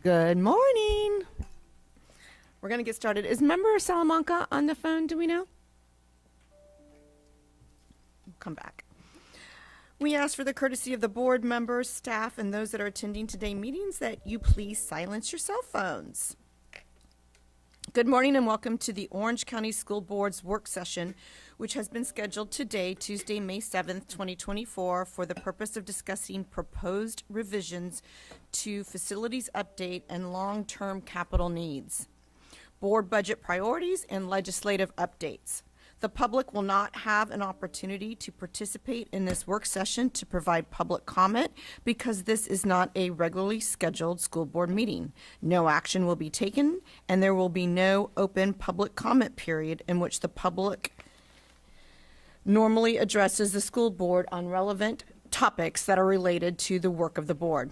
Good morning. We're going to get started. Is Member Salamanca on the phone? Do we know? Come back. We ask for the courtesy of the board members, staff, and those that are attending today's meetings that you please silence your cell phones. Good morning and welcome to the Orange County School Board's work session, which has been scheduled today, Tuesday, May 7th, 2024, for the purpose of discussing proposed revisions to facilities update and long-term capital needs, board budget priorities, and legislative updates. The public will not have an opportunity to participate in this work session to provide public comment because this is not a regularly scheduled school board meeting. No action will be taken, and there will be no open public comment period in which the public normally addresses the school board on relevant topics that are related to the work of the board.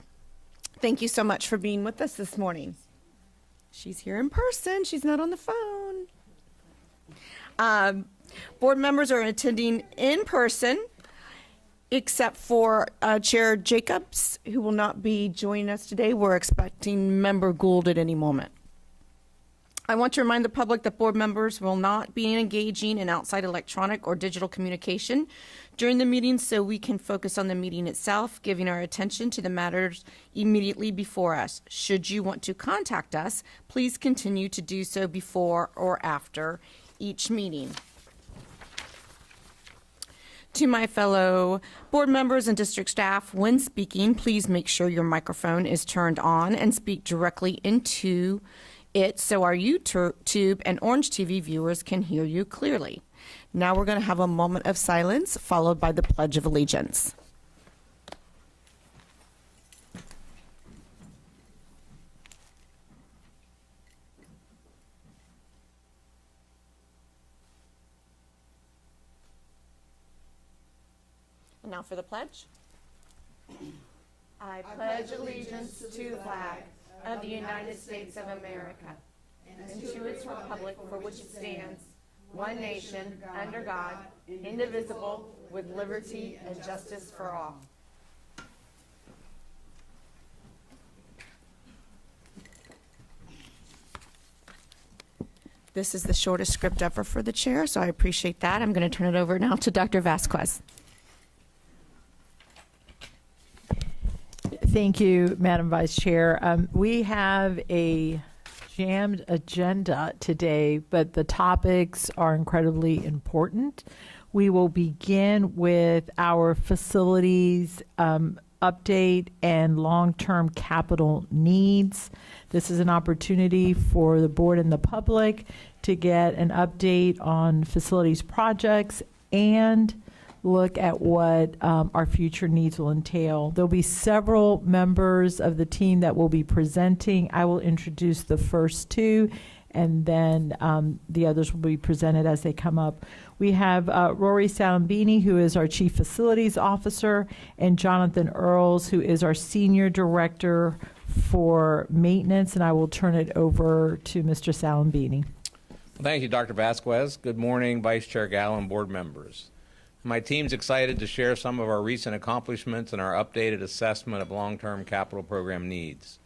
Thank you so much for being with us this morning. She's here in person. She's not on the phone. Board members are attending in person, except for Chair Jacobs, who will not be joining us today. We're expecting Member Gould at any moment. I want to remind the public that board members will not be engaging in outside electronic or digital communication during the meeting, so we can focus on the meeting itself, giving our attention to the matters immediately before us. Should you want to contact us, please continue to do so before or after each meeting. To my fellow board members and district staff, when speaking, please make sure your microphone is turned on and speak directly into it so our YouTube and Orange TV viewers can hear you clearly. Now we're going to have a moment of silence followed by the Pledge of Allegiance. And now for the pledge. I pledge allegiance to the flag of the United States of America and to its republic for which it stands, one nation, under God, indivisible, with liberty and justice for all. This is the shortest script ever for the chair, so I appreciate that. I'm going to turn it over now to Dr. Vasquez. Thank you, Madam Vice Chair. We have a jammed agenda today, but the topics are incredibly important. We will begin with our facilities update and long-term capital needs. This is an opportunity for the board and the public to get an update on facilities projects and look at what our future needs will entail. There'll be several members of the team that will be presenting. I will introduce the first two, and then the others will be presented as they come up. We have Rory Salambini, who is our Chief Facilities Officer, and Jonathan Earls, who is our Senior Director for Maintenance, and I will turn it over to Mr. Salambini. Thank you, Dr. Vasquez. Good morning, Vice Chair Gallo and board members. My team's excited to share some of our recent accomplishments and our updated assessment of long-term capital program needs.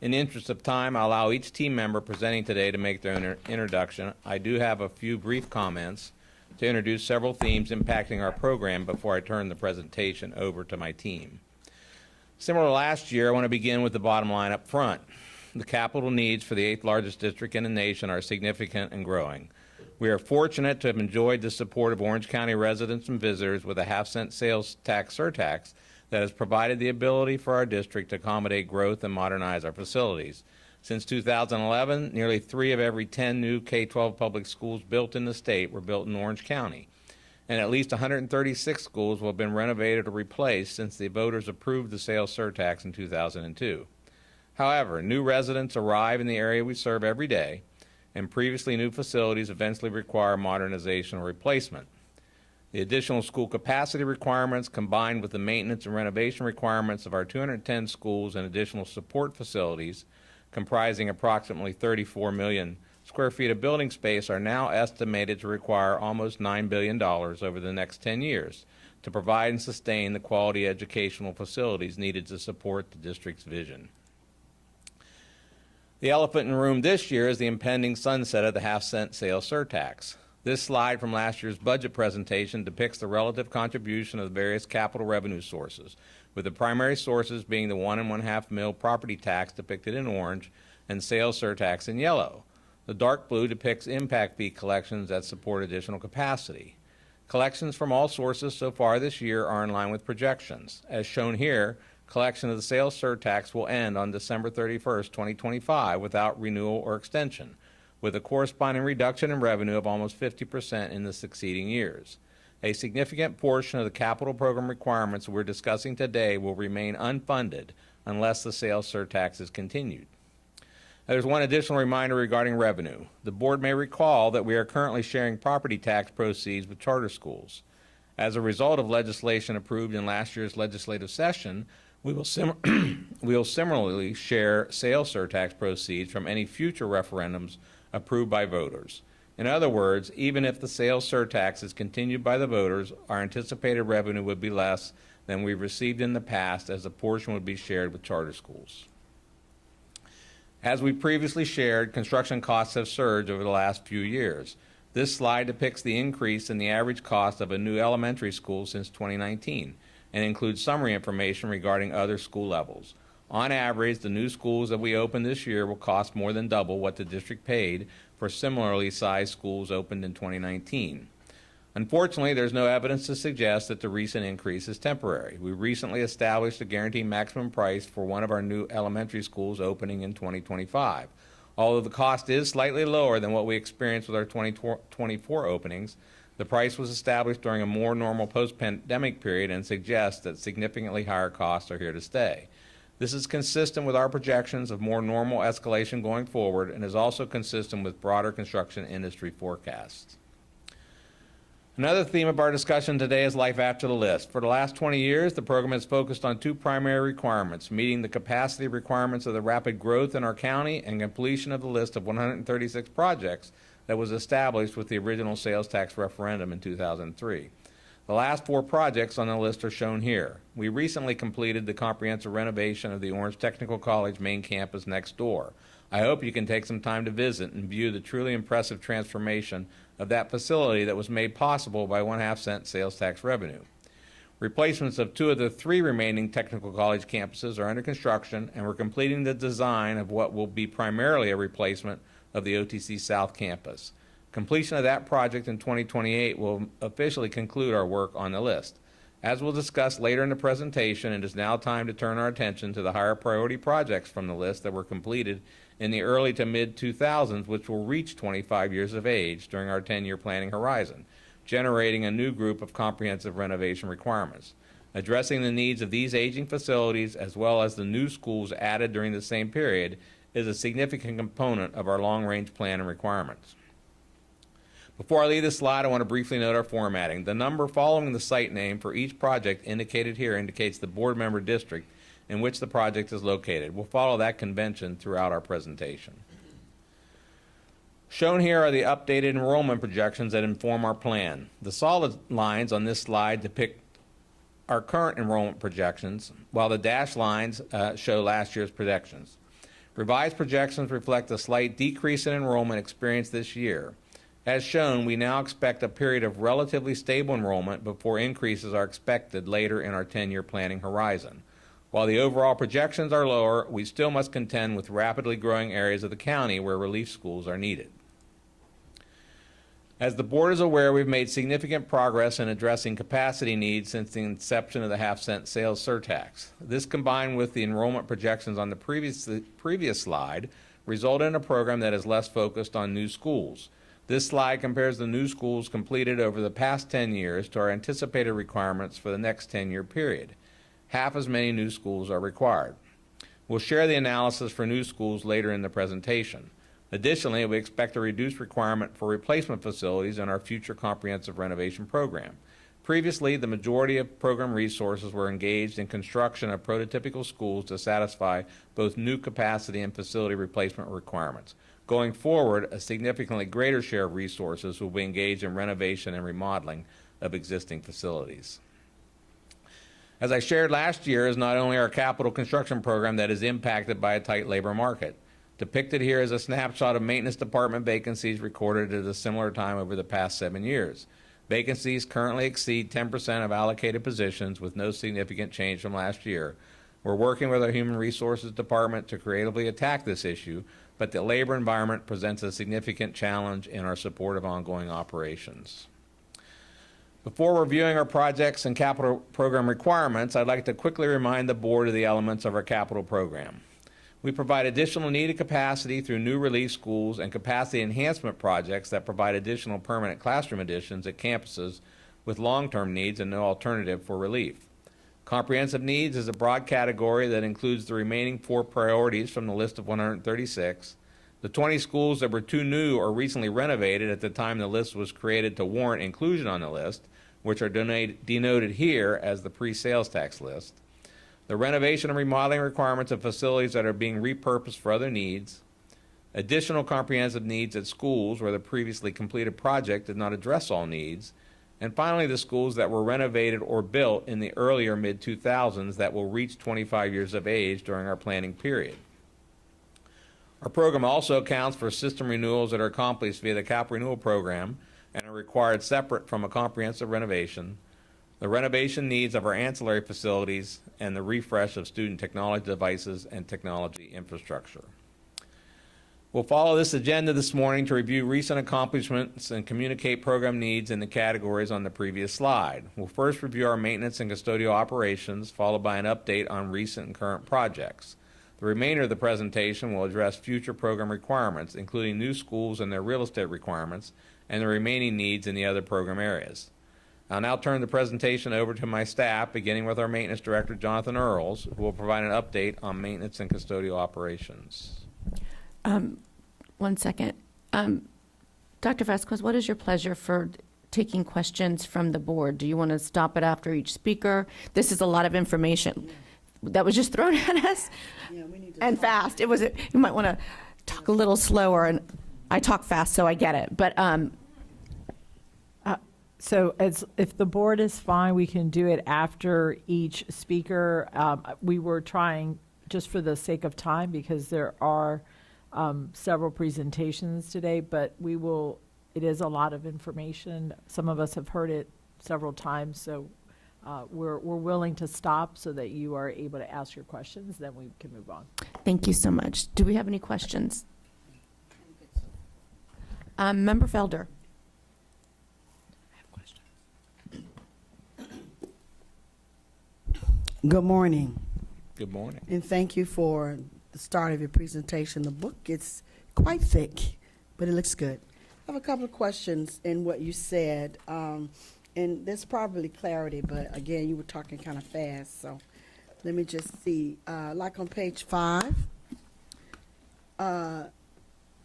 In the interest of time, I'll allow each team member presenting today to make their introduction. I do have a few brief comments to introduce several themes impacting our program before I turn the presentation over to my team. Similar to last year, I want to begin with the bottom line up front. The capital needs for the 8th largest district in the nation are significant and growing. We are fortunate to have enjoyed the support of Orange County residents and visitors with a half-cent sales tax surtax that has provided the ability for our district to accommodate growth and modernize our facilities. Since 2011, nearly 3 of every 10 new K-12 public schools built in the state were built in Orange County, and at least 136 schools will have been renovated or replaced since the voters approved the sales surtax in 2002. However, new residents arrive in the area we serve every day, and previously new facilities eventually require modernization or replacement. The additional school capacity requirements combined with the maintenance and renovation requirements of our 210 schools and additional support facilities comprising approximately 34 million square feet of building space are now estimated to require almost $9 billion over the next 10 years to provide and sustain the quality educational facilities needed to support the district's vision. The elephant in the room this year is the impending sunset of the half-cent sales surtax. This slide from last year's budget presentation depicts the relative contribution of the various capital revenue sources, with the primary sources being the 1.5 mil property tax depicted in orange and sales surtax in yellow. The dark blue depicts impact fee collections that support additional capacity. Collections from all sources so far this year are in line with projections. As shown here, collection of the sales surtax will end on December 31st, 2025 without renewal or extension, with a corresponding reduction in revenue of almost 50% in the succeeding years. A significant portion of the capital program requirements we're discussing today will remain unfunded unless the sales surtax is continued. There's one additional reminder regarding revenue. The board may recall that we are currently sharing property tax proceeds with charter schools. As a result of legislation approved in last year's legislative session, we will similarly share sales surtax proceeds from any future referendums approved by voters. In other words, even if the sales surtax is continued by the voters, our anticipated revenue would be less than we've received in the past, as a portion would be shared with charter schools. As we previously shared, construction costs have surged over the last few years. This slide depicts the increase in the average cost of a new elementary school since 2019 and includes summary information regarding other school levels. On average, the new schools that we open this year will cost more than double what the district paid for similarly sized schools opened in 2019. Unfortunately, there's no evidence to suggest that the recent increase is temporary. We recently established a guaranteed maximum price for one of our new elementary schools opening in 2025. Although the cost is slightly lower than what we experienced with our 2024 openings, the price was established during a more normal post-pandemic period and suggests that significantly higher costs are here to stay. This is consistent with our projections of more normal escalation going forward and is also consistent with broader construction industry forecasts. Another theme of our discussion today is life after the list. For the last 20 years, the program has focused on two primary requirements: meeting the capacity requirements of the rapid growth in our county and completion of the list of 136 projects that was established with the original sales tax referendum in 2003. The last 4 projects on the list are shown here. We recently completed the comprehensive renovation of the Orange Technical College main campus next door. I hope you can take some time to visit and view the truly impressive transformation of that facility that was made possible by 1/2 cent sales tax revenue. Replacements of 2 of the 3 remaining technical college campuses are under construction, and we're completing the design of what will be primarily a replacement of the OTC South campus. Completion of that project in 2028 will officially conclude our work on the list. As we'll discuss later in the presentation, it is now time to turn our attention to the higher priority projects from the list that were completed in the early to mid-2000s, which will reach 25 years of age during our 10-year planning horizon, generating a new group of comprehensive renovation requirements. Addressing the needs of these aging facilities, as well as the new schools added during the same period, is a significant component of our long-range plan and requirements. Before I leave this slide, I want to briefly note our formatting. The number following the site name for each project indicated here indicates the board member district in which the project is located. We'll follow that convention throughout our presentation. Shown here are the updated enrollment projections that inform our plan. The solid lines on this slide depict our current enrollment projections, while the dashed lines show last year's projections. Revised projections reflect a slight decrease in enrollment experienced this year. As shown, we now expect a period of relatively stable enrollment before increases are expected later in our 10-year planning horizon. While the overall projections are lower, we still must contend with rapidly growing areas of the county where relief schools are needed. As the board is aware, we've made significant progress in addressing capacity needs since the inception of the half-cent sales surtax. This, combined with the enrollment projections on the previous slide, resulted in a program that is less focused on new schools. This slide compares the new schools completed over the past 10 years to our anticipated requirements for the next 10-year period. Half as many new schools are required. We'll share the analysis for new schools later in the presentation. Additionally, we expect a reduced requirement for replacement facilities in our future comprehensive renovation program. Previously, the majority of program resources were engaged in construction of prototypical schools to satisfy both new capacity and facility replacement requirements. Going forward, a significantly greater share of resources will be engaged in renovation and remodeling of existing facilities. As I shared last year, is not only our capital construction program that is impacted by a tight labor market. Depicted here is a snapshot of maintenance department vacancies recorded at a similar time over the past 7 years. Vacancies currently exceed 10% of allocated positions with no significant change from last year. We're working with our Human Resources Department to creatively attack this issue, but the labor environment presents a significant challenge in our support of ongoing operations. Before reviewing our projects and capital program requirements, I'd like to quickly remind the board of the elements of our capital program. We provide additional needed capacity through new relief schools and capacity enhancement projects that provide additional permanent classroom additions at campuses with long-term needs and no alternative for relief. Comprehensive needs is a broad category that includes the remaining 4 priorities from the list of 136. The 20 schools that were too new or recently renovated at the time the list was created to warrant inclusion on the list, which are denoted here as the pre-sales tax list. The renovation and remodeling requirements of facilities that are being repurposed for other needs, additional comprehensive needs at schools where the previously completed project did not address all needs, and finally the schools that were renovated or built in the earlier mid-2000s that will reach 25 years of age during our planning period. Our program also accounts for system renewals that are accomplished via the cap renewal program and are required separate from a comprehensive renovation, the renovation needs of our ancillary facilities, and the refresh of student technology devices and technology infrastructure. We'll follow this agenda this morning to review recent accomplishments and communicate program needs in the categories on the previous slide. We'll first review our maintenance and custodial operations, followed by an update on recent and current projects. The remainder of the presentation will address future program requirements, including new schools and their real estate requirements, and the remaining needs in the other program areas. I'll now turn the presentation over to my staff, beginning with our Maintenance Director, Jonathan Earls, who will provide an update on maintenance and custodial operations. 1 second. Dr. Vasquez, what is your pleasure for taking questions from the board? Do you want to stop it after each speaker? This is a lot of information that was just thrown at us. Yeah, we need to And fast. You might want to talk a little slower, and I talk fast, so I get it. But So if the board is fine, we can do it after each speaker. We were trying, just for the sake of time, because there are several presentations today, but it is a lot of information. Some of us have heard it several times, so we're willing to stop so that you are able to ask your questions, then we can move on. thank you so much. Do we have any questions? Member Felder. Good morning, Good morning. and thank you for the start of your presentation. The book is quite thick, but it looks good. I have a couple of questions in what you said, and there's probably clarity, but again, you were talking kind of fast, so let me just see. Like on page 5,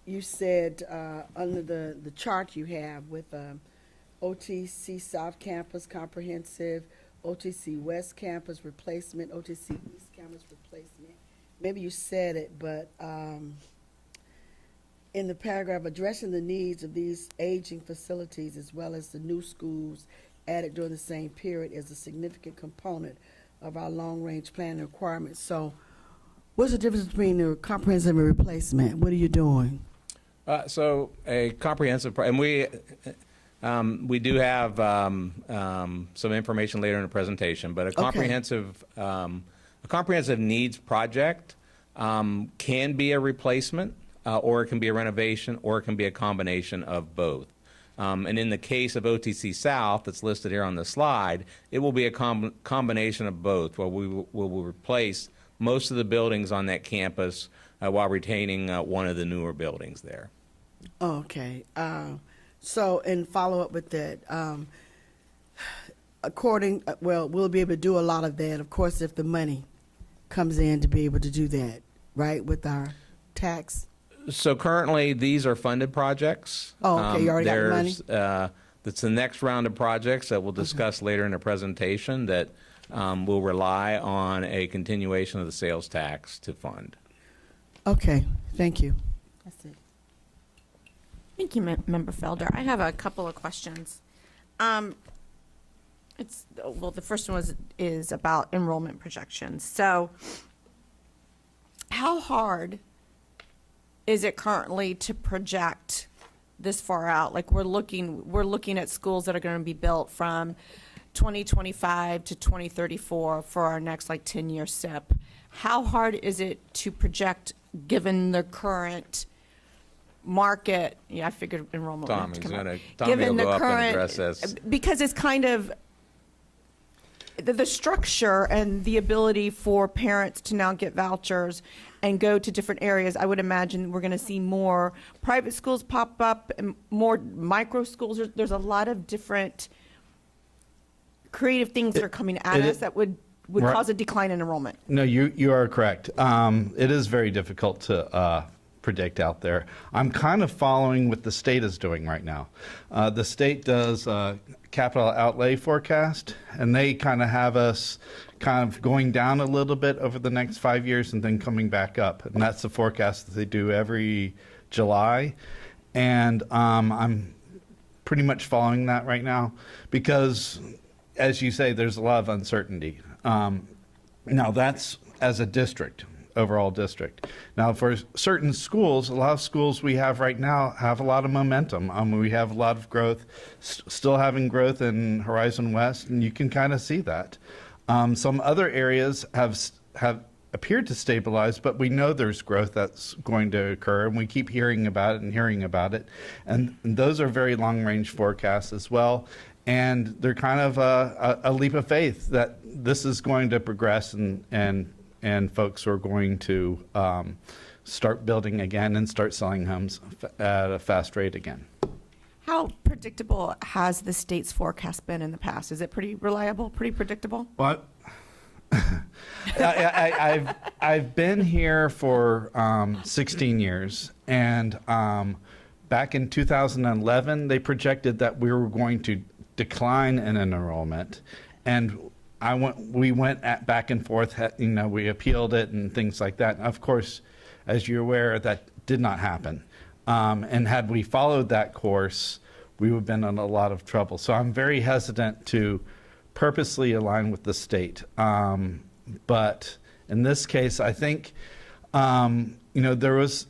you said under the chart you have with OTC South Campus Comprehensive, OTC West Campus Replacement, OTC East Campus Replacement. Maybe you said it, but in the paragraph, addressing the needs of these aging facilities as well as the new schools added during the same period is a significant component of our long-range planning requirements. So what's the difference between the comprehensive and replacement? What are you doing? So a comprehensive, and we do have some information later in the presentation, but a comprehensive needs project can be a replacement, or it can be a renovation, or it can be a combination of both. And in the case of OTC South, that's listed here on the slide, it will be a combination of both, where we will replace most of the buildings on that campus while retaining one of the newer buildings there. Okay. So, and follow up with that, we'll be able to do a lot of that, of course, if the money comes in to be able to do that, right, with our tax? So currently, these are funded projects. Oh, okay, you already got the money? That's the next round of projects that we'll discuss later in the presentation that will rely on a continuation of the sales tax to fund. Okay, thank you. That's it. Thank you, Member Felder. I have a couple of questions. The first one is about enrollment projections. So, how hard is it currently to project this far out? Like we're looking at schools that are going to be built from 2025 to 2034 for our next like 10-year SIP. How hard is it to project given the current market? Yeah, I figured enrollment would have to come up. Tommy will go up and address this. Because it's kind of the structure and the ability for parents to now get vouchers and go to different areas. I would imagine we're going to see more private schools pop up and more micro schools. There's a lot of different creative things that are coming at us that would Right. cause a decline in enrollment. No, you are correct. It is very difficult to predict out there. I'm kind of following what the state is doing right now. The state does capital outlay forecast, and they kind of have us kind of going down a little bit over the next 5 years and then coming back up. And that's the forecast that they do every July. And I'm pretty much following that right now because, as you say, there's a lot of uncertainty. Now, that's as a district, overall district. Now, for certain schools, a lot of schools we have right now have a lot of momentum. We have a lot of growth, still having growth in Horizon West, and you can kind of see that. Some other areas have appeared to stabilize, but we know there's growth that's going to occur, and we keep hearing about it and hearing about it. And those are very long-range forecasts as well. And they're kind of a leap of faith that this is going to progress and folks are going to start building again and start selling homes at a fast rate again. How predictable has the state's forecast been in the past? Is it pretty reliable, pretty predictable? Well, I've been here for 16 years, and back in 2011, they projected that we were going to decline in enrollment, and we went back and forth. We appealed it and things like that. Of course, as you're aware, that did not happen. And had we followed that course, we would have been in a lot of trouble. So I'm very hesitant to purposely align with the state. But in this case, I think, there was,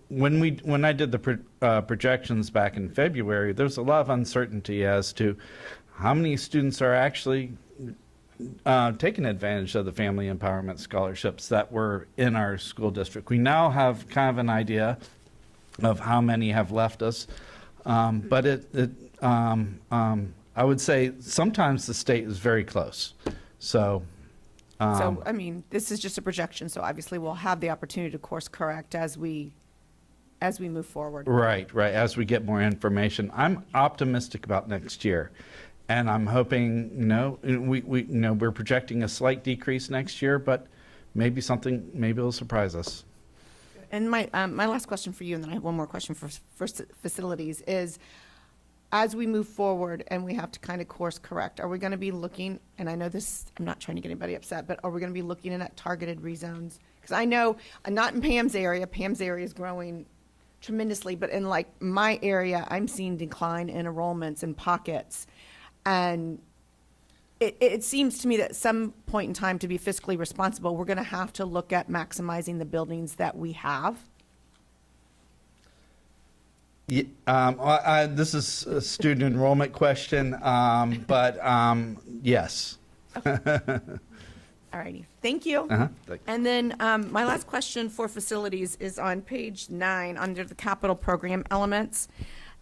when I did the projections back in February, there's a lot of uncertainty as to how many students are actually taking advantage of the family empowerment scholarships that were in our school district. We now have kind of an idea of how many have left us, but I would say sometimes the state is very close. So, I mean, this is just a projection, so obviously we'll have the opportunity to course correct as we move forward. Right. As we get more information, I'm optimistic about next year, and I'm hoping, we're projecting a slight decrease next year, but maybe it'll surprise us. And my last question for you, and then I have one more question for facilities, is as we move forward and we have to kind of course correct, are we going to be looking, and I know this, I'm not trying to get anybody upset, but are we going to be looking at targeted rezones? Because I know, not in Pam's area is growing tremendously, but in like my area, I'm seeing decline in enrollments in pockets. And it seems to me that at some point in time, to be fiscally responsible, we're going to have to look at maximizing the buildings that we have. Yeah, this is a student enrollment question, but yes. All righty, thank you. And then my last question for facilities is on page 9 under the capital program elements.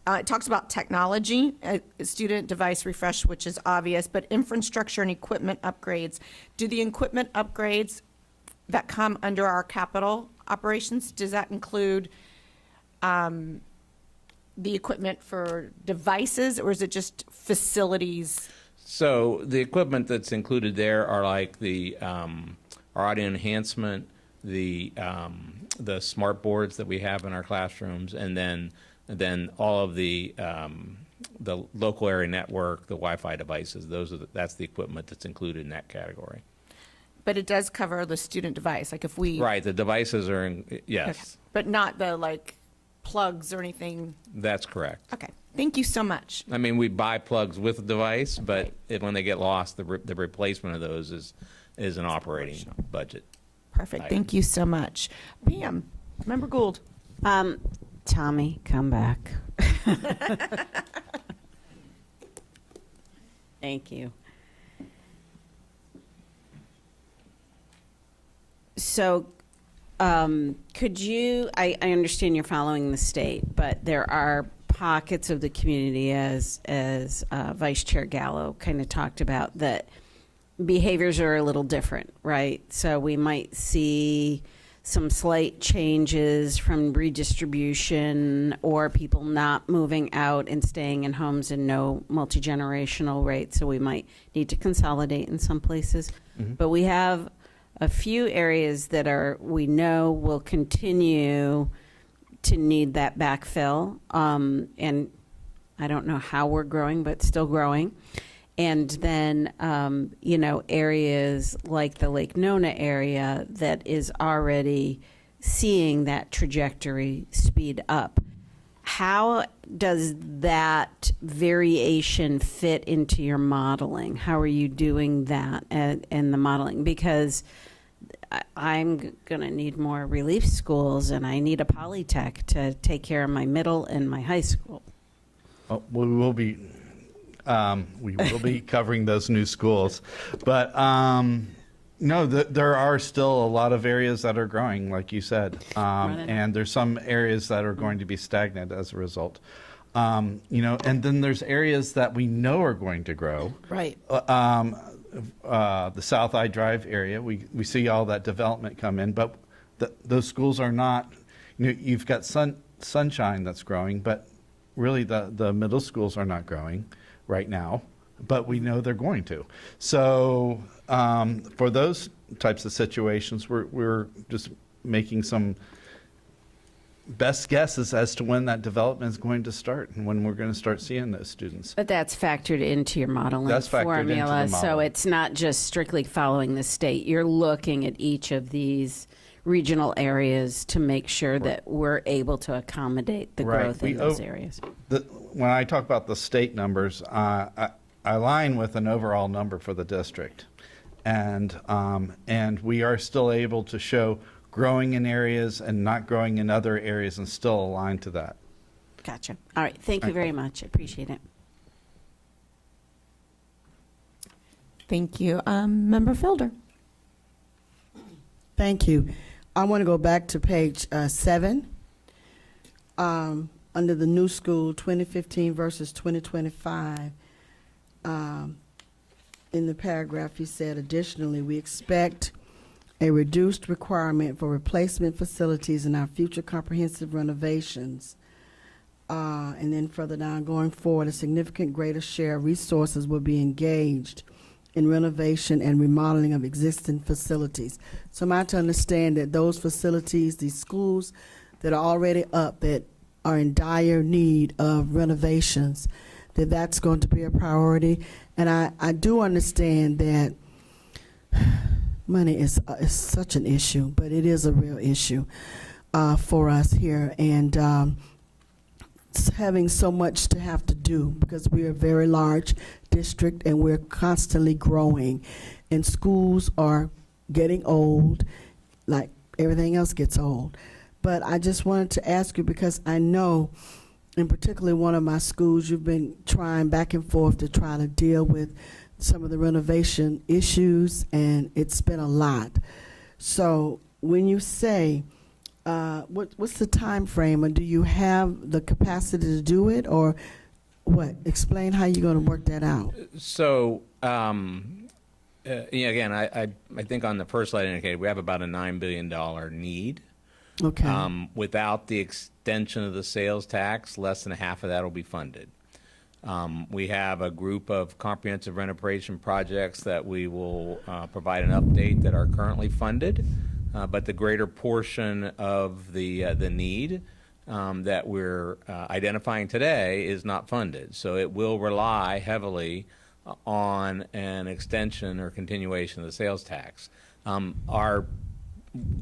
It talks about technology, student device refresh, which is obvious, but infrastructure and equipment upgrades. Do the equipment upgrades that come under our capital operations, does that include the equipment for devices, or is it just facilities? So the equipment that's included there are like the our audio enhancement, the smart boards that we have in our classrooms, and then all of the local area network, the Wi-Fi devices. That's the equipment that's included in that category. But it does cover the student device, like if we Right, the devices are yes. Okay. But not the like plugs or anything. That's correct. Okay, thank you so much. I mean, we buy plugs with the device, but when they get lost, the replacement of those is an operating budget. Perfect, thank you so much. Pam, Member Gould. Tommy, come back. Thank you. So, could you, I understand you're following the state, but there are pockets of the community, as Vice Chair Gallo kind of talked about, that behaviors are a little different, right? So we might see some slight changes from redistribution or people not moving out and staying in homes and no multi-generational rate. So we might need to consolidate in some places. But we have a few areas that we know will continue to need that backfill. And I don't know how we're growing, but still growing. And then, areas like the Lake Nona area that is already seeing that trajectory speed up. How does that variation fit into your modeling? How are you doing that in the modeling? Because I'm going to need more relief schools, and I need a polytech to take care of my middle and my high school. Well, we will be covering those new schools, but no, there are still a lot of areas that are growing, like you said, and there's some areas that are going to be stagnant as a result. And then there's areas that we know are going to grow. Right. The South I Drive area, we see all that development come in, but those schools are not. You've got Sunshine that's growing, but really the middle schools are not growing right now, but we know they're going to. So for those types of situations, we're just making some best guesses as to when that development is going to start and when we're going to start seeing those students. But that's factored into your modeling That's factored into the formula, model. so it's not just strictly following the state. You're looking at each of these regional areas to make sure that we're able to accommodate the Right. growth in those areas. When I talk about the state numbers, I align with an overall number for the district, and we are still able to show growing in areas and not growing in other areas and still align to that. Gotcha. All right, thank you very much. I appreciate it. Thank you. Member Felder. Thank you. I want to go back to page 7. Under the new school, 2015 versus 2025. In the paragraph, you said, additionally, we expect a reduced requirement for replacement facilities in our future comprehensive renovations. And then further down, going forward, a significant greater share of resources will be engaged in renovation and remodeling of existing facilities. So am I to understand that those facilities, these schools that are already up, that are in dire need of renovations, that's going to be a priority? And I do understand that money is such an issue, but it is a real issue for us here, and having so much to have to do because we're a very large district and we're constantly growing, and schools are getting old like everything else gets old. But I just wanted to ask you, because I know in particular one of my schools, you've been trying back and forth to try to deal with some of the renovation issues, and it's been a lot. So when you say, what's the time frame, or do you have the capacity to do it, or what? Explain how you're going to work that out. So, again, I think on the first slide indicated we have about a $9 billion need. Okay. Without the extension of the sales tax, less than half of that will be funded. We have a group of comprehensive renovation projects that we will provide an update that are currently funded, but the greater portion of the need that we're identifying today is not funded. So it will rely heavily on an extension or continuation of the sales tax.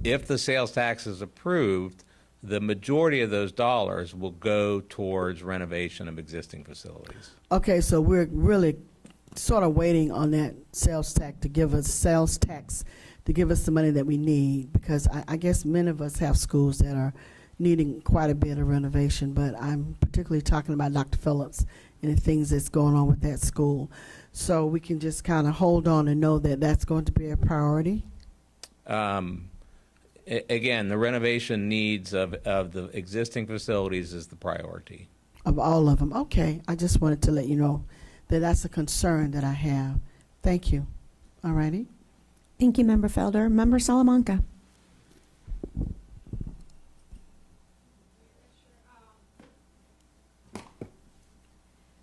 If the sales tax is approved, the majority of those dollars will go towards renovation of existing facilities. Okay, so we're really sort of waiting on that sales tax to give us the money that we need, because I guess many of us have schools that are needing quite a bit of renovation, but I'm particularly talking about Dr. Phillips and the things that's going on with that school. So we can just kind of hold on and know that that's going to be a priority. Again, the renovation needs of the existing facilities is the priority. Of all of them. Okay, I just wanted to let you know that that's a concern that I have. Thank you. All righty. Thank you, Member Felder. Member Salamanca.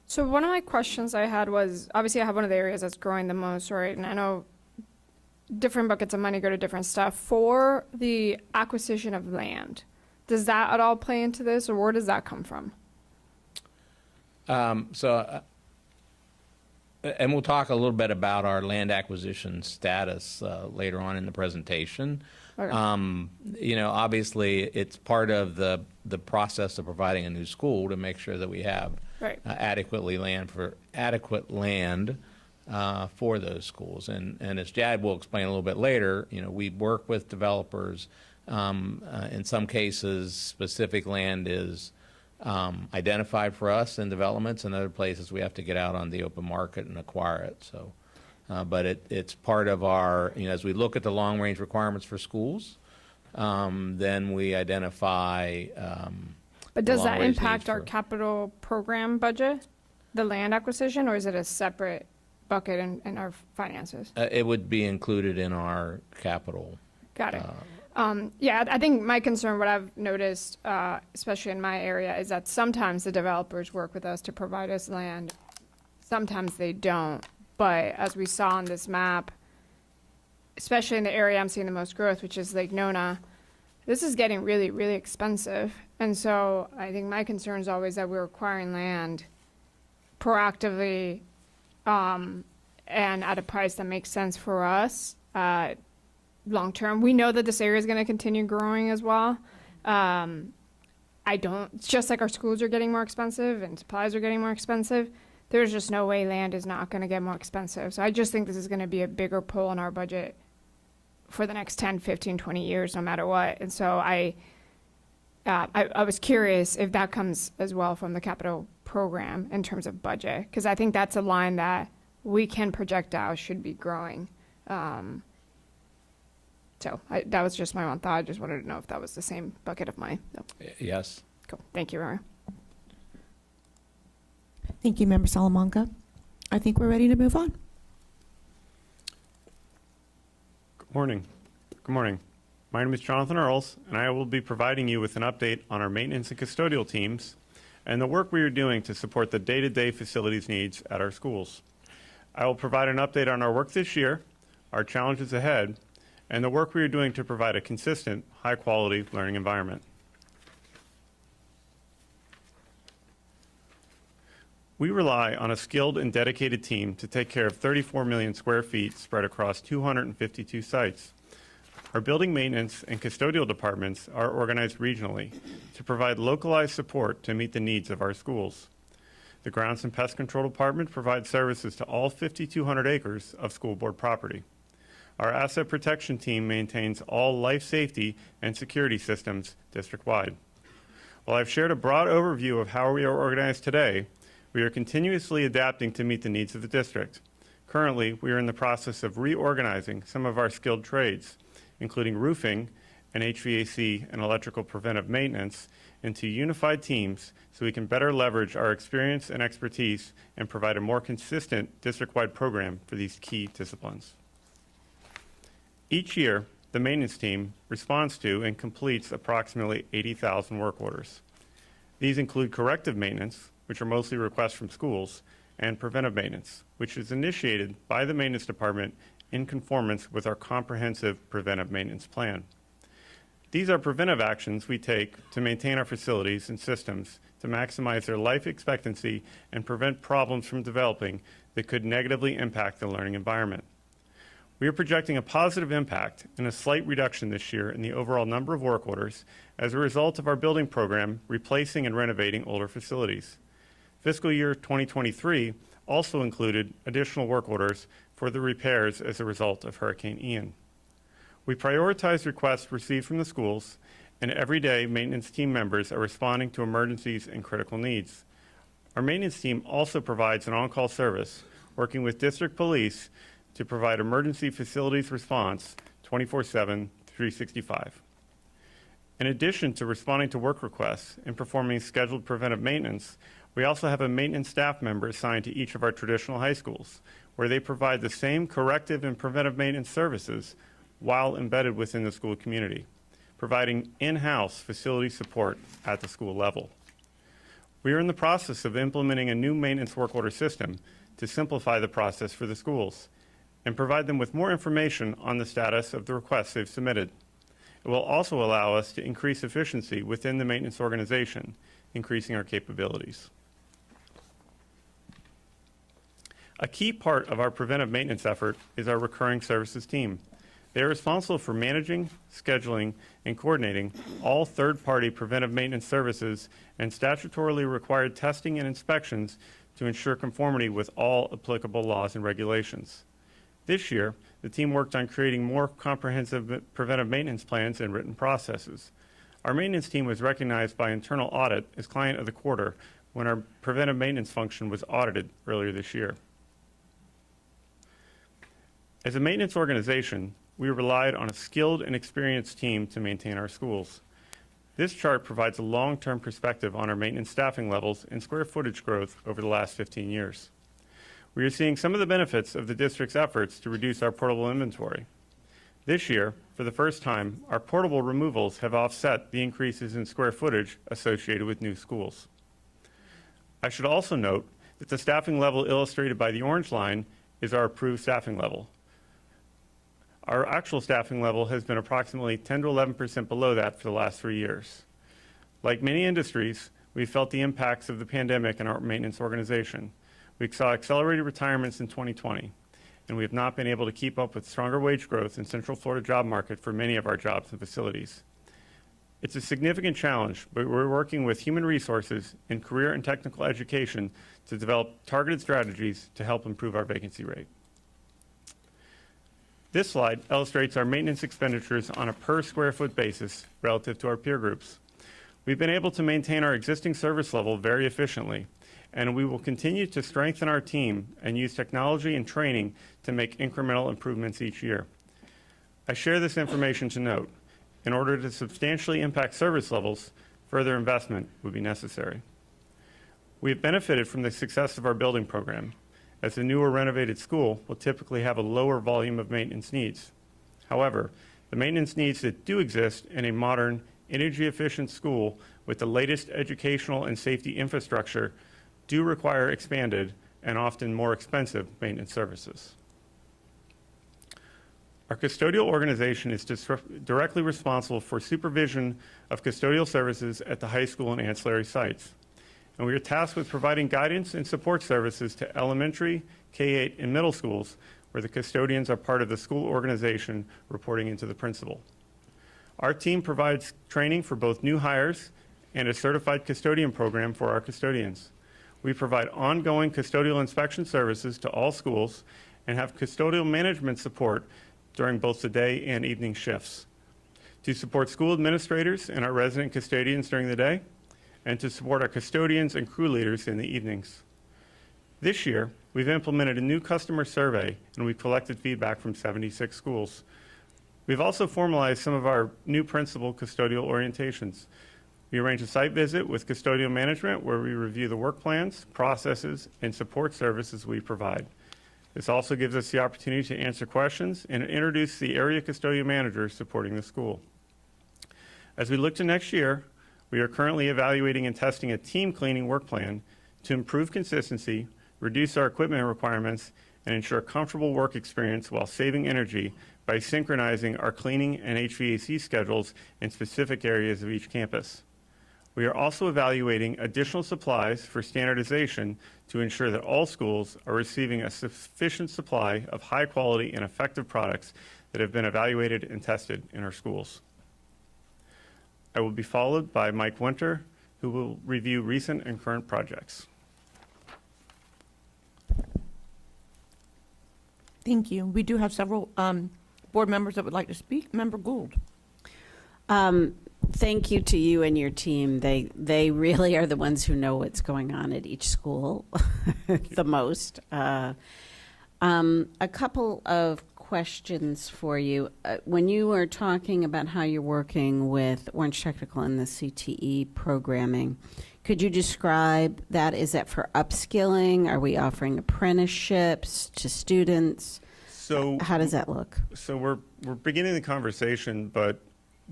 So one of my questions I had was, obviously I have one of the areas that's growing the most, right? And I know different buckets of money go to different stuff. For the acquisition of land, does that at all play into this, or where does that come from? And we'll talk a little bit about our land acquisition status later on in the presentation. Okay. Obviously, it's part of the process of providing a new school to make sure that we have Right. adequate land for those schools. And as Jad will explain a little bit later, we work with developers. In some cases, specific land is identified for us in developments. In other places, we have to get out on the open market and acquire it. So, but it's part of our, as we look at the long-range requirements for schools, then we identify. But does that long-range impact needs our for- capital program budget, the land acquisition, or is it a separate bucket in our finances? It would be included in our capital. Got it. Yeah, I think my concern, what I've noticed, especially in my area, is that sometimes the developers work with us to provide us land. Sometimes they don't. But as we saw on this map, especially in the area I'm seeing the most growth, which is Lake Nona, this is getting really, really expensive. And so I think my concern is always that we're acquiring land proactively and at a price that makes sense for us long term. We know that this area is going to continue growing as well. It's just like our schools are getting more expensive and supplies are getting more expensive. There's just no way land is not going to get more expensive. So I just think this is going to be a bigger pull in our budget for the next 10, 15, 20 years, no matter what. And so I was curious if that comes as well from the capital program in terms of budget, because I think that's a line that we can project out should be growing. So that was just my one thought. I just wanted to know if that was the same bucket of money. So, Yes. cool. Thank you, Rara. Thank you, Member Salamanca. I think we're ready to move on. Good morning. Good morning. My name is Jonathan Earls, and I will be providing you with an update on our maintenance and custodial teams and the work we are doing to support the day-to-day facilities needs at our schools. I will provide an update on our work this year, our challenges ahead, and the work we are doing to provide a consistent, high-quality learning environment. We rely on a skilled and dedicated team to take care of 34 million square feet spread across 252 sites. Our building maintenance and custodial departments are organized regionally to provide localized support to meet the needs of our schools. The Grounds and Pest Control Department provides services to all 5,200 acres of school board property. Our asset protection team maintains all life safety and security systems district-wide. While I've shared a broad overview of how we are organized today, we are continuously adapting to meet the needs of the district. Currently, we are in the process of reorganizing some of our skilled trades, including roofing and HVAC and electrical preventive maintenance, into unified teams so we can better leverage our experience and expertise and provide a more consistent district-wide program for these key disciplines. Each year, the maintenance team responds to and completes approximately 80,000 work orders. These include corrective maintenance, which are mostly requests from schools, and preventive maintenance, which is initiated by the maintenance department in conformance with our comprehensive preventive maintenance plan. These are preventive actions we take to maintain our facilities and systems to maximize their life expectancy and prevent problems from developing that could negatively impact the learning environment. We are projecting a positive impact and a slight reduction this year in the overall number of work orders as a result of our building program replacing and renovating older facilities. Fiscal year 2023 also included additional work orders for the repairs as a result of Hurricane Ian. We prioritize requests received from the schools and everyday maintenance team members are responding to emergencies and critical needs. Our maintenance team also provides an on-call service, working with district police to provide emergency facilities response 24/7, 365. In addition to responding to work requests and performing scheduled preventive maintenance, we also have a maintenance staff member assigned to each of our traditional high schools, where they provide the same corrective and preventive maintenance services while embedded within the school community, providing in-house facility support at the school level. We are in the process of implementing a new maintenance work order system to simplify the process for the schools and provide them with more information on the status of the requests they've submitted. It will also allow us to increase efficiency within the maintenance organization, increasing our capabilities. A key part of our preventive maintenance effort is our recurring services team. They are responsible for managing, scheduling, and coordinating all third-party preventive maintenance services and statutorily required testing and inspections to ensure conformity with all applicable laws and regulations. This year, the team worked on creating more comprehensive preventive maintenance plans and written processes. Our maintenance team was recognized by Internal Audit as Client of the Quarter when our preventive maintenance function was audited earlier this year. As a maintenance organization, we relied on a skilled and experienced team to maintain our schools. This chart provides a long-term perspective on our maintenance staffing levels and square footage growth over the last 15 years. We are seeing some of the benefits of the district's efforts to reduce our portable inventory. This year, for the first time, our portable removals have offset the increases in square footage associated with new schools. I should also note that the staffing level illustrated by the orange line is our approved staffing level. Our actual staffing level has been approximately 10 to 11% below that for the last 3 years. Like many industries, we felt the impacts of the pandemic in our maintenance organization. We saw accelerated retirements in 2020, and we have not been able to keep up with stronger wage growth in Central Florida job market for many of our jobs and facilities. It's a significant challenge, but we're working with human resources and career and technical education to develop targeted strategies to help improve our vacancy rate. This slide illustrates our maintenance expenditures on a per square foot basis relative to our peer groups. We've been able to maintain our existing service level very efficiently, and we will continue to strengthen our team and use technology and training to make incremental improvements each year. I share this information to note, in order to substantially impact service levels, further investment would be necessary. We have benefited from the success of our building program, as a new or renovated school will typically have a lower volume of maintenance needs. However, the maintenance needs that do exist in a modern, energy-efficient school with the latest educational and safety infrastructure do require expanded and often more expensive maintenance services. Our custodial organization is directly responsible for supervision of custodial services at the high school and ancillary sites. And we are tasked with providing guidance and support services to elementary, K-8, and middle schools where the custodians are part of the school organization reporting into the principal. Our team provides training for both new hires and a certified custodian program for our custodians. We provide ongoing custodial inspection services to all schools and have custodial management support during both the day and evening shifts to support school administrators and our resident custodians during the day, and to support our custodians and crew leaders in the evenings. This year, we've implemented a new customer survey, and we've collected feedback from 76 schools. We've also formalized some of our new principal custodial orientations. We arrange a site visit with custodial management where we review the work plans, processes, and support services we provide. This also gives us the opportunity to answer questions and introduce the area custodial manager supporting the school. As we look to next year, we are currently evaluating and testing a team cleaning work plan to improve consistency, reduce our equipment requirements, and ensure a comfortable work experience while saving energy by synchronizing our cleaning and HVAC schedules in specific areas of each campus. We are also evaluating additional supplies for standardization to ensure that all schools are receiving a sufficient supply of high quality and effective products that have been evaluated and tested in our schools. I will be followed by Mike Winter, who will review recent and current projects. Thank you. We do have several board members that would like to speak. Member Gould. thank you to you and your team. They really are the ones who know what's going on at each school the most. A couple of questions for you. When you were talking about how you're working with Orange Technical and the CTE programming, could you describe that? Is that for upskilling? Are we offering apprenticeships to students? So How does that look? So we're beginning the conversation, but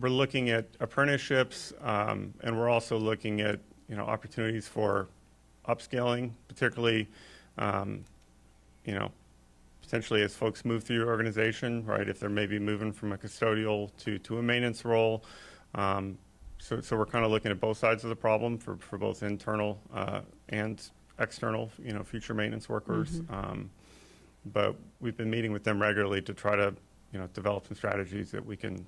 we're looking at apprenticeships, and we're also looking at opportunities for upscaling, particularly potentially as folks move through your organization, right? If they're maybe moving from a custodial to a maintenance role. So we're kind of looking at both sides of the problem for both internal and external, future maintenance workers. But we've been meeting with them regularly to try to, develop some strategies that we can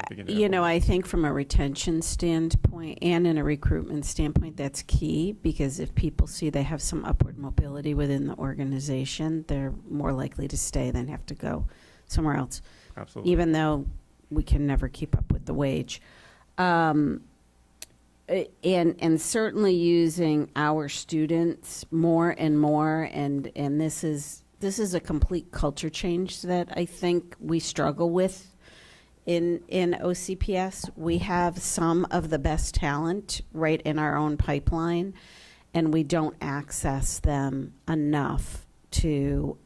begin to implement. I think from a retention standpoint and in a recruitment standpoint, that's key, because if people see they have some upward mobility within the organization, they're more likely to stay than have to go somewhere else. Absolutely. Even though we can never keep up with the wage. And certainly using our students more and more, and this is a complete culture change that I think we struggle with in OCPS. We have some of the best talent right in our own pipeline, and we don't access them enough to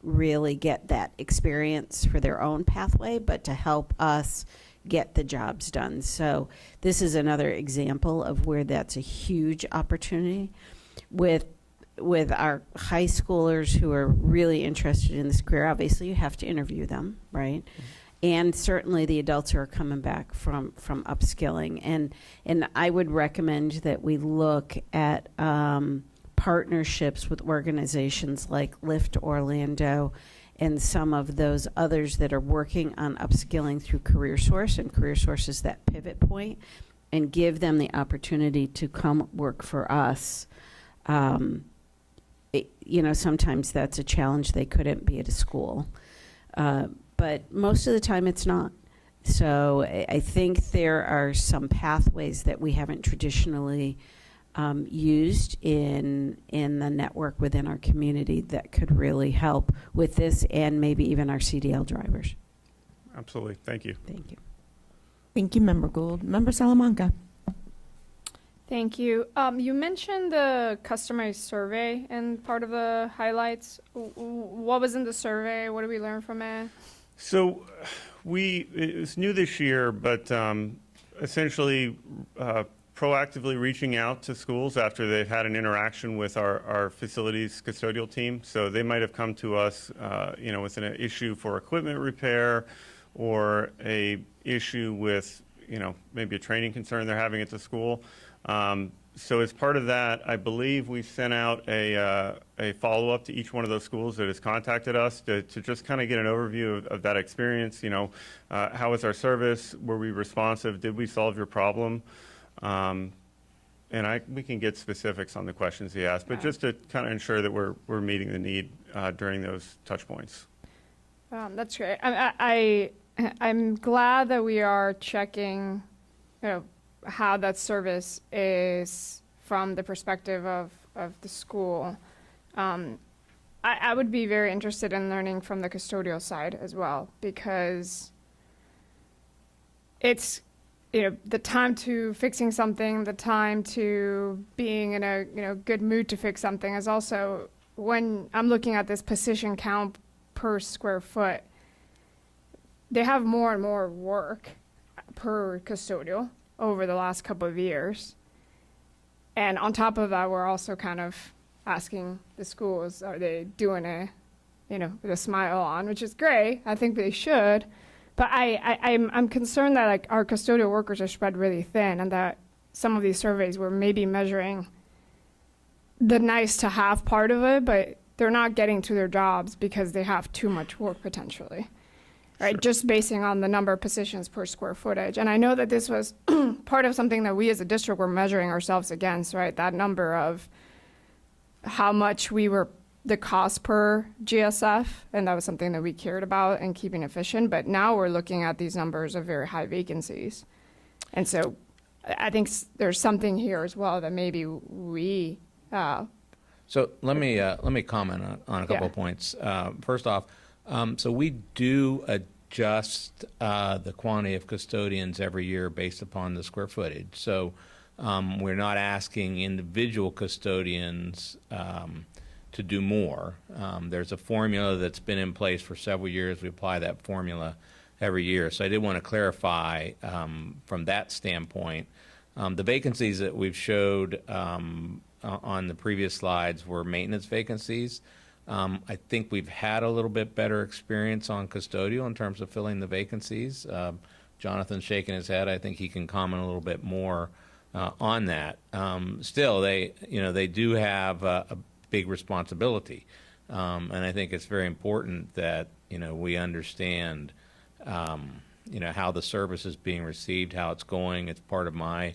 really get that experience for their own pathway, but to help us get the jobs done. So this is another example of where that's a huge opportunity with our high schoolers who are really interested in this career. Obviously, you have to interview them, right? And certainly the adults who are coming back from upskilling. And I would recommend that we look at partnerships with organizations like Lift Orlando and some of those others that are working on upskilling through CareerSource, and CareerSource is that pivot point, and give them the opportunity to come work for us. Sometimes that's a challenge. They couldn't be at a school. But most of the time it's not. So I think there are some pathways that we haven't traditionally used in the network within our community that could really help with this, and maybe even our CDL drivers. Absolutely. Thank you. Thank you. Thank you, Member Gould. Member Salamanca. Thank you. You mentioned the customized survey in part of the highlights. What was in the survey? What did we learn from it? So it was new this year, but essentially proactively reaching out to schools after they've had an interaction with our facilities custodial team. So they might have come to us, with an issue for equipment repair, or a issue with, maybe a training concern they're having at the school. So as part of that, I believe we sent out a follow-up to each one of those schools that has contacted us to just kind of get an overview of that experience. How was our service? Were we responsive? Did we solve your problem? And we can get specifics on the questions he asked, but just to kind of ensure that we're meeting the need during those touch points. That's great. I'm glad that we are checking, how that service is from the perspective of the school. I would be very interested in learning from the custodial side as well, because it's, the time to fixing something, the time to being in a, good mood to fix something is also, when I'm looking at this position count per square foot, they have more and more work per custodial over the last couple of years. And on top of that, we're also kind of asking the schools, are they doing it, with a smile on, which is great. I think they should. But I'm concerned that like our custodial workers are spread really thin, and that some of these surveys were maybe measuring the nice to have part of it, but they're not getting to their jobs because they have too much work potentially. Right, sure. Just basing on the number of positions per square footage. And I know that this was part of something that we as a district were measuring ourselves against, right? That number of how much we were, the cost per GSF, and that was something that we cared about and keeping efficient. But now we're looking at these numbers of very high vacancies. And so I think there's something here as well that maybe we, So let me comment on a couple Yeah. of points. First off, so we do adjust the quantity of custodians every year based upon the square footage. So we're not asking individual custodians to do more. There's a formula that's been in place for several years. We apply that formula every year. So I did want to clarify from that standpoint. The vacancies that we've showed on the previous slides were maintenance vacancies. I think we've had a little bit better experience on custodial in terms of filling the vacancies. Jonathan's shaking his head. I think he can comment a little bit more on that. Still, they do have a big responsibility, and I think it's very important that we understand how the service is being received, how it's going. It's part of my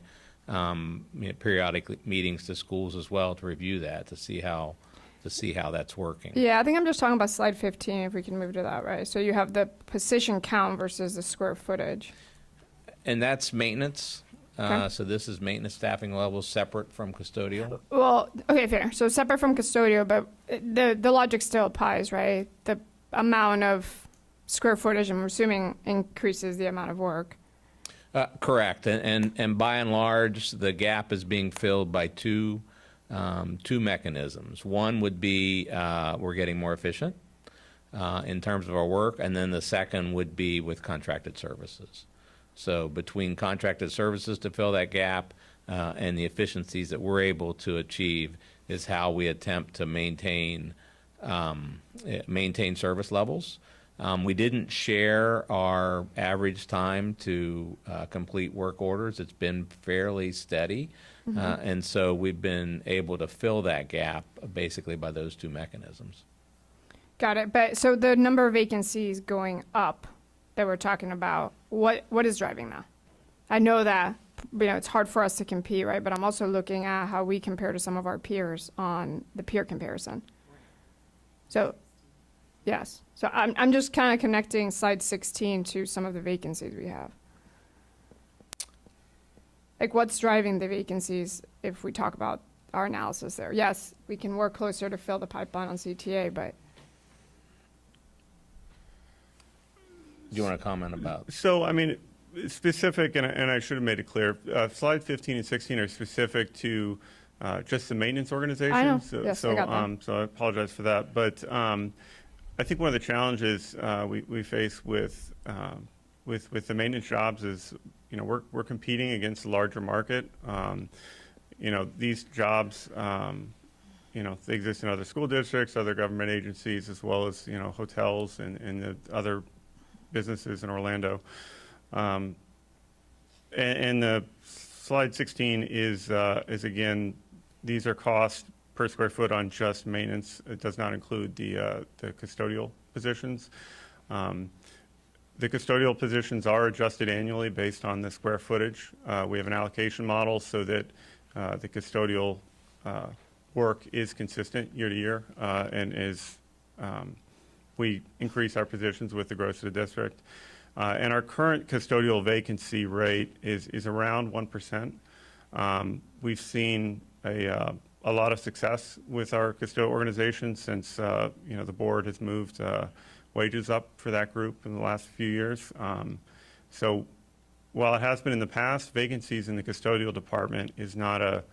periodic meetings to schools as well to review that, to see how that's working. yeah, I think I'm just talking about slide 15, if we can move to that, right? So you have the position count versus the square footage. And that's maintenance. Okay. So this is maintenance staffing levels separate from custodial. Well, okay, fair. So separate from custodial, but the logic still applies, right? The amount of square footage, I'm assuming, increases the amount of work. Correct. And by and large, the gap is being filled by two mechanisms. One would be we're getting more efficient in terms of our work, and then the second would be with contracted services. So between contracted services to fill that gap and the efficiencies that we're able to achieve is how we attempt to maintain service levels. We didn't share our average time to complete work orders. It's been fairly steady. And so we've been able to fill that gap basically by those two mechanisms. Got it. But so the number of vacancies going up that we're talking about, what is driving that? I know that it's hard for us to compete, right? But I'm also looking at how we compare to some of our peers on the peer comparison. So, yes. So I'm just kind of connecting slide 16 to some of the vacancies we have. Like, what's driving the vacancies if we talk about our analysis there? Yes, we can work closer to fill the pipeline on CTA, but Do you want to comment about? So, I mean, specific, and I should have made it clear, slide 15 and 16 are specific to just the maintenance organization. I know. So, Yes, I got that. so I apologize for that. But I think one of the challenges we face with the maintenance jobs is, we're competing against a larger market. These jobs, they exist in other school districts, other government agencies, as well as, hotels and the other businesses in Orlando. And the slide 16 is again, these are costs per square foot on just maintenance. It does not include the custodial positions. The custodial positions are adjusted annually based on the square footage. We have an allocation model so that the custodial work is consistent year to year and is we increase our positions with the growth of the district. And our current custodial vacancy rate is around 1%. We've seen a lot of success with our custodial organization since the board has moved wages up for that group in the last few years. So while it has been in the past, vacancies in the custodial department is not a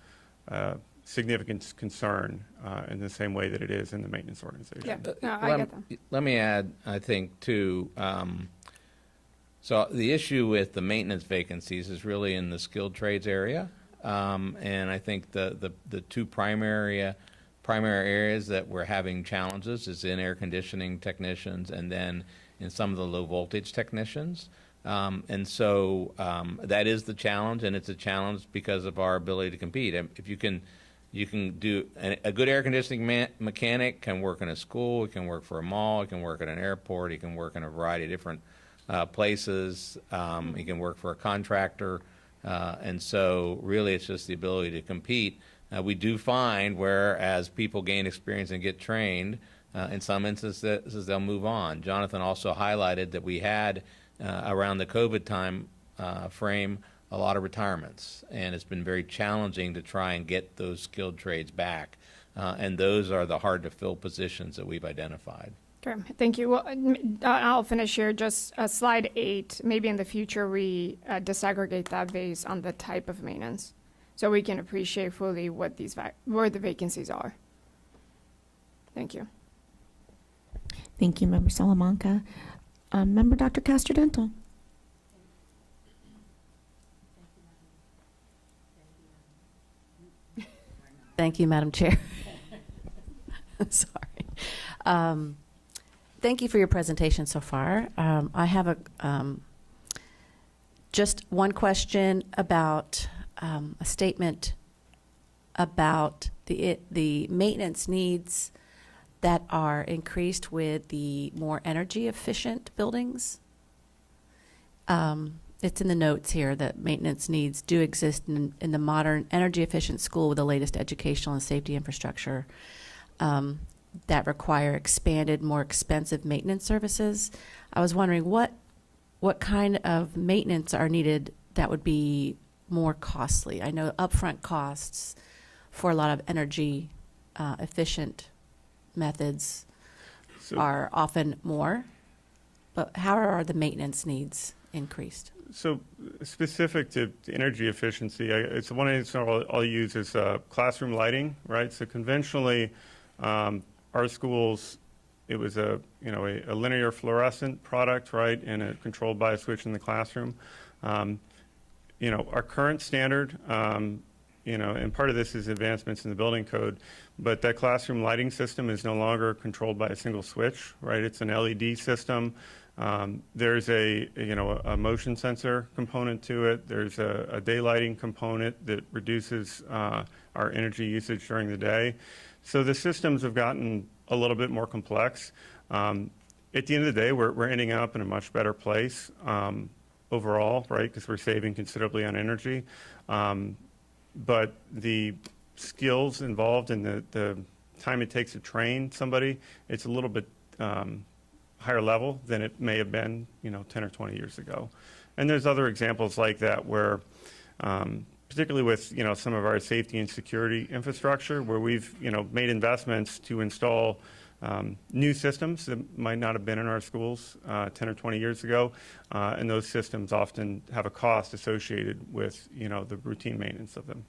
significant concern in the same way that it is in the maintenance organization. yeah, no, I get that. Let me add, I think, too, so the issue with the maintenance vacancies is really in the skilled trades area. And I think the two primary areas that we're having challenges is in air conditioning technicians and then in some of the low voltage technicians. And so that is the challenge, and it's a challenge because of our ability to compete. If you can do a good air conditioning mechanic can work in a school, it can work for a mall, it can work at an airport, it can work in a variety of different places, it can work for a contractor. And so really it's just the ability to compete. We do find where as people gain experience and get trained, in some instances they'll move on. Jonathan also highlighted that we had around the COVID time frame a lot of retirements, and it's been very challenging to try and get those skilled trades back. And those are the hard-to-fill positions that we've identified. Okay, thank you. Well, I'll finish here. Just slide 8. Maybe in the future we disaggregate that based on the type of maintenance, so we can appreciate fully what where the vacancies are. Thank you. Thank you, Member Salamanca. Member Dr. Castor-Dental. Thank you, Madam Chair. Sorry. Thank you for your presentation so far. I have just one question about a statement about the maintenance needs that are increased with the more energy efficient buildings. It's in the notes here that maintenance needs do exist in the modern energy efficient school with the latest educational and safety infrastructure that require expanded, more expensive maintenance services. I was wondering what kind of maintenance are needed that would be more costly. I know upfront costs for a lot of energy efficient methods are often more, but how are the maintenance needs increased? So specific to energy efficiency, it's one example I'll use is classroom lighting, right? So conventionally, our schools, it was a linear fluorescent product, right, and controlled by a switch in the classroom. Our current standard, and part of this is advancements in the building code, but that classroom lighting system is no longer controlled by a single switch, right? It's an LED system. There's a motion sensor component to it. There's a daylighting component that reduces our energy usage during the day. So the systems have gotten a little bit more complex. At the end of the day, we're ending up in a much better place overall, right? Because we're saving considerably on energy. But the skills involved and the time it takes to train somebody, it's a little bit higher level than it may have been, 10 or 20 years ago. And there's other examples like that where, particularly with, some of our safety and security infrastructure, where we've, made investments to install new systems that might not have been in our schools 10 or 20 years ago. And those systems often have a cost associated with, the routine maintenance of them.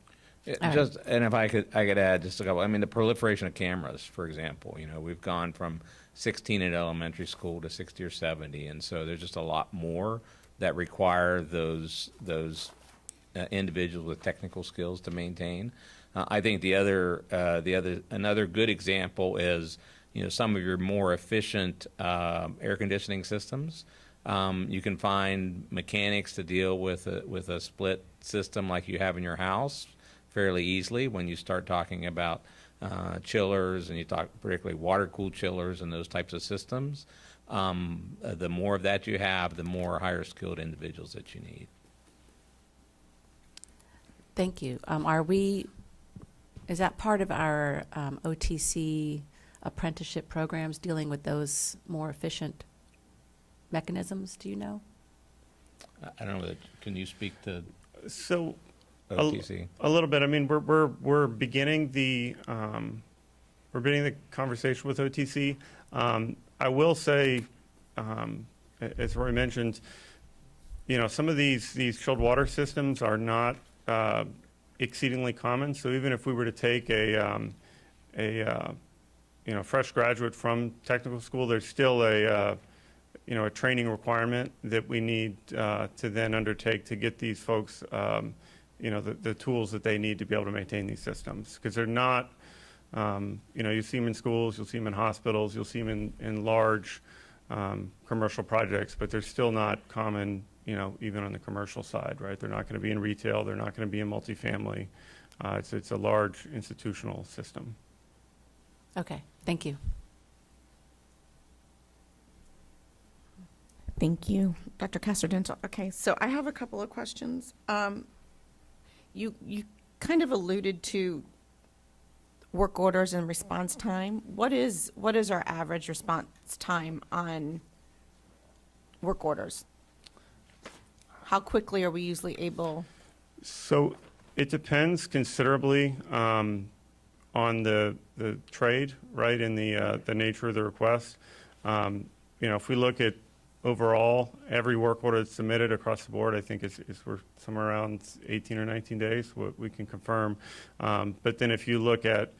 And if I could add just a couple. I mean, the proliferation of cameras, for example. We've gone from 16 at elementary school to 60 or 70, and so there's just a lot more that require those individuals with technical skills to maintain. I think another good example is some of your more efficient air conditioning systems. You can find mechanics to deal with a split system like you have in your house fairly easily when you start talking about chillers, and you talk particularly water-cooled chillers and those types of systems. The more of that you have, the more higher-skilled individuals that you need. Thank you. Is that part of our OTC apprenticeship programs dealing with those more efficient mechanisms? Do you know? I don't know. Can you speak to So OTC? A little bit. I mean, we're beginning the conversation with OTC. I will say, as Roy mentioned, some of these chilled water systems are not exceedingly common. So even if we were to take a fresh graduate from technical school, there's still a training requirement that we need to then undertake to get these folks the tools that they need to be able to maintain these systems, because they're not, you see them in schools, you'll see them in hospitals, you'll see them in large commercial projects, but they're still not common, even on the commercial side, right? They're not going to be in retail, they're not going to be in multifamily. It's a large institutional system. Okay, thank you. Thank you, Dr. Castor-Dental. Okay, so I have a couple of questions. You kind of alluded to work orders and response time. What is our average response time on work orders? How quickly are we usually able So it depends considerably on the trade, right, and the nature of the request. If we look at overall, every work order that's submitted across the board, I think we're somewhere around 18 or 19 days, what we can confirm. But then if you look at,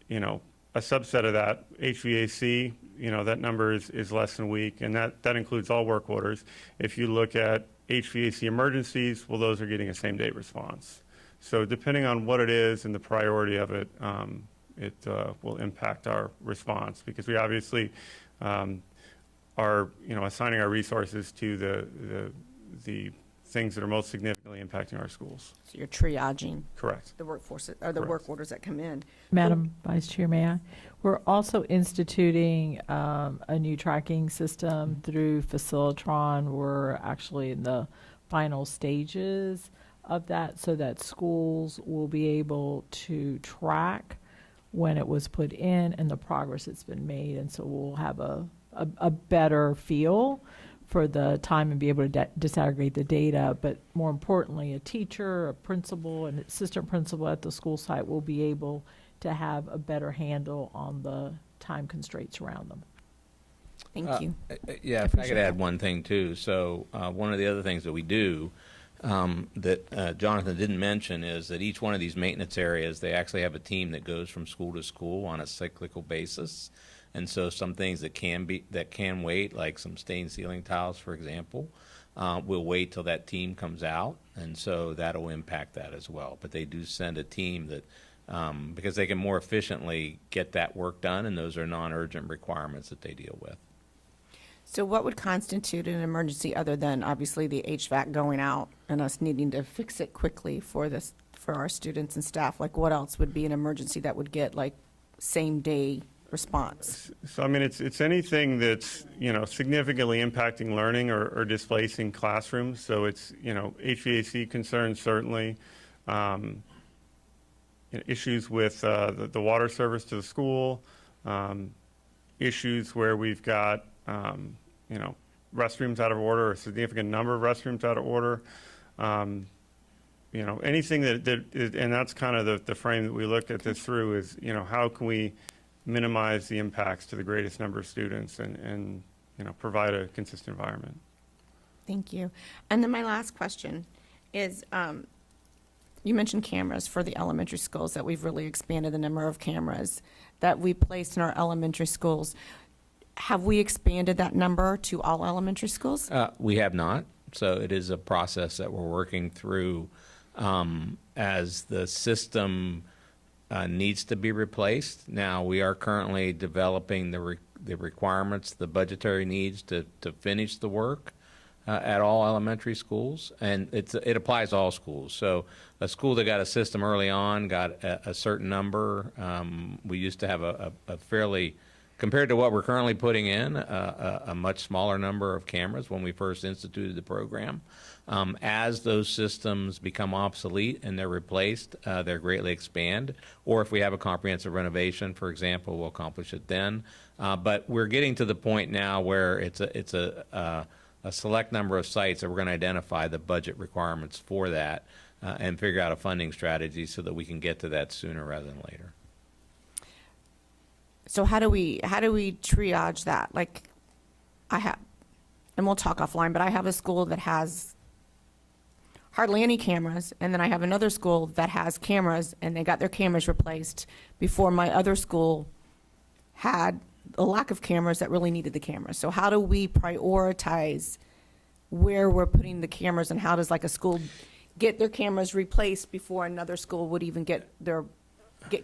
a subset of that, HVAC, that number is less than a week, and that includes all work orders. If you look at HVAC emergencies, well, those are getting a same-day response. So depending on what it is and the priority of it, it will impact our response, because we obviously are assigning our resources to the things that are most significantly impacting our schools. So you're triaging Correct. the workforce or the Correct. work orders that come in. Madam Vice Chair, may I? We're also instituting a new tracking system through Facilitron. We're actually in the final stages of that, so that schools will be able to track when it was put in and the progress that's been made. And so we'll have a better feel for the time and be able to disaggregate the data. But more importantly, a teacher, a principal, an assistant principal at the school site will be able to have a better handle on the time constraints around them. Thank you. Yeah, if I could add one thing too. So one of the other things that we do that Jonathan didn't mention is that each one of these maintenance areas, they actually have a team that goes from school to school on a cyclical basis. And so some things that can wait, like some stained ceiling tiles, for example, will wait till that team comes out, and so that'll impact that as well. But they do send a team that, because they can more efficiently get that work done, and those are non-urgent requirements that they deal with. So what would constitute an emergency other than obviously the HVAC going out and us needing to fix it quickly for our students and staff? Like, what else would be an emergency that would get like same day response? So, I mean, it's anything that's, significantly impacting learning or displacing classrooms. So it's, HVAC concerns, certainly. Issues with the water service to the school. Issues where we've got, restrooms out of order, or a significant number of restrooms out of order. Anything and that's kind of the frame that we look at this through is, how can we minimize the impacts to the greatest number of students and provide a consistent environment. Thank you. And then my last question is, you mentioned cameras for the elementary schools, that we've really expanded the number of cameras that we placed in our elementary schools. Have we expanded that number to all elementary schools? We have not. So it is a process that we're working through as the system needs to be replaced. Now, we are currently developing the requirements, the budgetary needs to finish the work at all elementary schools, and it applies to all schools. So a school that got a system early on got a certain number. We used to have a fairly, compared to what we're currently putting in, a much smaller number of cameras when we first instituted the program. As those systems become obsolete and they're replaced, they're greatly expanded. Or if we have a comprehensive renovation, for example, we'll accomplish it then. But we're getting to the point now where it's a select number of sites that we're going to identify the budget requirements for that and figure out a funding strategy so that we can get to that sooner rather than later. So how do we triage that? Like, and we'll talk offline, but I have a school that has hardly any cameras, and then I have another school that has cameras, and they got their cameras replaced before my other school had a lack of cameras that really needed the cameras. So how do we prioritize where we're putting the cameras, and how does like a school get their cameras replaced before another school would even get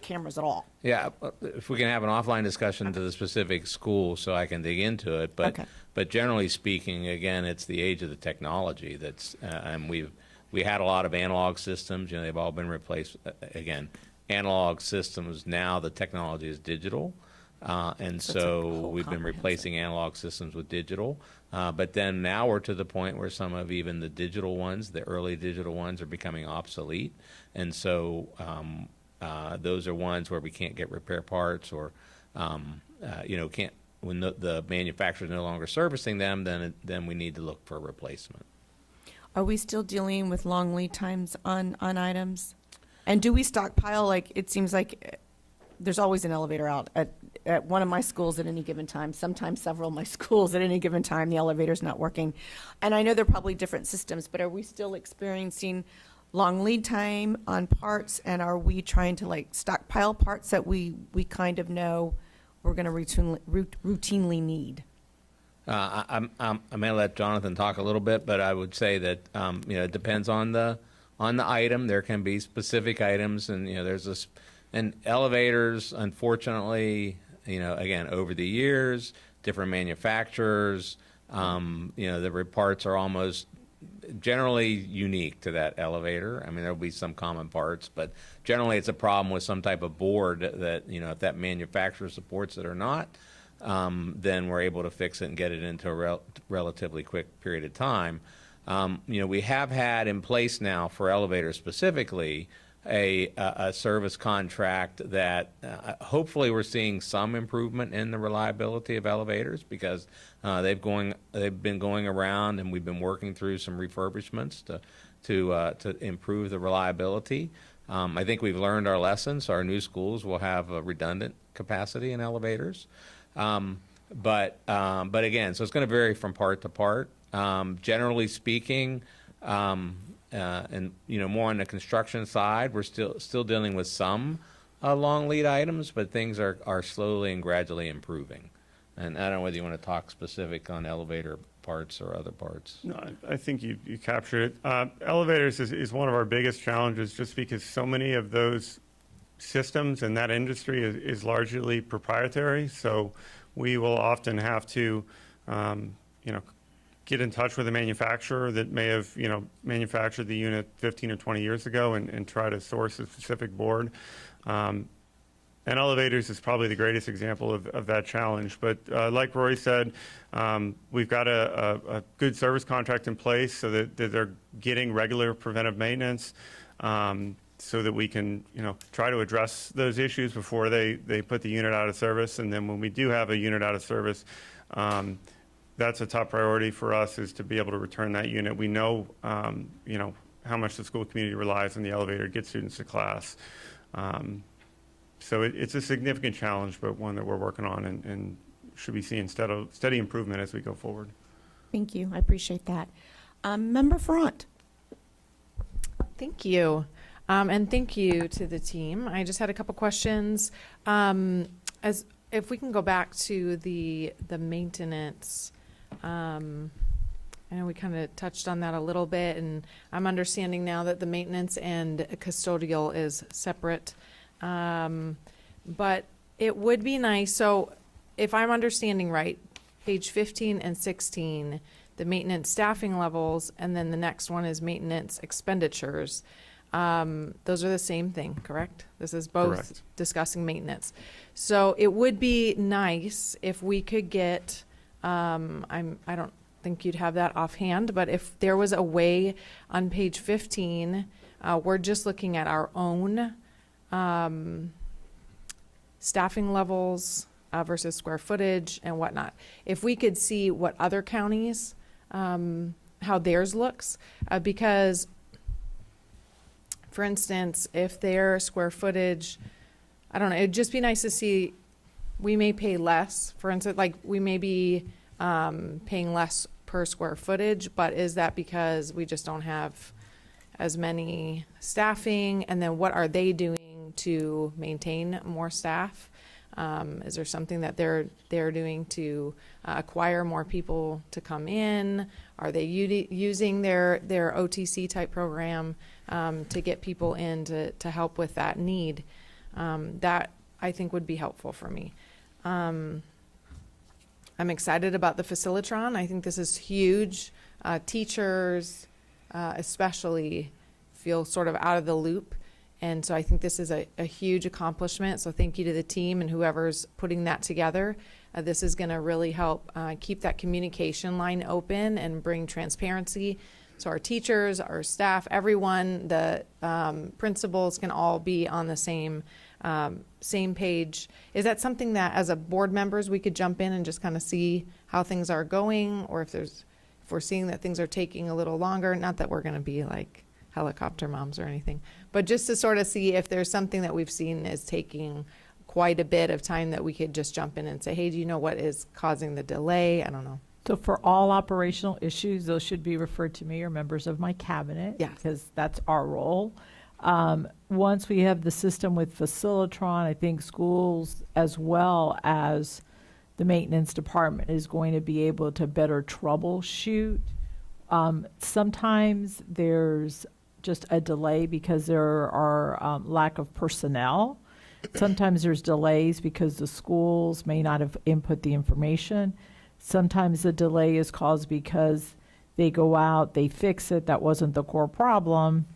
cameras at all? Yeah, if we can have an offline discussion to the specific school so I can dig into it. But generally speaking, again, it's the age of the technology that's, and we had a lot of analog systems. They've all been replaced. Again, analog systems, now the technology is digital. And so we've been replacing analog systems with digital. But then now we're to the point where some of even the digital ones, the early digital ones, are becoming obsolete. And so those are ones where we can't get repair parts, or can't, when the manufacturer is no longer servicing them, then we need to look for a replacement. Are we still dealing with long lead times on items? And do we stockpile, like, it seems like there's always an elevator out at one of my schools at any given time, sometimes several of my schools at any given time, the elevator's not working. And I know they're probably different systems, but are we still experiencing long lead time on parts? And are we trying to like stockpile parts that we kind of know we're going to routinely need? I may let Jonathan talk a little bit, but I would say that it depends on the item. There can be specific items, and there's this, and elevators, unfortunately, again, over the years, different manufacturers, the parts are almost generally unique to that elevator. I mean, there'll be some common parts, but generally it's a problem with some type of board that, if that manufacturer supports it or not, then we're able to fix it and get it into a relatively quick period of time. We have had in place now for elevators specifically a service contract that hopefully we're seeing some improvement in the reliability of elevators, because they've been going around, and we've been working through some refurbishments to improve the reliability. I think we've learned our lessons. Our new schools will have a redundant capacity in elevators. But again, so it's going to vary from part to part. Generally speaking, and more on the construction side, we're still dealing with some long lead items, but things are slowly and gradually improving. And I don't know whether you want to talk specific on elevator parts or other parts. No, I think you captured it. Elevators is one of our biggest challenges, just because so many of those systems in that industry is largely proprietary. So we will often have to, get in touch with a manufacturer that may have, manufactured the unit 15 or 20 years ago and try to source a specific board. And elevators is probably the greatest example of that challenge. But like Roy said, we've got a good service contract in place so that they're getting regular preventive maintenance, so that we can, try to address those issues before they put the unit out of service. And then when we do have a unit out of service, that's a top priority for us, is to be able to return that unit. We know, how much the school community relies on the elevator to get students to class. So it's a significant challenge, but one that we're working on and should be seeing steady improvement as we go forward. Thank you. I appreciate that. Member Front. Thank you. And thank you to the team. I just had a couple questions. As if we can go back to the maintenance, I know we kind of touched on that a little bit, and I'm understanding now that the maintenance and custodial is separate. But it would be nice, so if I'm understanding right, page 15 and 16, the maintenance staffing levels, and then the next one is maintenance expenditures. Those are the same thing, correct? This is both Correct. Discussing maintenance. So it would be nice if we could get, I don't think you'd have that offhand, but if there was a way on page 15, we're just looking at our own staffing levels versus square footage and whatnot. If we could see what other counties, how theirs looks, because, for instance, if their square footage, I don't know, it'd just be nice to see, we may pay less, for instance, like we may be paying less per square footage, but is that because we just don't have as many staffing? And then what are they doing to maintain more staff? Is there something that they're doing to acquire more people to come in? Are they using their OTC type program to get people in to help with that need? That I think would be helpful for me. I'm excited about the Facilitron. I think this is huge. Teachers especially feel sort of out of the loop. And so I think this is a huge accomplishment. So thank you to the team and whoever's putting that together. This is going to really help keep that communication line open and bring transparency. So our teachers, our staff, everyone, the principals can all be on the same page. Is that something that as a board members we could jump in and just kind of see how things are going, or if there's if we're seeing that things are taking a little longer, not that we're going to be like helicopter moms or anything, but just to sort of see if there's something that we've seen is taking quite a bit of time that we could just jump in and say, hey, do you know what is causing the delay? I don't know. So for all operational issues, those should be referred to me or members of my cabinet. Yes. Because that's our role. Once we have the system with Facilitron, I think schools as well as the maintenance department is going to be able to better troubleshoot. Sometimes there's just a delay because there are lack of personnel. Sometimes there's delays because the schools may not have input the information. Sometimes the delay is caused because they go out, they fix it, that wasn't the core problem,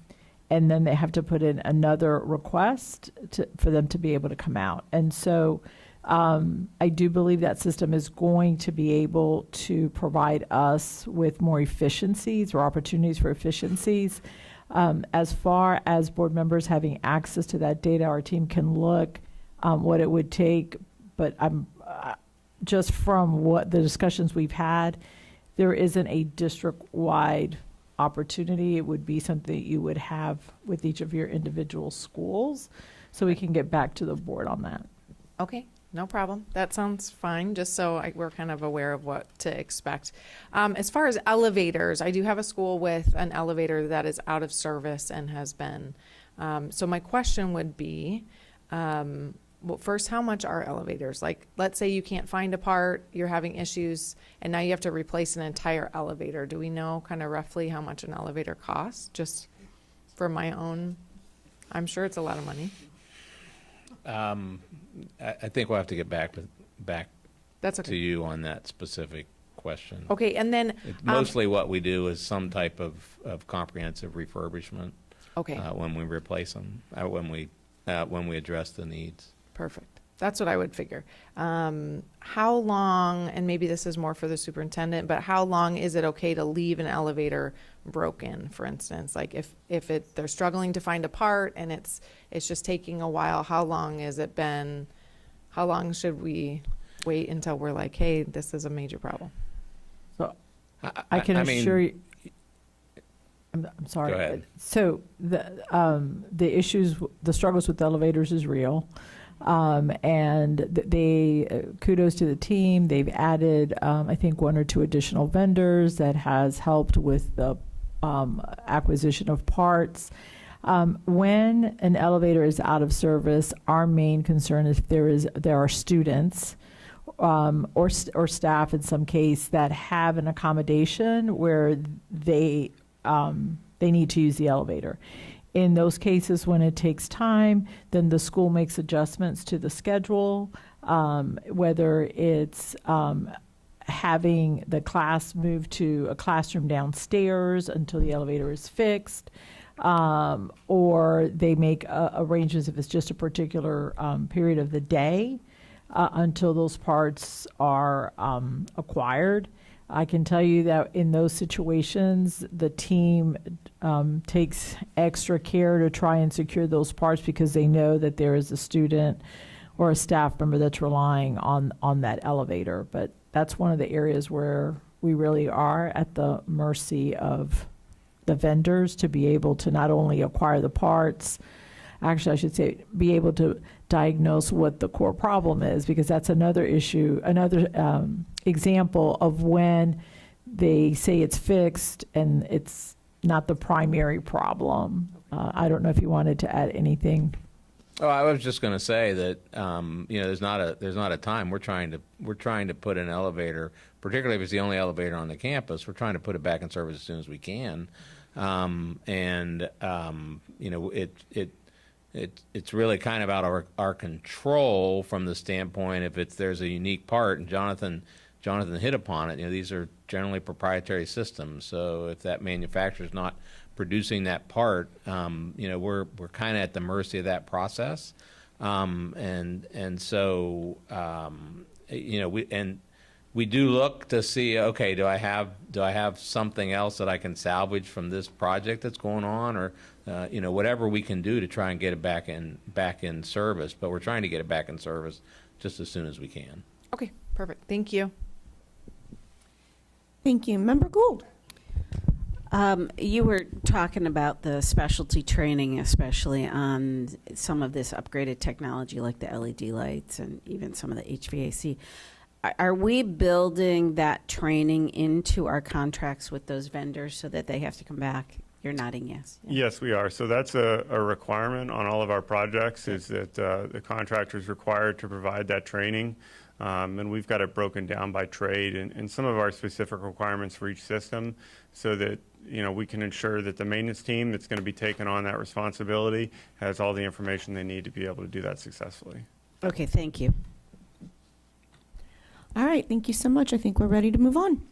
and then they have to put in another request for them to be able to come out. And so I do believe that system is going to be able to provide us with more efficiencies or opportunities for efficiencies. As far as board members having access to that data, our team can look what it would take, but I'm just from what the discussions we've had, there isn't a district-wide opportunity. It would be something that you would have with each of your individual schools. So we can get back to the board on that. Okay, no problem. That sounds fine, just so we're kind of aware of what to expect. As far as elevators, I do have a school with an elevator that is out of service and has been. So my question would be, well, first, how much are elevators? Like, let's say you can't find a part, you're having issues, and now you have to replace an entire elevator. Do we know kind of roughly how much an elevator costs? Just for my own, I'm sure it's a lot of money. I think we'll have to get back That's okay. to you on that specific question. Okay, and then Mostly what we do is some type of comprehensive refurbishment okay, when we replace them, when we address the needs. perfect. That's what I would figure. How long, and maybe this is more for the superintendent, but how long is it okay to leave an elevator broken, for instance? Like if they're struggling to find a part and it's just taking a while, how long has it been? How long should we wait until we're like, hey, this is a major problem? So I can assure you. I'm sorry. Go ahead. So the issues, the struggles with elevators is real. And they, kudos to the team. They've added, I think, 1 or 2 additional vendors that has helped with the acquisition of parts. When an elevator is out of service, our main concern is there are students or staff in some case that have an accommodation where they need to use the elevator. In those cases, when it takes time, then the school makes adjustments to the schedule, whether it's having the class move to a classroom downstairs until the elevator is fixed, or they make arrangements if it's just a particular period of the day until those parts are acquired. I can tell you that in those situations, the team takes extra care to try and secure those parts because they know that there is a student or a staff member that's relying on that elevator. But that's one of the areas where we really are at the mercy of the vendors to be able to not only acquire the parts, actually I should say be able to diagnose what the core problem is, because that's another issue, another example of when they say it's fixed and it's not the primary problem. I don't know if you wanted to add anything. Oh, I was just going to say that there's not a time. We're trying to put an elevator, particularly if it's the only elevator on the campus. We're trying to put it back in service as soon as we can, It's really kind of out of our control from the standpoint if there's a unique part, and Jonathan hit upon it. These are generally proprietary systems, so if that manufacturer's not producing that part, we're kind of at the mercy of that process, we do look to see, okay, do I have something else that I can salvage from this project that's going on, or whatever we can do to try and get it back in service. But we're trying to get it back in service just as soon as we can. Okay, perfect. Thank you. Thank you. Member Gould. You were talking about the specialty training, especially on some of this upgraded technology like the LED lights and even some of the HVAC. Are we building that training into our contracts with those vendors so that they have to come back? You're nodding yes. Yeah. Yes, we are. So that's a requirement on all of our projects is that the contractor is required to provide that training. And we've got it broken down by trade and some of our specific requirements for each system so that, you know, we can ensure that the maintenance team that's going to be taking on that responsibility has all the information they need to be able to do that successfully. Okay, thank you. All right, thank you so much. I think we're ready to move on.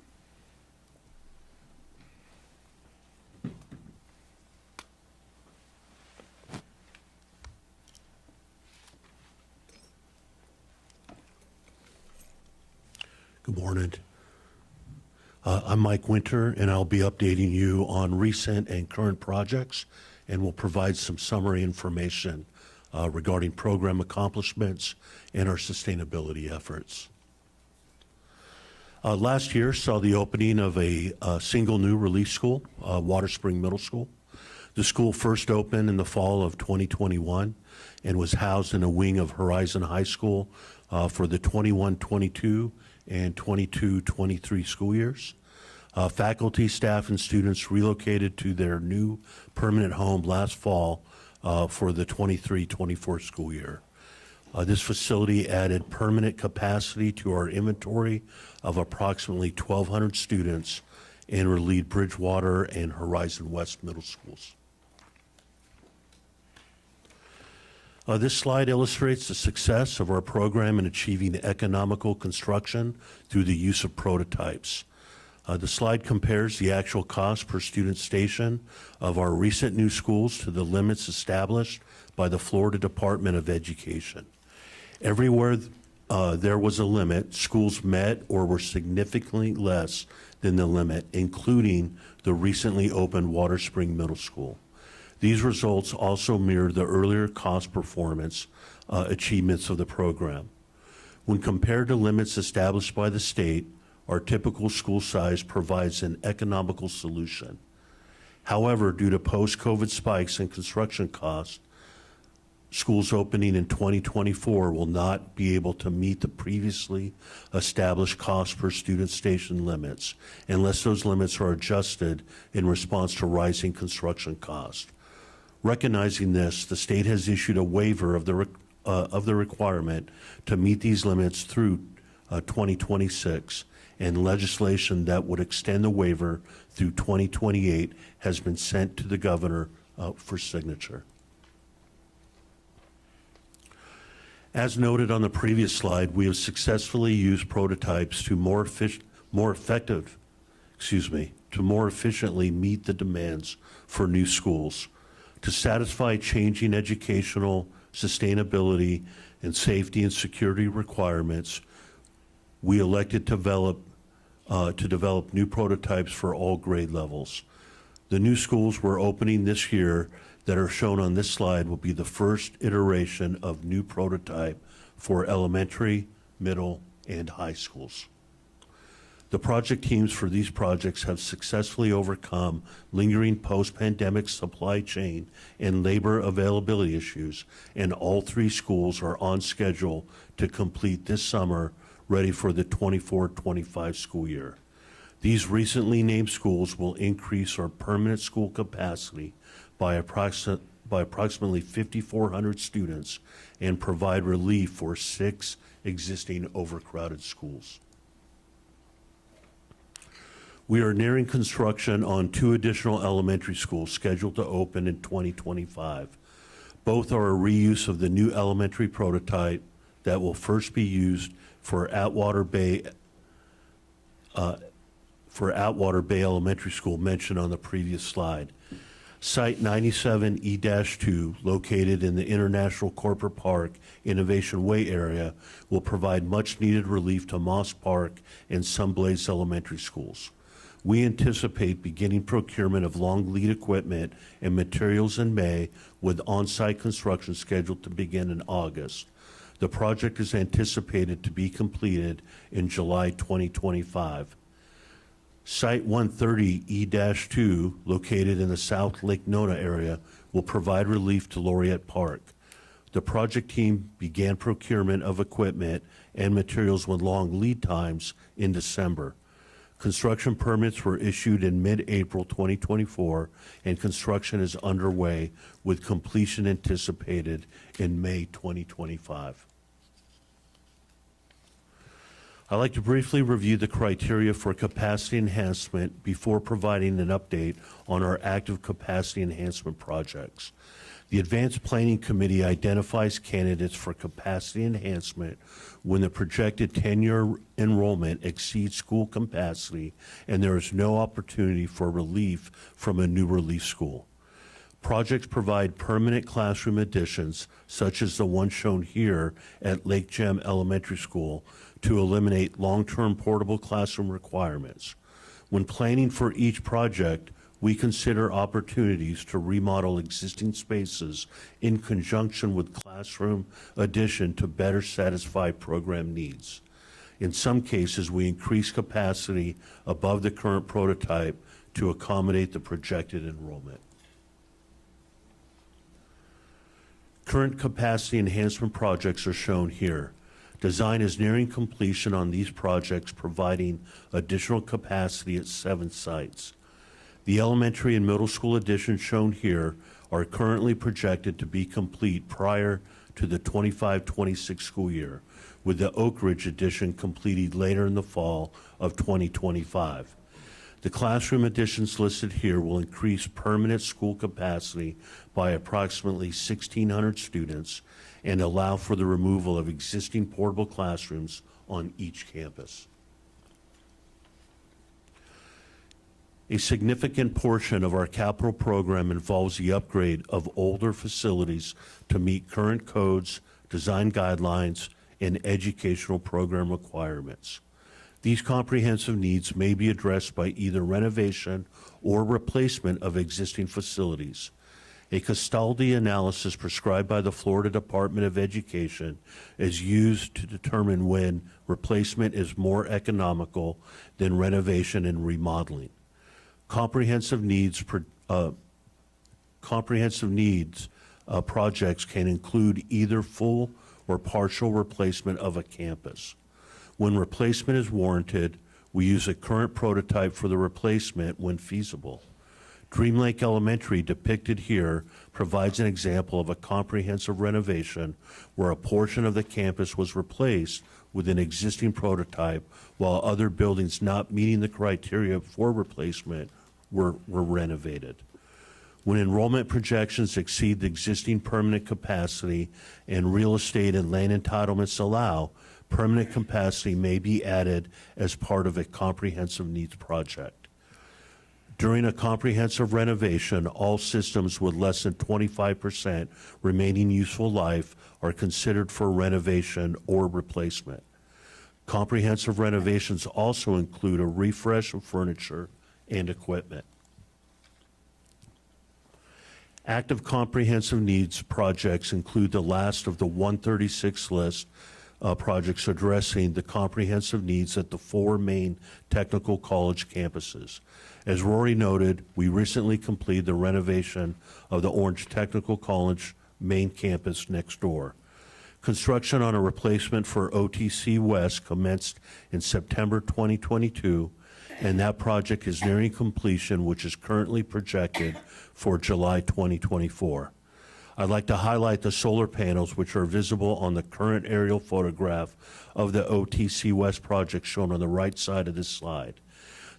Good morning. I'm Mike Winter, and I'll be updating you on recent and current projects, and will provide some summary information regarding program accomplishments and our sustainability efforts. Last year saw the opening of a single new release school, Water Spring Middle School. The school first opened in the fall of 2021 and was housed in a wing of Horizon High School for the 21-22 and 22-23 school years. Faculty, staff, and students relocated to their new permanent home last fall for the 23-24 school year. This facility added permanent capacity to our inventory of approximately 1,200 students and relieved Bridgewater and Horizon West middle schools. This slide illustrates the success of our program in achieving economical construction through the use of prototypes. The slide compares the actual cost per student station of our recent new schools to the limits established by the Florida Department of Education. Everywhere there was a limit, schools met or were significantly less than the limit, including the recently opened Water Spring Middle School. These results also mirror the earlier cost performance achievements of the program. When compared to limits established by the state, our typical school size provides an economical solution. However, due to post-COVID spikes in construction costs, schools opening in 2024 will not be able to meet the previously established cost per student station limits unless those limits are adjusted in response to rising construction costs. Recognizing this, the state has issued a waiver of the requirement to meet these limits through 2026, and legislation that would extend the waiver through 2028 has been sent to the governor for signature. As noted on the previous slide, we have successfully used prototypes to more efficiently meet the demands for new schools. To satisfy changing educational, sustainability, and safety and security requirements, we elected to develop new prototypes for all grade levels. The new schools we're opening this year that are shown on this slide will be the first iteration of new prototype for elementary, middle, and high schools. The project teams for these projects have successfully overcome lingering post-pandemic supply chain and labor availability issues, and all three schools are on schedule to complete this summer, ready for the 24-25 school year. These recently named schools will increase our permanent school capacity by approximately 5,400 students and provide relief for 6 existing overcrowded schools. We are nearing construction on 2 additional elementary schools scheduled to open in 2025. Both are a reuse of the new elementary prototype that will first be used for Atwater Bay Elementary School mentioned on the previous slide. Site 97E-2, located in the International Corporate Park Innovation Way area, will provide much-needed relief to Moss Park and Sunblaze Elementary Schools. We anticipate beginning procurement of long lead equipment and materials in May, with on-site construction scheduled to begin in August. The project is anticipated to be completed in July 2025. Site 130E-2, located in the South Lake Nona area, will provide relief to Laureate Park. The project team began procurement of equipment and materials with long lead times in December. Construction permits were issued in mid-April 2024, and construction is underway with completion anticipated in May 2025. I'd like to briefly review the criteria for capacity enhancement before providing an update on our active capacity enhancement projects. The Advanced Planning Committee identifies candidates for capacity enhancement when the projected 10-year enrollment exceeds school capacity and there is no opportunity for relief from a new relief school. Projects provide permanent classroom additions, such as the one shown here at Lake Gem Elementary School, to eliminate long-term portable classroom requirements. When planning for each project, we consider opportunities to remodel existing spaces in conjunction with classroom addition to better satisfy program needs. In some cases, we increase capacity above the current prototype to accommodate the projected enrollment. Current capacity enhancement projects are shown here. Design is nearing completion on these projects, providing additional capacity at 7 sites. The elementary and middle school additions shown here are currently projected to be complete prior to the 25-26 school year, with the Oak Ridge addition completed later in the fall of 2025. The classroom additions listed here will increase permanent school capacity by approximately 1,600 students and allow for the removal of existing portable classrooms on each campus. A significant portion of our capital program involves the upgrade of older facilities to meet current codes, design guidelines, and educational program requirements. These comprehensive needs may be addressed by either renovation or replacement of existing facilities. A Castaldi analysis prescribed by the Florida Department of Education is used to determine when replacement is more economical than renovation and remodeling. Comprehensive needs projects can include either full or partial replacement of a campus. When replacement is warranted, we use a current prototype for the replacement when feasible. Dream Lake Elementary, depicted here, provides an example of a comprehensive renovation where a portion of the campus was replaced with an existing prototype, while other buildings not meeting the criteria for replacement were renovated. When enrollment projections exceed the existing permanent capacity and real estate and land entitlements allow, permanent capacity may be added as part of a comprehensive needs project. During a comprehensive renovation, all systems with less than 25% remaining useful life are considered for renovation or replacement. Comprehensive renovations also include a refresh of furniture and equipment. Active comprehensive needs projects include the last of the 136 list projects addressing the comprehensive needs at the 4 main technical college campuses. As Rory noted, we recently completed the renovation of the Orange Technical College main campus next door. Construction on a replacement for OTC West commenced in September 2022, and that project is nearing completion, which is currently projected for July 2024. I'd like to highlight the solar panels which are visible on the current aerial photograph of the OTC West project shown on the right side of this slide.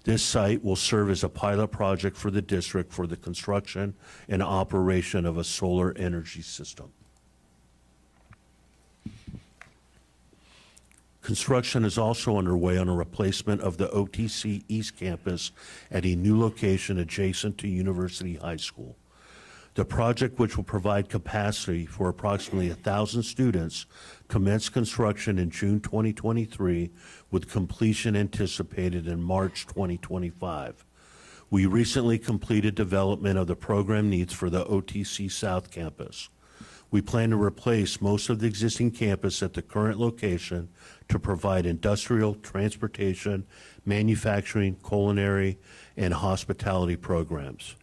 This site will serve as a pilot project for the district for the construction and operation of a solar energy system. Construction is also underway on a replacement of the OTC East Campus at a new location adjacent to University High School. The project, which will provide capacity for approximately 1,000 students, commenced construction in June 2023 with completion anticipated in March 2025. We recently completed development of the program needs for the OTC South Campus. We plan to replace most of the existing campus at the current location to provide industrial, transportation, manufacturing, culinary, and hospitality programs.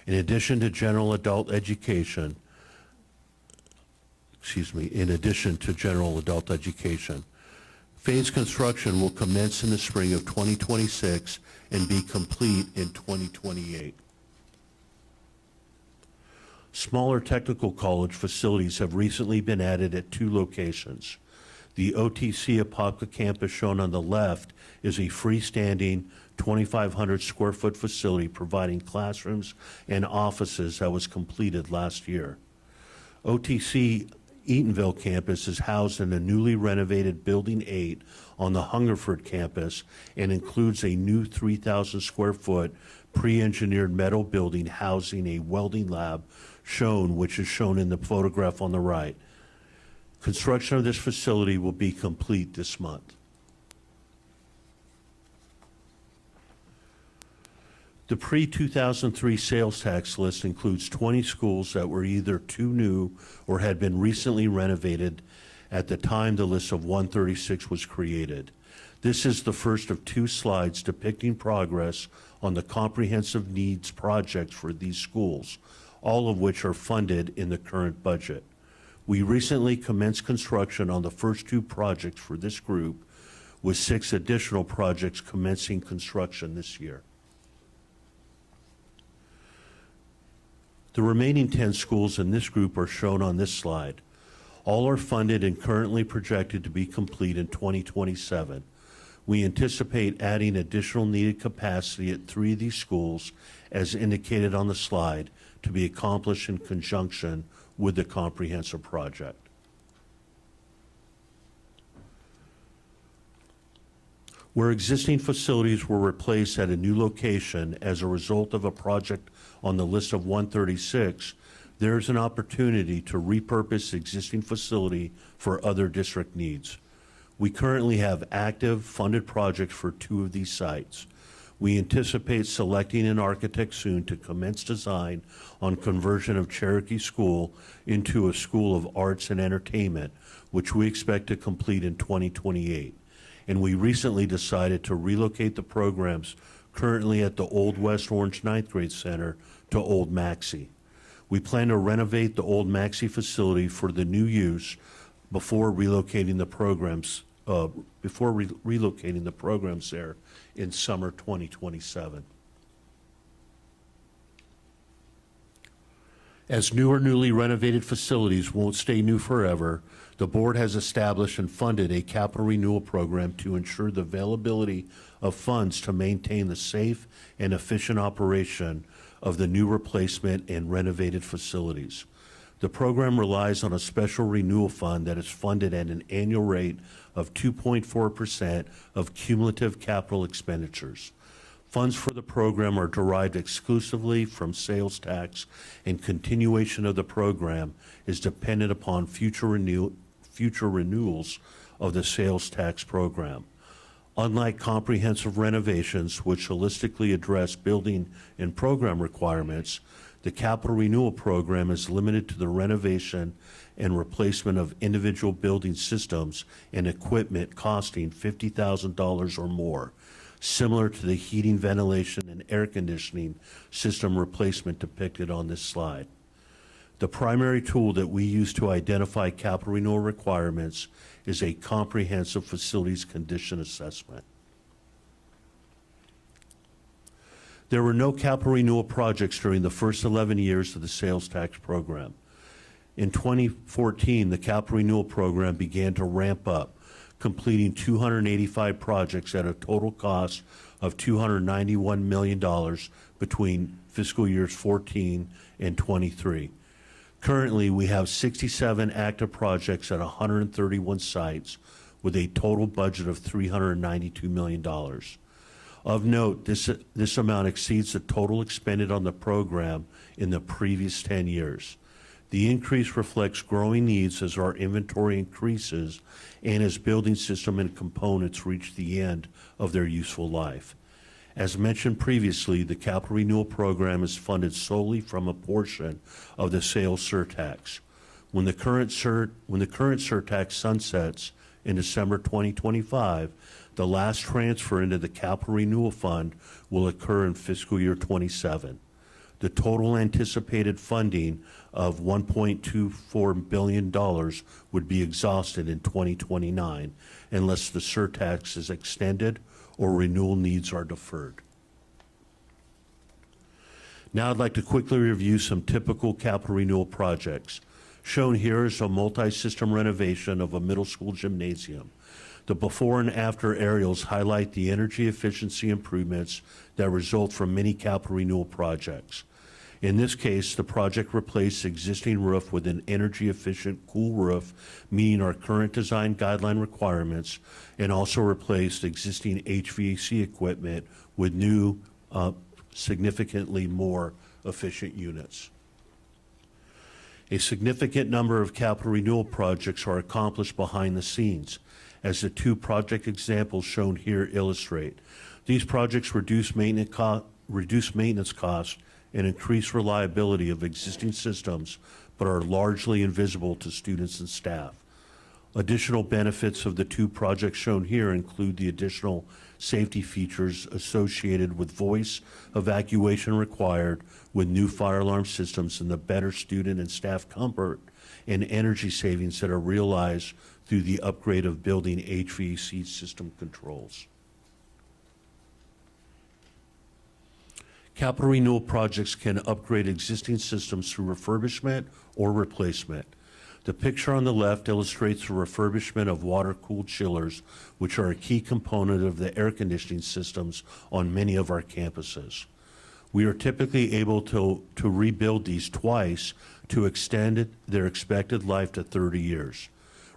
In addition to general adult education, phase construction will commence in the spring of 2026 and be complete in 2028. Smaller technical college facilities have recently been added at 2 locations. The OTC Apopka campus shown on the left is a freestanding 2,500 square foot facility providing classrooms and offices that was completed last year. OTC Eatonville campus is housed in a newly renovated Building 8 on the Hungerford campus and includes a new 3,000 square foot pre-engineered metal building housing a welding lab which is shown in the photograph on the right. Construction of this facility will be complete this month. The pre-2003 sales tax list includes 20 schools that were either too new or had been recently renovated at the time the list of 136 was created. This is the first of 2 slides depicting progress on the comprehensive needs projects for these schools, all of which are funded in the current budget. We recently commenced construction on the first 2 projects for this group, with 6 additional projects commencing construction this year. The remaining 10 schools in this group are shown on this slide. All are funded and currently projected to be complete in 2027. We anticipate adding additional needed capacity at 3 of these schools, as indicated on the slide, to be accomplished in conjunction with the comprehensive project. Where existing facilities were replaced at a new location as a result of a project on the list of 136, there is an opportunity to repurpose the existing facility for other district needs. We currently have active funded projects for 2 of these sites. We anticipate selecting an architect soon to commence design on conversion of Cherokee School into a school of arts and entertainment, which we expect to complete in 2028. And we recently decided to relocate the programs currently at the Old West Orange 9th Grade Center to Old Maxey. We plan to renovate the Old Maxey facility for the new use before relocating the programs there in summer 2027. As new or newly renovated facilities won't stay new forever, the board has established and funded a capital renewal program to ensure the availability of funds to maintain the safe and efficient operation of the new replacement and renovated facilities. The program relies on a special renewal fund that is funded at an annual rate of 2.4% of cumulative capital expenditures. Funds for the program are derived exclusively from sales tax, and continuation of the program is dependent upon future renewals of the sales tax program. Unlike comprehensive renovations, which holistically address building and program requirements, the capital renewal program is limited to the renovation and replacement of individual building systems and equipment costing $50,000 or more, similar to the heating, ventilation, and air conditioning system replacement depicted on this slide. The primary tool that we use to identify capital renewal requirements is a comprehensive facilities condition assessment. There were no capital renewal projects during the first 11 years of the sales tax program. In 2014, the capital renewal program began to ramp up, completing 285 projects at a total cost of $291 million between fiscal years 14 and 23. Currently, we have 67 active projects at 131 sites with a total budget of $392 million. Of note, this amount exceeds the total expended on the program in the previous 10 years. The increase reflects growing needs as our inventory increases and as building system and components reach the end of their useful life. As mentioned previously, the capital renewal program is funded solely from a portion of the sales surtax. When the current surtax sunsets in December 2025, the last transfer into the capital renewal fund will occur in fiscal year 27. The total anticipated funding of $1.24 billion would be exhausted in 2029 unless the surtax is extended or renewal needs are deferred. Now I'd like to quickly review some typical capital renewal projects. Shown here is a multi-system renovation of a middle school gymnasium. The before and after aerials highlight the energy efficiency improvements that result from many capital renewal projects. In this case, the project replaced the existing roof with an energy-efficient cool roof, meeting our current design guideline requirements, and also replaced existing HVAC equipment with new, significantly more efficient units. A significant number of capital renewal projects are accomplished behind the scenes, as the two project examples shown here illustrate. These projects reduce maintenance costs and increase reliability of existing systems, but are largely invisible to students and staff. Additional benefits of the two projects shown here include the additional safety features associated with voice evacuation required with new fire alarm systems and the better student and staff comfort and energy savings that are realized through the upgrade of building HVAC system controls. Capital renewal projects can upgrade existing systems through refurbishment or replacement. The picture on the left illustrates the refurbishment of water-cooled chillers, which are a key component of the air conditioning systems on many of our campuses. We are typically able to rebuild these twice to extend their expected life to 30 years.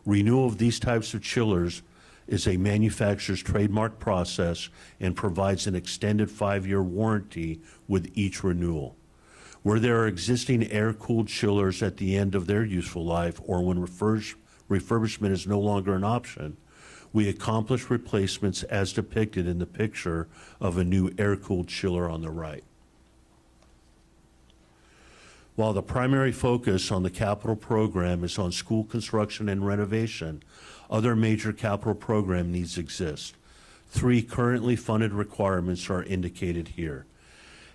Renewal of these types of chillers is a manufacturer's trademark process and provides an extended 5-year warranty with each renewal. Where there are existing air-cooled chillers at the end of their useful life or when refurbishment is no longer an option, we accomplish replacements as depicted in the picture of a new air-cooled chiller on the right. While the primary focus on the capital program is on school construction and renovation, other major capital program needs exist. 3 currently funded requirements are indicated here.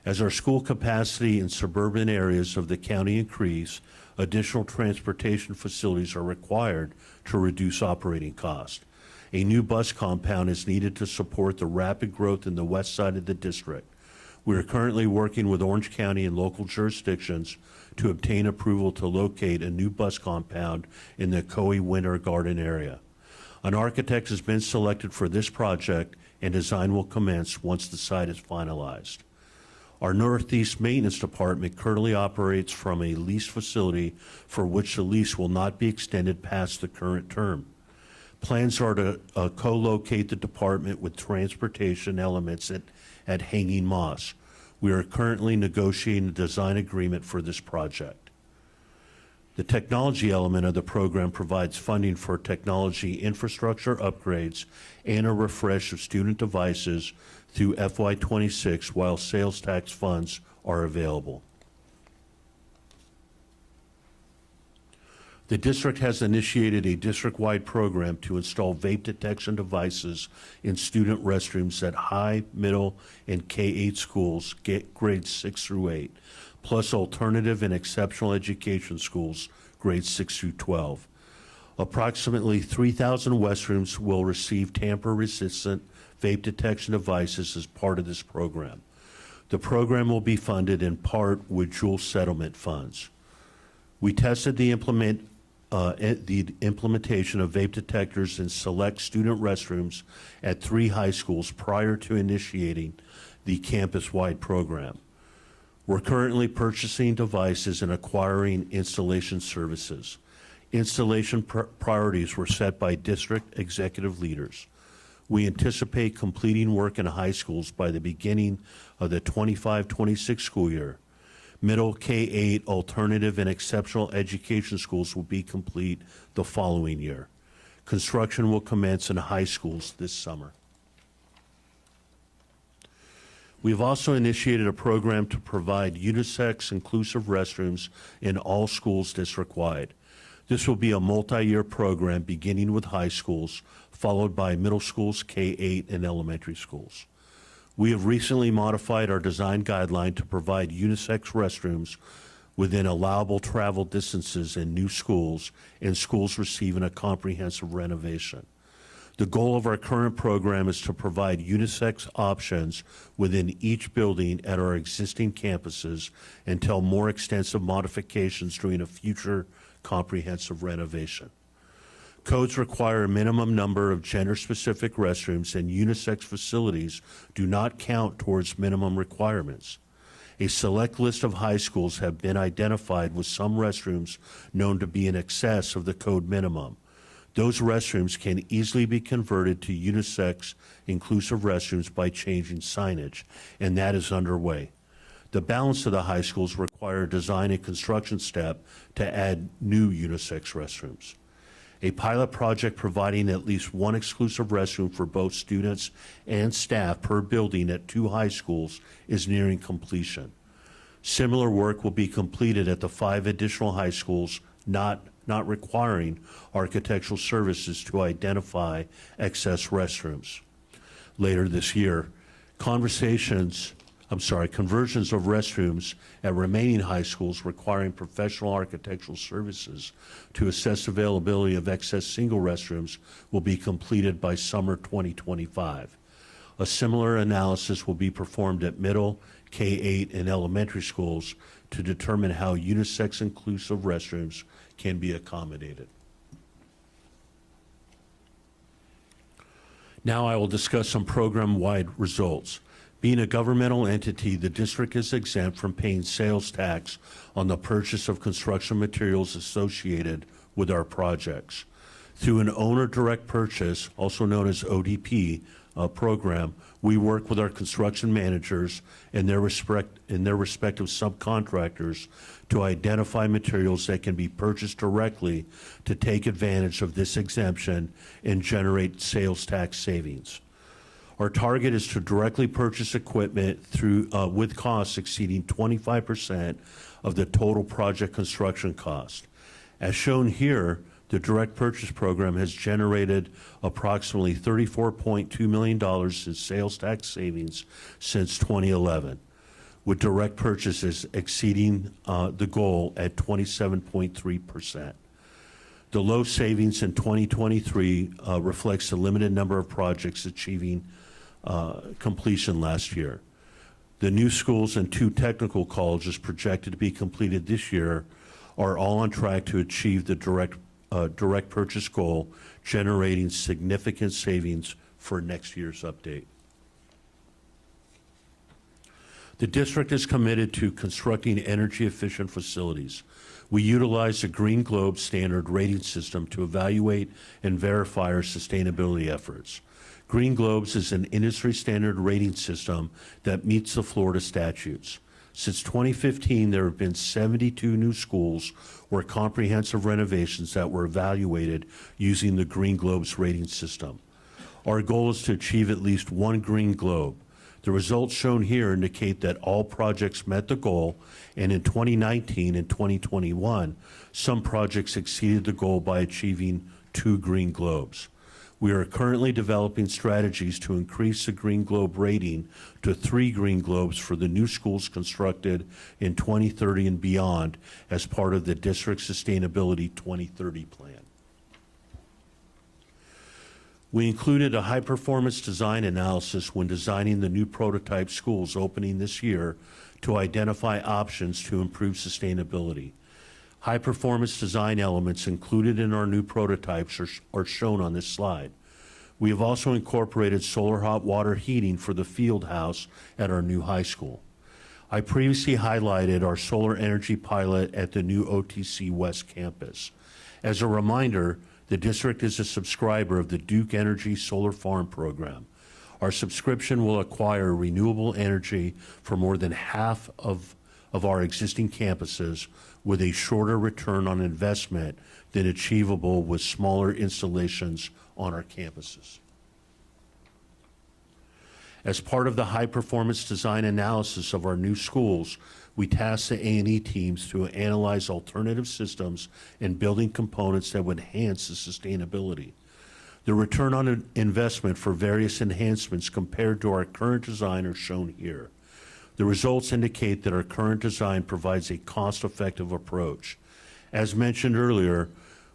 As our school capacity in suburban areas of the county increase, additional transportation facilities are required to reduce operating costs. A new bus compound is needed to support the rapid growth in the west side of the district. We are currently working with Orange County and local jurisdictions to obtain approval to locate a new bus compound in the Coe Winter Garden area. An architect has been selected for this project and design will commence once the site is finalized. Our Northeast Maintenance Department currently operates from a leased facility for which the lease will not be extended past the current term. Plans are to co-locate the department with transportation elements at Hanging Moss. We are currently negotiating a design agreement for this project. The technology element of the program provides funding for technology infrastructure upgrades and a refresh of student devices through FY26 while sales tax funds are available. The district has initiated a district-wide program to install vape detection devices in student restrooms at high, middle, and K-8 schools, grades 6 through 8, plus alternative and exceptional education schools, grades 6 through 12. Approximately 3,000 restrooms will receive tamper-resistant vape detection devices as part of this program. The program will be funded in part with dual settlement funds. We tested the implementation of vape detectors in select student restrooms at 3 high schools prior to initiating the campus-wide program. We're currently purchasing devices and acquiring installation services. Installation priorities were set by district executive leaders. We anticipate completing work in high schools by the beginning of the 25-26 school year. Middle K-8 alternative and exceptional education schools will be complete the following year. Construction will commence in high schools this summer. We've also initiated a program to provide unisex inclusive restrooms in all schools district-wide. This will be a multi-year program beginning with high schools, followed by middle schools, K-8, and elementary schools. We have recently modified our design guideline to provide unisex restrooms within allowable travel distances in new schools and schools receiving a comprehensive renovation. The goal of our current program is to provide unisex options within each building at our existing campuses until more extensive modifications during a future comprehensive renovation. Codes require a minimum number of gender-specific restrooms, and unisex facilities do not count towards minimum requirements. A select list of high schools have been identified with some restrooms known to be in excess of the code minimum. Those restrooms can easily be converted to unisex inclusive restrooms by changing signage, and that is underway. The balance of the high schools require a design and construction step to add new unisex restrooms. A pilot project providing at least one exclusive restroom for both students and staff per building at 2 high schools is nearing completion. Similar work will be completed at the 5 additional high schools not requiring architectural services to identify excess restrooms. Later this year, conversions of restrooms at remaining high schools requiring professional architectural services to assess availability of excess single restrooms will be completed by summer 2025. A similar analysis will be performed at middle, K-8, and elementary schools to determine how unisex inclusive restrooms can be accommodated. Now I will discuss some program-wide results. Being a governmental entity, the district is exempt from paying sales tax on the purchase of construction materials associated with our projects. Through an owner direct purchase, also known as ODP, program, we work with our construction managers and their respective subcontractors to identify materials that can be purchased directly to take advantage of this exemption and generate sales tax savings. Our target is to directly purchase equipment through with costs exceeding 25% of the total project construction cost. As shown here, the direct purchase program has generated approximately $34.2 million in sales tax savings since 2011, with direct purchases exceeding the goal at 27.3%. The low savings in 2023 reflects the limited number of projects achieving completion last year. The new schools and 2 technical colleges projected to be completed this year are all on track to achieve the direct purchase goal, generating significant savings for next year's update. The district is committed to constructing energy-efficient facilities. We utilize the Green Globe standard rating system to evaluate and verify our sustainability efforts. Green Globes is an industry-standard rating system that meets the Florida statutes. Since 2015, there have been 72 new schools or comprehensive renovations that were evaluated using the Green Globes rating system. Our goal is to achieve at least 1 Green Globe. The results shown here indicate that all projects met the goal, and in 2019 and 2021, some projects exceeded the goal by achieving 2 Green Globes. We are currently developing strategies to increase the Green Globe rating to 3 Green Globes for the new schools constructed in 2030 and beyond as part of the District Sustainability 2030 plan. We included a high-performance design analysis when designing the new prototype schools opening this year to identify options to improve sustainability. High-performance design elements included in our new prototypes are shown on this slide. We have also incorporated solar hot water heating for the field house at our new high school. I previously highlighted our solar energy pilot at the new OTC West campus. As a reminder, the district is a subscriber of the Duke Energy Solar Farm program. Our subscription will acquire renewable energy for more than half of our existing campuses with a shorter return on investment than achievable with smaller installations on our campuses. As part of the high-performance design analysis of our new schools, we tasked the A&E teams to analyze alternative systems and building components that would enhance the sustainability. The return on investment for various enhancements compared to our current design are shown here. The results indicate that our current design provides a cost-effective approach. As mentioned earlier,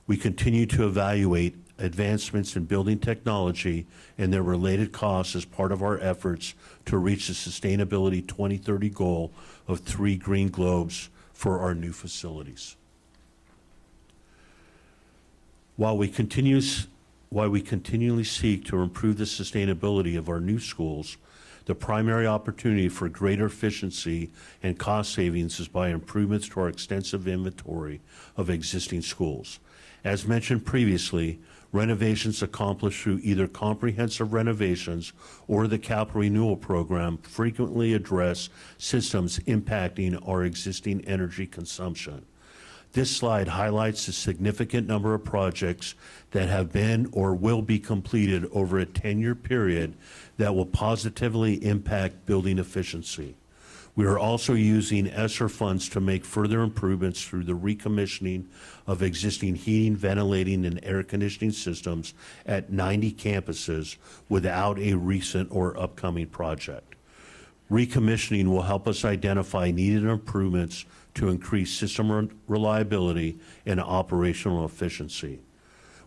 we continue to evaluate advancements in building technology and their related costs as part of our efforts to reach the Sustainability 2030 goal of 3 green globes for our new facilities. While we continually seek to improve the sustainability of our new schools, the primary opportunity for greater efficiency and cost savings is by improvements to our extensive inventory of existing schools. As mentioned previously, renovations accomplished through either comprehensive renovations or the capital renewal program frequently address systems impacting our existing energy consumption. This slide highlights the significant number of projects that have been or will be completed over a 10-year period that will positively impact building efficiency. We are also using ESSER funds to make further improvements through the recommissioning of existing heating, ventilating, and air conditioning systems at 90 campuses without a recent or upcoming project. Recommissioning will help us identify needed improvements to increase system reliability and operational efficiency.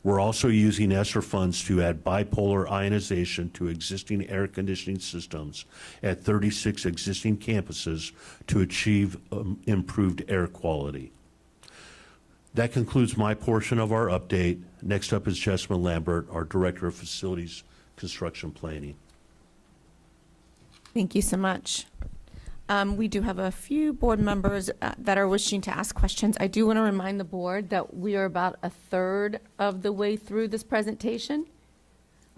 We're also using ESSER funds to add bipolar ionization to existing air conditioning systems at 36 existing campuses to achieve improved air quality. That concludes my portion of our update. Next up is Jessamine Lambert, our Director of Facilities Construction Planning. Thank you so much. We do have a few board members that are wishing to ask questions. I do want to remind the board that we are about a third of the way through this presentation,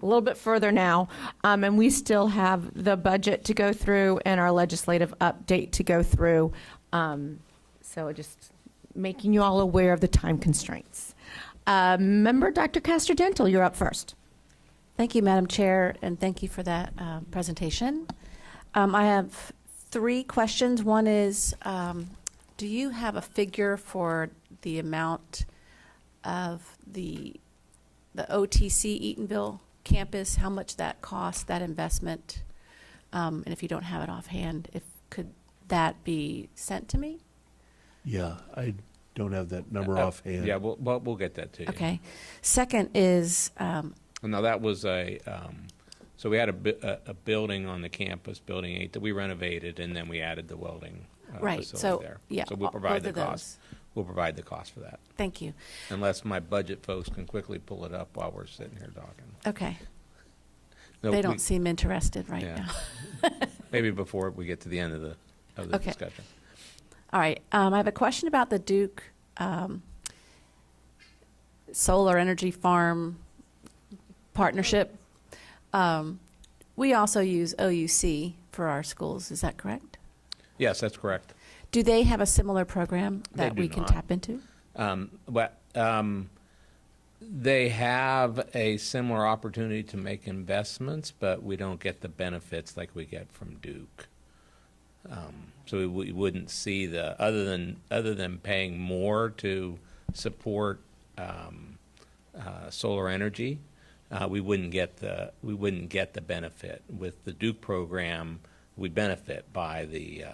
a little bit further now, and we still have the budget to go through and our legislative update to go through. So just making you all aware of the time constraints. Member Dr. Castor-Dental, you're up first. Thank you, Madam Chair, and thank you for that presentation. I have 3 questions. One is, do you have a figure for the amount of the OTC Eatonville campus, how much that cost, that investment? And if you don't have it offhand, could that be sent to me? Yeah, I don't have that number offhand. Yeah, we'll get that to you. Okay. Second is, No, that was so we had a building on the campus, Building 8, that we renovated, and then we added the welding right. facility So there. yeah, So we'll provide both the of cost. We'll provide the cost for that, thank you. unless my budget folks can quickly pull it up while we're sitting here talking. Okay. No, They don't seem interested right Yeah. now. Maybe before we get to the end of the Okay. discussion. All right. I have a question about the Duke solar energy farm partnership. We also use OUC for our schools. Is that correct? Yes, that's correct. Do they have a similar program They that do we can not. tap into? They have a similar opportunity to make investments, but we don't get the benefits like we get from Duke. So we wouldn't see other than paying more to support solar energy. We wouldn't get the benefit with the Duke program. We benefit by the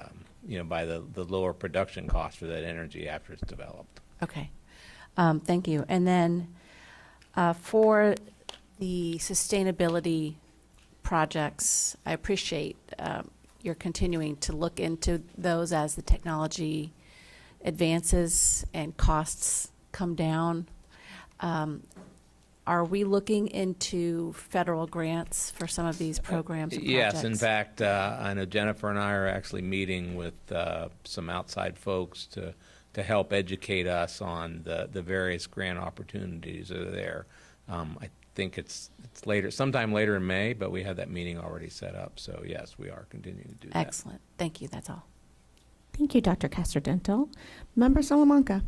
lower production cost for that energy after it's developed. Okay. Thank you. And then for the sustainability projects, I appreciate you're continuing to look into those as the technology advances and costs come down. Are we looking into federal grants for some of these programs and projects? Yes, in fact, I know Jennifer and I are actually meeting with some outside folks to help educate us on the various grant opportunities that are there. I think it's sometime later in May, but we have that meeting already set up. So yes, we are continuing to do that. Excellent. Thank you. That's all. Thank you, Dr. Castor-Dental. Member Salamanca.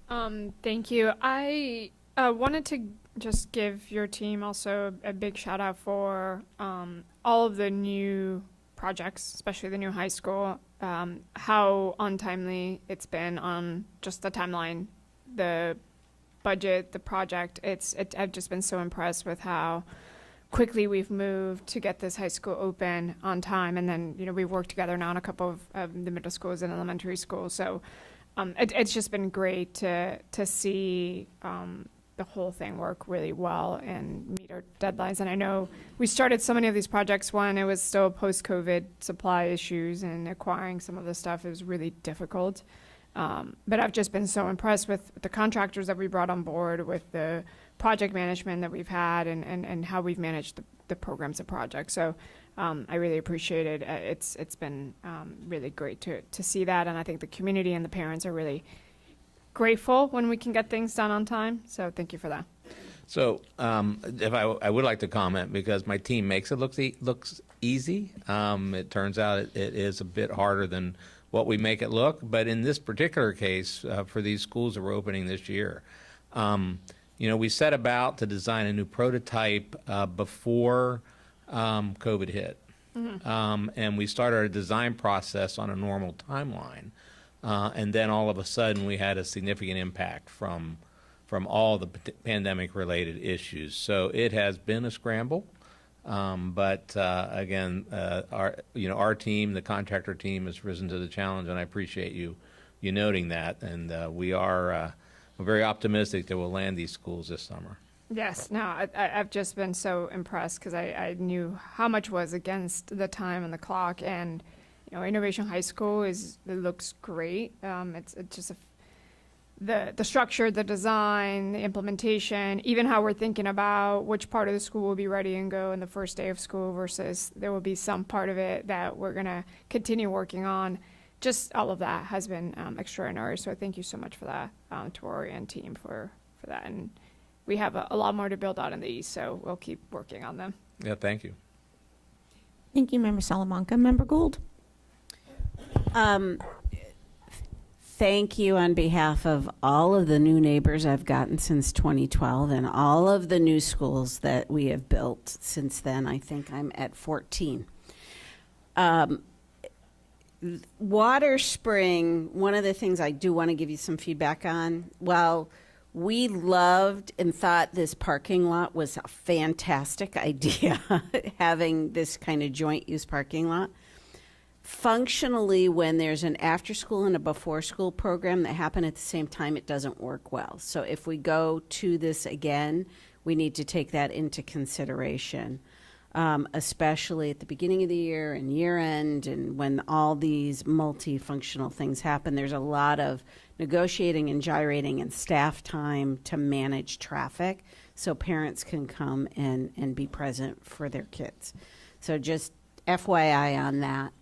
Thank you. I wanted to just give your team also a big shout out for all of the new projects, especially the new high school, how untimely it's been on just the timeline, the budget, the project. I've just been so impressed with how quickly we've moved to get this high school open on time. And then, we've worked together now in a couple of the middle schools and elementary schools. So it's just been great to see the whole thing work really well and meet our deadlines. And I know we started so many of these projects when it was still post-COVID supply issues, and acquiring some of the stuff is really difficult. But I've just been so impressed with the contractors that we brought on board, with the project management that we've had, and how we've managed the programs and projects. So I really appreciate it. It's been really great to see that. And I think the community and the parents are really grateful when we can get things done on time. So thank you for that. So if I would like to comment, because my team makes it looks easy. It turns out it is a bit harder than what we make it look. But in this particular case, for these schools that we're opening this year, we set about to design a new prototype before COVID hit. And we started our design process on a normal timeline. And then all of a sudden we had a significant impact from all the pandemic-related issues. So it has been a scramble. But again, our team, the contractor team, has risen to the challenge, and I appreciate you noting that. And we're very optimistic that we'll land these schools this summer. Yes, no, I've just been so impressed, because I knew how much was against the time and the clock. And Innovation High School it looks great. It's just the structure, the design, the implementation, even how we're thinking about which part of the school will be ready and go in the first day of school versus there will be some part of it that we're going to continue working on. Just all of that has been extraordinary. So thank you so much for that, Tori and team for that. And we have a lot more to build out in the East, so we'll keep working on them. Yeah, thank you. Thank you, Member Salamanca. Member Gould? Thank you on behalf of all of the new neighbors I've gotten since 2012 and all of the new schools that we have built since then. I think I'm at 14. Water Spring, one of the things I do want to give you some feedback on, well, we loved and thought this parking lot was a fantastic idea, having this kind of joint use parking lot. Functionally, when there's an after school and a before school program that happen at the same time, it doesn't work well. So if we go to this again, we need to take that into consideration, especially at the beginning of the year and year end, and when all these multifunctional things happen. There's a lot of negotiating and gyrating and staff time to manage traffic so parents can come and be present for their kids. So just FYI on that.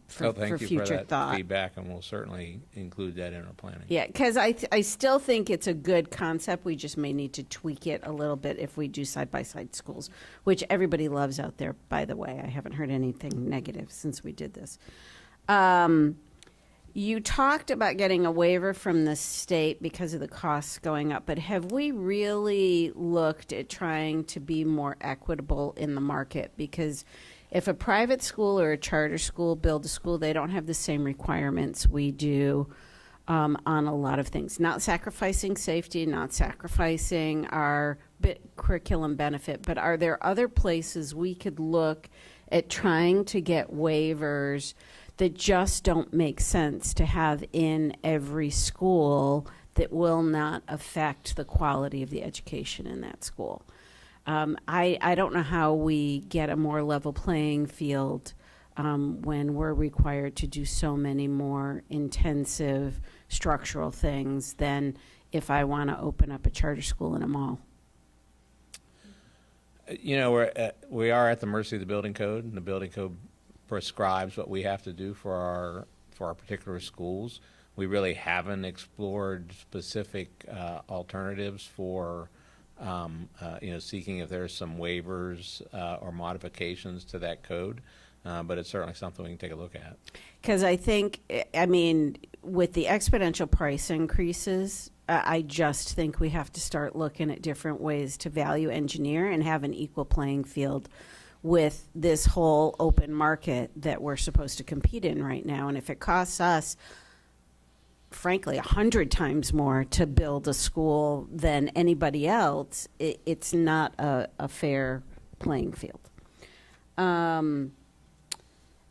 For thank you future for that thought. feedback, and we'll certainly include that in our planning. Yeah, because I still think it's a good concept. We just may need to tweak it a little bit if we do side-by-side schools, which everybody loves out there, by the way. I haven't heard anything negative since we did this. You talked about getting a waiver from the state because of the costs going up, but have we really looked at trying to be more equitable in the market? Because if a private school or a charter school build a school, they don't have the same requirements we do on a lot of things. Not sacrificing safety, not sacrificing our curriculum benefit, but are there other places we could look at trying to get waivers that just don't make sense to have in every school that will not affect the quality of the education in that school? I don't know how we get a more level playing field when we're required to do so many more intensive structural things than if I want to open up a charter school in a mall. We are at the mercy of the building code, and the building code prescribes what we have to do for our particular schools. We really haven't explored specific alternatives for seeking if there's some waivers or modifications to that code, but it's certainly something we can take a look at. Because I think, with the exponential price increases, I just think we have to start looking at different ways to value engineer and have an equal playing field with this whole open market that we're supposed to compete in right now. And if it costs us, frankly, 100 times more to build a school than anybody else, it's not a fair playing field.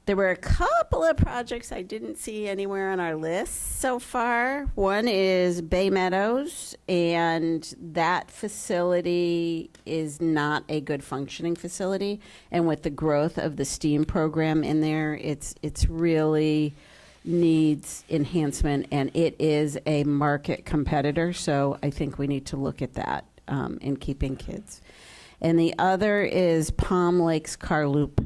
There were a couple of projects I didn't see anywhere on our list so far. One is Bay Meadows, and that facility is not a good functioning facility. And with the growth of the STEAM program in there, it's really needs enhancement, and it is a market competitor. So I think we need to look at that in keeping kids. And the other is Palm Lakes Car Loop.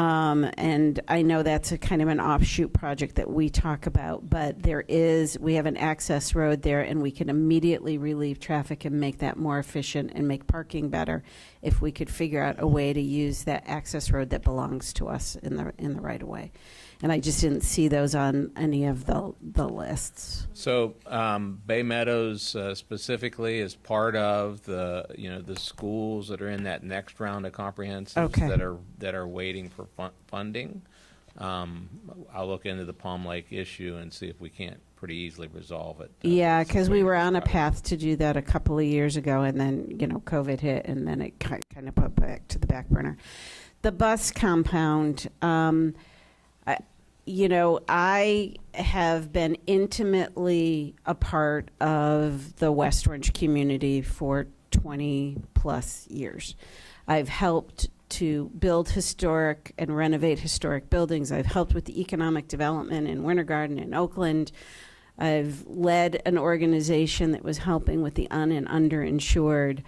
And I know that's a kind of an offshoot project that we talk about, but we have an access road there, and we can immediately relieve traffic and make that more efficient and make parking better if we could figure out a way to use that access road that belongs to us in the right of way. And I just didn't see those on any of the lists. So Bay Meadows specifically is part of the schools that are in that next round of comprehensives Okay. that are waiting for funding. I'll look into the Palm Lake issue and see if we can't pretty easily resolve it. Yeah, because we were on a path to do that a couple of years ago, and then COVID hit, and then it kind of put back to the back burner. The bus compound. I have been intimately a part of the West Orange community for 20 plus years. I've helped to build historic and renovate historic buildings. I've helped with the economic development in Winter Garden in Oakland. I've led an organization that was helping with the un- and underinsured.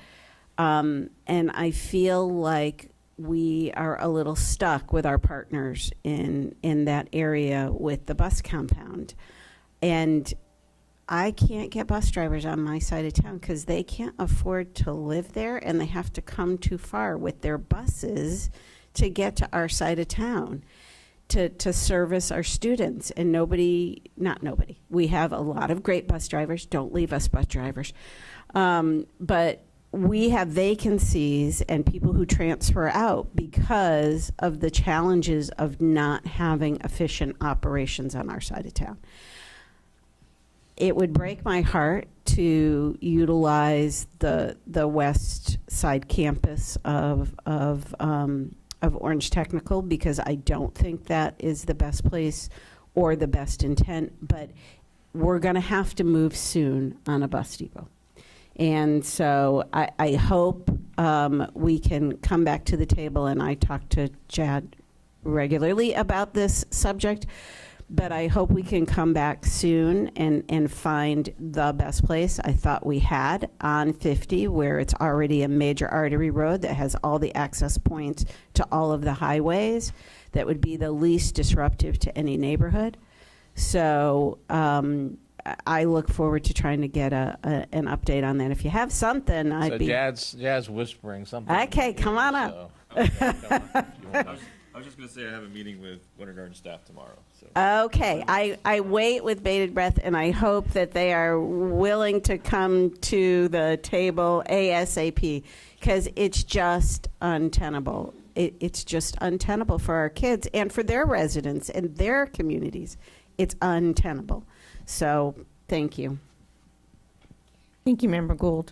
And I feel like we are a little stuck with our partners in that area with the bus compound. And I can't get bus drivers on my side of town because they can't afford to live there, and they have to come too far with their buses to get to our side of town to service our students. And not nobody. We have a lot of great bus drivers. Don't leave us, bus drivers. But we have vacancies and people who transfer out because of the challenges of not having efficient operations on our side of town. It would break my heart to utilize the West Side campus of Orange Technical, because I don't think that is the best place or the best intent, but we're going to have to move soon on a bus depot. And so I hope we can come back to the table, and I talk to Chad regularly about this subject, but I hope we can come back soon and find the best place. I thought we had on 50, where it's already a major artery road that has all the access points to all of the highways, that would be the least disruptive to any neighborhood. So I look forward to trying to get an update on that. If you have something, I'd be... Jazz whispering something. Okay, come on up. Okay, come on. I was just going to say I have a meeting with Winter Garden staff tomorrow. So. Okay, I wait with bated breath, and I hope that they are willing to come to the table ASAP, because it's just untenable. It's just untenable for our kids and for their residents and their communities. It's untenable. So, thank you. Thank you, Member Gould.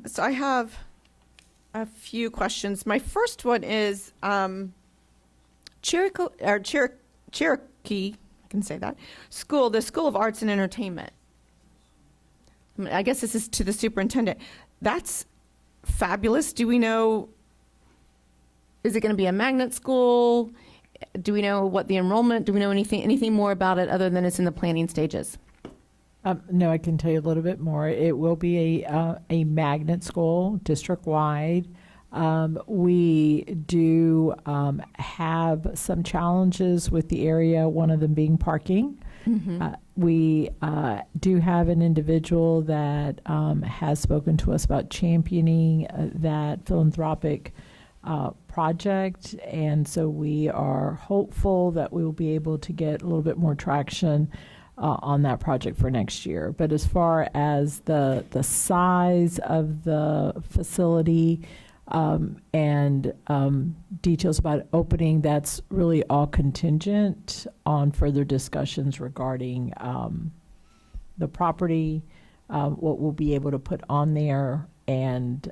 So I have a few questions. My first one is Cherokee, I can say that, school, the School of Arts and Entertainment. I guess this is to the superintendent. That's fabulous. Do we know, is it going to be a magnet school? Do we know what the enrollment, do we know anything more about it other than it's in the planning stages? No, I can tell you a little bit more. It will be a magnet school, district-wide. We do have some challenges with the area, one of them being parking. Mm-hmm. We do have an individual that has spoken to us about championing that philanthropic project, and so we are hopeful that we will be able to get a little bit more traction on that project for next year. But as far as the size of the facility, and details about opening. That's really all contingent on further discussions regarding the property, what we'll be able to put on there, and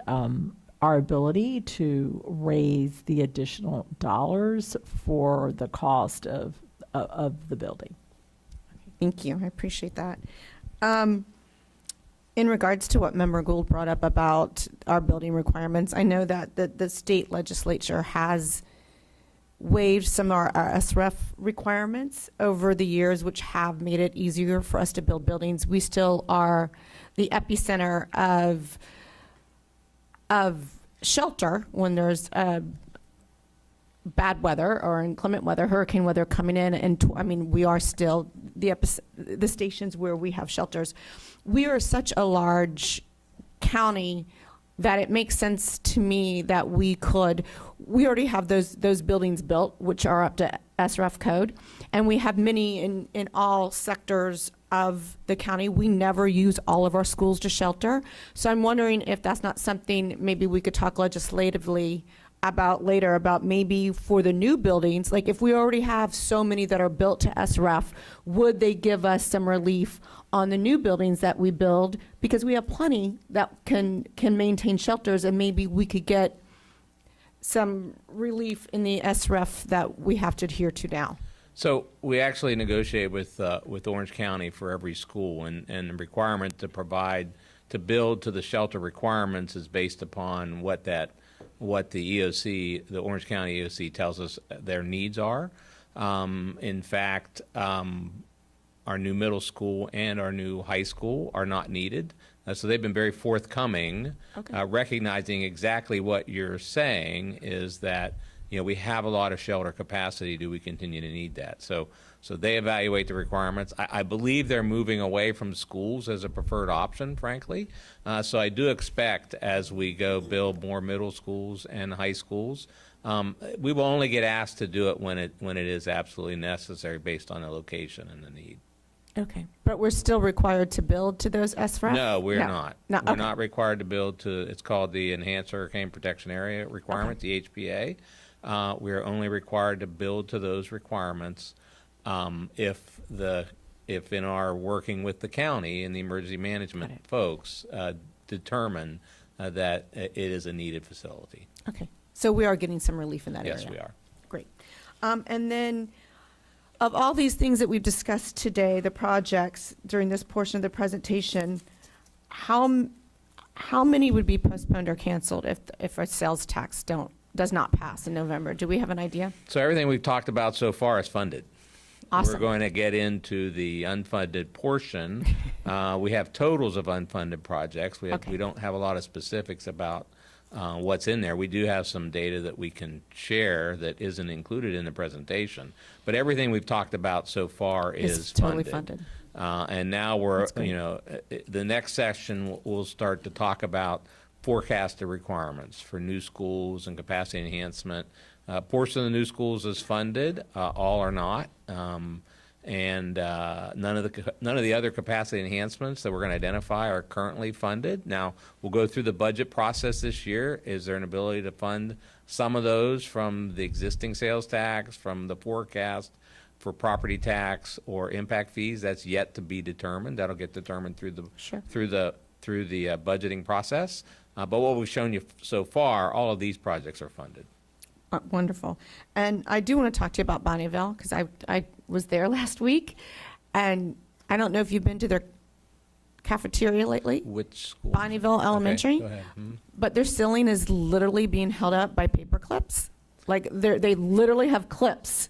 our ability to raise the additional dollars for the cost of the building. Thank you. I appreciate that. In regards to what Member Gould brought up about our building requirements, I know that the state legislature has waived some of our SREF requirements over the years, which have made it easier for us to build buildings. We still are the epicenter of shelter when there's bad weather or inclement weather, hurricane weather coming in, and we are still the stations where we have shelters. We are such a large county that it makes sense to me that we already have those buildings built, which are up to SRF code, and we have many in all sectors of the county. We never use all of our schools to shelter. So I'm wondering if that's not something maybe we could talk legislatively about later, about maybe for the new buildings, like if we already have so many that are built to SRF, would they give us some relief on the new buildings that we build? Because we have plenty that can maintain shelters, and maybe we could get some relief in the SRF that we have to adhere to now. So we actually negotiate with Orange County for every school, and the requirement to build to the shelter requirements is based upon what the EOC, the Orange County EOC, tells us their needs are. In fact, our new middle school and our new high school are not needed. So they've been very forthcoming, recognizing exactly what you're saying is that, we have a lot of shelter capacity. Do we continue to need that? So they evaluate the requirements. I believe they're moving away from schools as a preferred option, frankly. So I do expect as we go build more middle schools and high schools, we will only get asked to do it when it is absolutely necessary based on the location and the need. Okay, but we're still required to build to those SRF? No, we're not. No, We're okay. not required to build to, it's called the Enhanced Hurricane Protection Area Requirement, the HPA. We're only required to build to those requirements if in our working with the county and the emergency management folks determine that it is a needed facility. Okay, so we are getting some relief in that area? Yes, we are. Great. And then, of all these things that we've discussed today, the projects during this portion of the presentation, how many would be postponed or canceled if our sales tax does not pass in November? Do we have an idea? So everything we've talked about so far is funded. Awesome. We're going to get into the unfunded portion. We have totals of unfunded projects. We don't have a lot of specifics about what's in there. We do have some data that we can share that isn't included in the presentation. But everything we've talked about so far is totally funded. funded. And now we're, the next session, we'll start to talk about forecasted requirements for new schools and capacity enhancement. A portion of the new schools is funded, all are not. And none of the other capacity enhancements that we're going to identify are currently funded. Now, we'll go through the budget process this year. Is there an ability to fund some of those from the existing sales tax, from the forecast for property tax or impact fees? That's yet to be determined. That'll get determined through the budgeting process. But what we've shown you so far, all of these projects are funded. Wonderful. And I do want to talk to you about Bonnieville, because I was there last week, and I don't know if you've been to their cafeteria lately. Which school? Bonnieville Elementary. Okay, go ahead. But their ceiling is literally being held up by paper clips. Like they literally have clips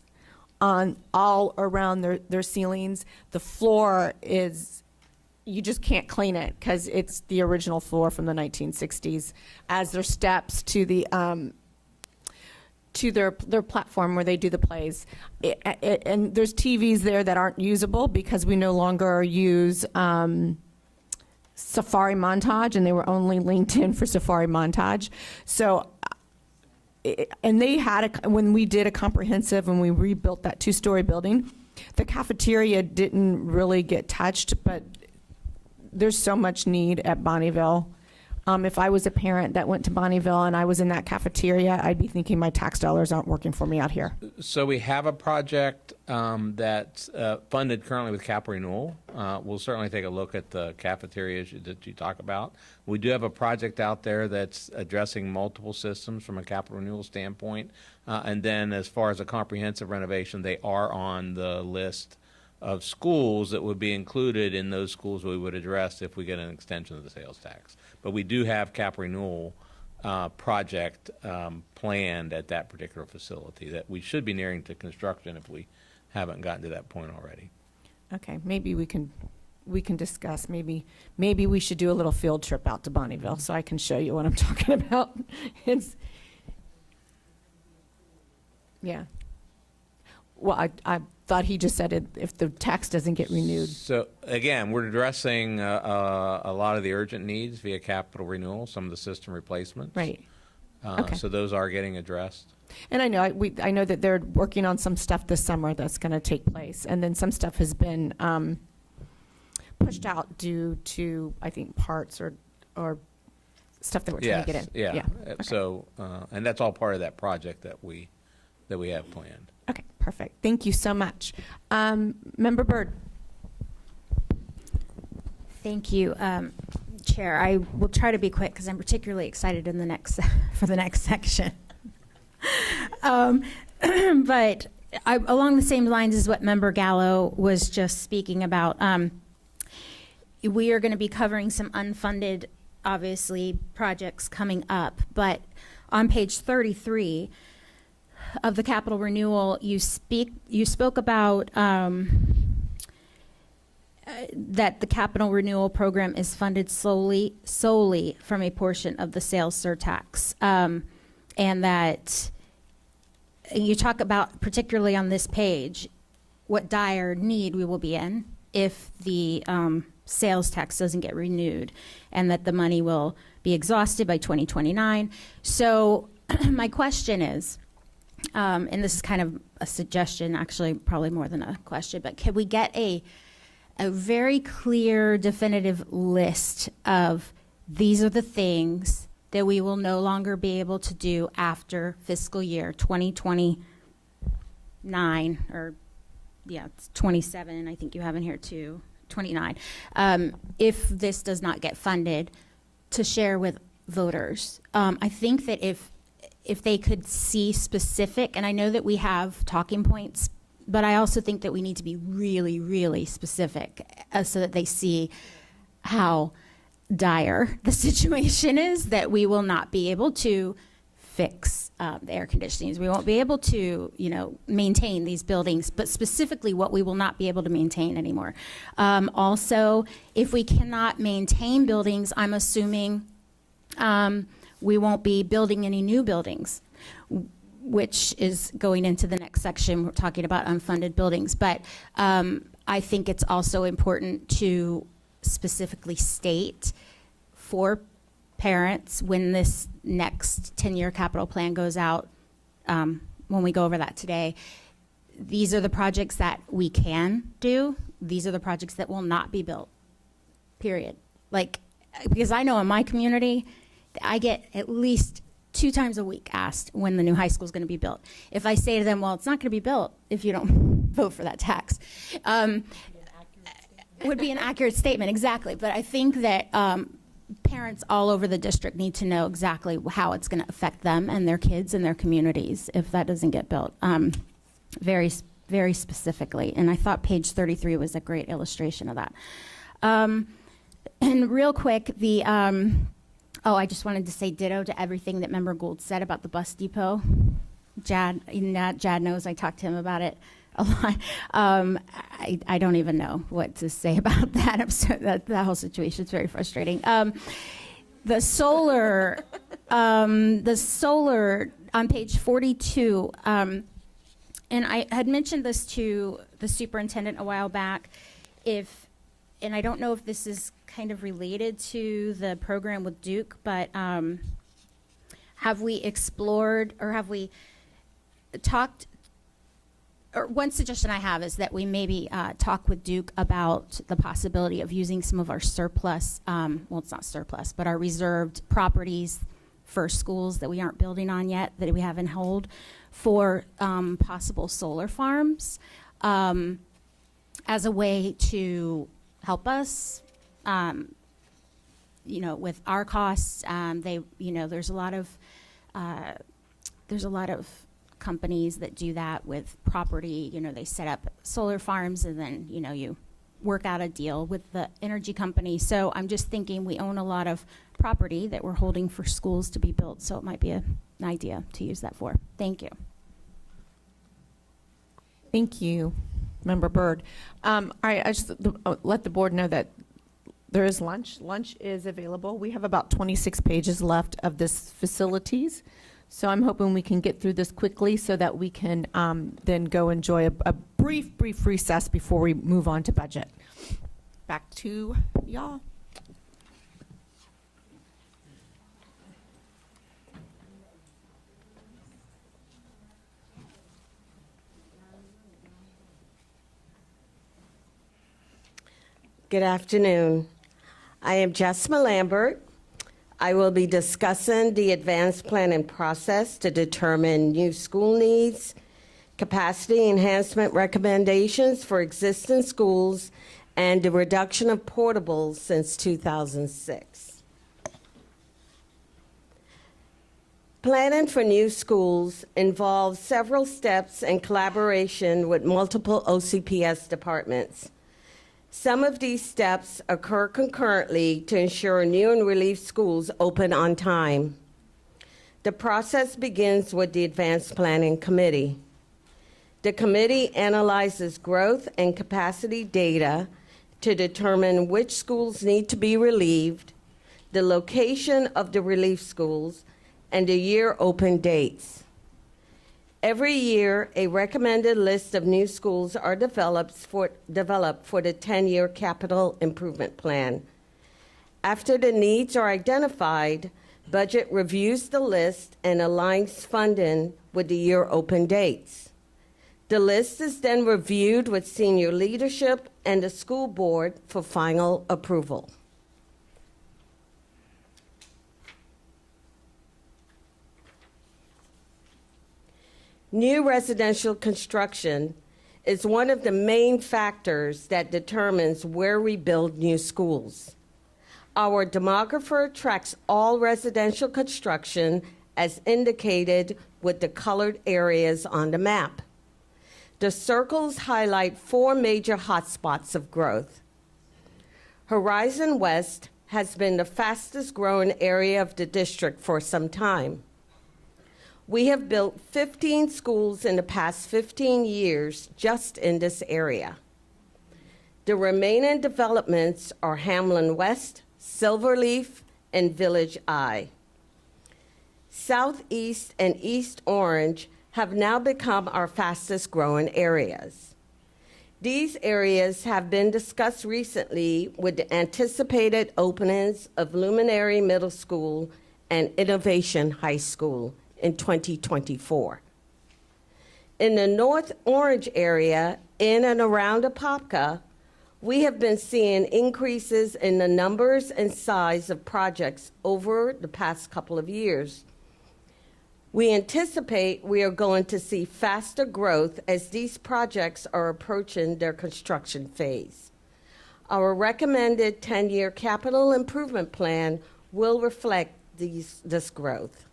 on all around their ceilings. The floor is, you just can't clean it because it's the original floor from the 1960s. As their steps to the to their platform where they do the plays, and there's TVs there that aren't usable because we no longer use Safari Montage, and they were only linked in for Safari Montage. So, and they had when we did a comprehensive and we rebuilt that 2-story building, the cafeteria didn't really get touched, but there's so much need at Bonnieville. If I was a parent that went to Bonneville and I was in that cafeteria, I'd be thinking my tax dollars aren't working for me out here. So we have a project that's funded currently with Cap Renewal. We'll certainly take a look at the cafeteria issue that you talk about. We do have a project out there that's addressing multiple systems from a capital renewal standpoint. And then as far as a comprehensive renovation, they are on the list of schools that would be included in those schools we would address if we get an extension of the sales tax. But we do have Cap Renewal project planned at that particular facility that we should be nearing to construction if we haven't gotten to that point already. Okay, maybe we can discuss, maybe we should do a little field trip out to Bonneville so I can show you what I'm talking about. Yeah. Well, I thought he just said it, if the tax doesn't get renewed. So again, we're addressing a lot of the urgent needs via capital renewal, some of the system replacements. Right. Okay. So those are getting addressed. And I know, I know that they're working on some stuff this summer that's going to take place. And then some stuff has been pushed out due to, I think, parts or stuff that we're trying to get in. Yeah. Okay. So, and that's all part of that project that we have planned. Okay, perfect. Thank you so much. Member Byrd. Thank you, Chair. I will try to be quick because I'm particularly excited in the next for the next section. But along the same lines as what Member Gallo was just speaking about, we are going to be covering some unfunded, obviously, projects coming up. But on page 33 of the capital renewal, you spoke about that the capital renewal program is funded solely from a portion of the sales surtax, and that you talk about, particularly on this page, what dire need we will be in if the sales tax doesn't get renewed, and that the money will be exhausted by 2029. So my question is, and this is kind of a suggestion, actually probably more than a question, but can we get a very clear, definitive list of these are the things that we will no longer be able to do after fiscal year 2029, or it's 27, I think you have in here too, 29, if this does not get funded, to share with voters. I think that if they could see specific, and I know that we have talking points, but I also think that we need to be really, really specific so that they see how dire the situation is, that we will not be able to fix the air conditionings. We won't be able to, maintain these buildings, but specifically what we will not be able to maintain anymore. Also, if we cannot maintain buildings, I'm assuming we won't be building any new buildings, which is going into the next section. We're talking about unfunded buildings. But I think it's also important to specifically state for parents when this next 10-year capital plan goes out, when we go over that today, these are the projects that we can do. These are the projects that will not be built, period. Because I know in my community, I get at least 2 times a week asked when the new high school is going to be built. If I say to them, well, it's not going to be built if you don't vote for that tax, would be an accurate statement, exactly. But I think that parents all over the district need to know exactly how it's going to affect them and their kids and their communities if that doesn't get built, very, very specifically. And I thought page 33 was a great illustration of that. And real quick, I just wanted to say ditto to everything that Member Gould said about the bus depot. Jad knows I talked to him about it a lot. I don't even know what to say about that. That whole situation is very frustrating. The solar on page 42, and I had mentioned this to the superintendent a while back. And I don't know if this is kind of related to the program with Duke, but have we explored or have we talked or one suggestion I have is that we maybe talk with Duke about the possibility of using some of our surplus, well, it's not surplus, but our reserved properties for schools that we aren't building on yet, that we have in hold, for possible solar farms as a way to help us, with our costs. There's a lot of companies that do that with property. They set up solar farms and then, you work out a deal with the energy company. So I'm just thinking we own a lot of property that we're holding for schools to be built. So it might be an idea to use that for. Thank you. Thank you, Member Byrd. All right, I just let the board know that there is lunch. Lunch is available. We have about 26 pages left of this facilities. So I'm hoping we can get through this quickly so that we can then go enjoy a brief recess before we move on to budget. Back to y'all. Good afternoon. I am Jessma Lambert. I will be discussing the advanced planning process to determine new school needs, capacity enhancement recommendations for existing schools, and the reduction of portables since 2006. Planning for new schools involves several steps in collaboration with multiple OCPS departments. Some of these steps occur concurrently to ensure new and relief schools open on time. The process begins with the Advanced Planning Committee. The committee analyzes growth and capacity data to determine which schools need to be relieved, the location of the relief schools, and the year open dates. Every year, a recommended list of new schools are developed for the 10-year capital improvement plan. After the needs are identified, budget reviews the list and aligns funding with the year open dates. The list is then reviewed with senior leadership and the school board for final approval. New residential construction is one of the main factors that determines where we build new schools. Our demographer tracks all residential construction as indicated with the colored areas on the map. The circles highlight 4 major hotspots of growth. Horizon West has been the fastest growing area of the district for some time. We have built 15 schools in the past 15 years just in this area. The remaining developments are Hamlin West, Silverleaf, and Village I. Southeast and East Orange have now become our fastest growing areas. These areas have been discussed recently with the anticipated openings of Luminary Middle School and Innovation High School in 2024. In the North Orange area, in and around Apopka, we have been seeing increases in the numbers and size of projects over the past couple of years. We anticipate we are going to see faster growth as these projects are approaching their construction phase. Our recommended 10-year capital improvement plan will reflect this growth.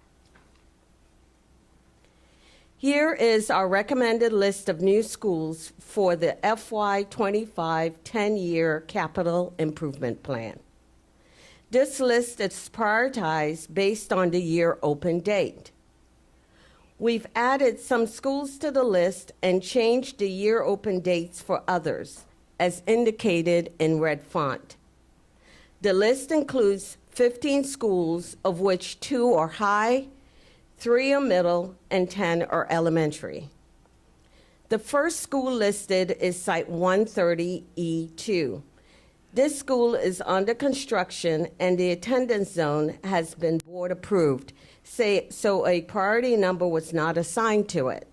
Here is our recommended list of new schools for the FY25 10-year capital improvement plan. This list is prioritized based on the year open date. We've added some schools to the list and changed the year open dates for others, as indicated in red font. The list includes 15 schools, of which 2 are high, 3 are middle, and 10 are elementary. The first school listed is Site 130E2. This school is under construction and the attendance zone has been board approved, so a priority number was not assigned to it.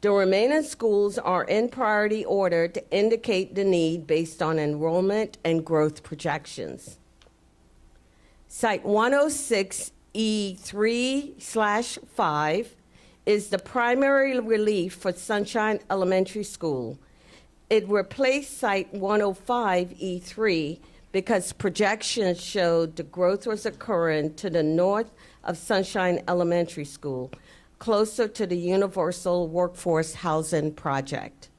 The remaining schools are in priority order to indicate the need based on enrollment and growth projections. Site 106E3/5 is the primary relief for Sunshine Elementary School. It replaced Site 105E3 because projections showed the growth was occurring to the north of Sunshine Elementary School, closer to the Universal Workforce Housing Project.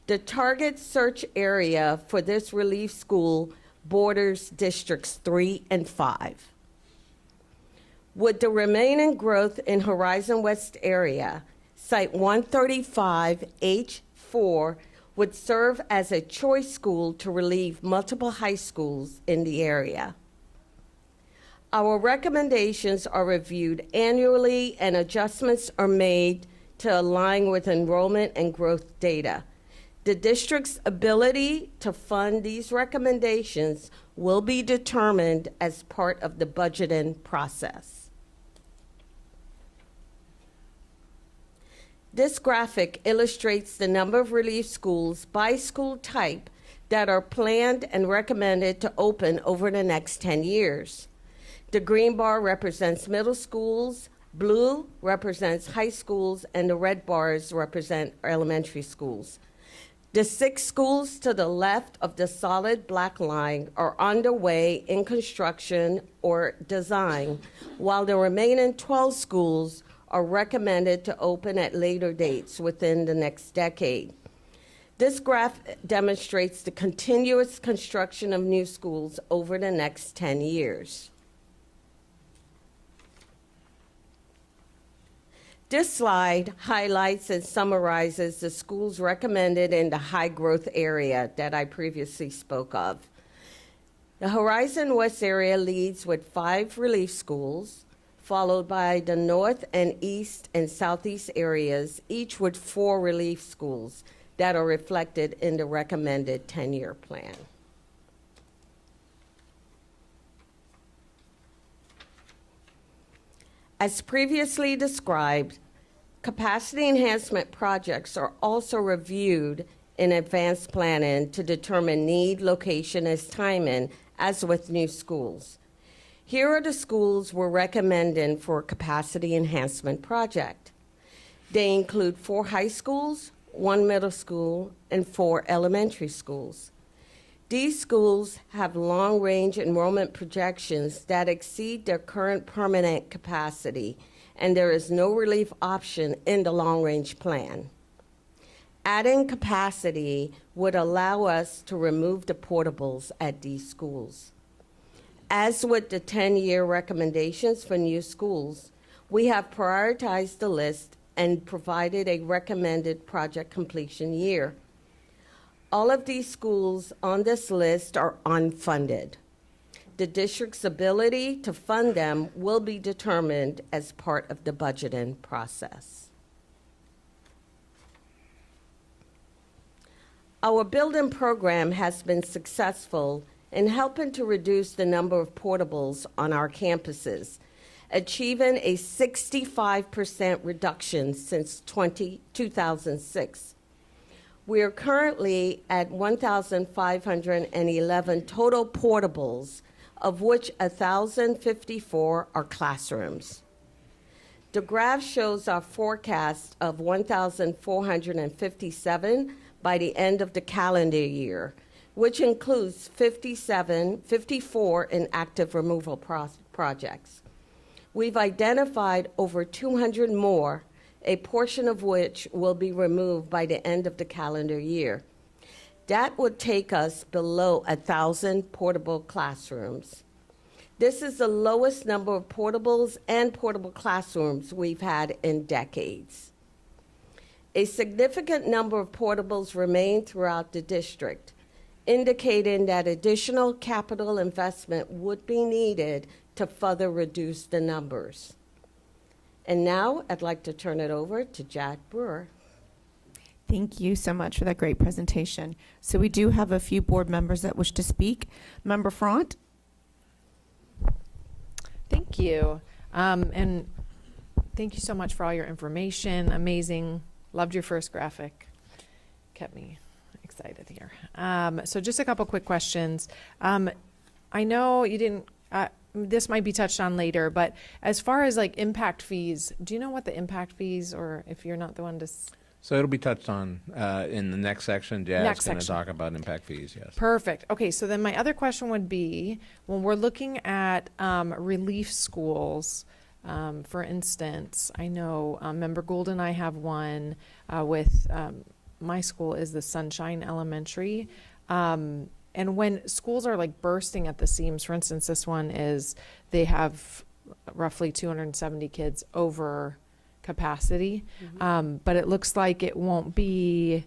The target search area for this relief school borders Districts 3 and 5. With the remaining growth in Horizon West area, Site 135H4 would serve as a choice school to relieve multiple high schools in the area. Our recommendations are reviewed annually and adjustments are made to align with enrollment and growth data. The district's ability to fund these recommendations will be determined as part of the budgeting process. This graphic illustrates the number of relief schools by school type that are planned and recommended to open over the next 10 years. The green bar represents middle schools, blue represents high schools, and the red bars represent elementary schools. The 6 schools to the left of the solid black line are underway in construction or design, while the remaining 12 schools are recommended to open at later dates within the next decade. This graph demonstrates the continuous construction of new schools over the next 10 years. This slide highlights and summarizes the schools recommended in the high growth area that I previously spoke of. The Horizon West area leads with 5 relief schools, followed by the north and east and southeast areas, each with 4 relief schools that are reflected in the recommended 10-year plan. As previously described, capacity enhancement projects are also reviewed in advanced planning to determine need, location, and timing, as with new schools. Here are the schools we're recommending for a capacity enhancement project. They include 4 high schools, 1 middle school, and 4 elementary schools. These schools have long-range enrollment projections that exceed their current permanent capacity, and there is no relief option in the long-range plan. Adding capacity would allow us to remove the portables at these schools. As with the 10-year recommendations for new schools, we have prioritized the list and provided a recommended project completion year. All of these schools on this list are unfunded. The district's ability to fund them will be determined as part of the budgeting process. Our building program has been successful in helping to reduce the number of portables on our campuses, achieving a 65% reduction since 2006. We are currently at 1,511 total portables, of which 1,054 are classrooms. The graph shows our forecast of 1,457 by the end of the calendar year, which includes 54 in active removal projects. We've identified over 200 more, a portion of which will be removed by the end of the calendar year. That would take us below 1,000 portable classrooms. This is the lowest number of portables and portable classrooms we've had in decades. A significant number of portables remain throughout the district, indicating that additional capital investment would be needed to further reduce the numbers. And now I'd like to turn it over to Jack Brewer. Thank you so much for that great presentation. So we do have a few board members that wish to speak. Member Front? Thank you. And thank you so much for all your information. Amazing Loved your first graphic. Kept me excited here. So just a couple quick questions. I know you didn't, this might be touched on later, but as far as like impact fees, do you know what the impact fees, or if you're not the one to? So it'll be touched on in the next section. Jazz Next going to section. talk about impact fees, yes. Perfect. Okay, so then my other question would be, when we're looking at relief schools, for instance, I know Member Gould and I have one with, my school is the Sunshine Elementary. And when schools are like bursting at the seams, for instance, this one is, they have roughly 270 kids over capacity. But it looks like it won't be,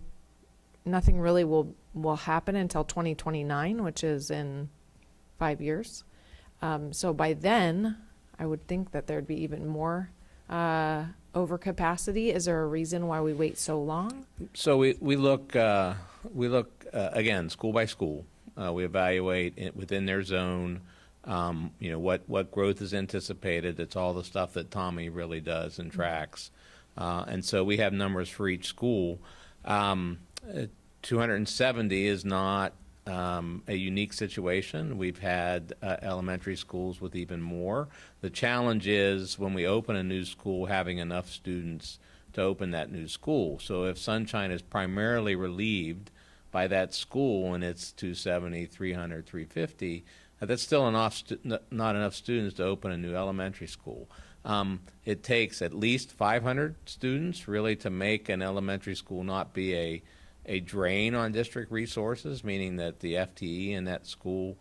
nothing really will happen until 2029, which is in 5 years. So by then, I would think that there'd be even more overcapacity. Is there a reason why we wait so long? So we look again, school by school. We evaluate it within their zone. What growth is anticipated. It's all the stuff that Tommy really does and tracks. And so we have numbers for each school. 270 is not a unique situation. We've had elementary schools with even more. The challenge is when we open a new school, having enough students to open that new school. So if Sunshine is primarily relieved by that school and it's 270, 300, 350, that's still not enough students to open a new elementary school. It takes at least 500 students really to make an elementary school not be a drain on district resources, meaning that the FTE in that school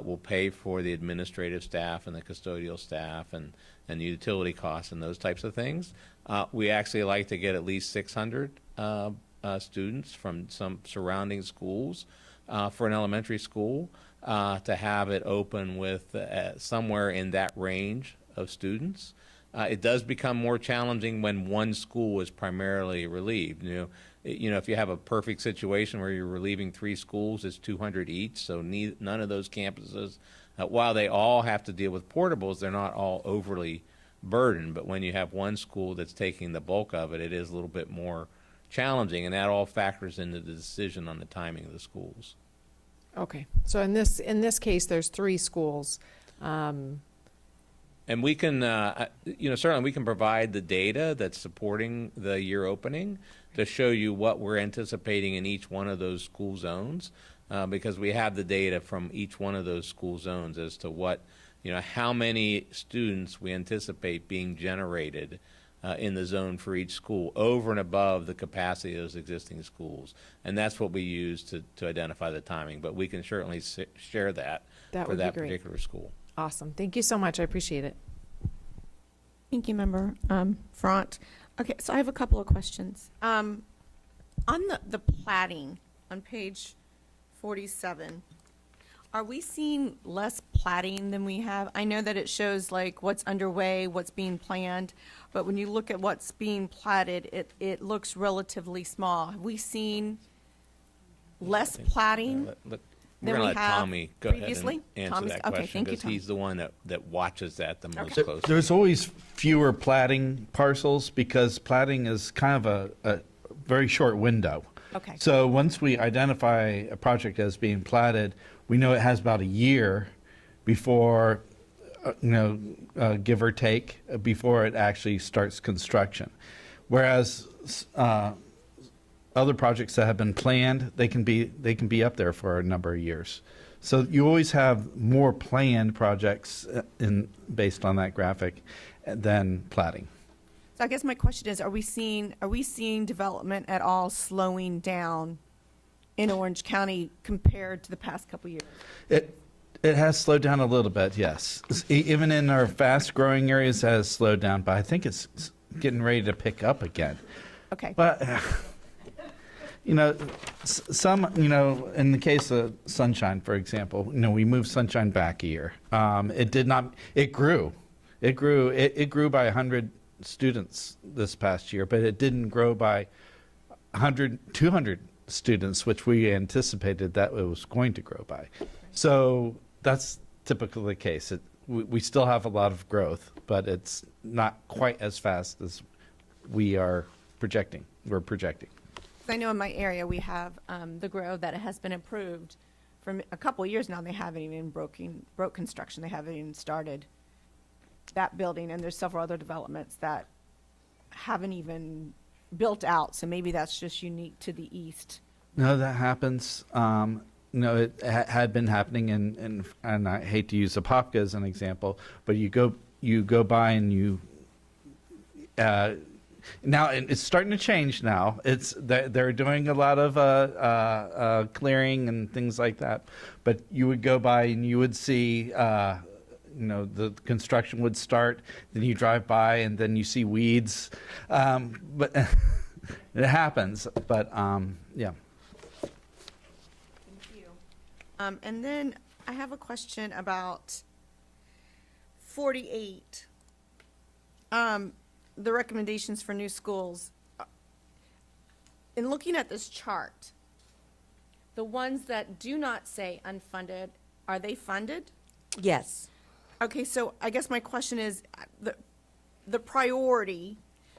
will pay for the administrative staff and the custodial staff and the utility costs and those types of things. We actually like to get at least 600 students from some surrounding schools for an elementary school to have it open with somewhere in that range of students. It does become more challenging when one school is primarily relieved. If you have a perfect situation where you're relieving 3 schools, it's 200 each. So none of those campuses, while they all have to deal with portables, they're not all overly burdened. But when you have one school that's taking the bulk of it, it is a little bit more challenging, and that all factors into the decision on the timing of the schools. Okay, so in this case, there's 3 schools. And we can, certainly we can provide the data that's supporting the year opening to show you what we're anticipating in each one of those school zones, because we have the data from each one of those school zones as to what, how many students we anticipate being generated in the zone for each school over and above the capacity of those existing schools. And that's what we use to identify the timing. But we can certainly share that for would be that great. particular school. Awesome. Thank you so much. I appreciate it. Thank you, Member Front. Okay, so I have a couple of questions. On the platting on page 47, are we seeing less platting than we have? I know that it shows like what's underway, what's being planned, but when you look at what's being platted, it looks relatively small. Have we seen less platting? We're going to let Tommy go previously? ahead and answer Tommy's- that okay, question, thank you, because he's the one that watches that the most closely. There's always fewer platting parcels because platting is kind of a very short window. Okay. So once we identify a project as being platted, we know it has about a year before, give or take, before it actually starts construction. Whereas other projects that have been planned, they can be up there for a number of years. So you always have more planned projects based on that graphic than platting. So I guess my question is, are we seeing development at all slowing down in Orange County compared to the past couple years? It has slowed down a little bit, yes. Even in our fast-growing areas, it has slowed down, but I think it's getting ready to pick up again. Okay. But some, in the case of Sunshine, for example, we moved Sunshine back a year. It grew by 100 students this past year, but it didn't grow by 200 students, which we anticipated that it was going to grow by. So that's typically the case. We still have a lot of growth, but it's not quite as fast as we are we're projecting. I know in my area we have the Grove that has been approved for a couple of years now. They haven't even broke construction. They haven't even started that building, and there's several other developments that haven't even built out. So maybe that's just unique to the east. No, that happens. No, it had been happening, and I hate to use Apopka as an example, but you go by and you. Now it's starting to change. Now they're doing a lot of clearing and things like that. But you would go by and you would see, the construction would start. Then you drive by and then you see weeds. But it happens. But yeah. Thank you. And then I have a question about 48. The recommendations for new schools. In looking at this chart, the ones that do not say unfunded, are they funded? Yes. Okay, so I guess my question is the priority,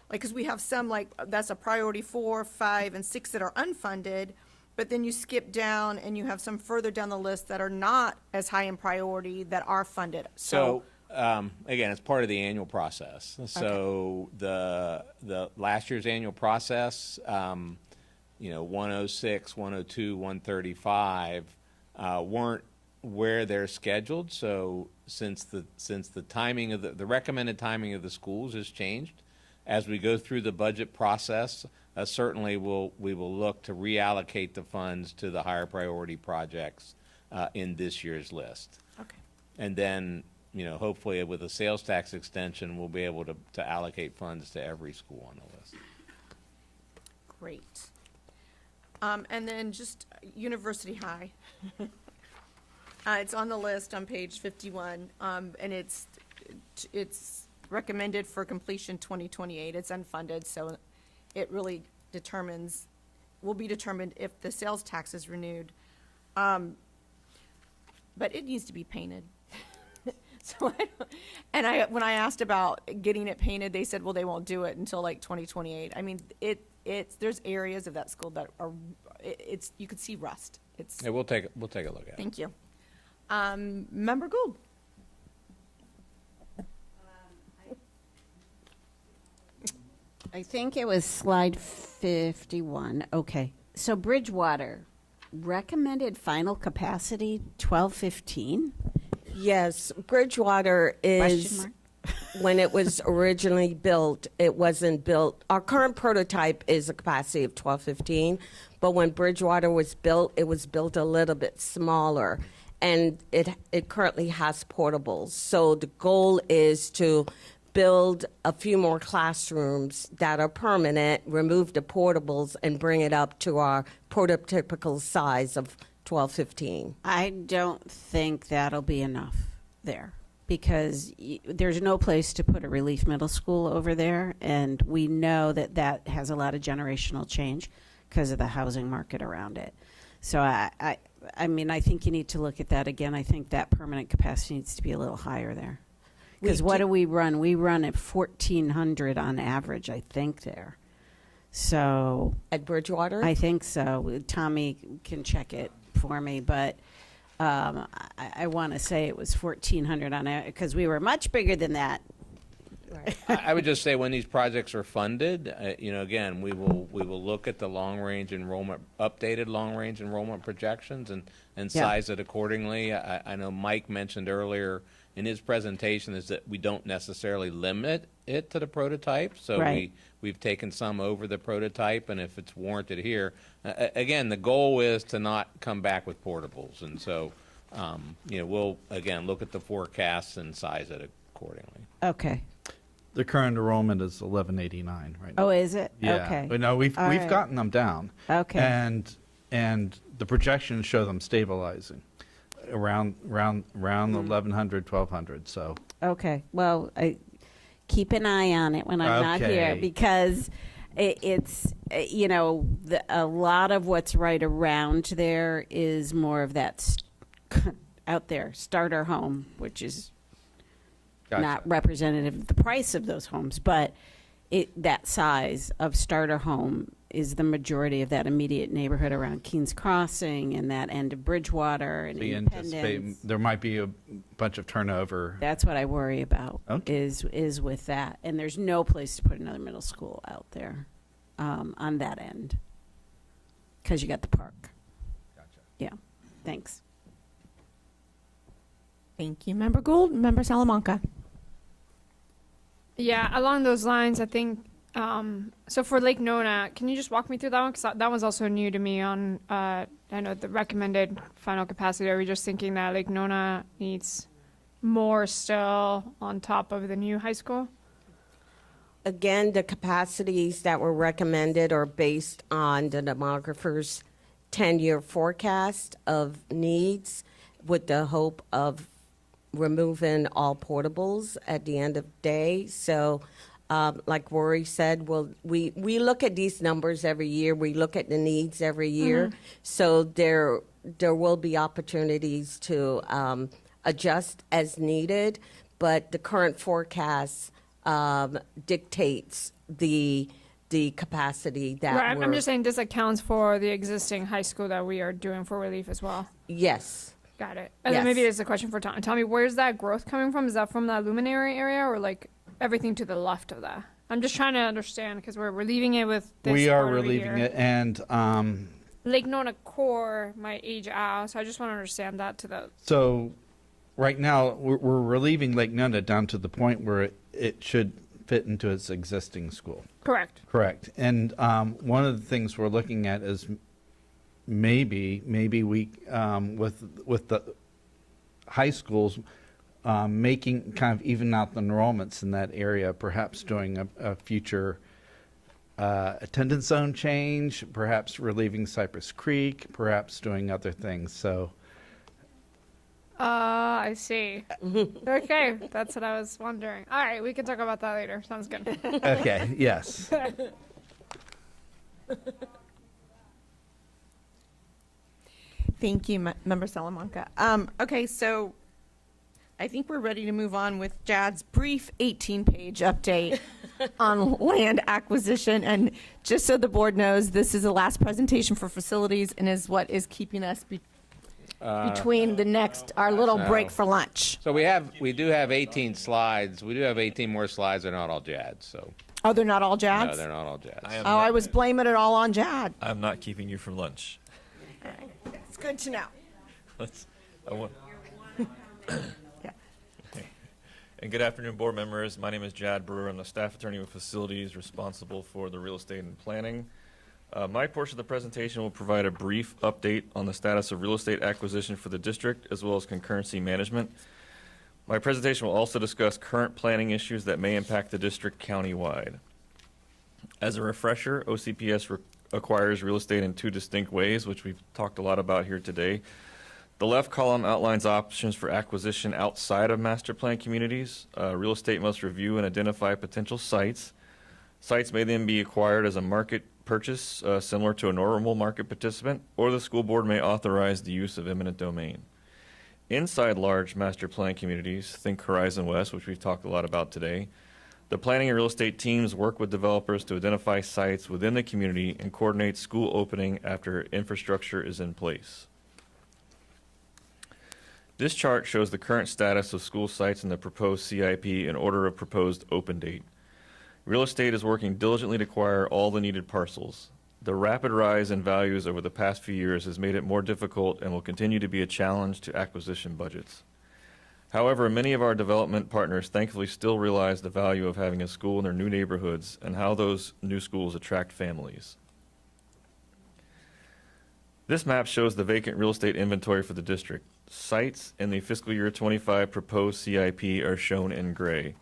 like, because we have some like that's a priority 4, 5, and 6 that are unfunded, but then you skip down and you have some further down the list that are not as high in priority that are funded. So again, it's part of the annual process. So the last year's annual process, 106, 102, 135 weren't where they're scheduled. So since the timing of the recommended timing of the schools has changed, as we go through the budget process, certainly we will look to reallocate the funds to the higher priority projects in this year's list. Okay. And then, hopefully with a sales tax extension, we'll be able to allocate funds to every school on the list. Great. And then just University High. It's on the list on page 51, and it's recommended for completion 2028. It's unfunded, so it really will be determined if the sales tax is renewed. But it needs to be painted. So when I asked about getting it painted, they said, well, they won't do it until like 2028. I mean, there's areas of that school that are, you could see rust. Yeah, we'll take a look at it. Thank you. Member Gould. I think it was slide 51. Okay. So Bridgewater, recommended final capacity 1215? Yes, Bridgewater is, when it was originally built, it wasn't built. Our current prototype is a capacity of 1215, but when Bridgewater was built, it was built a little bit smaller, and it currently has portables. So the goal is to build a few more classrooms that are permanent, remove the portables, and bring it up to our prototypical size of 1215. I don't think that'll be enough there because there's no place to put a relief middle school over there, and we know that has a lot of generational change because of the housing market around it. So I mean, I think you need to look at that again. I think that permanent capacity needs to be a little higher there. Because what do we run? We run at 1,400 on average, I think, there. So at Bridgewater? I think so. Tommy can check it for me, but I want to say it was 1,400 on it because we were much bigger than that. Right. I would just say when these projects are funded, again, we will look at the updated long-range enrollment projections and size it accordingly. I know Mike mentioned earlier in his presentation is that we don't necessarily limit it to the prototype. So right. we've taken some over the prototype, and if it's warranted here, again, the goal is to not come back with portables. And so, we'll, again, look at the forecasts and size it accordingly. Okay. The current enrollment is 1189 right now. Oh, is it? Yeah. Okay. But no, we've right. gotten them down. Okay. And the projections show them stabilizing around 1100, 1200. So okay. Well, keep an eye on it when I'm not here because it's a lot of what's right around there is more of that out there starter home, which is Gotcha. not representative of the price of those homes, but that size of starter home is the majority of that immediate neighborhood around Keene's Crossing and that end of Bridgewater and So you anticipate Independence. there might be a bunch of turnover. That's what I worry about. Okay. Is with that, and there's no place to put another middle school out there on that end because you got the park. Gotcha. Yeah. Thanks. Thank you, Member Gould. Member Salamanca. Yeah, along those lines, I think, so for Lake Nona, can you just walk me through that one? Because that one's also new to me on, I know the recommended final capacity. Are we just thinking that Lake Nona needs more still on top of the new high school? Again, the capacities that were recommended are based on the demographer's 10-year forecast of needs with the hope of removing all portables at the end of the day. So like Rory said, we look at these numbers every year. We look at the needs every year. So there will be opportunities to adjust as needed, but the current forecast dictates the capacity that Right, I'm just saying this accounts for the existing high school that we are doing for relief as well. Yes. Got it. And then maybe it's a question for Tom. Tommy, where's that growth coming from? Is that from that luminary area or like everything to the left of that? I'm just trying to understand because we're leaving it with this We are part over relieving here. it, and Lake Nona core might age out, so I just want to understand that to the. so right now we're relieving Lake Nona down to the point where it should fit into its existing school. Correct. Correct. And one of the things we're looking at is maybe we with the high schools making kind of even out the enrollments in that area, perhaps doing a future attendance zone change, perhaps relieving Cypress Creek, perhaps doing other things. So I see. Okay, that's what I was wondering. All right, we can talk about that later. Sounds good. okay, yes. Thank you, Member Salamanca. Okay, so I think we're ready to move on with Jad's brief 18-page update on land acquisition. And just so the board knows, this is the last presentation for facilities and is what is keeping us between the next, our little break for lunch. So we do have 18 slides. We do have 18 more slides. They're not all Jads, so. Oh, they're not all No, Jads? they're not all Jads. Oh, I was blaming it all on Jad. I'm not keeping you from lunch. It's good to know. I want. Yeah. And good afternoon, board members. My name is Jad Brewer. I'm the staff attorney with facilities responsible for the real estate and planning. My portion of the presentation will provide a brief update on the status of real estate acquisition for the district, as well as concurrency management. My presentation will also discuss current planning issues that may impact the district countywide. As a refresher, OCPS acquires real estate in two distinct ways, which we've talked a lot about here today. The left column outlines options for acquisition outside of master plan communities. Real estate must review and identify potential sites. Sites may then be acquired as a market purchase, similar to a normal market participant, or the school board may authorize the use of eminent domain. Inside large master plan communities, think Horizon West, which we've talked a lot about today, the planning and real estate teams work with developers to identify sites within the community and coordinate school opening after infrastructure is in place. This chart shows the current status of school sites in the proposed CIP in order of proposed open date. Real estate is working diligently to acquire all the needed parcels. The rapid rise in values over the past few years has made it more difficult and will continue to be a challenge to acquisition budgets. However, many of our development partners thankfully still realize the value of having a school in their new neighborhoods and how those new schools attract families. This map shows the vacant real estate inventory for the district. Sites in the fiscal year 25 proposed CIP are shown in gray.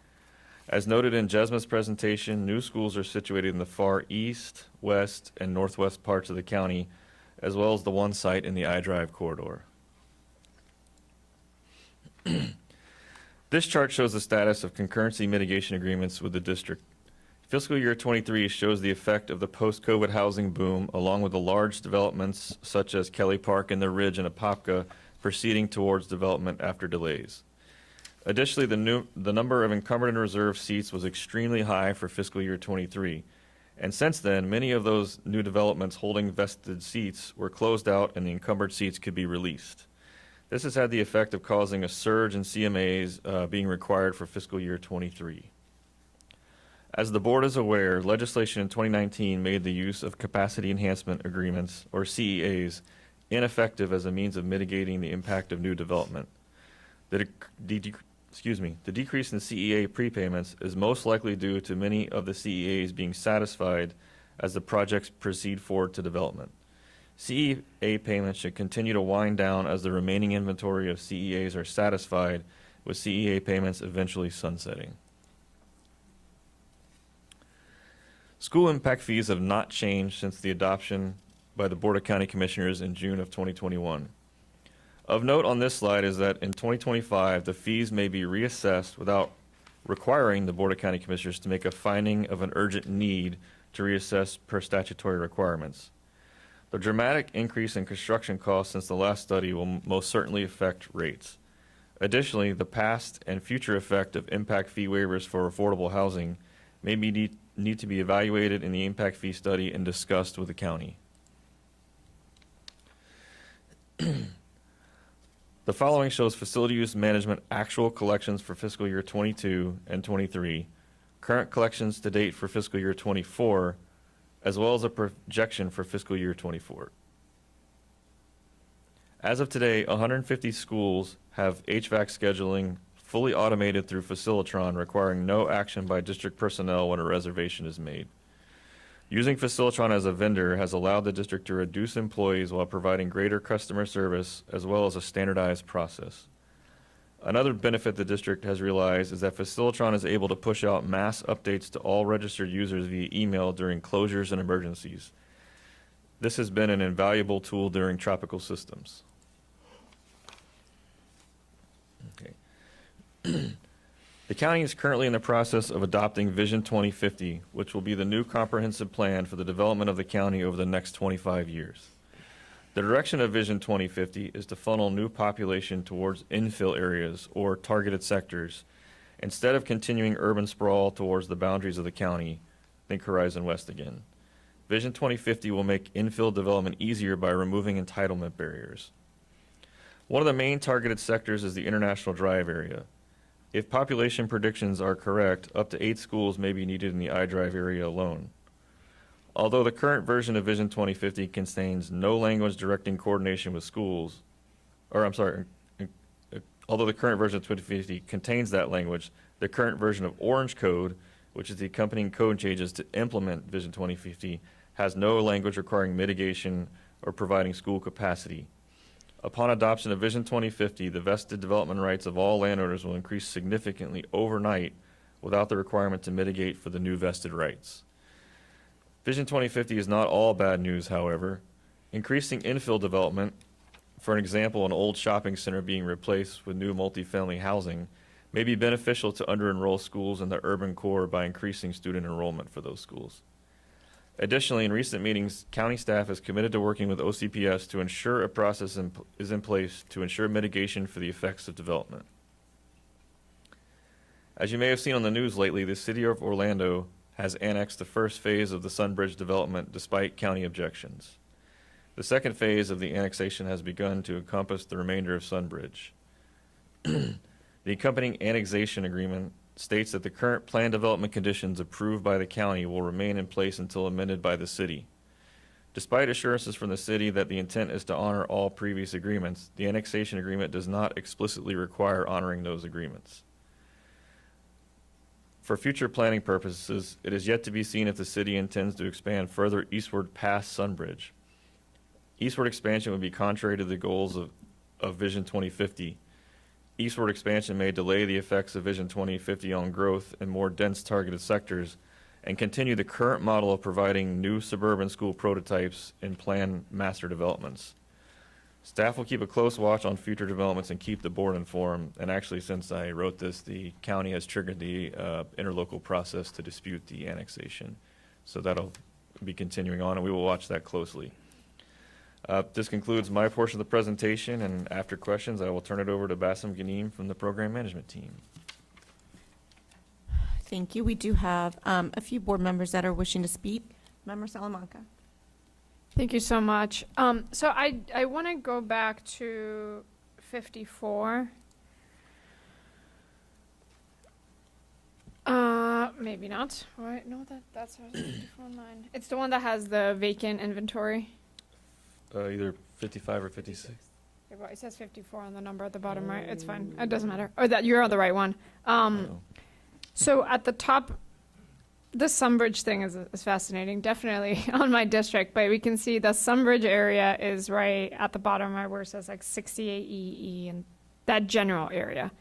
As noted in Jesma's presentation, new schools are situated in the far east, west, and northwest parts of the county, as well as the one site in the I-Drive corridor. This chart shows the status of concurrency mitigation agreements with the district. Fiscal year 23 shows the effect of the post-COVID housing boom, along with the large developments such as Kelly Park and the Ridge and Apopka proceeding towards development after delays. Additionally, the number of encumbered and reserved seats was extremely high for fiscal year 23. And since then, many of those new developments holding vested seats were closed out and the encumbered seats could be released. This has had the effect of causing a surge in CMAs being required for fiscal year 23. As the board is aware, legislation in 2019 made the use of capacity enhancement agreements, or CEAs, ineffective as a means of mitigating the impact of new development. The decrease in CEA prepayments is most likely due to many of the CEAs being satisfied as the projects proceed forward to development. CEA payments should continue to wind down as the remaining inventory of CEAs are satisfied, with CEA payments eventually sunsetting. School impact fees have not changed since the adoption by the Board of County Commissioners in June of 2021. Of note on this slide is that in 2025, the fees may be reassessed without requiring the Board of County Commissioners to make a finding of an urgent need to reassess per statutory requirements. The dramatic increase in construction costs since the last study will most certainly affect rates. Additionally, the past and future effect of impact fee waivers for affordable housing may need to be evaluated in the impact fee study and discussed with the county. The following shows facility use management actual collections for fiscal year 22 and 23, current collections to date for fiscal year 24, as well as a projection for fiscal year 24. As of today, 150 schools have HVAC scheduling fully automated through Facilitron, requiring no action by district personnel when a reservation is made. Using Facilitron as a vendor has allowed the district to reduce employees while providing greater customer service as well as a standardized process. Another benefit the district has realized is that Facilitron is able to push out mass updates to all registered users via email during closures and emergencies. This has been an invaluable tool during tropical systems. Okay. The county is currently in the process of adopting Vision 2050, which will be the new comprehensive plan for the development of the county over the next 25 years. The direction of Vision 2050 is to funnel new population towards infill areas or targeted sectors, instead of continuing urban sprawl towards the boundaries of the county. Think Horizon West again. Vision 2050 will make infill development easier by removing entitlement barriers. One of the main targeted sectors is the International Drive area. If population predictions are correct, up to 8 schools may be needed in the I-Drive area alone. Although the current version of Vision 2050 contains no language directing coordination with schools, although the current version of 2050 contains that language, the current version of Orange Code, which is the accompanying code changes to implement Vision 2050, has no language requiring mitigation or providing school capacity. Upon adoption of Vision 2050, the vested development rights of all landowners will increase significantly overnight without the requirement to mitigate for the new vested rights. Vision 2050 is not all bad news, however. Increasing infill development, for an example, an old shopping center being replaced with new multifamily housing, may be beneficial to under-enroll schools in the urban core by increasing student enrollment for those schools. Additionally, in recent meetings, county staff is committed to working with OCPS to ensure a process is in place to ensure mitigation for the effects of development. As you may have seen on the news lately, the city of Orlando has annexed the first phase of the Sunbridge development despite county objections. The second phase of the annexation has begun to encompass the remainder of Sunbridge. The accompanying annexation agreement states that the current plan development conditions approved by the county will remain in place until amended by the city. Despite assurances from the city that the intent is to honor all previous agreements, the annexation agreement does not explicitly require honoring those agreements. For future planning purposes, it is yet to be seen if the city intends to expand further eastward past Sunbridge. Eastward expansion would be contrary to the goals of Vision 2050. Eastward expansion may delay the effects of Vision 2050 on growth in more dense targeted sectors and continue the current model of providing new suburban school prototypes in planned master developments. Staff will keep a close watch on future developments and keep the board informed. And actually, since I wrote this, the county has triggered the interlocal process to dispute the annexation. So that'll be continuing on, and we will watch that closely. This concludes my portion of the presentation, and after questions, I will turn it over to Bassem Ghanim from the program management team. Thank you. We do have a few board members that are wishing to speak. Member Salamanca. Thank you so much. So I want to go back to 54. Maybe not. Right? No, that's 54.9. It's the one that has the vacant inventory. Either 55 or 56. Yeah, well, it says 54 on the number at the bottom, right? It's fine. It doesn't matter. Or that you're on the right one. So at the top, this Sunbridge thing is fascinating. Definitely on my district, but we can see the Sunbridge area is right at the bottom, right, where it says like 68 EE and that general area.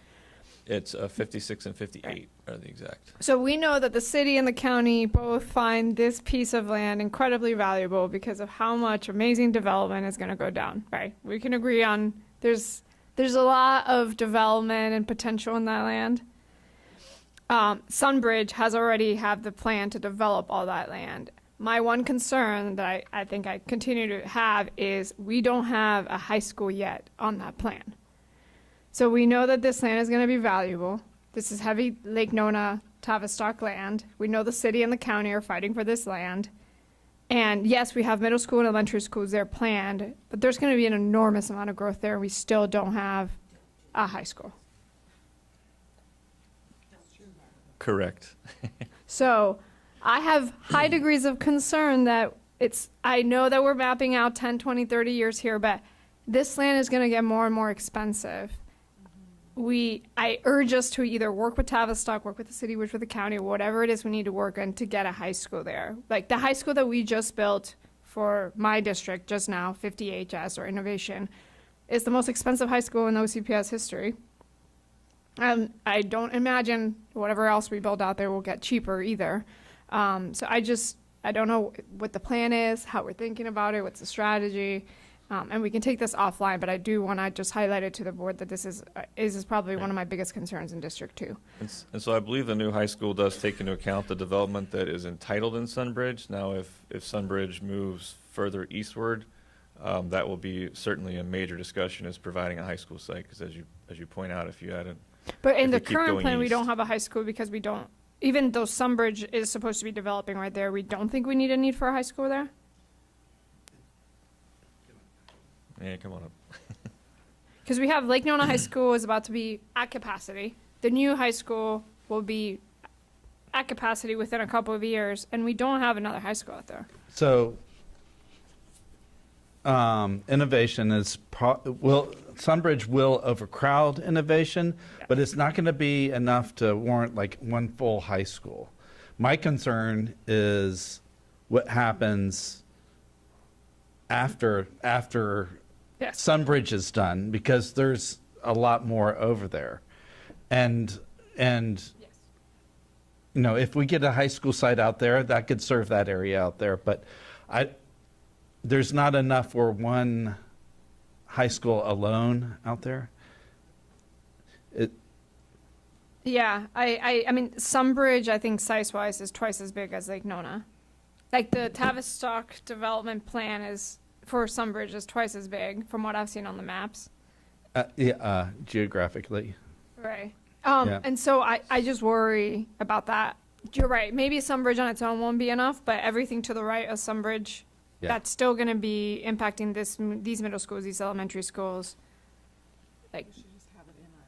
It's 56 and 58 are the exact. So we know that the city and the county both find this piece of land incredibly valuable because of how much amazing development is going to go down, right? We can agree on there's a lot of development and potential in that land. Sunbridge has already have the plan to develop all that land. My one concern that I think I continue to have is we don't have a high school yet on that plan. So we know that this land is going to be valuable. This is heavy Lake Nona, Tavistock land. We know the city and the county are fighting for this land. And yes, we have middle school and elementary schools there planned, but there's going to be an enormous amount of growth there. We still don't have a high school. Correct. So I have high degrees of concern that I know that we're mapping out 10, 20, 30 years here, but this land is going to get more and more expensive. I urge us to either work with Tavistock, work with the city, work with the county, whatever it is we need to work on to get a high school there. Like the high school that we just built for my district just now, 50HS or Innovation, is the most expensive high school in OCPS history. I don't imagine whatever else we build out there will get cheaper either. So I don't know what the plan is, how we're thinking about it, what's the strategy. And we can take this offline, but I do want to just highlight it to the board that this is probably one of my biggest concerns in District 2. And so I believe the new high school does take into account the development that is entitled in Sunbridge. Now, if Sunbridge moves further eastward, that will be certainly a major discussion as providing a high school site, because as you point out, if you had it. But in the current plan, we don't have a high school because we don't, even though Sunbridge is supposed to be developing right there, we don't think we need a need for a high school there? Yeah, come on up. Because we have Lake Nona High School is about to be at capacity. The new high school will be at capacity within a couple of years, and we don't have another high school out there. So, innovation is Sunbridge will overcrowd innovation, but it's not going to be enough to warrant like one full high school. My concern is what happens after Yes. Sunbridge is done, because there's a lot more over there, and Yes. you know, if we get a high school site out there, that could serve that area out there, but there's not enough for one high school alone out there. Yeah, I mean, Sunbridge, I think size-wise is twice as big as Lake Nona. Like the Tavistock development plan is for Sunbridge is twice as big from what I've seen on the maps. Geographically. Right. Yeah. And so I just worry about that. You're right. Maybe Sunbridge on its own won't be enough, but everything to the right of Sunbridge, Yeah. that's still going to be impacting these middle schools, these elementary schools. Like,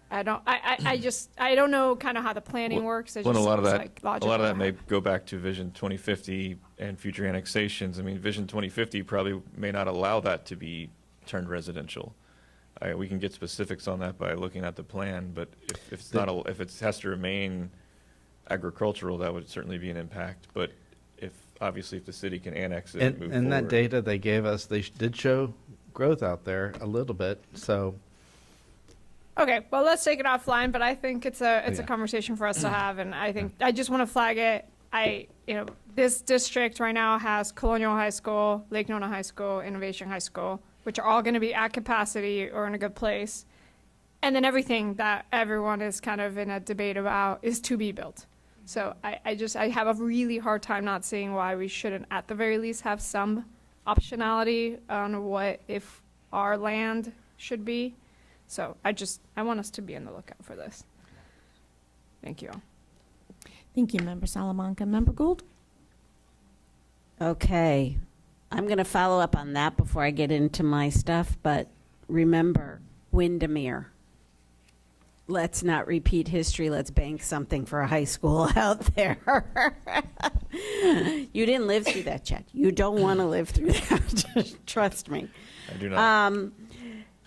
I don't know kind of how the planning works. It Well, just a lot of seems that, like a lot of logical. that may go back to Vision 2050 and future annexations. I mean, Vision 2050 probably may not allow that to be turned residential. We can get specifics on that by looking at the plan, but if it has to remain agricultural, that would certainly be an impact. But if the city can annex it and move And that forward. data they gave us, they did show growth out there a little bit. So Okay, well, let's take it offline, but I think it's a Yeah. conversation for us to have, and I think I just want to flag it. This district right now has Colonial High School, Lake Nona High School, Innovation High School, which are all going to be at capacity or in a good place. And then everything that everyone is kind of in a debate about is to be built. So I have a really hard time not seeing why we shouldn't, at the very least, have some optionality on what if our land should be. So I want us to be on the lookout for this. Thank you all. Thank you, Member Salamanca. Member Gould? Okay. I'm going to follow up on that before I get into my stuff, but remember, Windermere. Let's not repeat history. Let's bank something for a high school out there. You didn't live through that, Chet. You don't want to live through that. Trust me. I do not.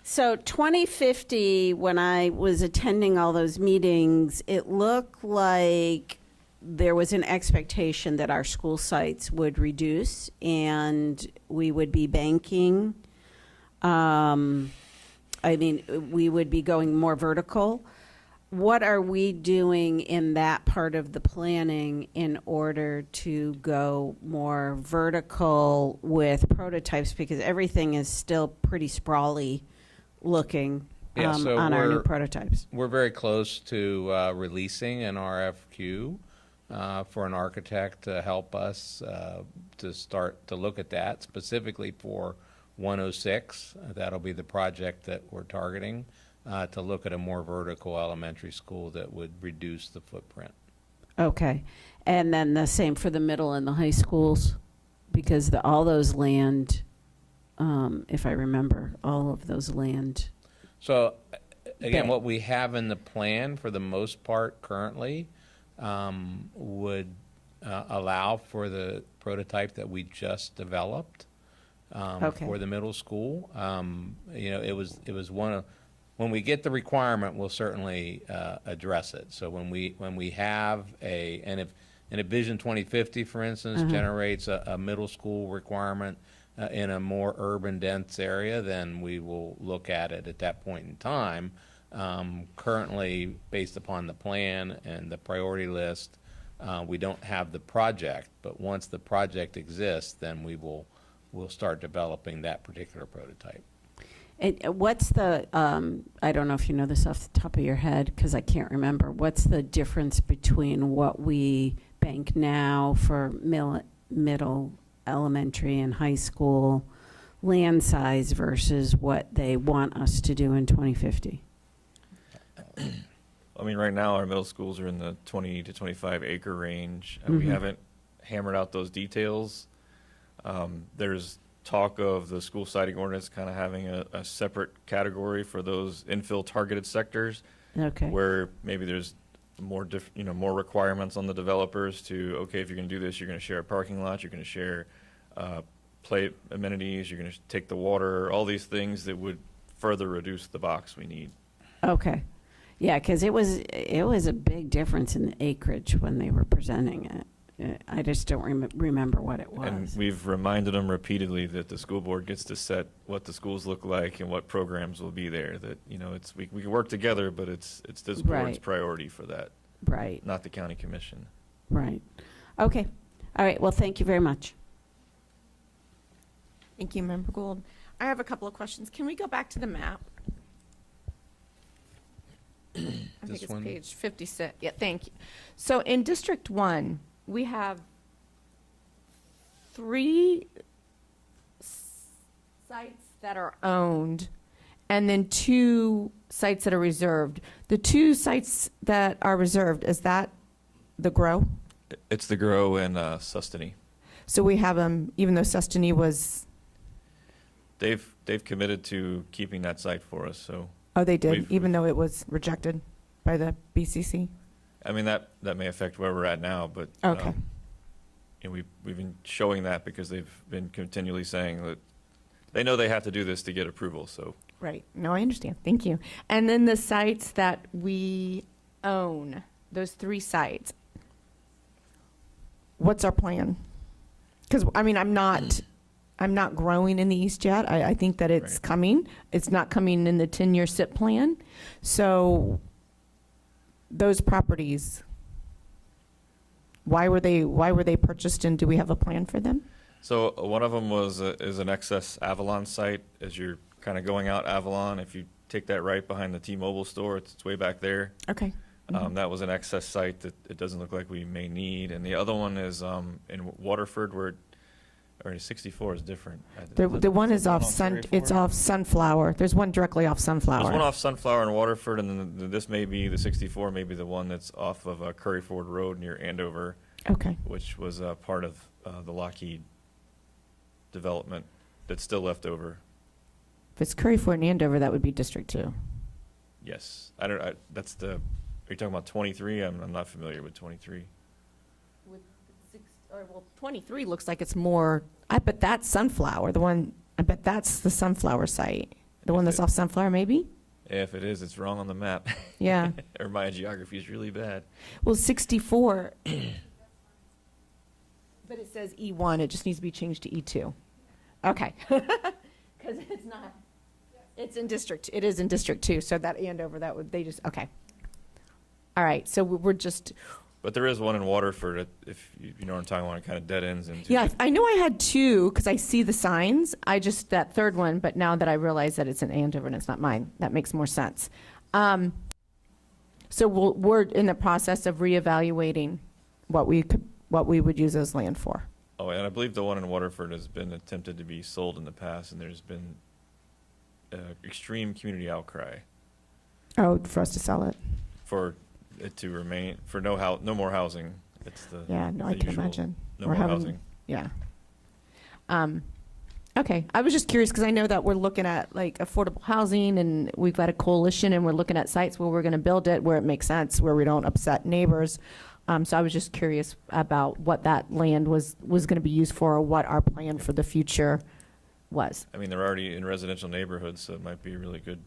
So 2050, when I was attending all those meetings, it looked like there was an expectation that our school sites would reduce and we would be banking. We would be going more vertical. What are we doing in that part of the planning in order to go more vertical with prototypes? Because everything is still pretty sprawly looking Yeah, so on our new we're- prototypes. We're very close to releasing an RFQ for an architect to help us to start to look at that, specifically for 106. That'll be the project that we're targeting, to look at a more vertical elementary school that would reduce the footprint. Okay. And then the same for the middle and the high schools? Because all those land, if I remember, all of those land. So, again, Okay. what we have in the plan for the most part currently would allow for the prototype that we just developed Okay. for the middle school. It was one of, when we get the requirement, we'll certainly address it. So when we have and if Vision 2050, for instance, generates a middle school requirement in a more urban dense area, then we will look at it at that point in time. Currently, based upon the plan and the priority list, we don't have the project, but once the project exists, then we'll start developing that particular prototype. And what's the, I don't know if you know this off the top of your head, because I can't remember, what's the difference between what we bank now for middle, elementary, and high school land size versus what they want us to do in 2050? I mean, right now, our middle schools are in the 20 to 25 acre range, and we haven't hammered out those details. There's talk of the school siting ordinance kind of having a separate category for those infill targeted sectors, Okay. where maybe there's more more requirements on the developers to, okay, if you're going to do this, you're going to share a parking lot, you're going to share play amenities, you're going to take the water, all these things that would further reduce the box we need. Okay. Yeah, because it was a big difference in the acreage when they were presenting it. I just don't remember what it was. And we've reminded them repeatedly that the school board gets to set what the schools look like and what programs will be there. That, it's we can work together, but it's this board's Right. priority for that, Right, not the county commission. right. Okay. All right, well, thank you very much. Thank you, Member Gould. I have a couple of questions. Can we go back to the map? I think This it's one? page 56. Yeah, thank you. So in District 1, we have 3 sites that are owned and then 2 sites that are reserved. The 2 sites that are reserved, is that the grow? It's the Grow and Sustany. So we have them, even though Sustany was, They've committed to keeping that site for us. So oh, they did, We've- even though it was rejected by the BCC? I mean that may affect where we're at now, but Okay. we've been showing that because they've been continually saying that they know they have to do this to get approval. So Right. No, I understand. Thank you. And then the sites that we own, those 3 sites, what's our plan? Because, I mean, I'm not growing in the East yet. I think that it's Right. coming. It's not coming in the 10-year SIP plan. So those properties, why were they purchased, and do we have a plan for them? So one of them is an excess Avalon site. As you're kind of going out Avalon, if you take that right behind the T-Mobile store, it's way back there. Okay. That was an excess site that it doesn't look like we may need. And the other one is in Waterford, where Or 64 is different. The one is off Prairie it's Ford? off Sunflower. There's one directly off Sunflower. There's one off Sunflower and Waterford, and then this may be the 64, maybe the one that's off of Curry Ford Road near Andover, Okay. which was part of the Lockheed development that's still left over. If it's Curry Ford and Andover, that would be District 2. Yes, that's the. Are you talking about 23? I'm not familiar with 23. Well, 23 looks like it's more, I bet that's Sunflower, I bet that's the Sunflower site. The one that's off Sunflower, maybe? If it is, it's wrong on the map. Yeah. Or my geography is really bad. Well, 64, but it says E1, it just needs to be changed to E2. Okay. Because it's not, it is in District 2, so that Andover, okay. All right, so we're just, But there is one in Waterford, if you know what I'm talking about, it kind of dead ends into. yeah, I know I had two, because I see the signs, that third one, but now that I realize that it's in Andover and it's not mine, that makes more sense. So we're in the process of reevaluating what we would use those land for. Oh, and I believe the one in Waterford has been attempted to be sold in the past, and there's been extreme community outcry Oh, for us to sell it? for it to remain, for no more housing. It's the Yeah, no, I the can usual imagine. No We're more having- housing. Yeah. Okay, I was just curious because I know that we're looking at like affordable housing and we've got a coalition and we're looking at sites where we're going to build it, where it makes sense, where we don't upset neighbors. So I was just curious about what that land was going to be used for, or what our plan for the future was. I mean, they're already in residential neighborhoods, so it might be a really good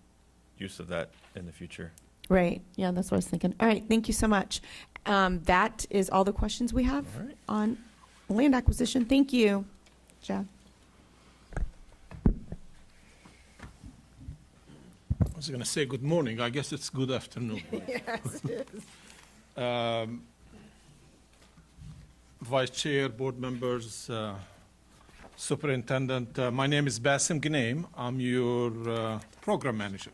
use of that in the future. Right, yeah, that's what I was thinking. All right, thank you so much. That is all the questions we have All right. on land acquisition. Thank you, Chad. I was going to say good morning. I guess it's good afternoon. Yes, it is. Vice Chair, board members, Superintendent, my name is Bassem Ghanem. I'm your program manager.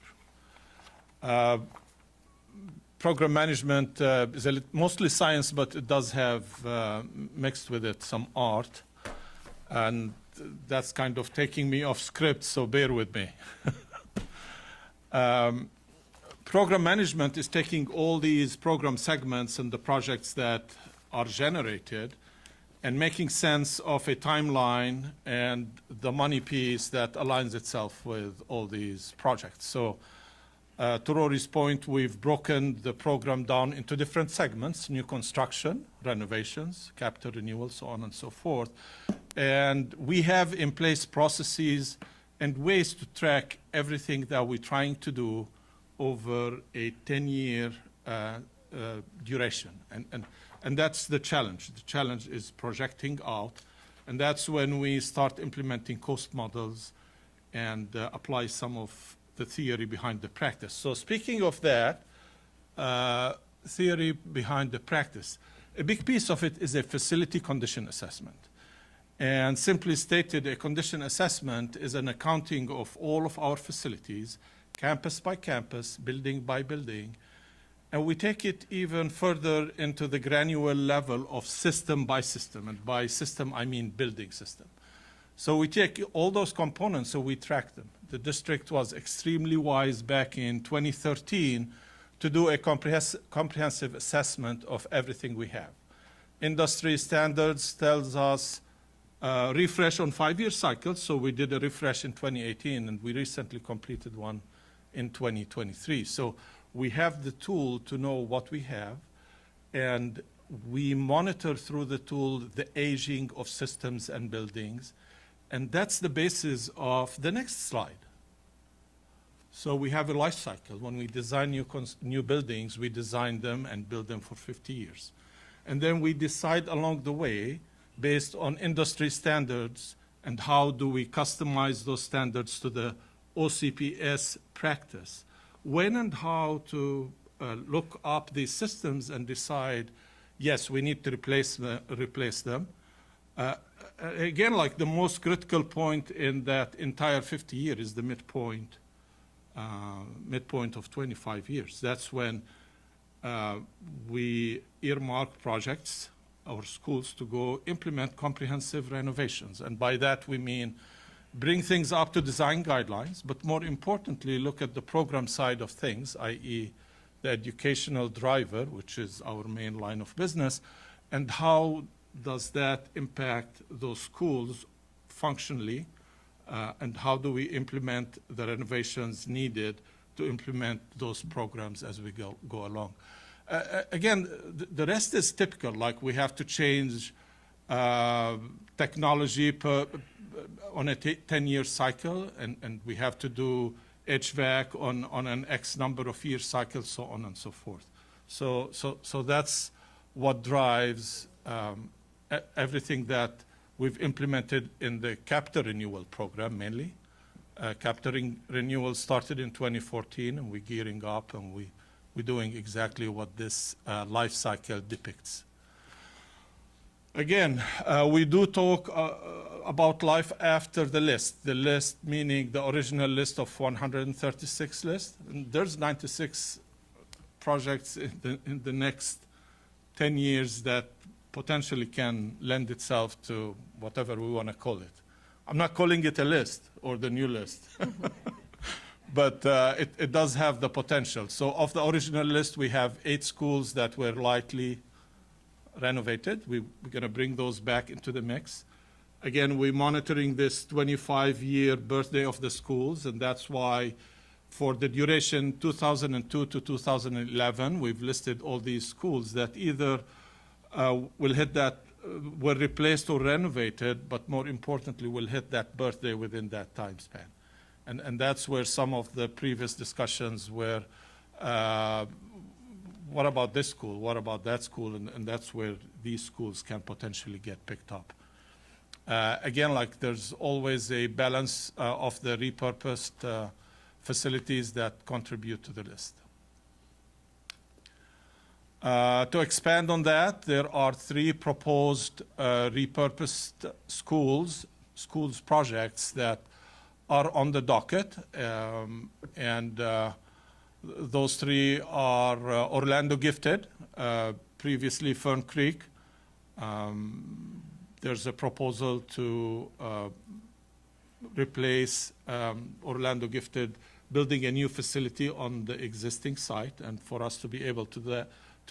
Program management is mostly science, but it does have mixed with it some art. And that's kind of taking me off script, so bear with me. Program management is taking all these program segments and the projects that are generated and making sense of a timeline and the money piece that aligns itself with all these projects. So to Rory's point, we've broken the program down into different segments: new construction, renovations, capital renewal, so on and so forth. And we have in place processes and ways to track everything that we're trying to do over a 10-year duration. And that's the challenge. The challenge is projecting out, and that's when we start implementing cost models and apply some of the theory behind the practice. So speaking of that, theory behind the practice, a big piece of it is a facility condition assessment. And simply stated, a condition assessment is an accounting of all of our facilities, campus by campus, building by building, and we take it even further into the granular level of system by system. And by system, I mean building system. So we take all those components, so we track them. The district was extremely wise back in 2013 to do a comprehensive assessment of everything we have. Industry standards tells us refresh on 5-year cycles, so we did a refresh in 2018, and we recently completed one in 2023. So we have the tool to know what we have, and we monitor through the tool the aging of systems and buildings, and that's the basis of the next slide. So we have a life cycle. When we design new buildings, we design them and build them for 50 years. And then we decide along the way, based on industry standards, and how do we customize those standards to the OCPS practice, when and how to look up these systems and decide, yes, we need to replace them. Again, like the most critical point in that entire 50 years is the midpoint of 25 years. That's when we earmark projects our schools to go implement comprehensive renovations. And by that we mean bring things up to design guidelines, but more importantly, look at the program side of things, i.e. the educational driver, which is our main line of business, and how does that impact those schools functionally, and how do we implement the renovations needed to implement those programs as we go along. Again, the rest is typical, like we have to change technology on a 10-year cycle, and we have to do HVAC on an X number of year cycle, so on and so forth. So that's what drives everything that we've implemented in the capital renewal program mainly. Capital renewal started in 2014, and we're gearing up, and we're doing exactly what this life cycle depicts. Again, we do talk about life after the list meaning the original list of 136 lists. And there's 96 projects in the next 10 years that potentially can lend itself to whatever we want to call it. I'm not calling it a list or the new list, but it does have the potential. So of the original list, we have 8 schools that were lightly renovated. We're going to bring those back into the mix. Again, we're monitoring this 25-year birthday of the schools, and that's why for the duration 2002 to 2011, we've listed all these schools that either will hit that, were replaced or renovated, but more importantly, will hit that birthday within that time span. And that's where some of the previous discussions were, what about this school? What about that school? And that's where these schools can potentially get picked up. Again, like there's always a balance of the repurposed facilities that contribute to the list. To expand on that, there are 3 proposed repurposed schools projects that are on the docket, and those 3 are Orlando Gifted, previously Fern Creek. There's a proposal to replace Orlando Gifted, building a new facility on the existing site. And for us to be able to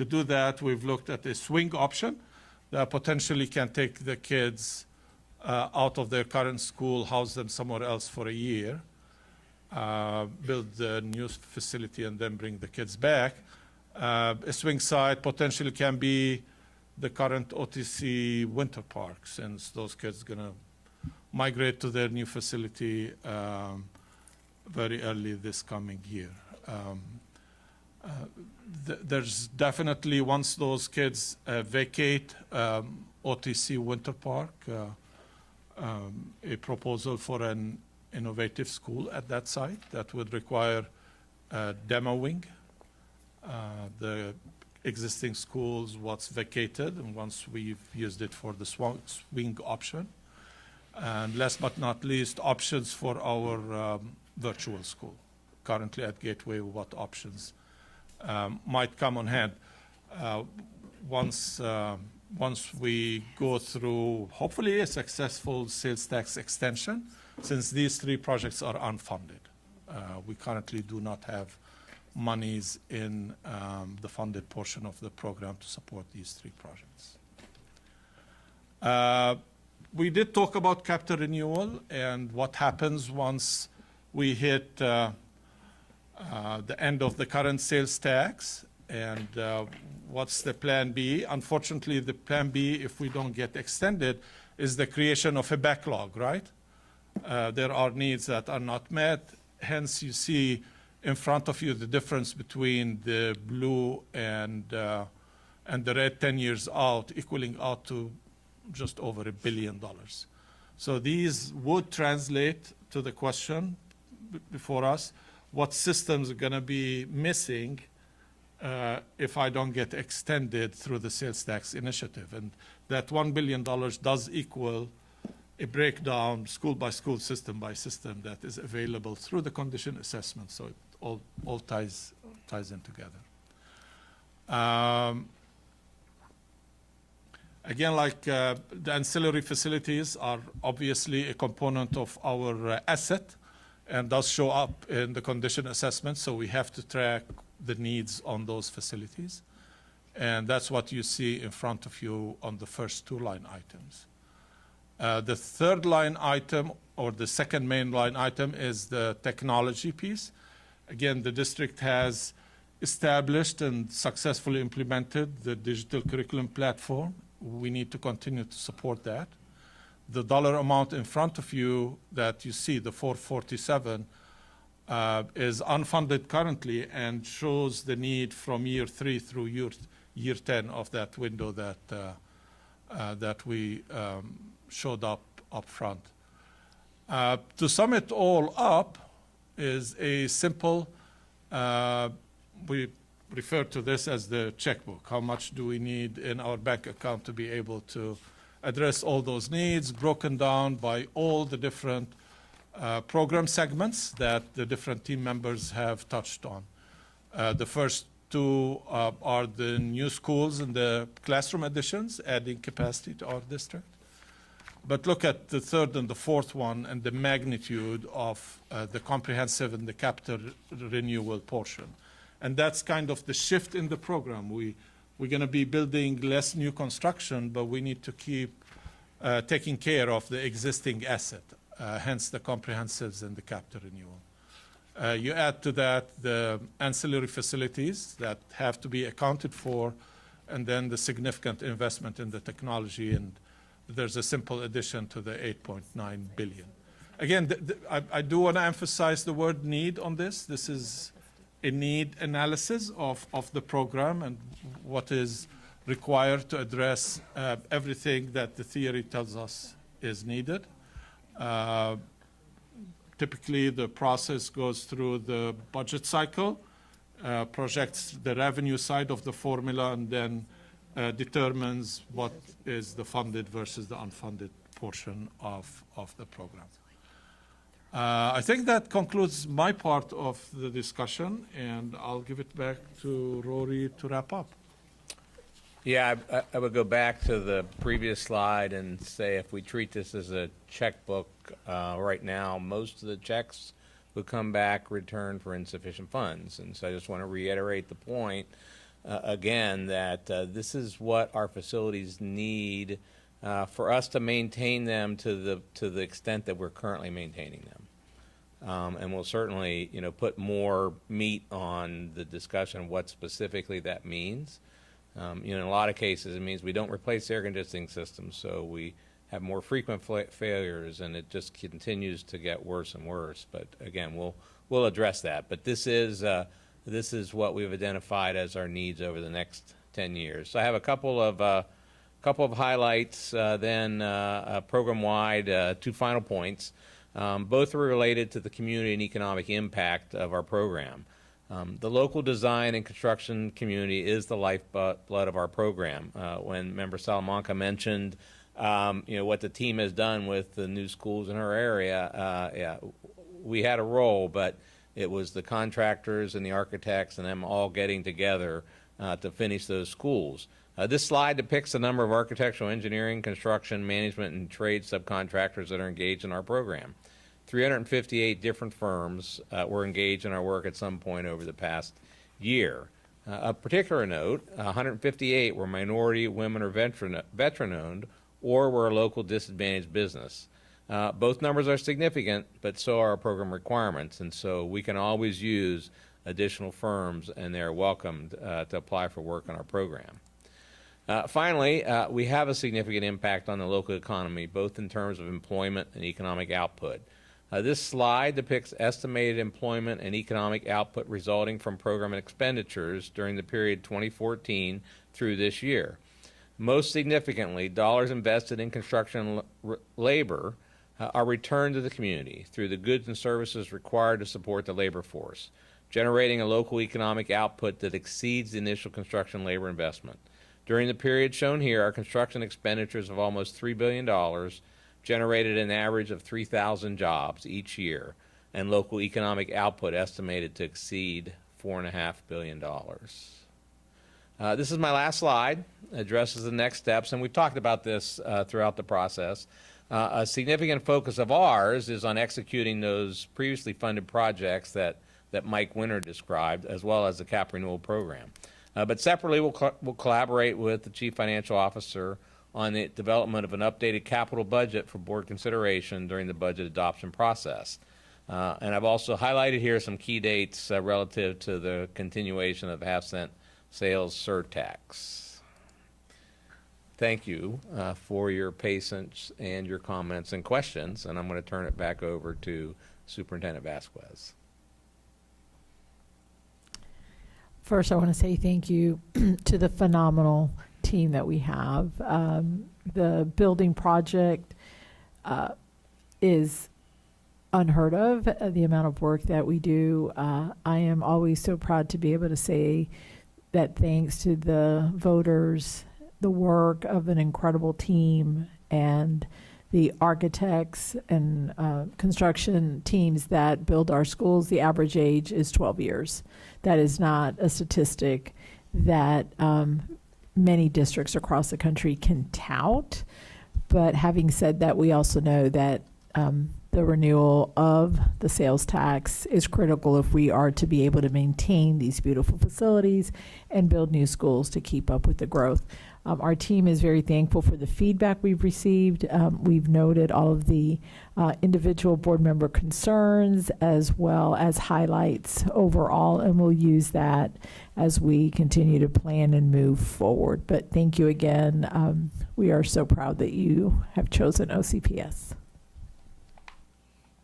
do that, we've looked at a swing option that potentially can take the kids out of their current school, house them somewhere else for a year, build the new facility, and then bring the kids back. A swing site potentially can be the current OTC Winter Park, since those kids are going to migrate to their new facility very early this coming year. There's definitely, once those kids vacate OTC Winter Park, a proposal for an innovative school at that site that would require demoing the existing schools, what's vacated, and once we've used it for the swing option. And last but not least, options for our virtual school. Currently at Gateway, what options might come on hand once we go through, hopefully, a successful sales tax extension, since these 3 projects are unfunded. We currently do not have monies in the funded portion of the program to support these 3 projects. We did talk about capital renewal and what happens once we hit the end of the current sales tax, and what's the plan B. Unfortunately, the plan B, if we don't get extended, is the creation of a backlog, right? There are needs that are not met. Hence, you see in front of you the difference between the blue and the red 10 years out, equaling out to just over $1 billion. So these would translate to the question before us: what systems are going to be missing if I don't get extended through the sales tax initiative? And that $1 billion does equal a breakdown, school by school, system by system, that is available through the condition assessment. So it all ties in together. Again, like the ancillary facilities are obviously a component of our asset and does show up in the condition assessment, so we have to track the needs on those facilities. And that's what you see in front of you on the first two line items. The third line item, or the second main line item, is the technology piece. Again, the district has established and successfully implemented the digital curriculum platform. We need to continue to support that. The dollar amount in front of you that you see, the 447, is unfunded currently and shows the need from year 3 through year 10 of that window that we showed up front. To sum it all up is a simple, we refer to this as the checkbook. How much do we need in our bank account to be able to address all those needs, broken down by all the different program segments that the different team members have touched on. The first two are the new schools and the classroom additions, adding capacity to our district. But look at the third and the fourth one and the magnitude of the comprehensive and the capital renewal portion. And that's kind of the shift in the program. We're going to be building less new construction, but we need to keep taking care of the existing asset, hence the comprehensives and the capital renewal. You add to that the ancillary facilities that have to be accounted for, and then the significant investment in the technology, and there's a simple addition to the 8.9 billion. Again, I do want to emphasize the word need on this. This is a need analysis of the program and what is required to address everything that the theory tells us is needed. Typically, the process goes through the budget cycle, projects the revenue side of the formula, and then determines what is the funded versus the unfunded portion of the program. I think that concludes my part of the discussion, and I'll give it back to Rory to wrap up. Yeah, I would go back to the previous slide and say if we treat this as a checkbook right now, most of the checks would come back returned for insufficient funds. And so I just want to reiterate the point again that this is what our facilities need for us to maintain them to the extent that we're currently maintaining them. And we'll certainly, put more meat on the discussion of what specifically that means. In a lot of cases, it means we don't replace air conditioning systems, so we have more frequent failures, and it just continues to get worse and worse. But again, we'll address that. But this is what we've identified as our needs over the next 10 years. So I have a couple of highlights, then program-wide, 2 final points. Both are related to the community and economic impact of our program. The local design and construction community is the lifeblood of our program. When Member Salamanca mentioned, what the team has done with the new schools in her area, we had a role, but it was the contractors and the architects and them all getting together to finish those schools. This slide depicts the number of architectural, engineering, construction, management, and trade subcontractors that are engaged in our program. 358 different firms were engaged in our work at some point over the past year. A particular note, 158 were minority, women, or veteran-owned, or were a local disadvantaged business. Both numbers are significant, but so are our program requirements, and so we can always use additional firms, and they're welcomed to apply for work on our program. Finally, we have a significant impact on the local economy, both in terms of employment and economic output. This slide depicts estimated employment and economic output resulting from program expenditures during the period 2014 through this year. Most significantly, dollars invested in construction labor are returned to the community through the goods and services required to support the labor force, generating a local economic output that exceeds the initial construction labor investment. During the period shown here, our construction expenditures of almost $3 billion generated an average of 3,000 jobs each year, and local economic output estimated to exceed $4.5 billion. This is my last slide, addresses the next steps, and we've talked about this throughout the process. A significant focus of ours is on executing those previously funded projects that Mike Winter described, as well as the cap renewal program. But separately, we'll collaborate with the Chief Financial Officer on the development of an updated capital budget for board consideration during the budget adoption process. And I've also highlighted here some key dates relative to the continuation of half-cent sales surtax. Thank you for your patience and your comments and questions, and I'm going to turn it back over to Superintendent Vasquez. First, I want to say thank you to the phenomenal team that we have. The building project is unheard of, the amount of work that we do. I am always so proud to be able to say that thanks to the voters, the work of an incredible team, and the architects and construction teams that build our schools, the average age is 12 years. That is not a statistic that many districts across the country can tout. But having said that, we also know that the renewal of the sales tax is critical if we are to be able to maintain these beautiful facilities and build new schools to keep up with the growth. Our team is very thankful for the feedback we've received. We've noted all of the individual board member concerns as well as highlights overall, and we'll use that as we continue to plan and move forward. But thank you again. We are so proud that you have chosen OCPS.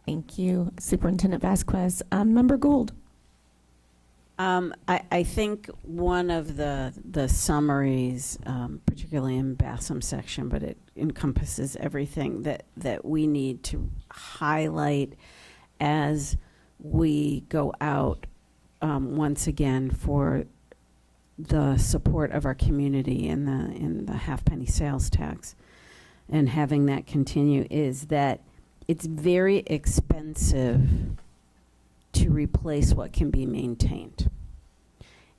Thank you, Superintendent Vasquez. Member Gould. I think one of the summaries, particularly in Bassam's section, but it encompasses everything that we need to highlight as we go out once again for the support of our community in the half-penny sales tax, and having that continue, is that it's very expensive to replace what can be maintained.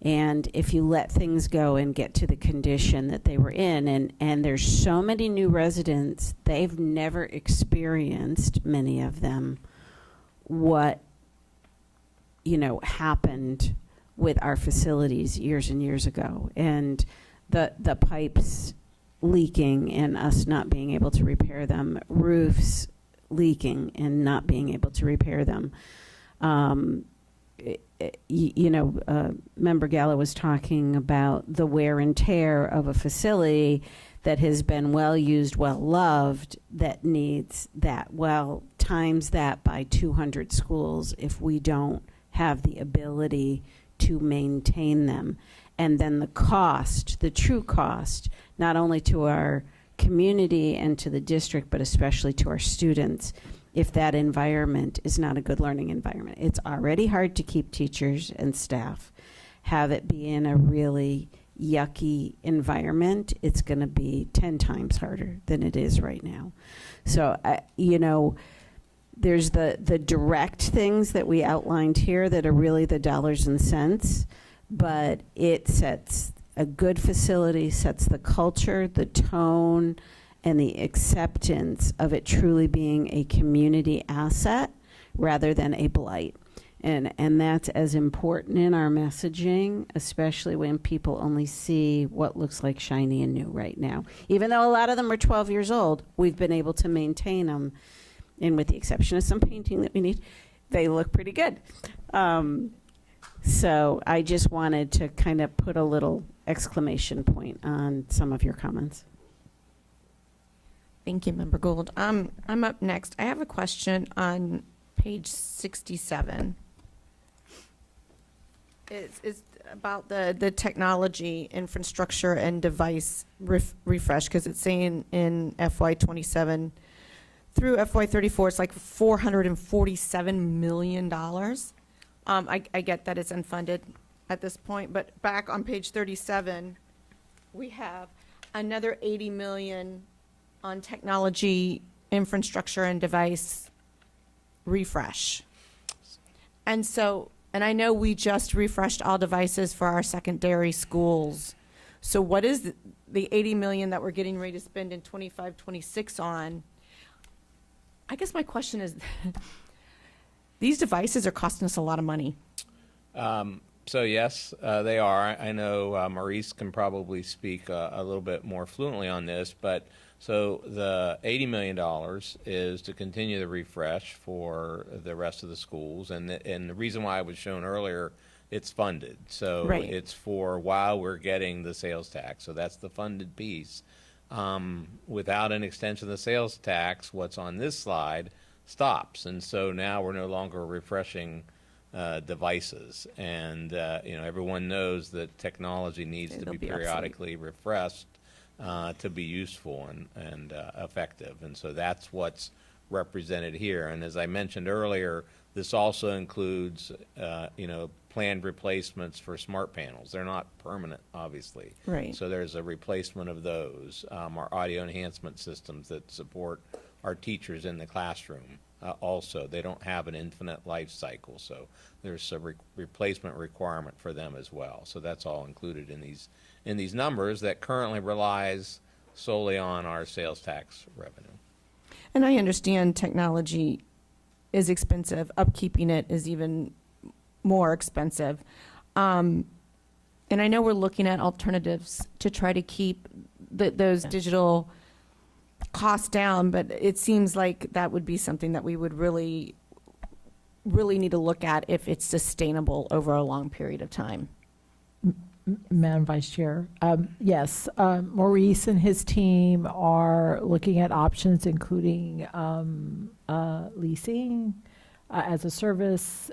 And if you let things go and get to the condition that they were in, and there's so many new residents, they've never experienced, many of them, what, happened with our facilities years and years ago. And the pipes leaking and us not being able to repair them, roofs leaking and not being able to repair them. Member Gallo was talking about the wear and tear of a facility that has been well used, well loved, that needs that. Well, times that by 200 schools if we don't have the ability to maintain them. And then the cost, the true cost, not only to our community and to the district, but especially to our students, if that environment is not a good learning environment. It's already hard to keep teachers and staff. Have it be in a really yucky environment, it's going to be 10 times harder than it is right now. So, there's the direct things that we outlined here that are really the dollars and cents, but it sets a good facility, sets the culture, the tone, and the acceptance of it truly being a community asset rather than a blight. And that's as important in our messaging, especially when people only see what looks like shiny and new right now. Even though a lot of them are 12 years old, we've been able to maintain them. And with the exception of some painting that we need, they look pretty good. So I just wanted to kind of put a little exclamation point on some of your comments. Thank you, Member Gould. I'm up next. I have a question on page 67. It's about the technology, infrastructure, and device refresh, because it's saying in FY27 through FY34, it's like $447 million. I get that it's unfunded at this point, but back on page 37, we have another $80 million on technology, infrastructure, and device refresh. And I know we just refreshed all devices for our secondary schools So what is the 80 million that we're getting ready to spend in 25, 26 on? I guess my question is, these devices are costing us a lot of money. So yes, they are. I know Maurice can probably speak a little bit more fluently on this, but so the $80 million is to continue the refresh for the rest of the schools, and the reason why I was shown earlier, it's funded. So Right. it's for while we're getting the sales tax. So that's the funded piece. Without an extension of the sales tax, what's on this slide stops, and so now we're no longer refreshing devices, and everyone knows that technology needs to They'll be be obsolete. periodically refreshed to be useful and effective, and so that's what's represented here. And as I mentioned earlier, this also includes planned replacements for smart panels. They're not permanent, obviously. Right. So there's a replacement of those. Our audio enhancement systems that support our teachers in the classroom. Also, they don't have an infinite life cycle, so there's a replacement requirement for them as well. So that's all included in these numbers that currently relies solely on our sales tax revenue. And I understand technology is expensive. Upkeeping it is even more expensive. And I know we're looking at alternatives to try to keep those digital costs down, but it seems like that would be something that we would really need to look at if it's sustainable over a long period of time. Madam Vice Chair, yes, Maurice and his team are looking at options, including leasing as a service,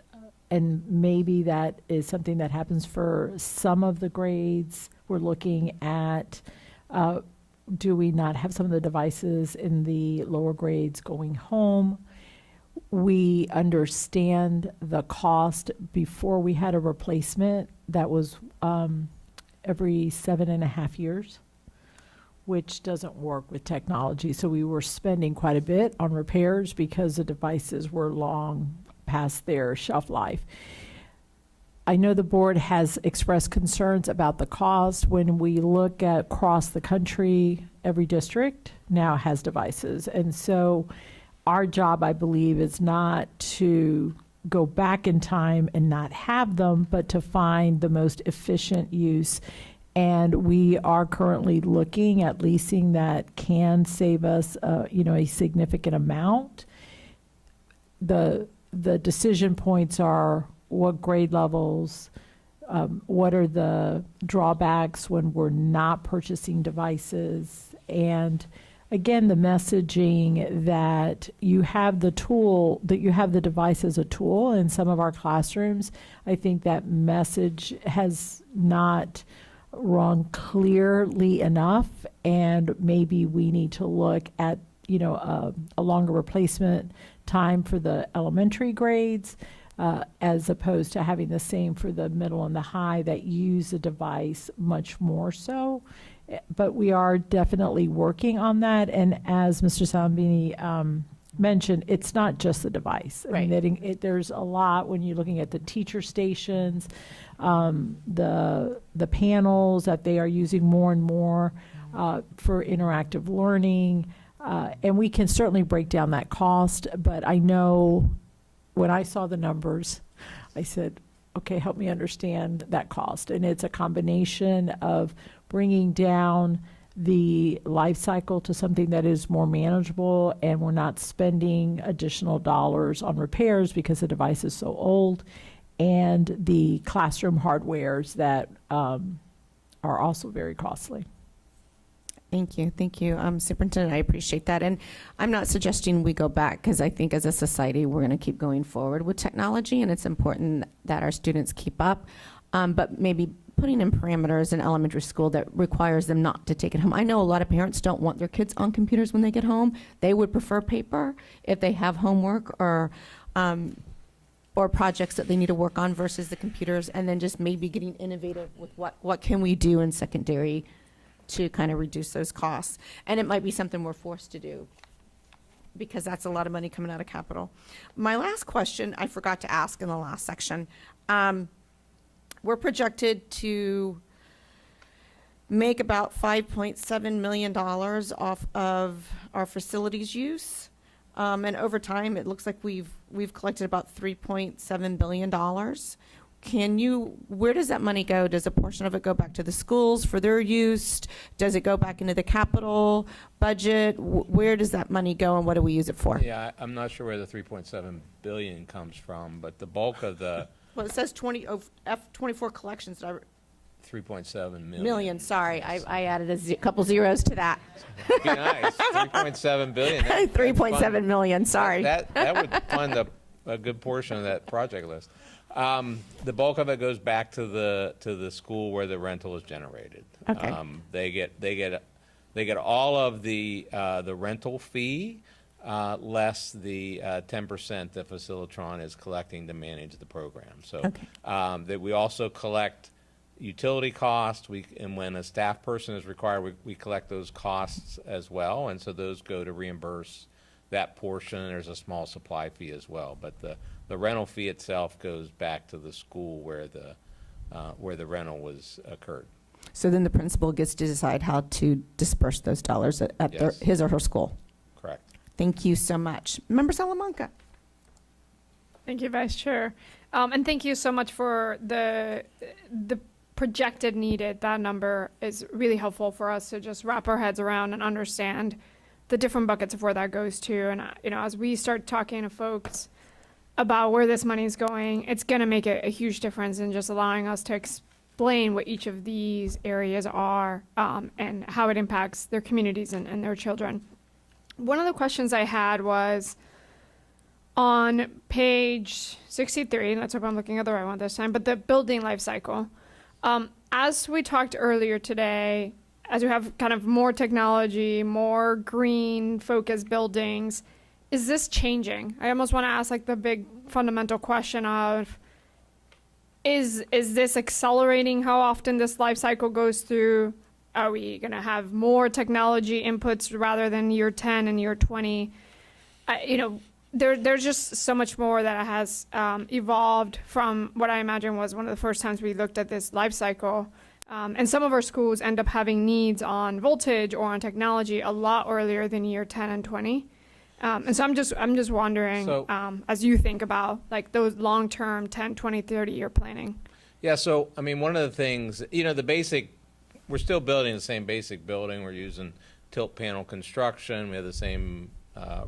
and maybe that is something that happens for some of the grades. We're looking at do we not have some of the devices in the lower grades going home? We understand the cost. Before we had a replacement that was every 7.5 years, which doesn't work with technology. So we were spending quite a bit on repairs because the devices were long past their shelf life. I know the board has expressed concerns about the cost. When we look at across the country, every district now has devices. And so our job, I believe, is not to go back in time and not have them, but to find the most efficient use. And we are currently looking at leasing that can save us, a significant amount. The decision points are what grade levels, what are the drawbacks when we're not purchasing devices, and again, the messaging that you have the tool, that you have the device as a tool in some of our classrooms. I think that message has not rung clearly enough, and maybe we need to look at a longer replacement time for the elementary grades, as opposed to having the same for the middle and the high that use the device much more so. But we are definitely working on that. And as Mr. Salvini mentioned, it's not just the device. Right. I mean, there's a lot when you're looking at the teacher stations, the panels that they are using more and more for interactive learning. And we can certainly break down that cost, but I know when I saw the numbers, I said, okay, help me understand that cost. And it's a combination of bringing down the life cycle to something that is more manageable, and we're not spending additional dollars on repairs because the device is so old, and the classroom hardwares that are also very costly. Thank you. Superintendent, I appreciate that. And I'm not suggesting we go back, because I think as a society, we're going to keep going forward with technology, and it's important that our students keep up. But maybe putting in parameters in elementary school that requires them not to take it home. I know a lot of parents don't want their kids on computers when they get home. They would prefer paper if they have homework or projects that they need to work on versus the computers, and then just maybe getting innovative with what can we do in secondary to kind of reduce those costs. And it might be something we're forced to do, because that's a lot of money coming out of capital. My last question I forgot to ask in the last section. We're projected to make about $5.7 million off of our facilities use. And over time, it looks like we've collected about $3.7 billion. Where does that money go? Does a portion of it go back to the schools for their use? Does it go back into the capital budget? Where does that money go and what do we use it for? Yeah, I'm not sure where the 3.7 billion comes from, but the bulk of the Well, it says F24 collections, 3.7 million, sorry. I added a couple zeros to that. Be nice. 3.7 billion. That- that's 3.7 fun. million, sorry. That would fund a good portion of that project list. The bulk of it goes back to the school where the rental is generated. Okay. They get all of the rental fee less the 10% that Facilitron is collecting to manage the program. So that we also collect utility costs. And when a staff person is required, we collect those costs as well, and so those go to reimburse that portion. There's a small supply fee as well, but the rental fee itself goes back to the school where the rental was occurred. So then the principal gets to decide how to disperse those dollars at Yes. his or her school. Correct. Thank you so much. Member Salamanca. Thank you, Vice Chair. And thank you so much for the projected needed. That number is really helpful for us to just wrap our heads around and understand the different buckets of where that goes to. And, as we start talking to folks about where this money is going, it's going to make a huge difference in just allowing us to explain what each of these areas are and how it impacts their communities and their children. One of the questions I had was on page 63, let's hope I'm looking at the right one this time, but the building life cycle. As we talked earlier today, as we have kind of more technology, more green focused buildings, is this changing? I almost want to ask like the big fundamental question of, is this accelerating how often this life cycle goes through? Are we going to have more technology inputs rather than year 10 and year 20? There's just so much more that has evolved from what I imagine was one of the first times we looked at this life cycle. And some of our schools end up having needs on voltage or on technology a lot earlier than year 10 and 20. And so I'm just wondering, as you think about like those long-term 10, 20, 30-year planning. Yeah, so, one of the things, we're still building the same basic building. We're using tilt panel construction. We have the same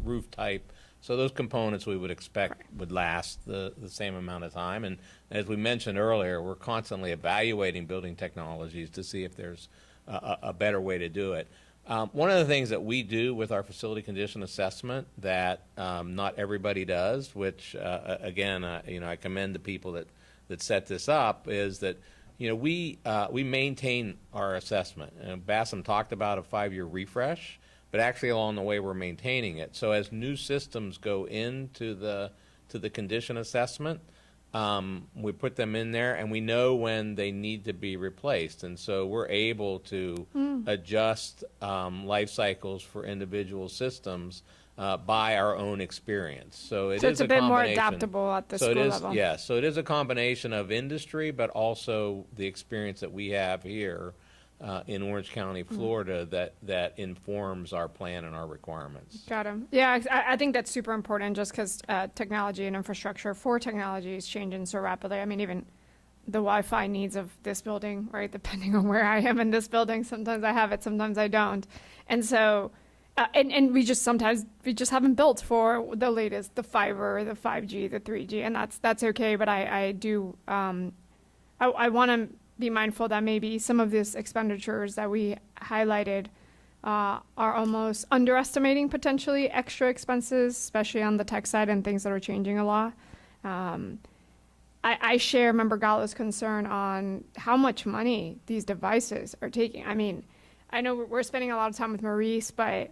roof type. So those components we would expect would last the same amount of time. And as we mentioned earlier, we're constantly evaluating building technologies to see if there's a better way to do it. One of the things that we do with our facility condition assessment that not everybody does, which again, I commend the people that set this up, is that we maintain our assessment. And Bassam talked about a 5-year refresh, but actually along the way we're maintaining it. So as new systems go into the condition assessment, we put them in there and we know when they need to be replaced. And so we're able to adjust life cycles for individual systems by our own experience. So it's a bit more adaptable at the school level. Yeah, so it is a combination of industry, but also the experience that we have here in Orange County, Florida, that informs our plan and our requirements. Got him. Yeah, I think that's super important just because technology and infrastructure for technology is changing so rapidly. Even the Wi-Fi needs of this building, right, depending on where I am in this building, sometimes I have it, sometimes I don't. And so, and we just haven't built for the latest, the fiber, the 5G, the 3G, and that's okay, but I do, I want to be mindful that maybe some of these expenditures that we highlighted are almost underestimating potentially extra expenses, especially on the tech side and things that are changing a lot. I share Member Gallo's concern on how much money these devices are taking. I know we're spending a lot of time with Maurice, but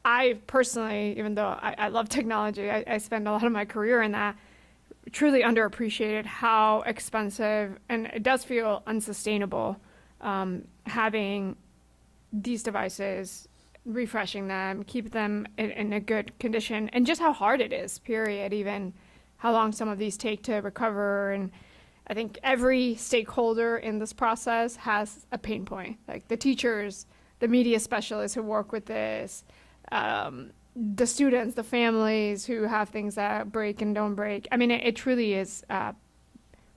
I personally, even though I love technology, I spend a lot of my career in that, truly underappreciated how expensive, and it does feel unsustainable having these devices, refreshing them, keep them in a good condition, and just how hard it is, period, even how long some of these take to recover. And I think every stakeholder in this process has a pain point, like the teachers, the media specialists who work with this, the students, the families who have things that break and don't break. I mean, it truly is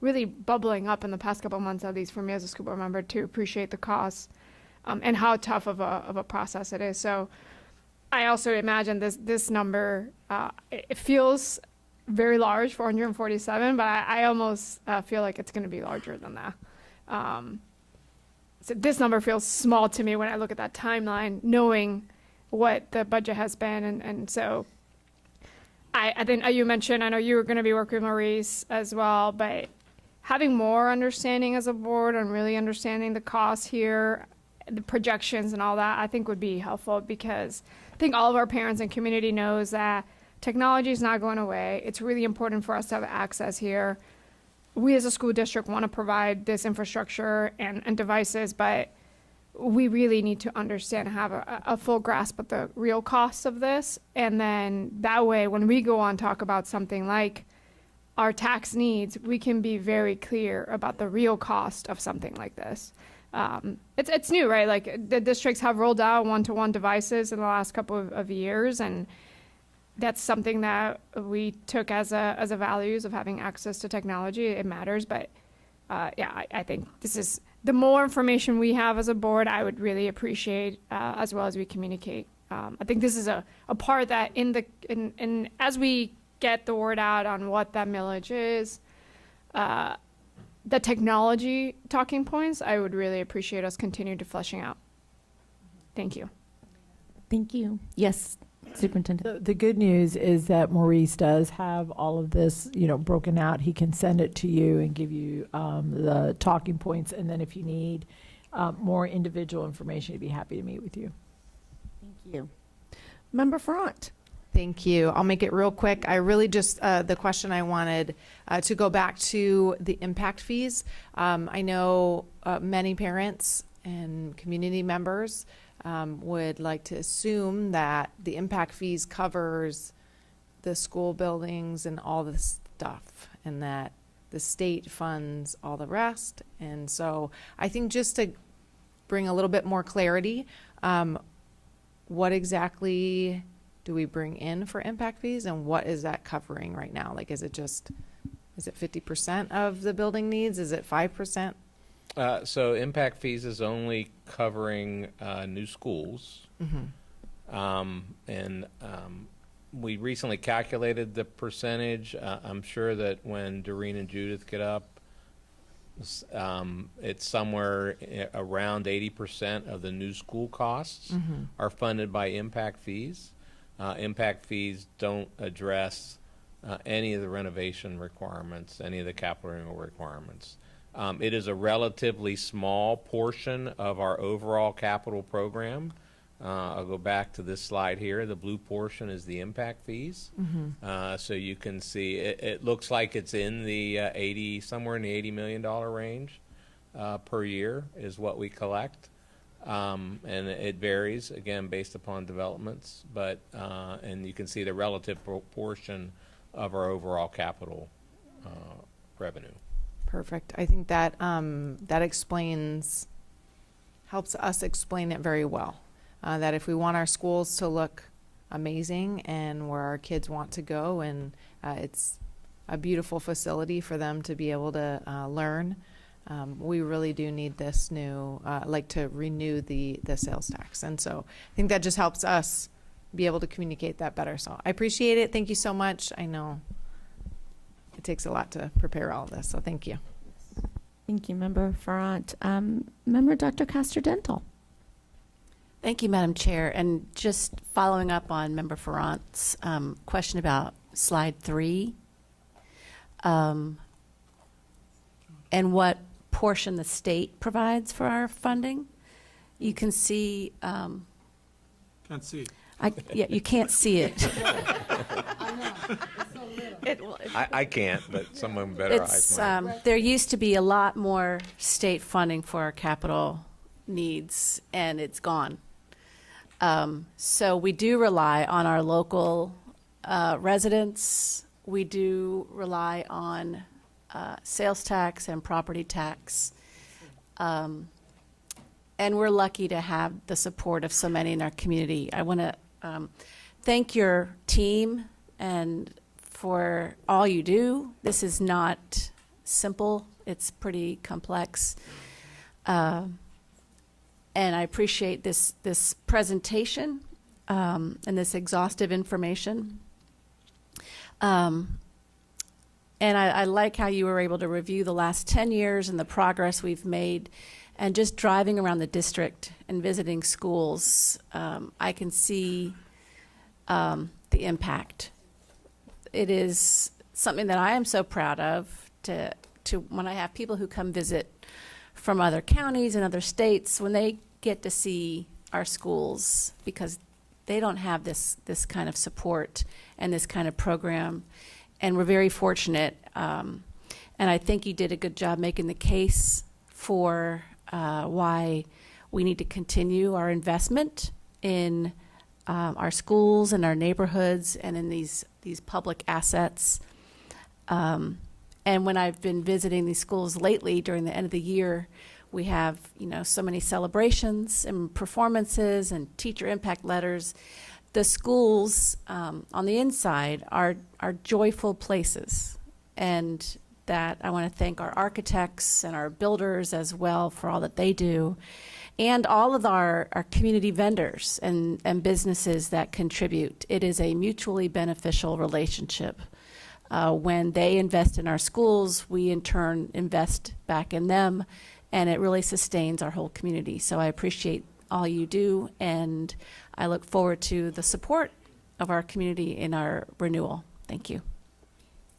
really bubbling up in the past couple of months, at least for me as a school board member, to appreciate the costs and how tough of a process it is. So I also imagine this number, it feels very large, 447, but I almost feel like it's going to be larger than that. So this number feels small to me when I look at that timeline, knowing what the budget has been. And so I think you mentioned, I know you were going to be working with Maurice as well, but having more understanding as a board and really understanding the costs here, the projections and all that, I think would be helpful, because I think all of our parents and community knows that technology is not going away. It's really important for us to have access here. We as a school district want to provide this infrastructure and devices, but we really need to understand and have a full grasp of the real costs of this. And then that way, when we go on talk about something like our tax needs, we can be very clear about the real cost of something like this. It's new, right? Like the districts have rolled out one-to-one devices in the last couple of years, and that's something that we took as a values of having access to technology. It matters, but I think this is the more information we have as a board, I would really appreciate as well as we communicate. I think this is a part that in as we get the word out on what that millage is, the technology talking points, I would really appreciate us continuing to fleshing out. Thank you. Thank you. Yes, Superintendent. The good news is that Maurice does have all of this, broken out. He can send it to you and give you the talking points. And then if you need more individual information, he'd be happy to meet with you. Thank you. Member Front. Thank you. I'll make it real quick. I really just, the question I wanted to go back to the impact fees. I know many parents and community members would like to assume that the impact fees covers the school buildings and all this stuff, and that the state funds all the rest. And so I think just to bring a little bit more clarity, what exactly do we bring in for impact fees, and what is that covering right now? Like, is it 50% of the building needs? Is it 5%? So impact fees is only covering new schools. And we recently calculated the percentage. I'm sure that when Doreen and Judith get up, it's somewhere around 80% of the new school costs are funded by impact fees. Impact fees don't address any of the renovation requirements, any of the capital renewal requirements. It is a relatively small portion of our overall capital program. I'll go back to this slide here. The blue portion is the impact fees. So you can see it looks like it's in the somewhere in the $80 million range per year is what we collect. And it varies, again, based upon developments, but and you can see the relative proportion of our overall capital revenue. Perfect. I think that that helps us explain it very well. That if we want our schools to look amazing and where our kids want to go, and it's a beautiful facility for them to be able to learn, we really do need this new, to renew the sales tax. And so I think that just helps us be able to communicate that better. So I appreciate it. Thank you so much. I know it takes a lot to prepare all of this, so thank you. Thank you, Member Farrant. Member Dr. Castor-Dental. Thank you, Madam Chair. And just following up on Member Farrant's question about slide 3 and what portion the state provides for our funding, you can see. Can't see. You can't see it. I can't, but someone better eyes might. There used to be a lot more state funding for our capital needs, and it's gone. So we do rely on our local residents. We do rely on sales tax and property tax. And we're lucky to have the support of so many in our community. I want to thank your team and for all you do. This is not simple. It's pretty complex. And I appreciate this presentation and this exhaustive information. And I like how you were able to review the last 10 years and the progress we've made. And just driving around the district and visiting schools, I can see the impact. It is something that I am so proud of to when I have people who come visit from other counties and other states, when they get to see our schools, because they don't have this kind of support and this kind of program. And we're very fortunate. And I think you did a good job making the case for why we need to continue our investment in our schools and our neighborhoods and in these public assets. And when I've been visiting these schools lately during the end of the year, we have, so many celebrations and performances and teacher impact letters. The schools on the inside are joyful places, and that I want to thank our architects and our builders as well for all that they do, and all of our community vendors and businesses that contribute. It is a mutually beneficial relationship. When they invest in our schools, we in turn invest back in them, and it really sustains our whole community. So I appreciate all you do, and I look forward to the support of our community in our renewal. Thank you.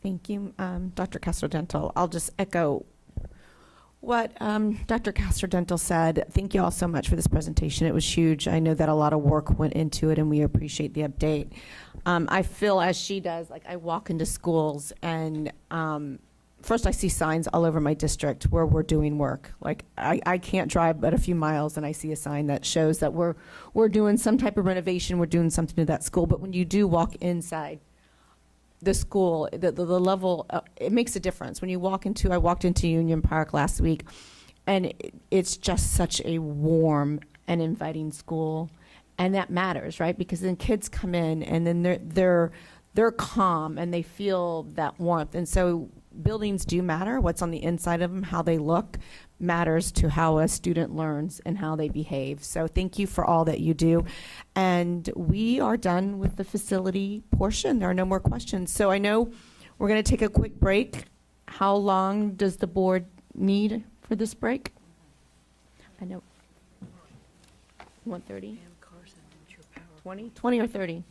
Thank you, Dr. Castro-Dental. I'll just echo what Dr. Castro-Dental said. Thank you all so much for this presentation. It was huge. I know that a lot of work went into it, and we appreciate the update. I feel, as she does, like I walk into schools, and first I see signs all over my district where we're doing work. Like I can't drive but a few miles, and I see a sign that shows that we're doing some type of renovation, we're doing something to that school. But when you do walk inside the school, the level, it makes a difference. When you I walked into Union Park last week, and it's just such a warm and inviting school, and that matters, right? Because then kids come in, and then they're calm, and they feel that warmth. And so buildings do matter. What's on the inside of them, how they look, matters to how a student learns and how they behave. So thank you for all that you do. And we are done with the facility portion. There are no more questions. So I know we're going to take a quick break. How long does the board need for this break? I know. 1:30? 20 or 30?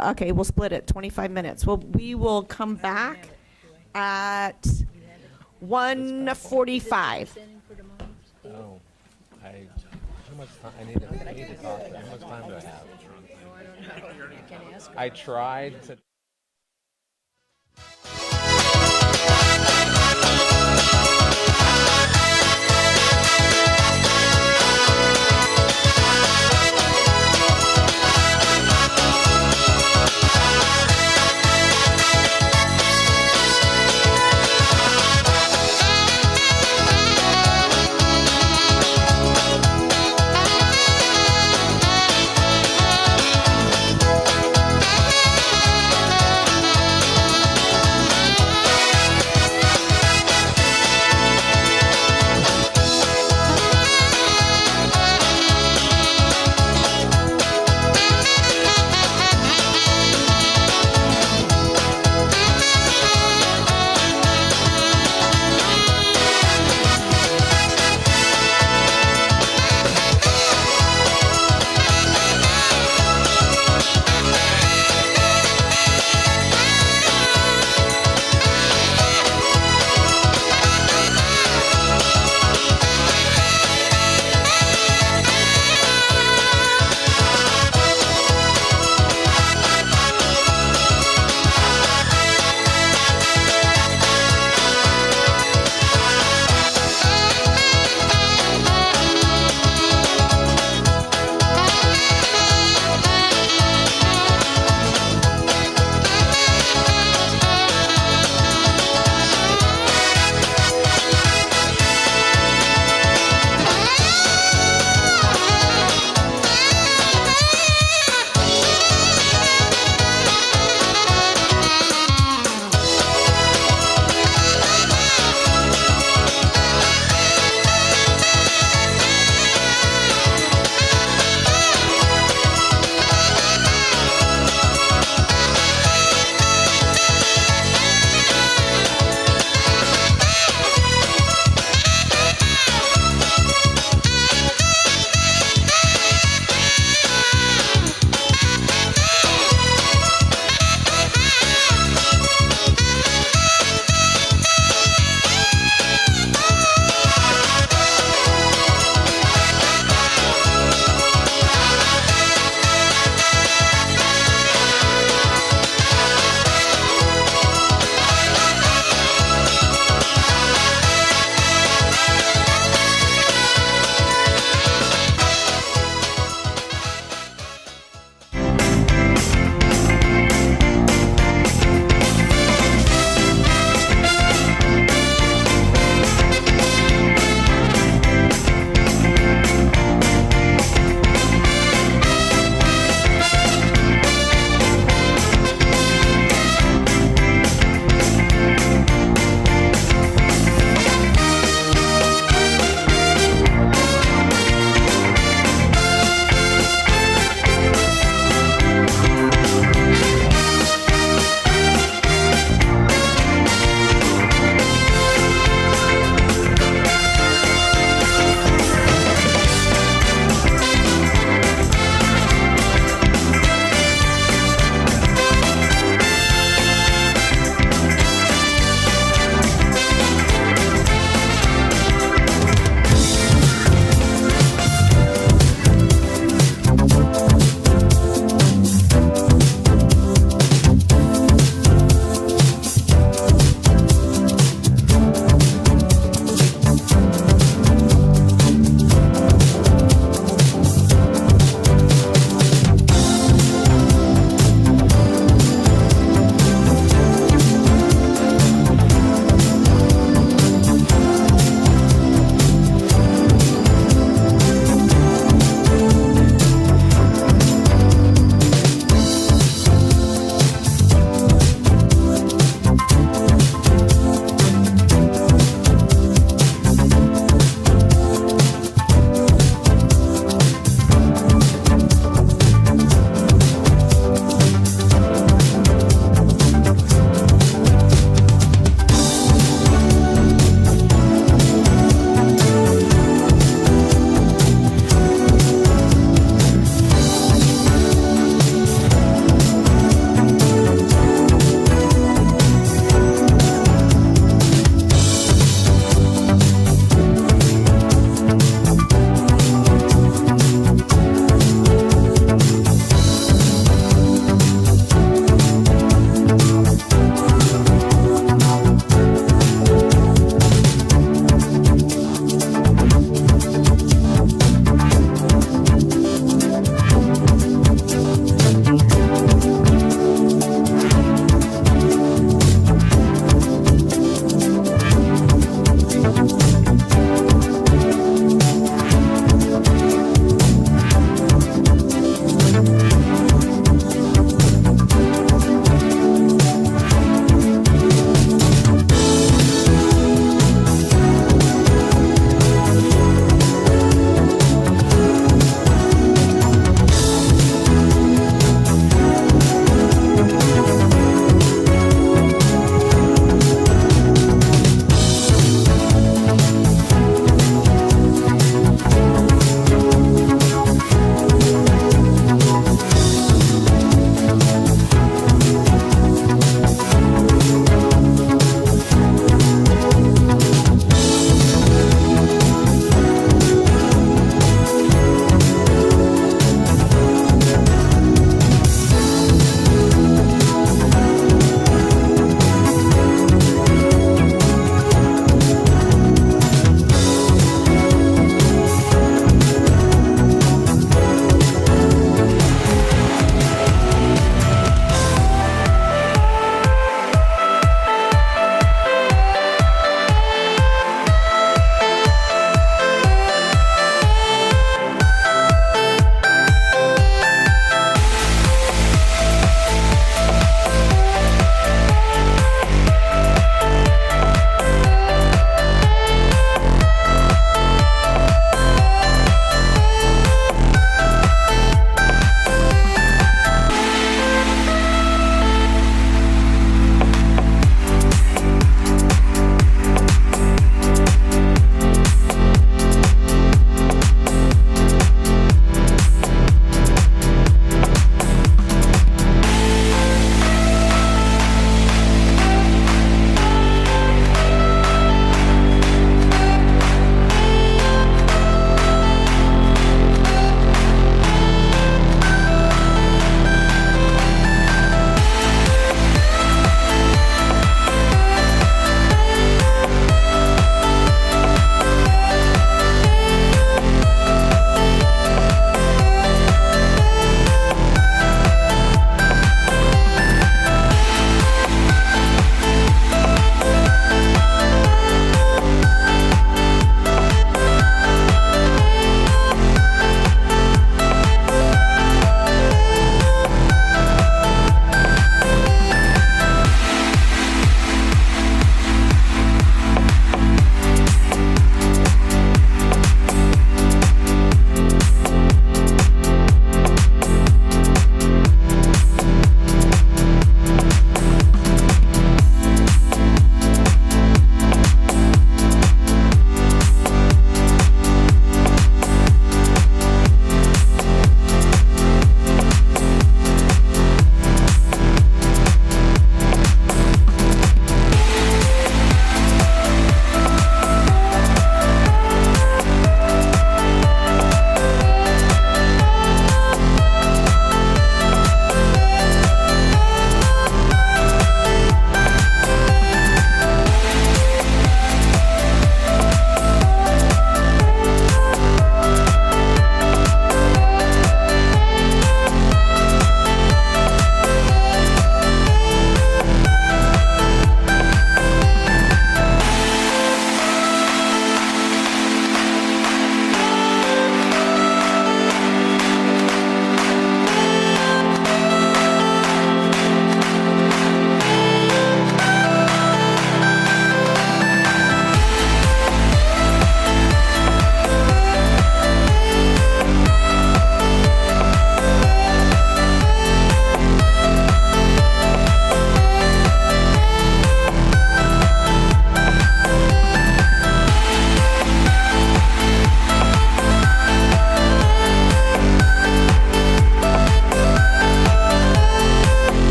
Okay, we'll split it, 25 minutes. Well, we will come back at 1:45. Oh, how much time, I need to talk, how much time do I have? I tried to.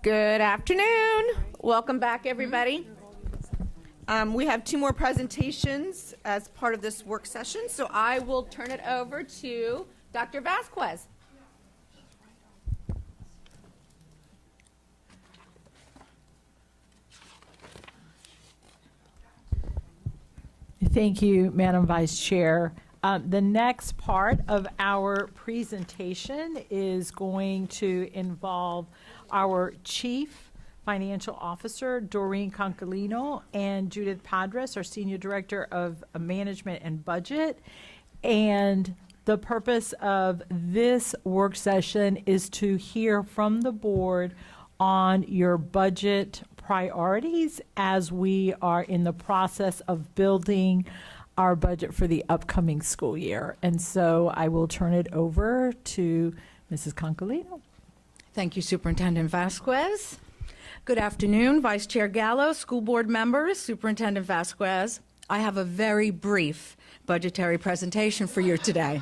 Good afternoon. Welcome back, everybody. We have 2 more presentations as part of this work session, so I will turn it over to Dr. Vasquez. Thank you, Madam Vice Chair. The next part of our presentation is going to involve our Chief Financial Officer, Doreen Concolino, and Judith Padres, our Senior Director of Management and Budget. And the purpose of this work session is to hear from the board on your budget priorities as we are in the process of building our budget for the upcoming school year. And so I will turn it over to Mrs. Concolino. Thank you, Superintendent Vasquez. Good afternoon, Vice Chair Gallo, school board members, Superintendent Vasquez. I have a very brief budgetary presentation for you today.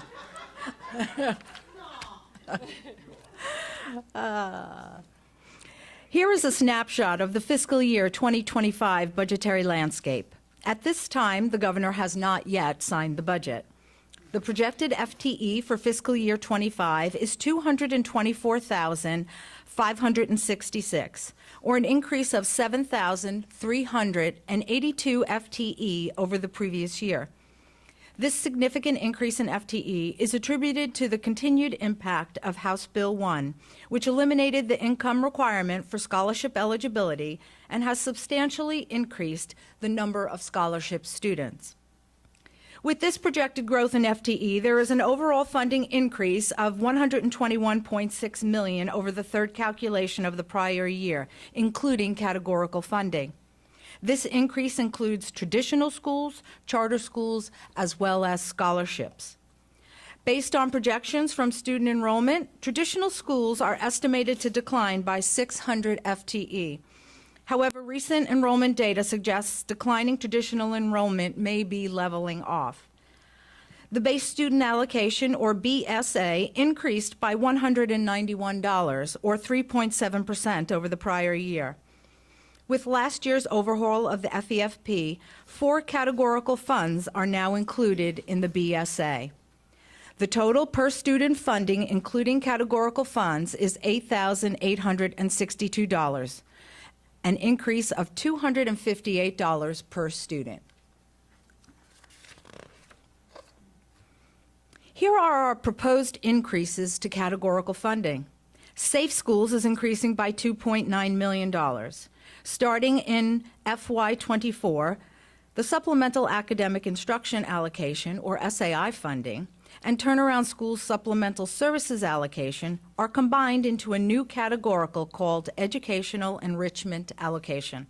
Here is a snapshot of the fiscal year 2025 budgetary landscape. At this time, the governor has not yet signed the budget. The projected FTE for fiscal year 25 is 224,566, or an increase of 7,382 FTE over the previous year. This significant increase in FTE is attributed to the continued impact of House Bill 1, which eliminated the income requirement for scholarship eligibility and has substantially increased the number of scholarship students. With this projected growth in FTE, there is an overall funding increase of $121.6 million over the third calculation of the prior year, including categorical funding. This increase includes traditional schools, charter schools, as well as scholarships. Based on projections from student enrollment, traditional schools are estimated to decline by 600 FTE. However, recent enrollment data suggests declining traditional enrollment may be leveling off. The base student allocation, or BSA, increased by $191, or 3.7% over the prior year. With last year's overhaul of the FEFP, 4 categorical funds are now included in the BSA. The total per student funding, including categorical funds, is $8,862, an increase of $258 per student. Here are our proposed increases to categorical funding. Safe Schools is increasing by $2.9 million. Starting in FY24, the Supplemental Academic Instruction Allocation, or SAI funding, and Turnaround School Supplemental Services Allocation are combined into a new categorical called Educational Enrichment Allocation.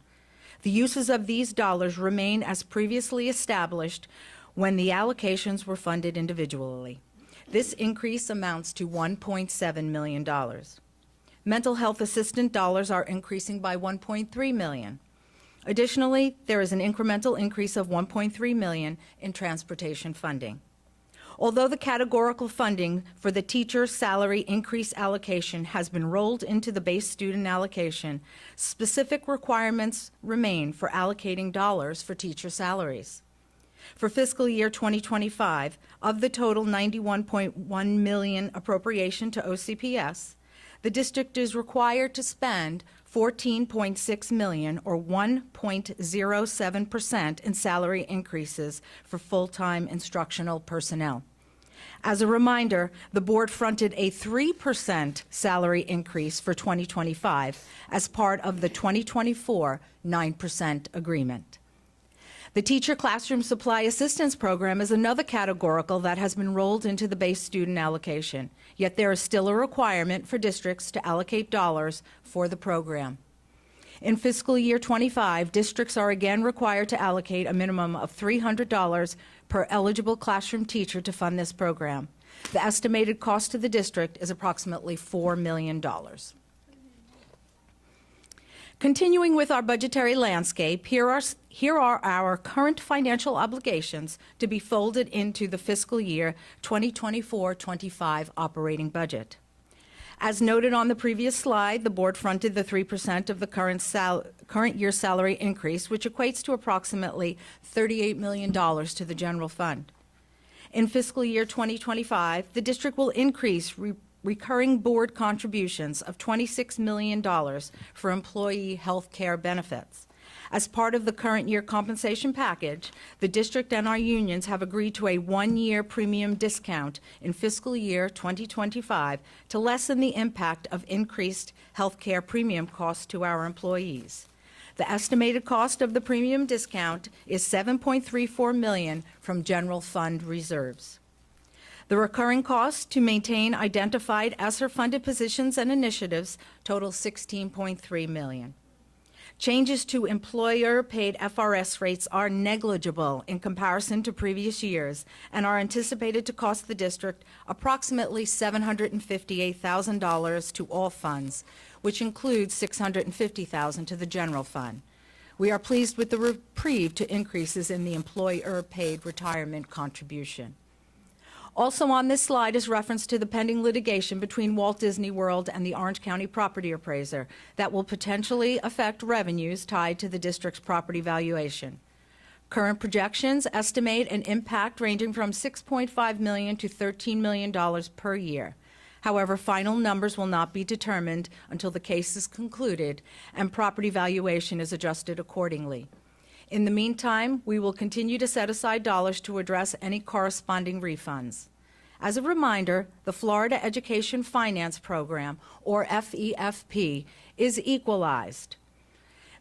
The uses of these dollars remain as previously established when the allocations were funded individually. This increase amounts to $1.7 million. Mental health assistant dollars are increasing by $1.3 million. Additionally, there is an incremental increase of $1.3 million in transportation funding. Although the categorical funding for the teacher salary increase allocation has been rolled into the base student allocation, specific requirements remain for allocating dollars for teacher salaries. For fiscal year 2025, of the total $91.1 million appropriation to OCPS, the district is required to spend $14.6 million, or 1.07%, in salary increases for full-time instructional personnel. As a reminder, the board fronted a 3% salary increase for 2025 as part of the 2024 9% agreement. The Teacher Classroom Supply Assistance Program is another categorical that has been rolled into the base student allocation, yet there is still a requirement for districts to allocate dollars for the program. In fiscal year 25, districts are again required to allocate a minimum of $300 per eligible classroom teacher to fund this program. The estimated cost to the district is approximately $4 million. Continuing with our budgetary landscape, here are our current financial obligations to be folded into the fiscal year 2024-25 operating budget. As noted on the previous slide, the board fronted the 3% of the current year salary increase, which equates to approximately $38 million to the general fund. In fiscal year 2025, the district will increase recurring board contributions of $26 million for employee health care benefits. As part of the current year compensation package, the district and our unions have agreed to a one-year premium discount in fiscal year 2025 to lessen the impact of increased health care premium costs to our employees. The estimated cost of the premium discount is $7.34 million from general fund reserves. The recurring costs to maintain identified ESSER-funded positions and initiatives total $16.3 million. Changes to employer-paid FRS rates are negligible in comparison to previous years and are anticipated to cost the district approximately $758,000 to all funds, which includes $650,000 to the general fund. We are pleased with the reprieve to increases in the employer-paid retirement contribution. Also on this slide is reference to the pending litigation between Walt Disney World and the Orange County property appraiser that will potentially affect revenues tied to the district's property valuation. Current projections estimate an impact ranging from $6.5 million to $13 million per year. However, final numbers will not be determined until the case is concluded and property valuation is adjusted accordingly. In the meantime, we will continue to set aside dollars to address any corresponding refunds. As a reminder, the Florida Education Finance Program, or FEFP, is equalized,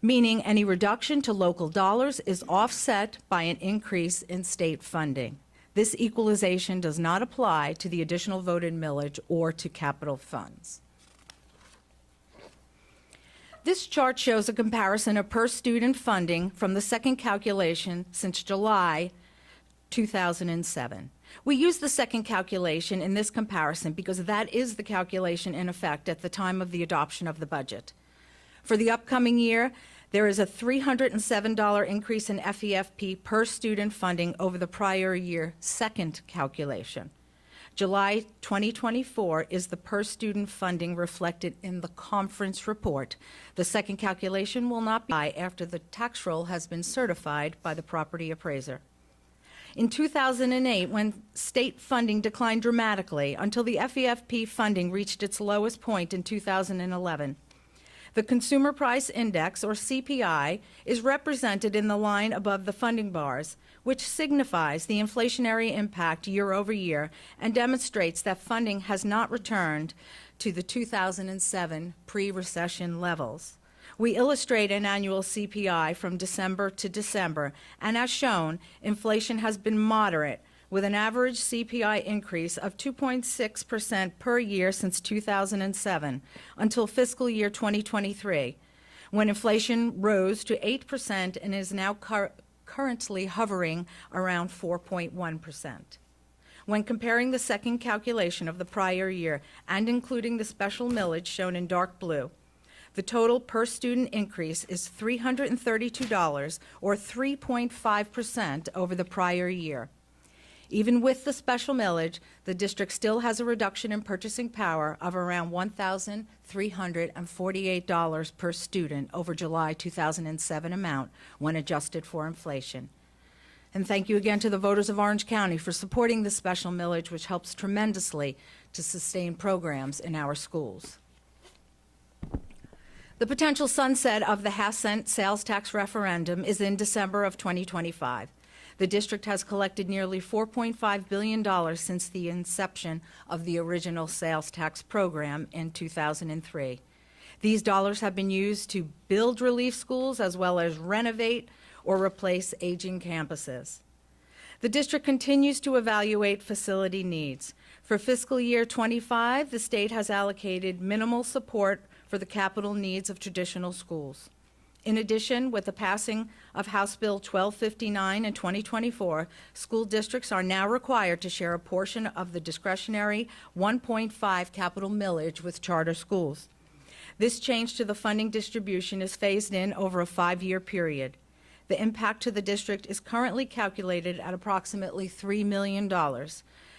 meaning any reduction to local dollars is offset by an increase in state funding. This equalization does not apply to the additional voted millage or to capital funds. This chart shows a comparison of per-student funding from the second calculation since July 2007. We use the second calculation in this comparison because that is the calculation in effect at the time of the adoption of the budget. For the upcoming year, there is a $307 increase in FEFP per student funding over the prior year second calculation. July 2024 is the per-student funding reflected in the conference report. The second calculation will not be after the tax roll has been certified by the property appraiser. In 2008, when state funding declined dramatically until the FEFP funding reached its lowest point in 2011, the Consumer Price Index, or CPI, is represented in the line above the funding bars, which signifies the inflationary impact year over year and demonstrates that funding has not returned to the 2007 pre-recession levels. We illustrate an annual CPI from December to December, and as shown, inflation has been moderate, with an average CPI increase of 2.6% per year since 2007 until fiscal year 2023, when inflation rose to 8% and is now currently hovering around 4.1%. When comparing the second calculation of the prior year and including the special millage shown in dark blue, the total per-student increase is $332, or 3.5% over the prior year. Even with the special millage, the district still has a reduction in purchasing power of around $1,348 per student over July 2007 amount when adjusted for inflation. And thank you again to the voters of Orange County for supporting the special millage, which helps tremendously to sustain programs in our schools. The potential sunset of the half-cent sales tax referendum is in December of 2025. The district has collected nearly $4.5 billion since the inception of the original sales tax program in 2003. These dollars have been used to build relief schools as well as renovate or replace aging campuses. The district continues to evaluate facility needs. For fiscal year 25, the state has allocated minimal support for the capital needs of traditional schools. In addition, with the passing of House Bill 1259 in 2024, school districts are now required to share a portion of the discretionary 1.5 capital millage with charter schools. This change to the funding distribution is phased in over a 5-year period. The impact to the district is currently calculated at approximately $3 million.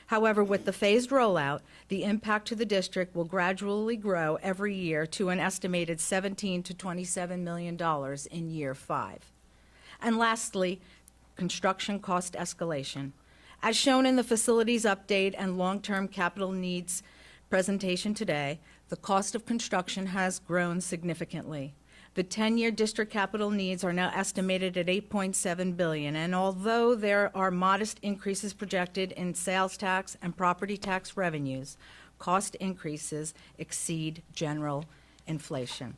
However, with the phased rollout, the impact to the district will gradually grow every year to an estimated $17 to $27 million in year 5. And lastly, construction cost escalation. As shown in the facilities update and long-term capital needs presentation today, the cost of construction has grown significantly. The 10-year district capital needs are now estimated at $8.7 billion, and although there are modest increases projected in sales tax and property tax revenues, cost increases exceed general inflation.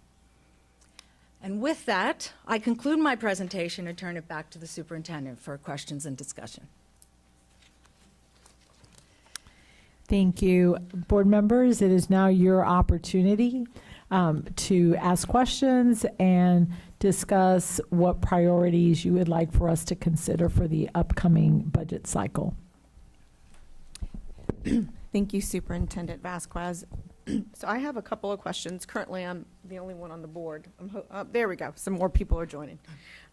And with that, I conclude my presentation and turn it back to the superintendent for questions and discussion. Thank you. Board members, it is now your opportunity to ask questions and discuss what priorities you would like for us to consider for the upcoming budget cycle. Thank you, Superintendent Vasquez. So I have a couple of questions. Currently, I'm the only one on the board. There we go. Some more people are joining.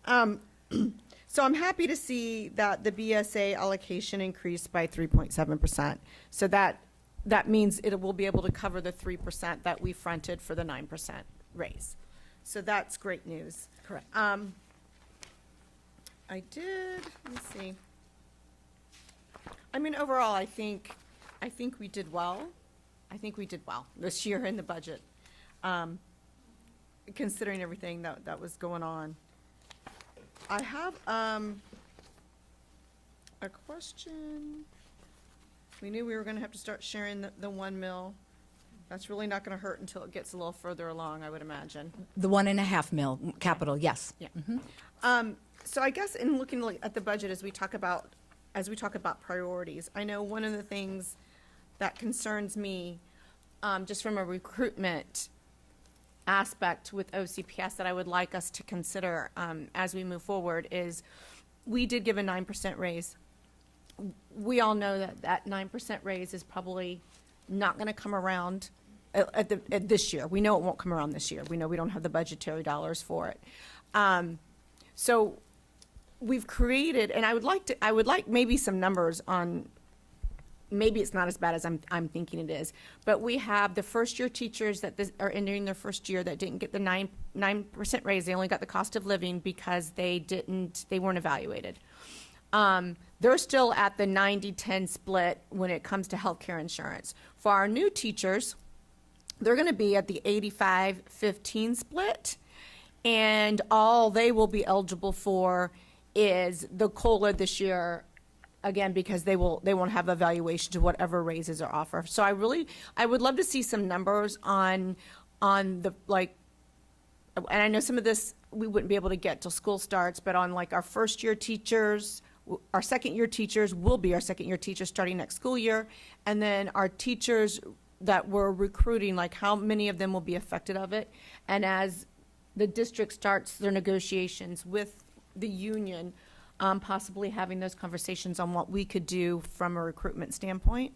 So I'm happy to see that the BSA allocation increased by 3.7%. So that means it will be able to cover the 3% that we fronted for the 9% raise. So that's great news. Correct. Let me see. I mean, overall, I think we did well. I think we did well this year in the budget, considering everything that was going on. I have a question. We knew we were going to have to start sharing the 1 mil. That's really not going to hurt until it gets a little further along, I would imagine. The $1.5 million capital, yes. Yeah. So I guess in looking at the budget as we talk about priorities, I know one of the things that concerns me, just from a recruitment aspect with OCPS that I would like us to consider as we move forward is we did give a 9% raise. We all know that 9% raise is probably not going to come around at this year. We know it won't come around this year. We know we don't have the budgetary dollars for it. So we've created, and I would like maybe some numbers on. Maybe it's not as bad as I'm thinking it is, but we have the first-year teachers that are entering their first year that didn't get the 9% raise. They only got the cost of living because they weren't evaluated. They're still at the 90-10 split when it comes to healthcare insurance. For our new teachers, they're going to be at the 85-15 split, and all they will be eligible for is the COLA this year. Again, because they won't have evaluation to whatever raises are offered. So I would love to see some numbers on the, like, and I know some of this we wouldn't be able to get till school starts, but on like our first year teachers, our second year teachers will be our second year teachers starting next school year, and then our teachers that we're recruiting, like how many of them will be affected of it, and as the district starts their negotiations with the union. Possibly having those conversations on what we could do from a recruitment standpoint.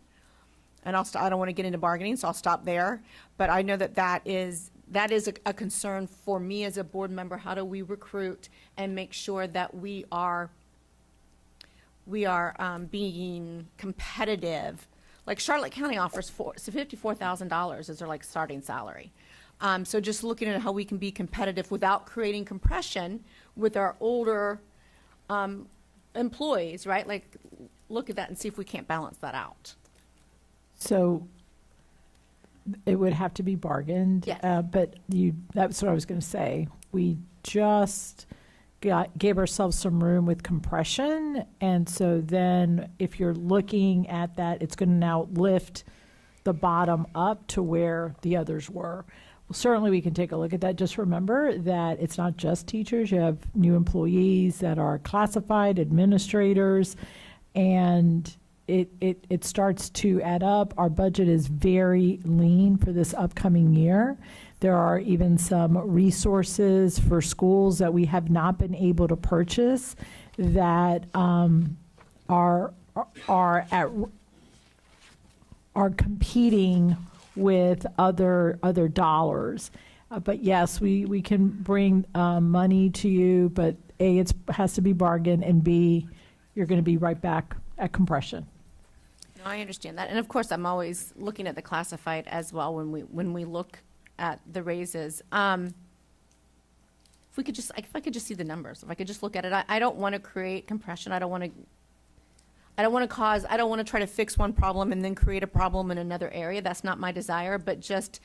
And I don't want to get into bargaining, so I'll stop there. But I know that is a concern for me as a board member. How do we recruit and make sure that we are being competitive? Like Charlotte County offers $54,000 as their like starting salary. So just looking at how we can be competitive without creating compression with our older employees, right? Like, look at that and see if we can't balance that out. So it would have to be bargained. Yes. But that's what I was going to say. We just gave ourselves some room with compression. And so then if you're looking at that, it's going to now lift the bottom up to where the others were. Well, certainly we can take a look at that. Just remember that it's not just teachers. You have new employees that are classified, administrators, and it starts to add up. Our budget is very lean for this upcoming year. There are even some resources for schools that we have not been able to purchase that are competing with other dollars. But yes, we can bring money to you, but A, it has to be bargained, and B, you're going to be right back at compression. No, I understand that, and of course, I'm always looking at the classified as well when we look at the raises. If I could just see the numbers, if I could just look at it, I don't want to create compression. I don't want to try to fix one problem and then create a problem in another area. That's not my desire, but just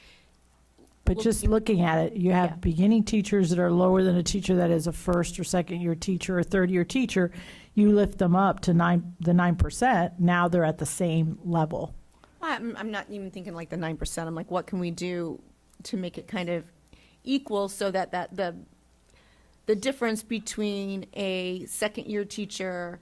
looking at it, you have Yeah. beginning teachers that are lower than a teacher that is a first or second year teacher or third year teacher. You lift them up to 9%. Now they're at the same level. I'm not even thinking like the 9%. I'm like, what can we do to make it kind of equal so that the difference between a second year teacher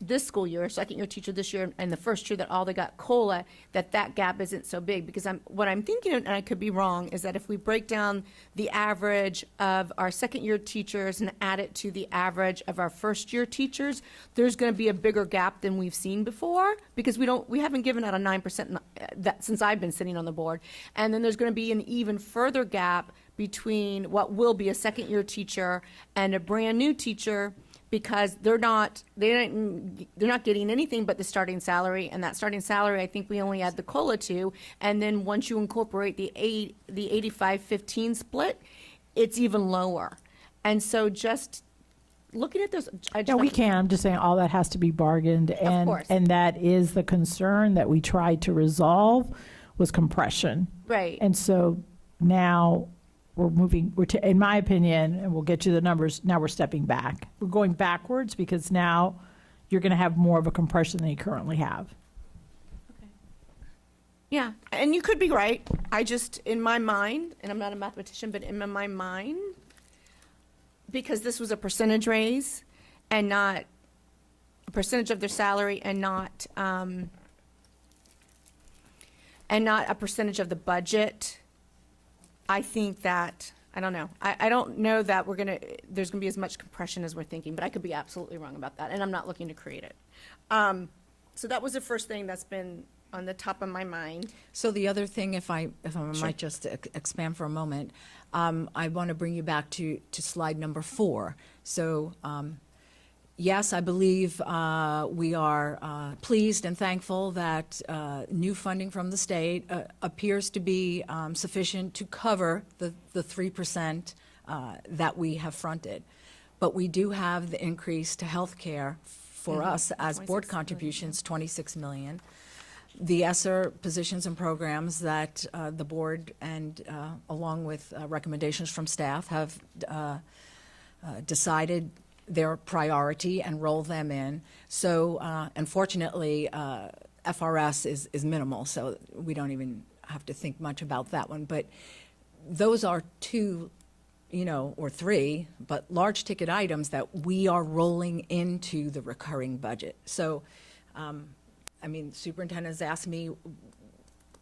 this school year, second year teacher this year, and the first year that all they got COLA, that gap isn't so big. Because what I'm thinking, and I could be wrong, is that if we break down the average of our second year teachers and add it to the average of our first year teachers, there's going to be a bigger gap than we've seen before, because we haven't given out a 9% that since I've been sitting on the board. And then there's going to be an even further gap between what will be a second year teacher and a brand new teacher, because they're not getting anything but the starting salary, and that starting salary, I think we only add the COLA to, and then once you incorporate the 85-15 split, it's even lower. And so just looking at those, We can. I'm just saying all that has to be bargained, course. and that is the concern that we tried to resolve was compression. Right. And so now in my opinion, and we'll get you the numbers, now we're stepping back. We're going backwards because now you're going to have more of a compression than you currently have. Yeah, and you could be right. I just, in my mind, and I'm not a mathematician, but in my mind, because this was a percentage raise and not a percentage of their salary and not a percentage of the budget, I think that, I don't know. I don't know that there's going to be as much compression as we're thinking, but I could be absolutely wrong about that, and I'm not looking to create it. So that was the first thing that's been on the top of my mind. So the other thing, if I might just expand for a moment, I want to bring you back to slide number 4. So yes, I believe we are pleased and thankful that new funding from the state appears to be sufficient to cover the 3% that we have fronted. But we do have the increase to health care for us as board contributions, $26 million. The ESSER positions and programs that the board and along with recommendations from staff have decided their priority and roll them in. So unfortunately, FRS is minimal, so we don't even have to think much about that one. But those are 2, or 3, but large ticket items that we are rolling into the recurring budget. So superintendent's asked me,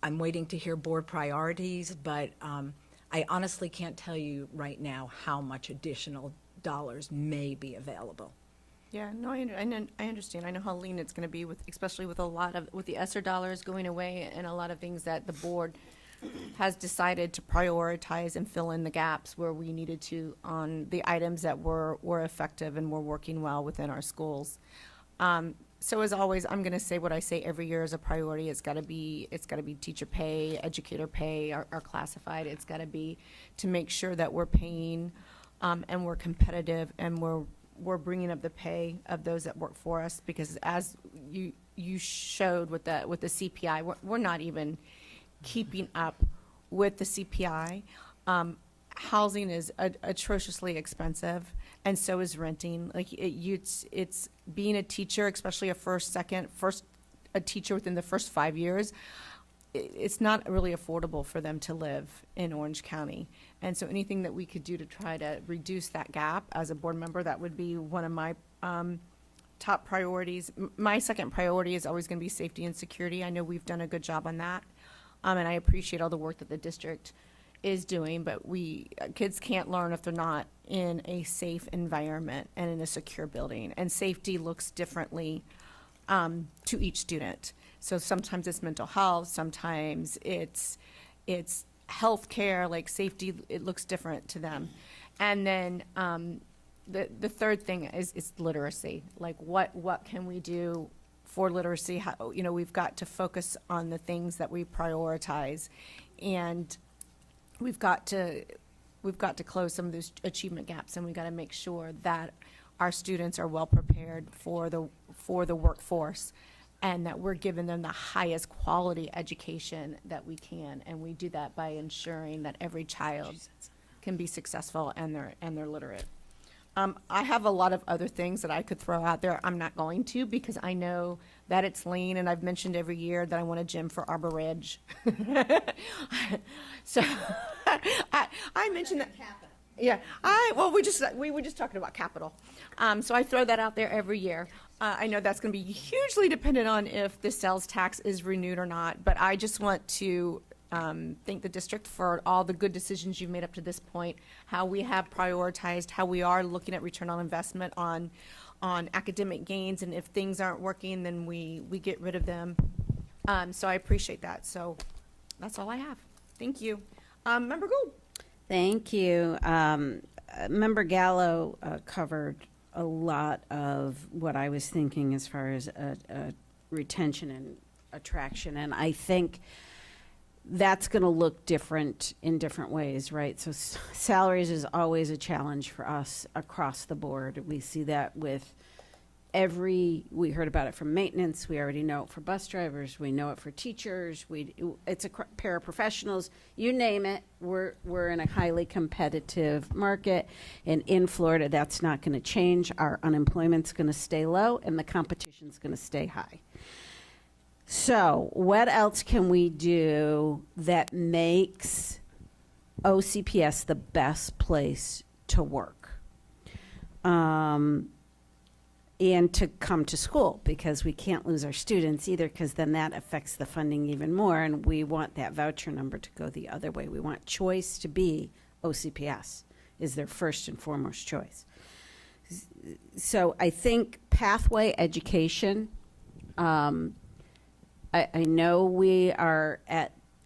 I'm waiting to hear board priorities, but I honestly can't tell you right now how much additional dollars may be available. Yeah, no, I understand. I know how lean it's going to be, especially with the ESSER dollars going away and a lot of things that the board has decided to prioritize and fill in the gaps where we needed to on the items that were effective and were working well within our schools. So as always, I'm going to say what I say every year as a priority. It's got to be teacher pay, educator pay, our classified. It's got to be to make sure that we're paying and we're competitive and we're bringing up the pay of those that work for us, because as you showed with the CPI, we're not even keeping up with the CPI. Housing is atrociously expensive, and so is renting. Like it's being a teacher, especially a teacher within the first 5 years. It's not really affordable for them to live in Orange County. And so anything that we could do to try to reduce that gap as a board member, that would be one of my top priorities. My second priority is always going to be safety and security. I know we've done a good job on that. And I appreciate all the work that the district is doing, but kids can't learn if they're not in a safe environment and in a secure building. And safety looks differently to each student. So sometimes it's mental health, sometimes it's healthcare, like safety, it looks different to them. And then the third thing is literacy. Like what can we do for literacy. How, you know, we've got to focus on the things that we prioritize, and we've got to close some of those achievement gaps, and we've got to make sure that our students are well prepared for the workforce, and that we're giving them the highest quality education that we can, and we do that by ensuring that every child can be successful and they're literate. I have a lot of other things that I could throw out there. I'm not going to, because I know that it's lean, and I've mentioned every year that I want a gym for Arbor Ridge. So I mentioned that. Yeah, we were just talking about capital. So I throw that out there every year. I know that's going to be hugely dependent on if the sales tax is renewed or not, but I just want to thank the district for all the good decisions you've made up to this point, how we have prioritized, how we are looking at return on investment on academic gains, and if things aren't working, then we get rid of them. So I appreciate that. So that's all I have. Thank you. Member Gould. Thank you. Member Gallo covered a lot of what I was thinking as far as retention and attraction, and I think that's going to look different in different ways, right? So salaries is always a challenge for us across the board. We see that with we heard about it from maintenance. We already know it for bus drivers. We know it for teachers. It's paraprofessionals. You name it. We're in a highly competitive market, and in Florida, that's not going to change. Our unemployment's going to stay low, and the competition's going to stay high. So, what else can we do that makes OCPS the best place to work? And to come to school, because we can't lose our students either, because then that affects the funding even more, and we want that voucher number to go the other way. We want choice to be OCPS is their first and foremost choice. So I think pathway education, I know we are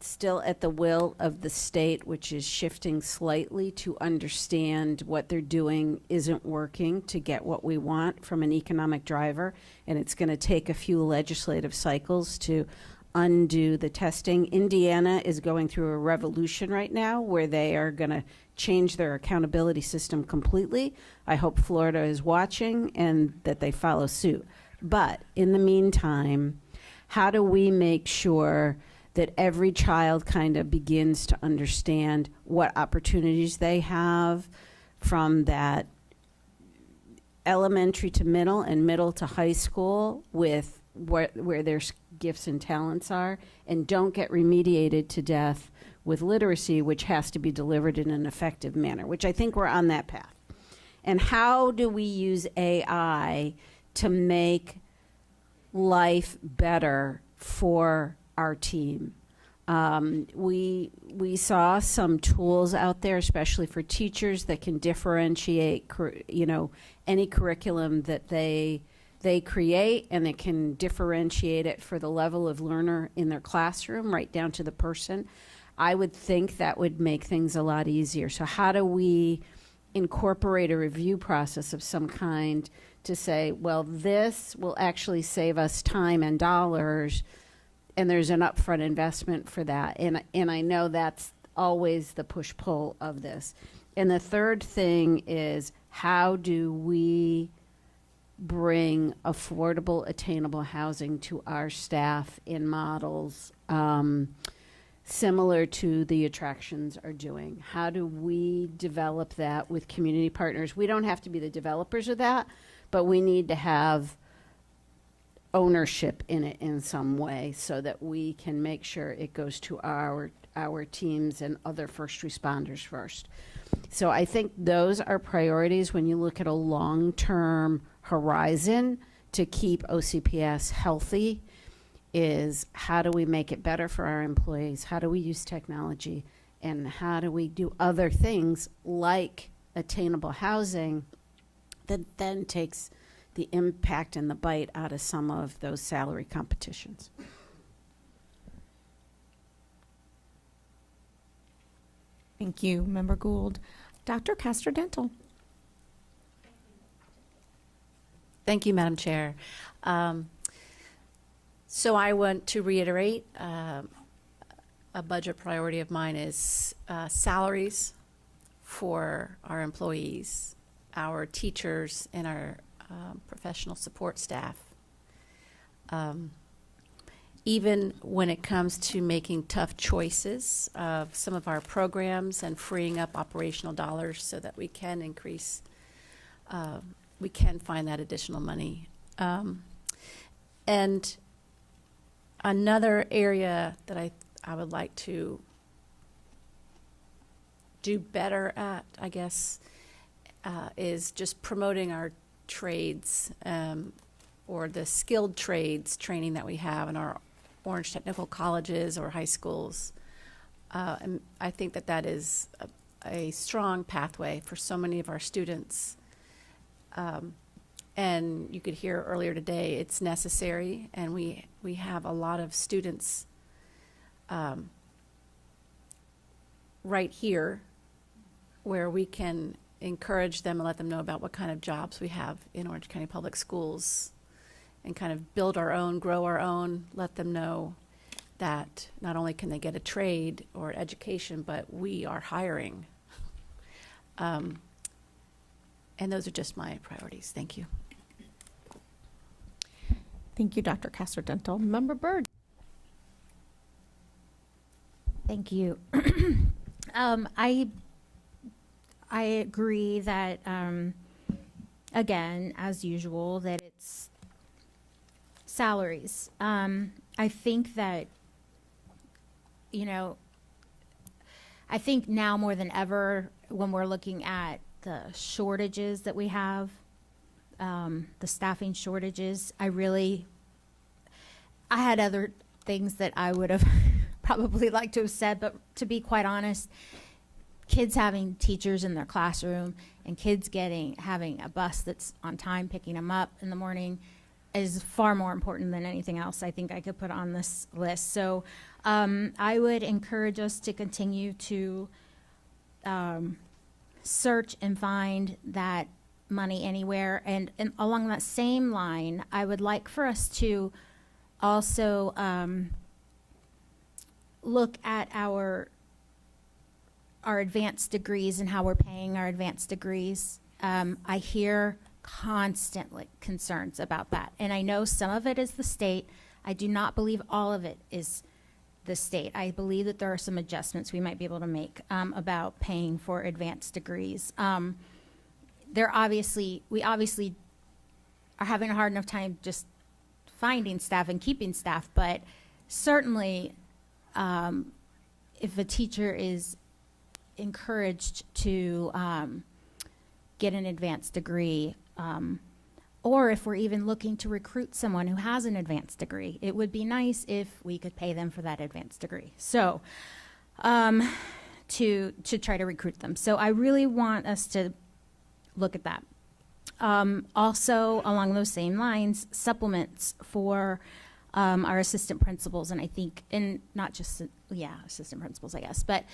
still at the will of the state, which is shifting slightly to understand what they're doing isn't working to get what we want from an economic driver, and it's going to take a few legislative cycles to undo the testing. Indiana is going through a revolution right now where they are going to change their accountability system completely. I hope Florida is watching and that they follow suit. But in the meantime, how do we make sure that every child kind of begins to understand what opportunities they have from that elementary to middle and middle to high school with where their gifts and talents are, and don't get remediated to death with literacy, which has to be delivered in an effective manner, which I think we're on that path. And how do we use AI to make life better for our team? We saw some tools out there, especially for teachers, that can differentiate, any curriculum that they create, and it can differentiate it for the level of learner in their classroom, right down to the person. I would think that would make things a lot easier. So how do we incorporate a review process of some kind to say, well, this will actually save us time and dollars, and there's an upfront investment for that. And I know that's always the push-pull of this. And the third thing is, how do we bring affordable, attainable housing to our staff in models similar to the attractions are doing? How do we develop that with community partners? We don't have to be the developers of that, but we need to have ownership in it in some way so that we can make sure it goes to our teams and other first responders first. So I think those are priorities when you look at a long-term horizon to keep OCPS healthy. Is how do we make it better for our employees? How do we use technology? And how do we do other things like attainable housing that then takes the impact and the bite out of some of those salary competitions? Thank you, Member Gould. Dr. Castor-Dental. Thank you, Madam Chair. So I want to reiterate, a budget priority of mine is salaries for our employees, our teachers, and our professional support staff. Even when it comes to making tough choices of some of our programs and freeing up operational dollars so that we can increase, we can find that additional money. And another area that I would like to do better at, I guess, is just promoting our trades or the skilled trades training that we have in our Orange Technical Colleges or high schools. And I think that that is a strong pathway for so many of our students. And you could hear earlier today, it's necessary, and we have a lot of students right here where we can encourage them and let them know about what kind of jobs we have in Orange County Public Schools and kind of build our own, grow our own, let them know that not only can they get a trade or education, but we are hiring. And those are just my priorities. Thank you. Thank you, Dr. Castor-Dental. Member Byrd. Thank you. I agree that, again, as usual, that it's salaries. I think that, I think now more than ever, when we're looking at the shortages that we have, the staffing shortages, I had other things that I would have probably liked to have said, but to be quite honest, kids having teachers in their classroom and kids having a bus that's on time picking them up in the morning is far more important than anything else I think I could put on this list. So I would encourage us to continue to search and find that money anywhere. And along that same line, I would like for us to also look at our advanced degrees and how we're paying our advanced degrees. I hear constantly concerns about that. And I know some of it is the state. I do not believe all of it is the state. I believe that there are some adjustments we might be able to make about paying for advanced degrees. We obviously are having a hard enough time just finding staff and keeping staff, but certainly if a teacher is encouraged to get an advanced degree, or if we're even looking to recruit someone who has an advanced degree, it would be nice if we could pay them for that advanced degree. So to try to recruit them. So I really want us to look at that. Also, along those same lines, supplements for our assistant principals, and I think, and not just, assistant principals, I guess, but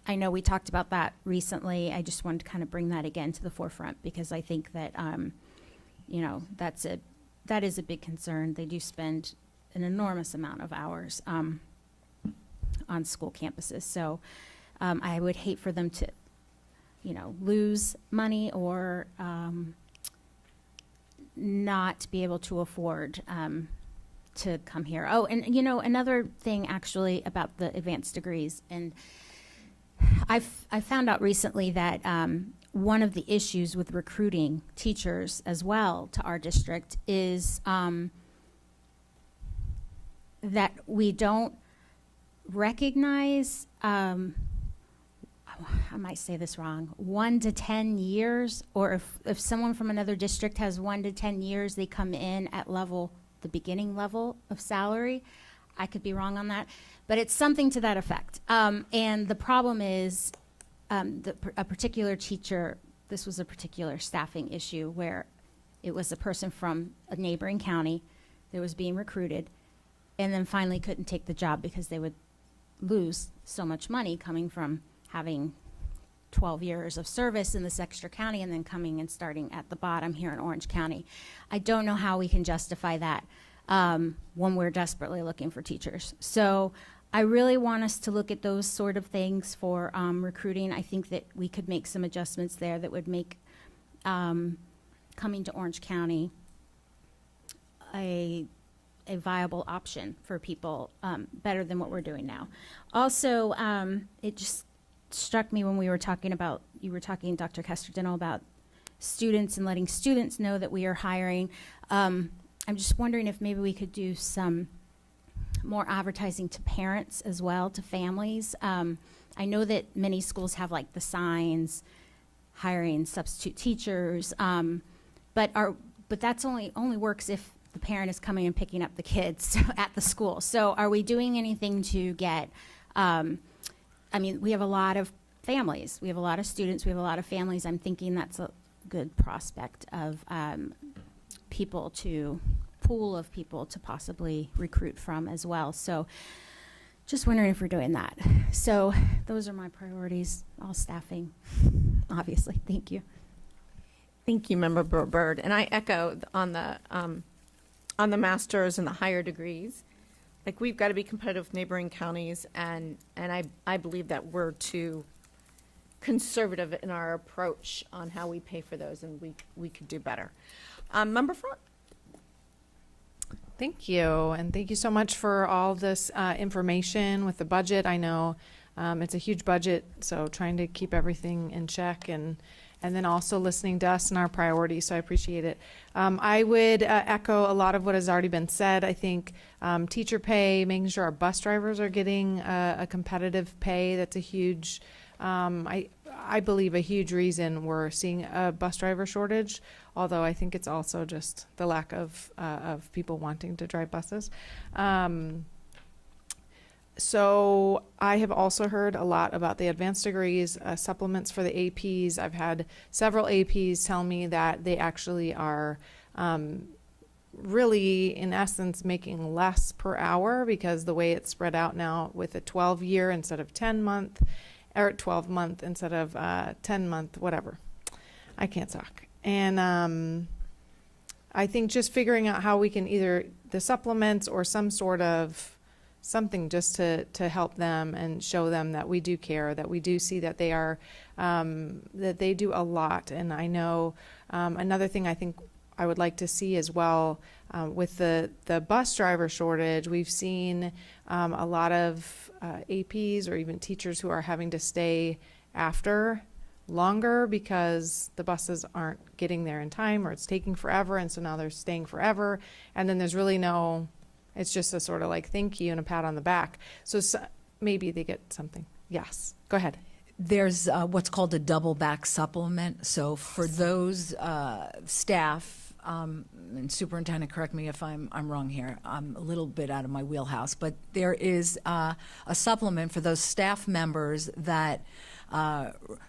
I know we talked about that recently. I just wanted to kind of bring that again to the forefront because I think that, that is a big concern. They do spend an enormous amount of hours on school campuses. So I would hate for them to, lose money or not be able to afford to come here. Oh, and another thing actually about the advanced degrees, and I found out recently that one of the issues with recruiting teachers as well to our district is that we don't recognize, I might say this wrong, 1 to 10 years, or if someone from another district has 1 to 10 years, they come in at the beginning level of salary. I could be wrong on that, but it's something to that effect. And the problem is a particular teacher, this was a particular staffing issue where it was a person from a neighboring county that was being recruited and then finally couldn't take the job because they would lose so much money coming from having 12 years of service in this extra county and then coming and starting at the bottom here in Orange County. I don't know how we can justify that. when we're desperately looking for teachers. So I really want us to look at those sort of things for recruiting. I think that we could make some adjustments there that would make coming to Orange County a viable option for people, better than what we're doing now. Also, it just struck me when you were talking, Dr. Kesterden, about students and letting students know that we are hiring. I'm just wondering if maybe we could do some more advertising to parents as well, to families. I know that many schools have like the signs, hiring substitute teachers, but that's only works if the parent is coming and picking up the kids at the school. So are we doing anything to get, we have a lot of families, we have a lot of students, we have a lot of families. I'm thinking that's a good prospect of pool of people to possibly recruit from as well. So just wondering if we're doing that. So those are my priorities, all staffing, obviously. Thank you. Thank you, Member Byrd. And I echo on the masters and the higher degrees. Like, we've got to be competitive with neighboring counties, and I believe that we're too conservative in our approach on how we pay for those, and we could do better. Member Front. Thank you, and thank you so much for all this information with the budget. I know it's a huge budget, so trying to keep everything in check, and then also listening to us and our priorities, so I appreciate it. I would echo a lot of what has already been said. I think teacher pay, making sure our bus drivers are getting a competitive pay, that's a huge, I believe a huge reason we're seeing a bus driver shortage, although I think it's also just the lack of people wanting to drive buses. So I have also heard a lot about the advanced degrees, supplements for the APs. I've had several APs tell me that they actually are really, in essence, making less per hour because the way it's spread out now with a 12-year instead of 10-month, or 12-month instead of 10-month, whatever. I can't talk. And I think just figuring out how we can either the supplements or some sort of something just to help them and show them that we do care, that we do see that they are, that they do a lot. And I know another thing I think I would like to see as well with the bus driver shortage, we've seen a lot of APs or even teachers who are having to stay after longer because the buses aren't getting there in time or it's taking forever, and so now they're staying forever, and then there's really no, it's just a sort of like thank you and a pat on the back. So maybe they get something. Yes, go ahead. There's what's called a double back supplement. So for those staff, and superintendent, correct me if I'm wrong here, I'm a little bit out of my wheelhouse, but there is a supplement for those staff members that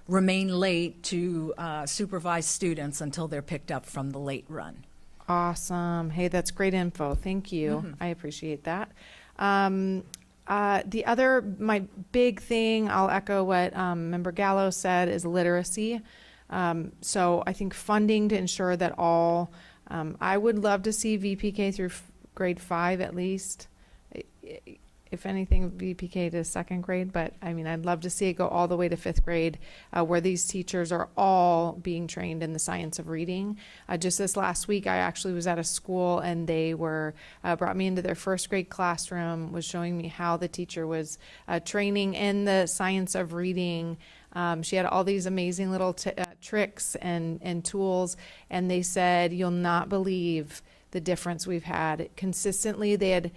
remain late to supervise students until they're picked up from the late run. Awesome. Hey, that's great info. Thank you. Mm-hmm. I appreciate that. The other, my big thing, I'll echo what Member Gallo said, is literacy. So I think funding to ensure that all, I would love to see VPK through grade 5 at least. If anything, VPK to second grade, but I mean, I'd love to see it go all the way to 5th grade, where these teachers are all being trained in the science of reading. Just this last week, I actually was at a school and they were, brought me into their 1st grade classroom, was showing me how the teacher was training in the science of reading. She had all these amazing little tricks and tools, and they said, you'll not believe the difference we've had. Consistently, they had,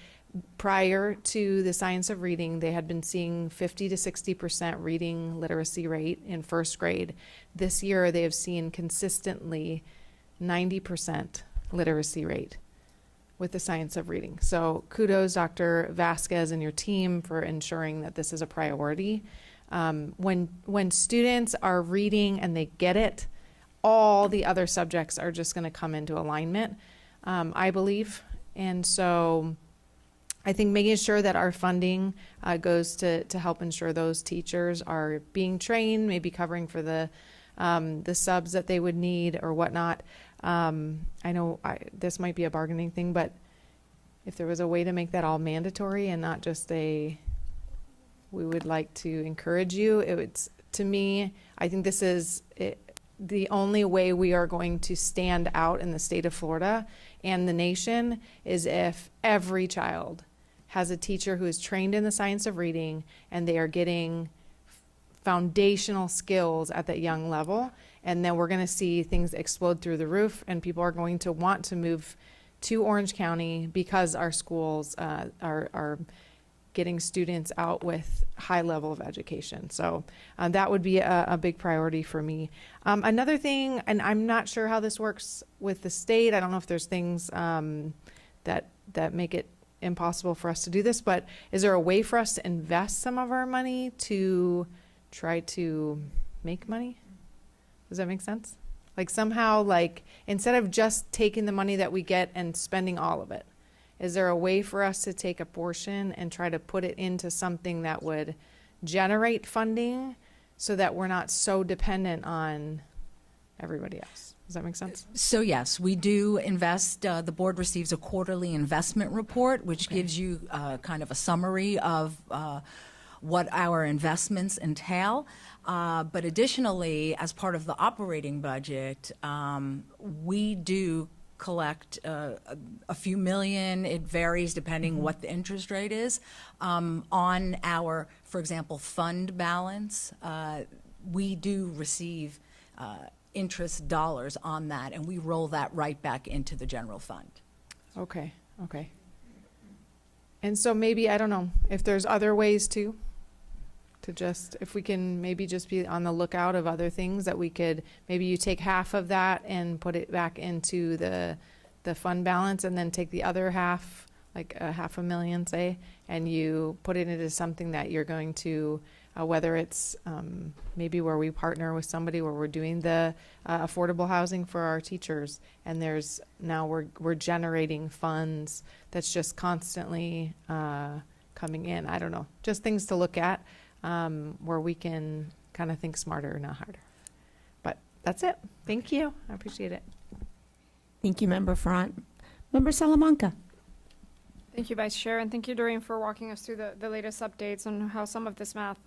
prior to the science of reading, they had been seeing 50 to 60% reading literacy rate in 1st grade. This year, they have seen consistently 90% literacy rate with the science of reading. So kudos, Dr. Vasquez and your team, for ensuring that this is a priority. When students are reading and they get it, all the other subjects are just going to come into alignment, I believe. And so I think making sure that our funding goes to help ensure those teachers are being trained, maybe covering for the subs that they would need or whatnot. I know this might be a bargaining thing, but if there was a way to make that all mandatory and not just we would like to encourage you. To me, I think this is the only way we are going to stand out in the state of Florida and the nation is if every child has a teacher who is trained in the science of reading and they are getting foundational skills at that young level. And then we're going to see things explode through the roof and people are going to want to move to Orange County because our schools are getting students out with high level of education. So that would be a big priority for me. Another thing, and I'm not sure how this works with the state. I don't know if there's things that make it impossible for us to do this, but is there a way for us to invest some of our money to try to make money? Does that make sense? Like somehow, like instead of just taking the money that we get and spending all of it, is there a way for us to take a portion and try to put it into something that would generate funding so that we're not so dependent on everybody else? Does that make sense? So yes, we do invest. The board receives a quarterly investment report, which gives you kind of a summary of what our investments entail. But additionally, as part of the operating budget, we do collect a few million. It varies depending what the interest rate is. On our, for example, fund balance, we do receive interest dollars on that, and we roll that right back into the general fund. Okay. And so maybe, I don't know, if there's other ways to just, if we can maybe just be on the lookout of other things that we could, maybe you take half of that and put it back into the fund balance and then take the other half, like $500,000, say, and you put it into something that you're going to, whether it's maybe where we partner with somebody where we're doing the affordable housing for our teachers, and there's now we're generating funds that's just constantly coming in. I don't know, just things to look at where we can kind of think smarter, not harder. But that's it. Thank you. I appreciate it. Thank you, Member Front. Member Salamanca. Thank you, Vice Chair, and thank you, Doreen, for walking us through the latest updates on how some of this math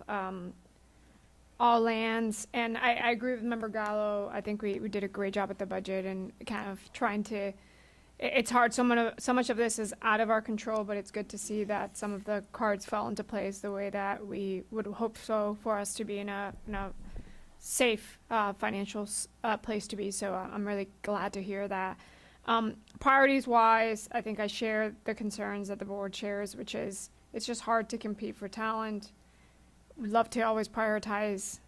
all lands. And I agree with Member Gallo. I think we did a great job with the budget and kind of trying to, it's hard. So much of this is out of our control, but it's good to see that some of the cards fell into place the way that we would hope so for us to be in a safe financial place to be. So I'm really glad to hear that. Priorities-wise, I think I share the concerns that the board shares, which is it's just hard to compete for talent. We'd love to always prioritize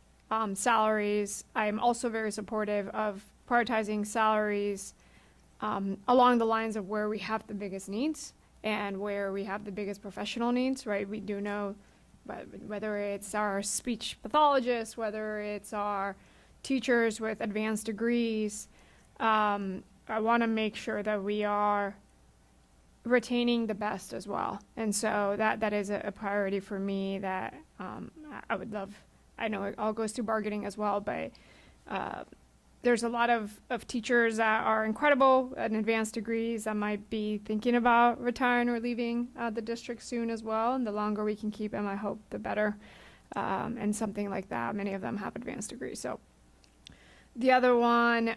salaries. I'm also very supportive of prioritizing salaries along the lines of where we have the biggest needs and where we have the biggest professional needs, right? We do know whether it's our speech pathologists, whether it's our teachers with advanced degrees, I want to make sure that we are retaining the best as well. And so that is a priority for me that I would love. I know it all goes through bargaining as well, but there's a lot of teachers that are incredible at advanced degrees that might be thinking about retiring or leaving the district soon as well. And the longer we can keep them, I hope, the better. And something like that, many of them have advanced degrees. So the other one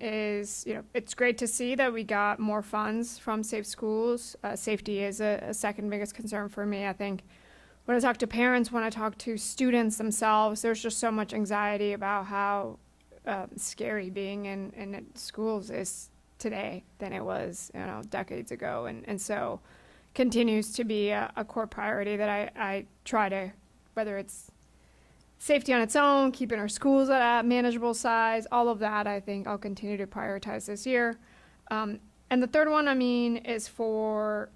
is, it's great to see that we got more funds from Safe Schools. Safety is a second biggest concern for me. I think when I talk to parents, when I talk to students themselves, there's just so much anxiety about how scary being in schools is today than it was, decades ago. And so continues to be a core priority that I try to, whether it's safety on its own, keeping our schools at a manageable size, all of that, I think I'll continue to prioritize this year. And the third one, is for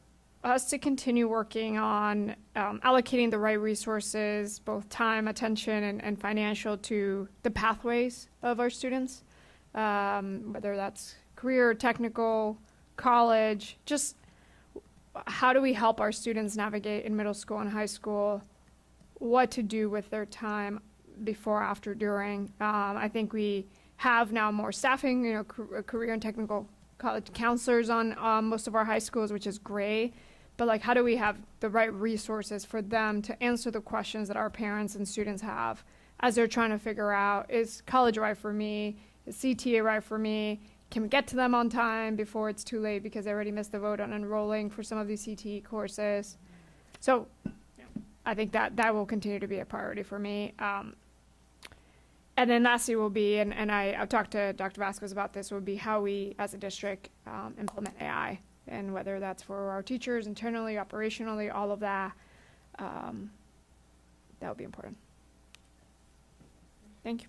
us to continue working on allocating the right resources, both time, attention, and financial to the pathways of our students, whether that's career, technical, college, just how do we help our students navigate in middle school and high school, what to do with their time before, after, during. I think we have now more staffing, career and technical college counselors on most of our high schools, which is great. But like, how do we have the right resources for them to answer the questions that our parents and students have as they're trying to figure out, is college right for me? Is CTA right for me? Can we get to them on time before it's too late because they already missed the vote on enrolling for some of these CTE courses? So I think that will continue to be a priority for me. And then lastly will be, and I've talked to Dr. Vasquez about this, will be how we as a district implement AI, and whether that's for our teachers internally, operationally, all of that. That would be important. Thank you.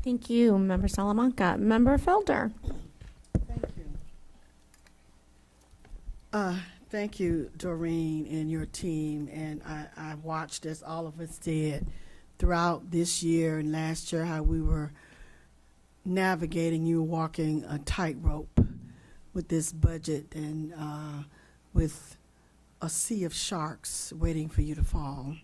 Thank you, Member Salamanca. Member Felder. Thank you, Doreen, and your team. And I watched, as all of us did, throughout this year and last year, how we were navigating, you were walking a tightrope with this budget and with a sea of sharks waiting for you to fall.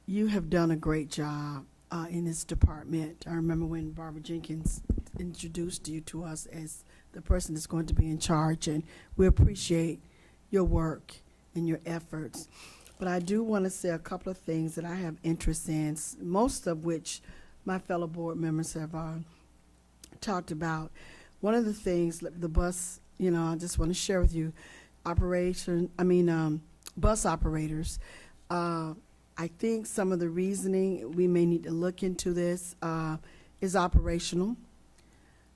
You have done a great job in this department. I remember when Barbara Jenkins introduced you to us as the person that's going to be in charge, and we appreciate your work and your efforts. But I do want to say a couple of things that I have interest in, most of which my fellow board members have talked about. One of the things, the bus, I just want to share with you, bus operators. I think some of the reasoning, we may need to look into this, is operational.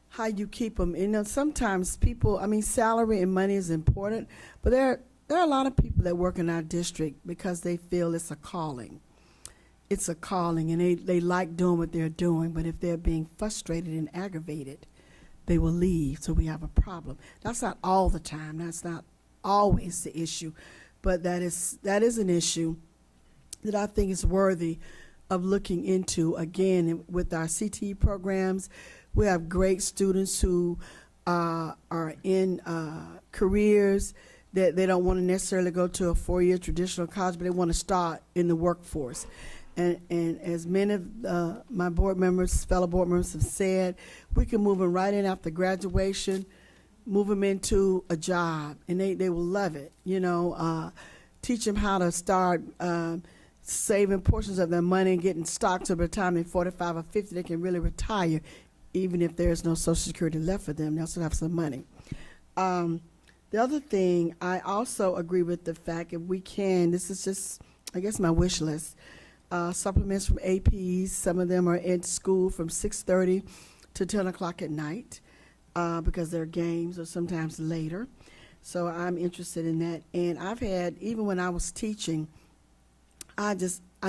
How you keep them. Sometimes people, salary and money is important, but there are a lot of people that work in our district because they feel it's a calling. It's a calling, and they like doing what they're doing, but if they're being frustrated and aggravated, they will leave, so we have a problem. That's not all the time. That's not always the issue, but that is an issue that I think is worthy of looking into. Again, with our CTE programs, we have great students who are in careers that they don't want to necessarily go to a four-year traditional college, but they want to start in the workforce. And as many of my board members, fellow board members have said, we can move them right in after graduation, move them into a job, and they will love it. Teach them how to start saving portions of their money and getting stocks so by the time they're 45 or 50, they can really retire, even if there's no Social Security left for them. They'll still have some money. The other thing, I also agree with the fact, if we can, this is just, I guess, my wish list, supplements from APs. Some of them are in school from 6:30 to 10 o'clock at night because they're games or sometimes later. So I'm interested in that. And I've had, even when I was teaching, I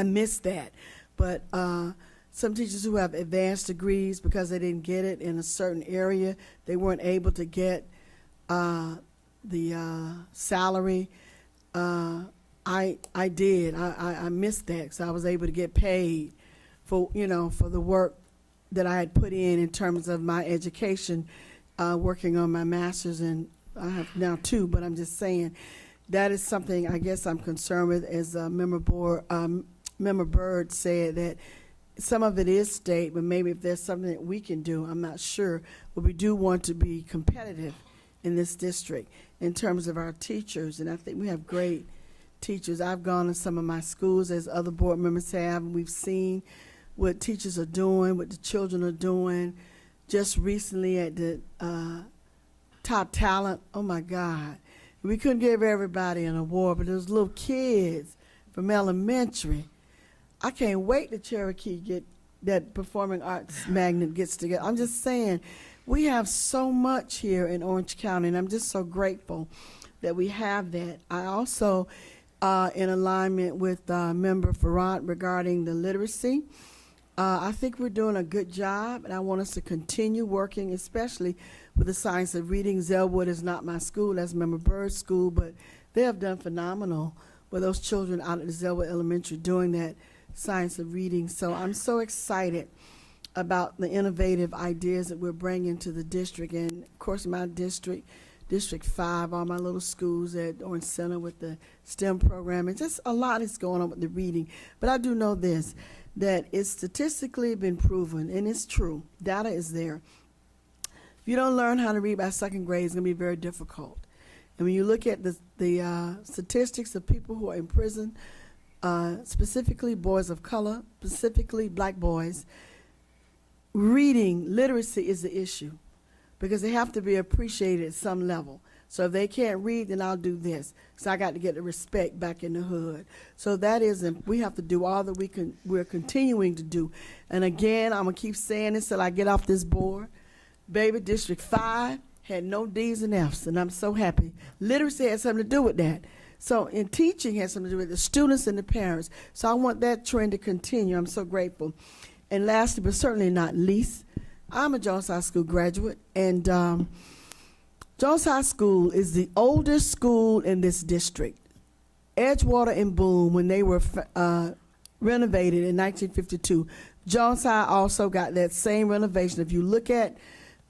missed that. But some teachers who have advanced degrees, because they didn't get it in a certain area, they weren't able to get the salary. I did. I missed that because I was able to get paid for the work that I had put in terms of my education, working on my master's, and I have now 2. But I'm just saying that is something I guess I'm concerned with. As Member Byrd said, that some of it is state, but maybe if there's something that we can do, I'm not sure. But we do want to be competitive in this district in terms of our teachers, and I think we have great teachers. I've gone to some of my schools, as other board members have, and we've seen what teachers are doing, what the children are doing. Just recently at the Top Talent, oh my God, we couldn't give everybody an award, but those little kids from elementary, I can't wait till Cherokee get that performing arts magnet gets together. I'm just saying, we have so much here in Orange County, and I'm just so grateful that we have that. I also, in alignment with Member Farad regarding the literacy, I think we're doing a good job, and I want us to continue working, especially with the science of reading. Zellwood is not my school, that's Member Bird's school, but they have done phenomenal with those children out at the Zellwood Elementary doing that science of reading. So I'm so excited about the innovative ideas that we're bringing to the district. And of course, my district, District 5, all my little schools at Orange Center with the STEM program, and just a lot is going on with the reading. But I do know this, that it's statistically been proven, and it's true, data is there. If you don't learn how to read by second grade, it's going to be very difficult. And when you look at the statistics of people who are in prison, specifically boys of color, specifically black boys, reading literacy is the issue because they have to be appreciated at some level. So if they can't read, then I'll do this. So I got to get the respect back in the hood. So that is, we have to do all that we're continuing to do. And again, I'm going to keep saying this till I get off this board. Baby, District 5 had no D's and F's, and I'm so happy. Literacy had something to do with that. So in teaching has something to do with the students and the parents. So I want that trend to continue. I'm so grateful. And lastly, but certainly not least, I'm a Jones High School graduate, and Jones High School is the oldest school in this district. Edgewater and Boone, when they were renovated in 1952, Jones High also got that same renovation. If you look at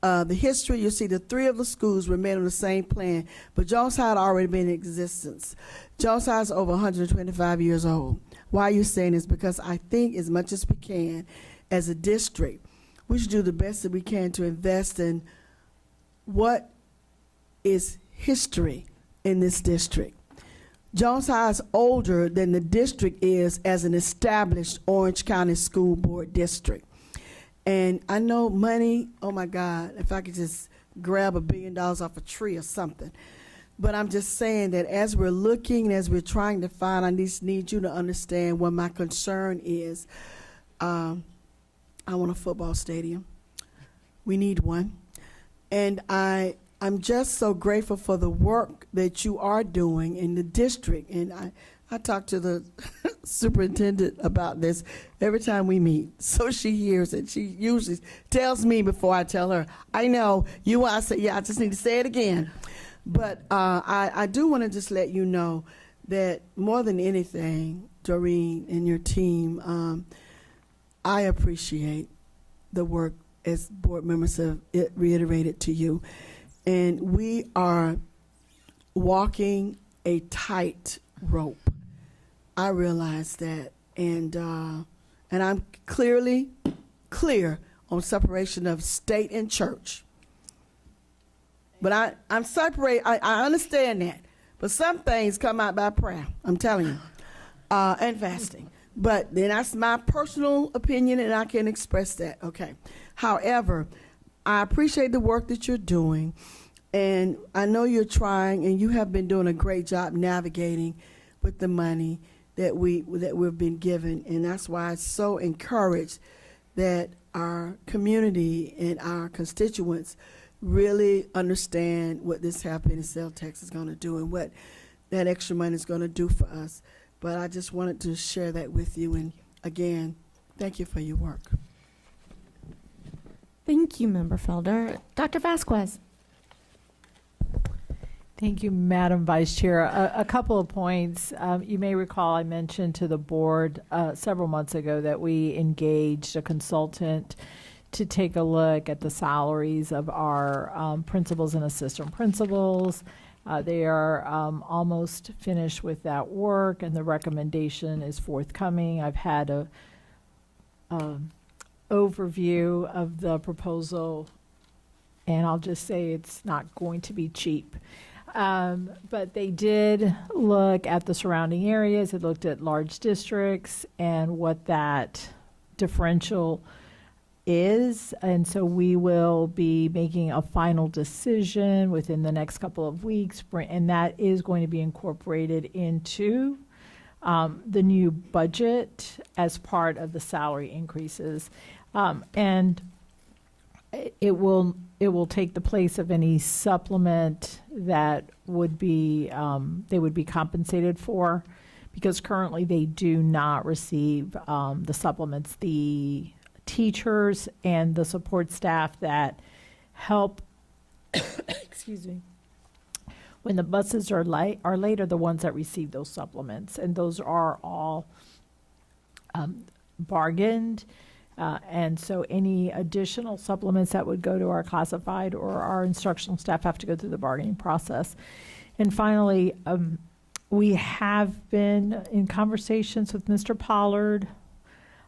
the history, you'll see the three of the schools were made on the same plan, but Jones High had already been in existence. Jones High is over 125 years old. Why are you saying this? Because I think as much as we can, as a district, we should do the best that we can to invest in what is history in this district. Jones High is older than the district is as an established Orange County School Board district. And I know money, oh my God, if I could just grab $1 billion off a tree or something. But I'm just saying that as we're looking, as we're trying to find, I just need you to understand what my concern is. I want a football stadium. We need one. And I'm just so grateful for the work that you are doing in the district. And I talk to the superintendent about this every time we meet. So she hears it. She usually tells me before I tell her, I know, you want, I say, yeah, I just need to say it again. But I do want to just let you know that more than anything, Doreen and your team, I appreciate the work as board members have reiterated to you. And we are walking a tight rope. I realize that. And I'm clearly clear on separation of state and church. But I'm separate. I understand that. But some things come out by prayer, I'm telling you, and fasting. But then that's my personal opinion, and I can express that. Okay. However, I appreciate the work that you're doing, and I know you're trying, and you have been doing a great job navigating with the money that we've been given, and that's why I'm so encouraged that our community and our constituents really understand what this happening sales tax is going to do and what that extra money is going to do for us. But I just wanted to share that with you, and again, thank you for your work. Thank you, Member Felder. Dr. Vasquez. Thank you, Madam Vice Chair. A couple of points. You may recall I mentioned to the board several months ago that we engaged a consultant to take a look at the salaries of our principals and assistant principals. They are almost finished with that work, and the recommendation is forthcoming. I've had a overview of the proposal, and I'll just say it's not going to be cheap. But they did look at the surrounding areas. They looked at large districts and what that differential is. And so we will be making a final decision within the next couple of weeks. And that is going to be incorporated into the new budget as part of the salary increases. And it will take the place of any supplement that would be they would be compensated for, because currently they do not receive the supplements. The teachers and the support staff that help excuse me, when the buses are late are the ones that receive those supplements, and those are all bargained. And so any additional supplements that would go to our classified or our instructional staff have to go through the bargaining process. And finally, we have been in conversations with Mr. Pollard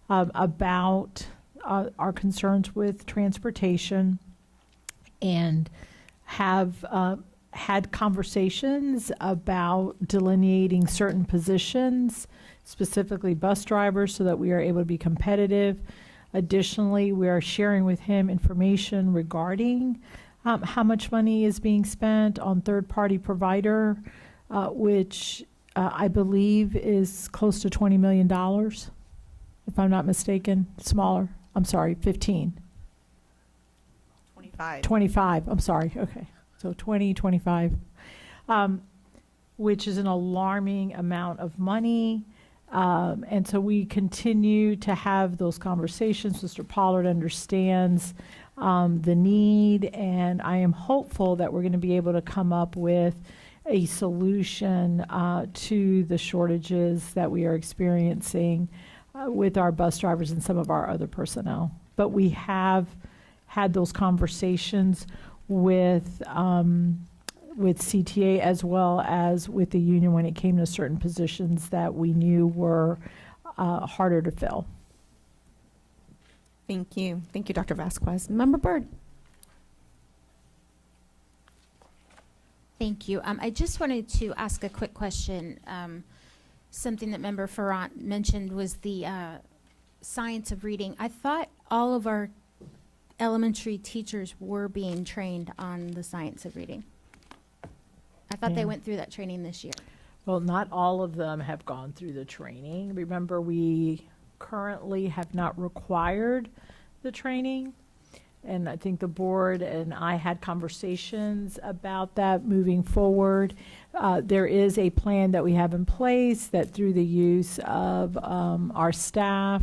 about our concerns with transportation, and have had conversations about delineating certain positions, specifically bus drivers, so that we are able to be competitive. Additionally, we are sharing with him information regarding how much money is being spent on third-party provider, which I believe is close to $20 million, if I'm not mistaken. Smaller. I'm sorry, 15. 25. 25, I'm sorry, okay. So 25, which is an alarming amount of money. And so we continue to have those conversations. Mr. Pollard understands the need, and I am hopeful that we're going to be able to come up with a solution to the shortages that we are experiencing with our bus drivers and some of our other personnel. But we have had those conversations with CTA as well as with the union when it came to certain positions that we knew were harder to fill. Thank you. Thank you, Dr. Vasquez. Member Byrd. Thank you. I just wanted to ask a quick question. Something that Member Ferrant mentioned was the science of reading. I thought all of our elementary teachers were being trained on the science of reading. I thought they Yeah. went through that training this year. Well, not all of them have gone through the training. Remember, we currently have not required the training. And I think the board and I had conversations about that moving forward. There is a plan that we have in place that through the use of our staff,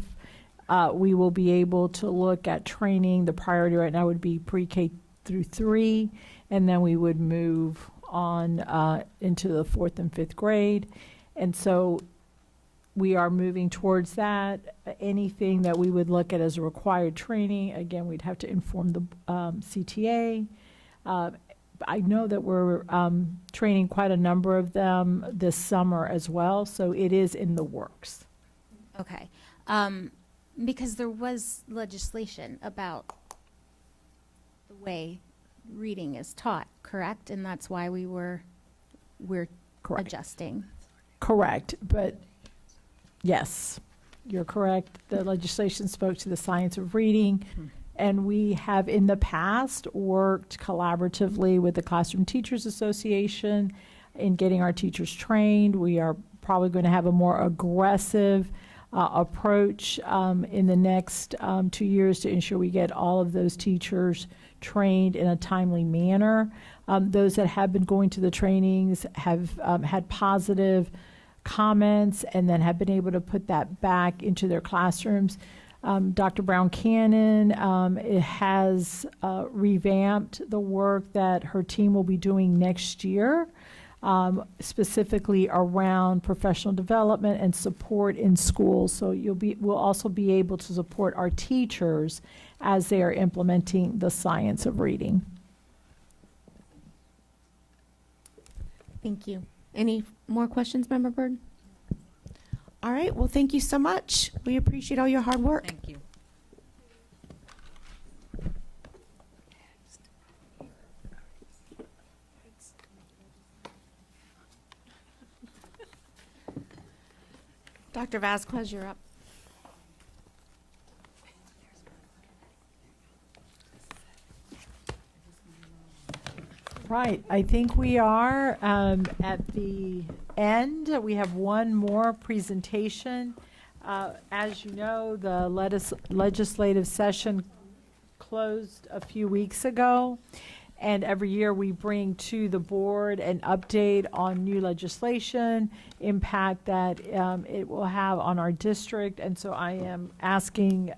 we will be able to look at training. The priority right now would be pre-K through 3, and then we would move on into the 4th and 5th grade. And so we are moving towards that. Anything that we would look at as a required training, again, we'd have to inform the CTA. I know that we're training quite a number of them this summer as well, so it is in the works. Okay. Because there was legislation about the way reading is taught, correct? And that's why we're Correct. adjusting. Correct, but yes, you're correct. The legislation spoke to the science of reading, and we have in the past worked collaboratively with the Classroom Teachers Association in getting our teachers trained. We are probably going to have a more aggressive approach in the next 2 years to ensure we get all of those teachers trained in a timely manner. Those that have been going to the trainings have had positive comments and then have been able to put that back into their classrooms. Dr. Brown Cannon has revamped the work that her team will be doing next year, specifically around professional development and support in schools. So we'll also be able to support our teachers as they are implementing the science of reading. Thank you. Any more questions, Member Byrd? All right. Well, thank you so much. We appreciate all your hard work. Thank you. Dr. Vasquez, you're up. Right, I think we are at the end. We have one more presentation. As you know, the legislative session closed a few weeks ago, and every year we bring to the board an update on new legislation, impact that it will have on our district. And so I am asking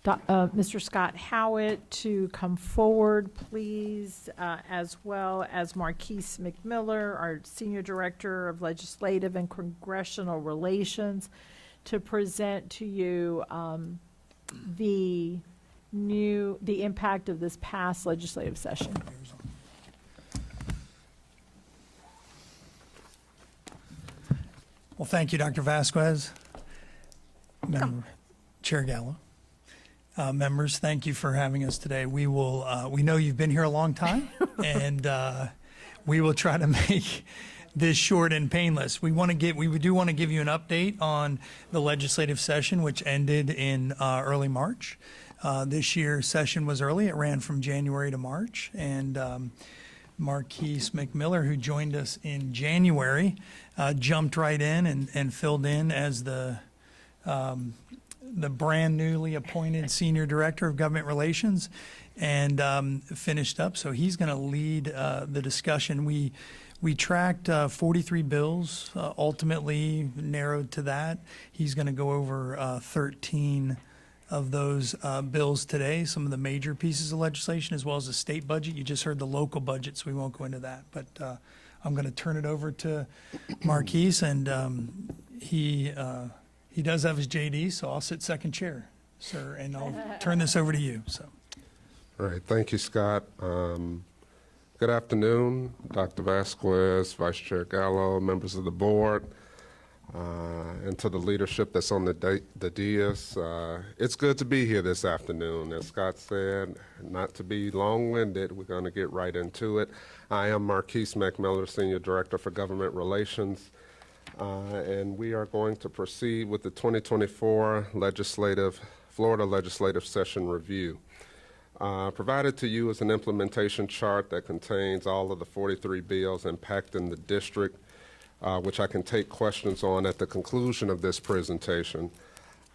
Mr. Scott Howitt to come forward, please, as well as Marquise McMiller, our Senior Director of Legislative and Congressional Relations, to present to you the impact of this past legislative session. Well, thank you, Dr. Vasquez. Chair Gallo. Members, thank you for having us today. We know you've been here a long time, and we will try to make this short and painless. We do want to give you an update on the legislative session, which ended in early March. This year's session was early. It ran from January to March, and Marquise McMiller, who joined us in January, jumped right in and filled in as the brand newly appointed Senior Director of Government Relations, and finished up. So he's going to lead the discussion. We tracked 43 bills, ultimately narrowed to that. He's going to go over 13 of those bills today, some of the major pieces of legislation, as well as the state budget. You just heard the local budget, so we won't go into that. But I'm going to turn it over to Marquise, and he does have his JD, so I'll sit second chair, sir, and I'll turn this over to you. So. All right, thank you, Scott. Good afternoon, Dr. Vasquez, Vice Chair Gallo, members of the board, and to the leadership that's on the dais. It's good to be here this afternoon. As Scott said, not to be long-winded, we're going to get right into it. I am Marquise McMiller, Senior Director for Government Relations, and we are going to proceed with the 2024 Florida Legislative Session Review. Provided to you is an implementation chart that contains all of the 43 bills impacting the district, which I can take questions on at the conclusion of this presentation.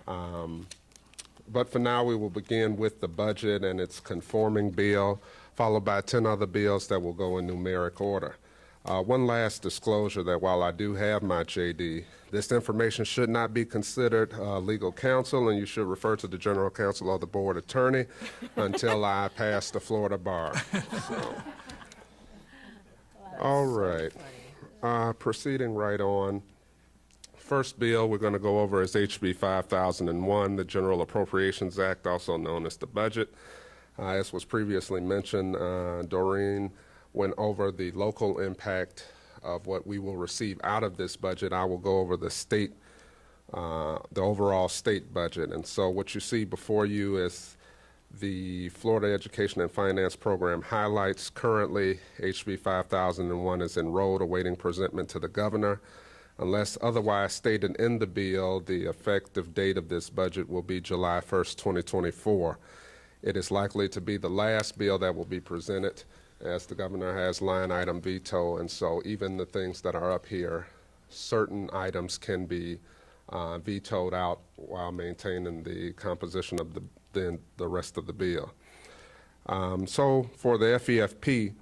But for now, we will begin with the budget and its conforming bill, followed by 10 other bills that will go in numeric order. One last disclosure that while I do have my JD, this information should not be considered legal counsel, and you should refer to the general counsel or the board attorney until I pass the Florida bar. So. All right. Proceeding right on. First bill we're going to go over is HB 5001, the General Appropriations Act, also known as the budget. As was previously mentioned, Doreen went over the local impact of what we will receive out of this budget. I will go over the state, the overall state budget. And so what you see before you is the Florida Education and Finance Program highlights. Currently, HB 5001 is enrolled, awaiting presentment to the governor. Unless otherwise stated in the bill, the effective date of this budget will be July 1st, 2024. It is likely to be the last bill that will be presented, as the governor has line item veto, and so even the things that are up here, certain items can be vetoed out while maintaining the composition of the rest of the bill. So for the FEFP,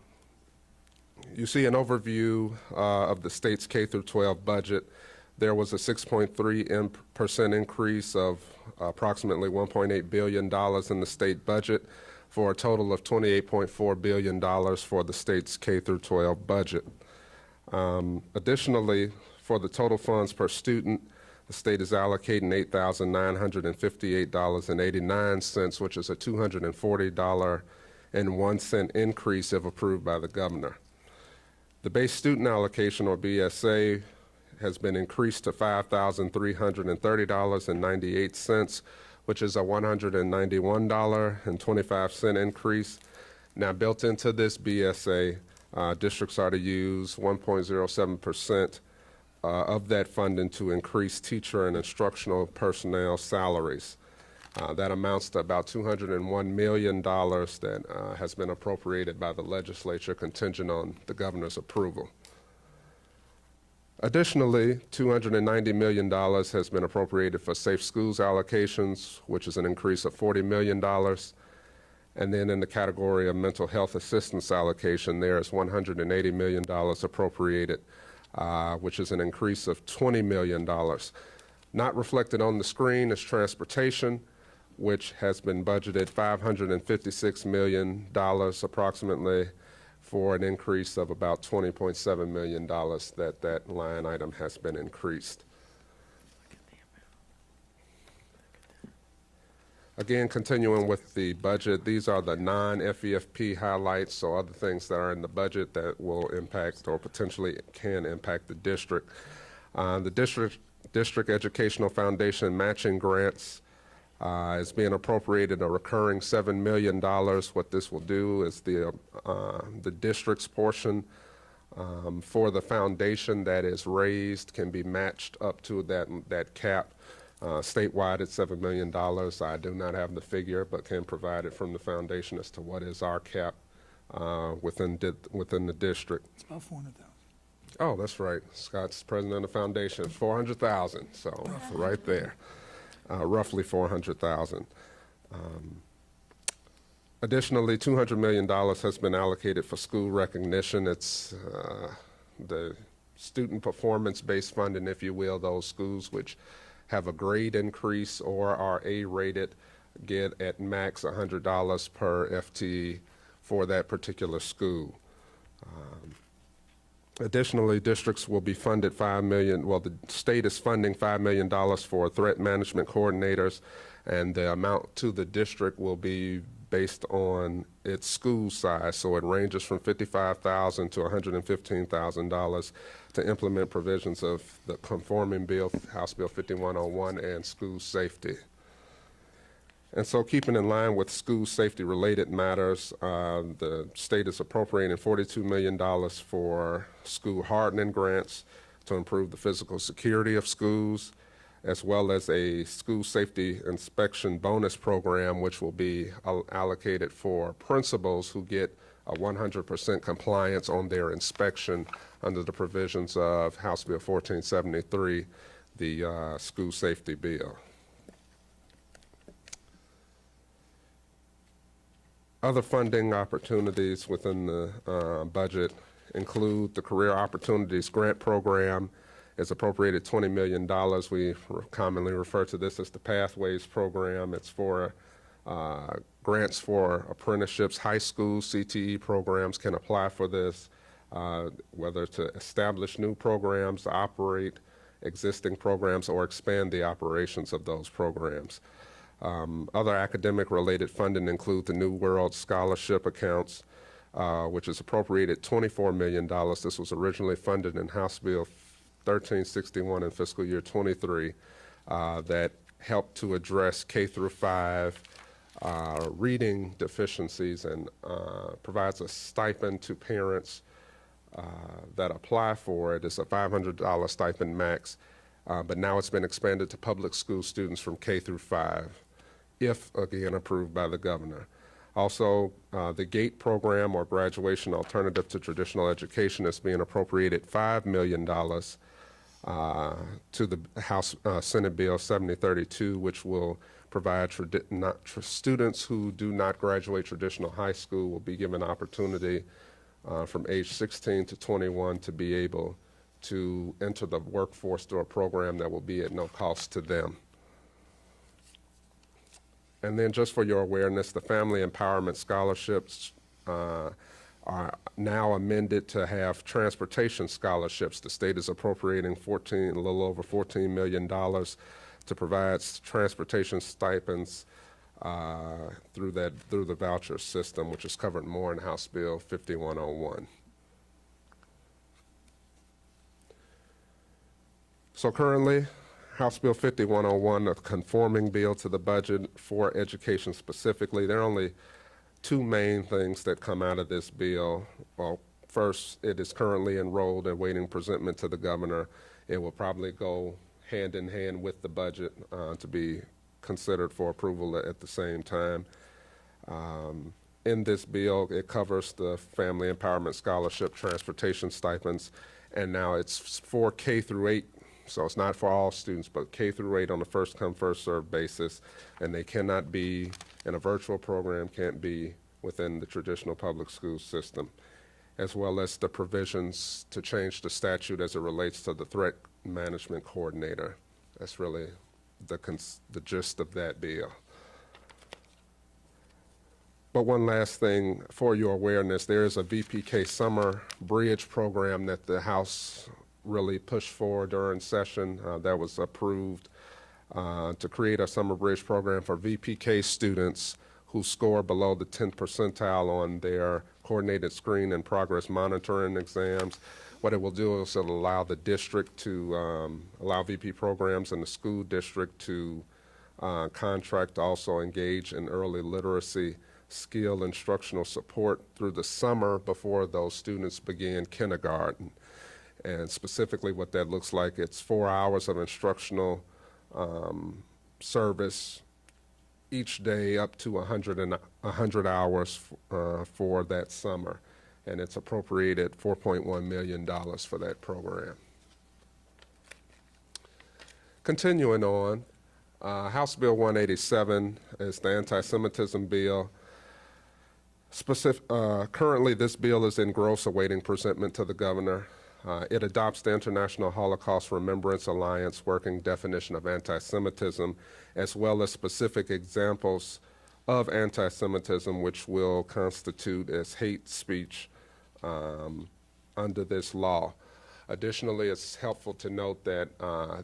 you see an overview of the state's K through 12 budget. There was a 6.3% increase of approximately $1.8 billion in the state budget, for a total of $28.4 billion for the state's K through 12 budget. Additionally, for the total funds per student, the state is allocating $8,958.89, which is a $240.01 increase if approved by the governor. The base student allocation, or BSA, has been increased to $5,330.98, which is a $191.25 increase. Now, built into this BSA, districts are to use 1.07% of that funding to increase teacher and instructional personnel salaries. That amounts to about $201 million that has been appropriated by the legislature contingent on the governor's approval. Additionally, $290 million has been appropriated for safe schools allocations, which is an increase of $40 million. And then in the category of mental health assistance allocation, there is $180 million appropriated, which is an increase of $20 million. Not reflected on the screen is transportation, which has been budgeted $556 million approximately, for an increase of about $20.7 million that line item has been increased. Again, continuing with the budget, these are the non-FEFP highlights, so other things that are in the budget that will impact or potentially can impact the district. The district District Educational Foundation matching grants is being appropriated a recurring $7 million. What this will do is the district's portion for the foundation that is raised can be matched up to that cap. Statewide, it's $7 million. I do not have the figure, but can provide it from the foundation as to what is our cap within the district. It's about 400,000. Oh, that's right. Scott's president of the foundation. 400,000. So right there, roughly 400,000. Additionally, $200 million has been allocated for school recognition. It's the student performance-based funding, if you will. Those schools which have a grade increase or are A-rated get at max $100 per FTE for that particular school. Additionally, districts will be funded $5 million. Well, the state is funding $5 million for threat management coordinators, and the amount to the district will be based on its school size. So it ranges from $55,000 to $115,000 to implement provisions of the conforming bill, House Bill 5101, and school safety. And so keeping in line with school safety related matters, the state is appropriating $42 million for school hardening grants to improve the physical security of schools, as well as a school safety inspection bonus program, which will be allocated for principals who get a 100% compliance on their inspection under the provisions of House Bill 1473, the school safety bill. Other funding opportunities within the budget include the Career Opportunities Grant Program is appropriated $20 million. We commonly refer to this as the Pathways Program. It's for grants for apprenticeships. High school CTE programs can apply for this, whether to establish new programs, operate existing programs, or expand the operations of those programs. Other academic-related funding include the New World Scholarship accounts, which is appropriated $24 million. This was originally funded in House Bill 1361 in fiscal year 23 that helped to address K through 5 reading deficiencies and provides a stipend to parents that apply for it. It's a $500 stipend max, but now it's been expanded to public school students from K through 5. If, again, approved by the governor. Also, the GATE program, or Graduation Alternative to Traditional Education, is being appropriated $5 million to the House Senate Bill 7032, which will provide students who do not graduate traditional high school will be given opportunity from age 16 to 21 to be able to enter the workforce through a program that will be at no cost to them. And then just for your awareness, the Family Empowerment Scholarships are now amended to have transportation scholarships. The state is appropriating a little over $14 million to provide transportation stipends through the voucher system, which is covered more in House Bill 5101. So currently, House Bill 5101, a conforming bill to the budget for education specifically. There are only two main things that come out of this bill. Well, first, it is currently enrolled and awaiting presentment to the governor. It will probably go hand in hand with the budget to be considered for approval at the same time. In this bill, it covers the Family Empowerment Scholarship, transportation stipends, and now it's for K through 8. So it's not for all students, but K through 8 on a first-come, first-served basis, and they cannot be in a virtual program, can't be within the traditional public school system, as well as the provisions to change the statute as it relates to the threat management coordinator. That's really the gist of that bill. But one last thing for your awareness, there is a VPK Summer Bridge program that the House really pushed for during session that was approved to create a summer bridge program for VPK students who score below the 10th percentile on their coordinated screen and progress monitoring exams. What it will do is it'll allow the district to allow VP programs in the school district to contract to also engage in early literacy skill instructional support through the summer before those students begin kindergarten. And specifically what that looks like, it's 4 hours of instructional service each day up to 100 hours for that summer. And it's appropriated $4.1 million for that program. Continuing on, House Bill 187 is the anti-Semitism bill. Currently, this bill is in gross awaiting presentment to the governor. It adopts the International Holocaust Remembrance Alliance working definition of anti-Semitism, as well as specific examples of anti-Semitism, which will constitute as hate speech under this law. Additionally, it's helpful to note that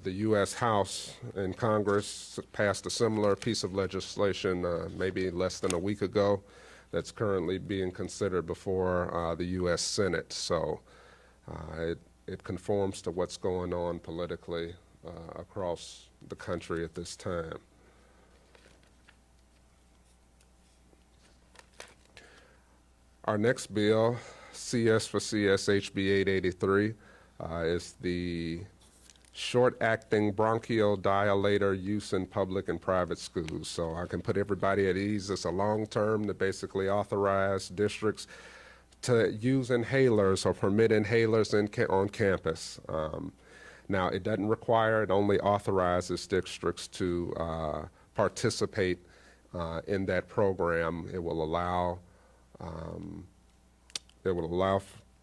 the U.S. House and Congress passed a similar piece of legislation maybe less than a week ago that's currently being considered before the U.S. Senate. So it conforms to what's going on politically across the country at this time. Our next bill, CS for CS HB 883, is the short-acting bronchodilator use in public and private schools. So I can put everybody at ease. It's a long term to basically authorize districts to use inhalers or permit inhalers on campus. Now, it doesn't require, it only authorizes districts to participate in that program. It will allow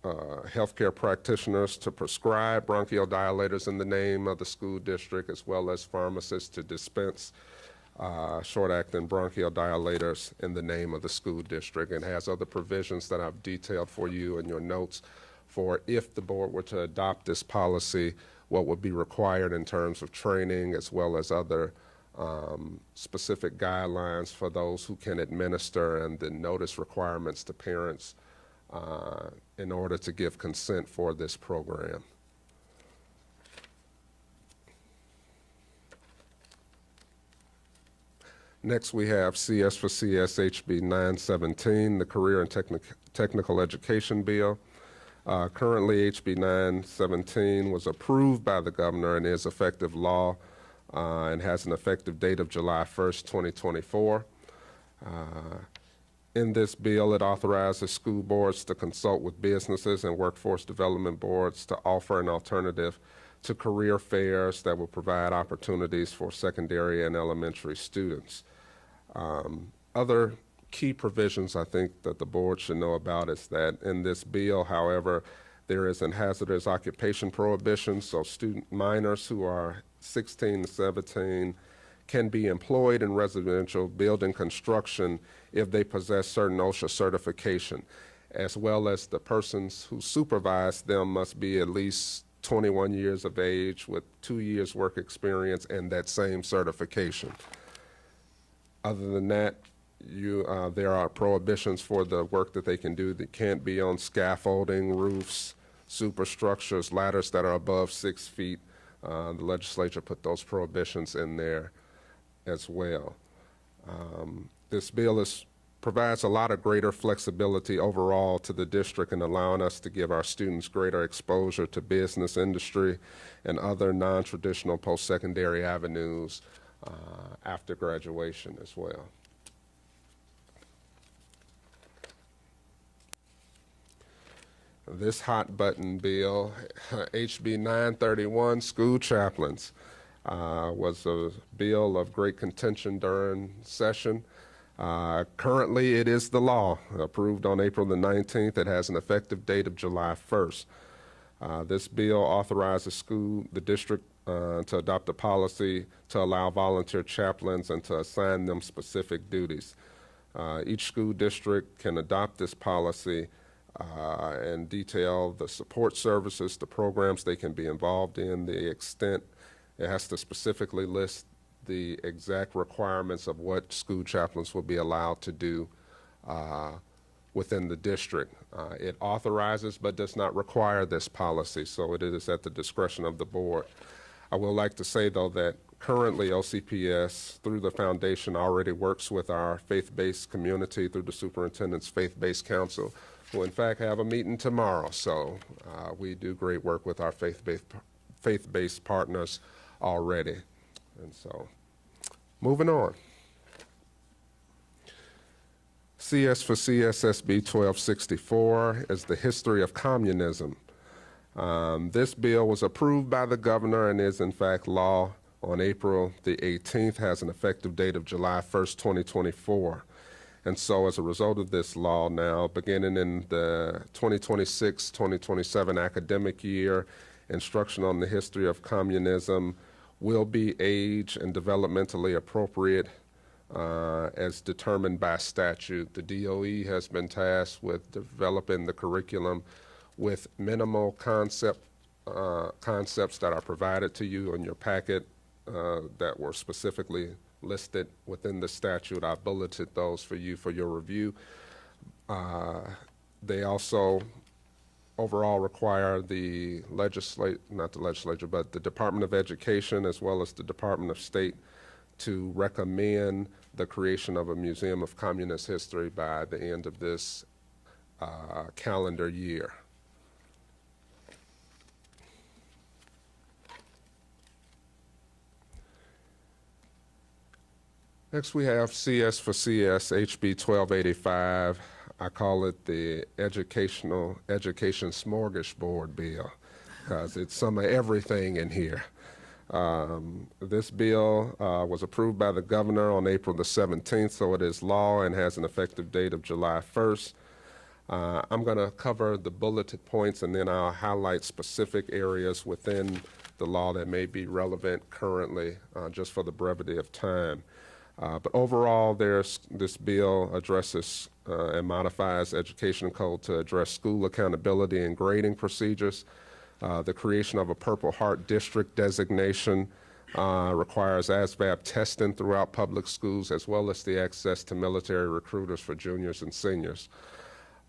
healthcare practitioners to prescribe bronchodilators in the name of the school district, as well as pharmacists to dispense short-acting bronchodilators in the name of the school district, and has other provisions that I've detailed for you in your notes for if the board were to adopt this policy, what would be required in terms of training, as well as other specific guidelines for those who can administer, and the notice requirements to parents in order to give consent for this program. Next, we have CS for CS HB 917, the Career and Technical Education Bill. Currently, HB 917 was approved by the governor and is effective law and has an effective date of July 1st, 2024. In this bill, it authorizes school boards to consult with businesses and workforce development boards to offer an alternative to career fairs that will provide opportunities for secondary and elementary students. Other key provisions I think that the board should know about is that in this bill, however, there is a hazardous occupation prohibition, so student minors who are 16 to 17 can be employed in residential building construction if they possess certain OSHA certification, as well as the persons who supervise them must be at least 21 years of age with 2 years work experience and that same certification. Other than that, there are prohibitions for the work that they can do that can't be on scaffolding, roofs, superstructures, ladders that are above 6 feet. The legislature put those prohibitions in there as well. This bill provides a lot of greater flexibility overall to the district in allowing us to give our students greater exposure to business, industry, and other non-traditional post-secondary avenues after graduation as well. This hot button bill, HB 931, school chaplains, was a bill of great contention during session. Currently, it is the law, approved on April the 19th. It has an effective date of July 1st. This bill authorizes the district to adopt a policy to allow volunteer chaplains and to assign them specific duties. Each school district can adopt this policy and detail the support services, the programs they can be involved in, the extent. It has to specifically list the exact requirements of what school chaplains will be allowed to do within the district. It authorizes but does not require this policy, so it is at the discretion of the board. I will like to say, though, that currently OCPS, through the foundation, already works with our faith-based community through the Superintendent's Faith-Based Council, who in fact have a meeting tomorrow. So we do great work with our faith-based partners already. And so, moving on. CS for CSSB 1264 is the history of communism. This bill was approved by the governor and is in fact law on April the 18th, has an effective date of July 1st, 2024. And so as a result of this law now, beginning in the 2026-2027 academic year, instruction on the history of communism will be age and developmentally appropriate as determined by statute. The DOE has been tasked with developing the curriculum with minimal concepts that are provided to you in your packet that were specifically listed within the statute. I bulleted those for you for your review. They also overall require the not the legislature, but the Department of Education as well as the Department of State to recommend the creation of a Museum of Communist History by the end of this calendar year. Next we have CS for CS, HB 1285. I call it the Education Smorgasbord Bill because it's some of everything in here. This bill was approved by the governor on April the 17th, so it is law and has an effective date of July 1st. I'm going to cover the bulleted points and then I'll highlight specific areas within the law that may be relevant currently, just for the brevity of time. But overall, this bill addresses and modifies education code to address school accountability and grading procedures. The creation of a Purple Heart District designation requires ASVAB testing throughout public schools, as well as the access to military recruiters for juniors and seniors.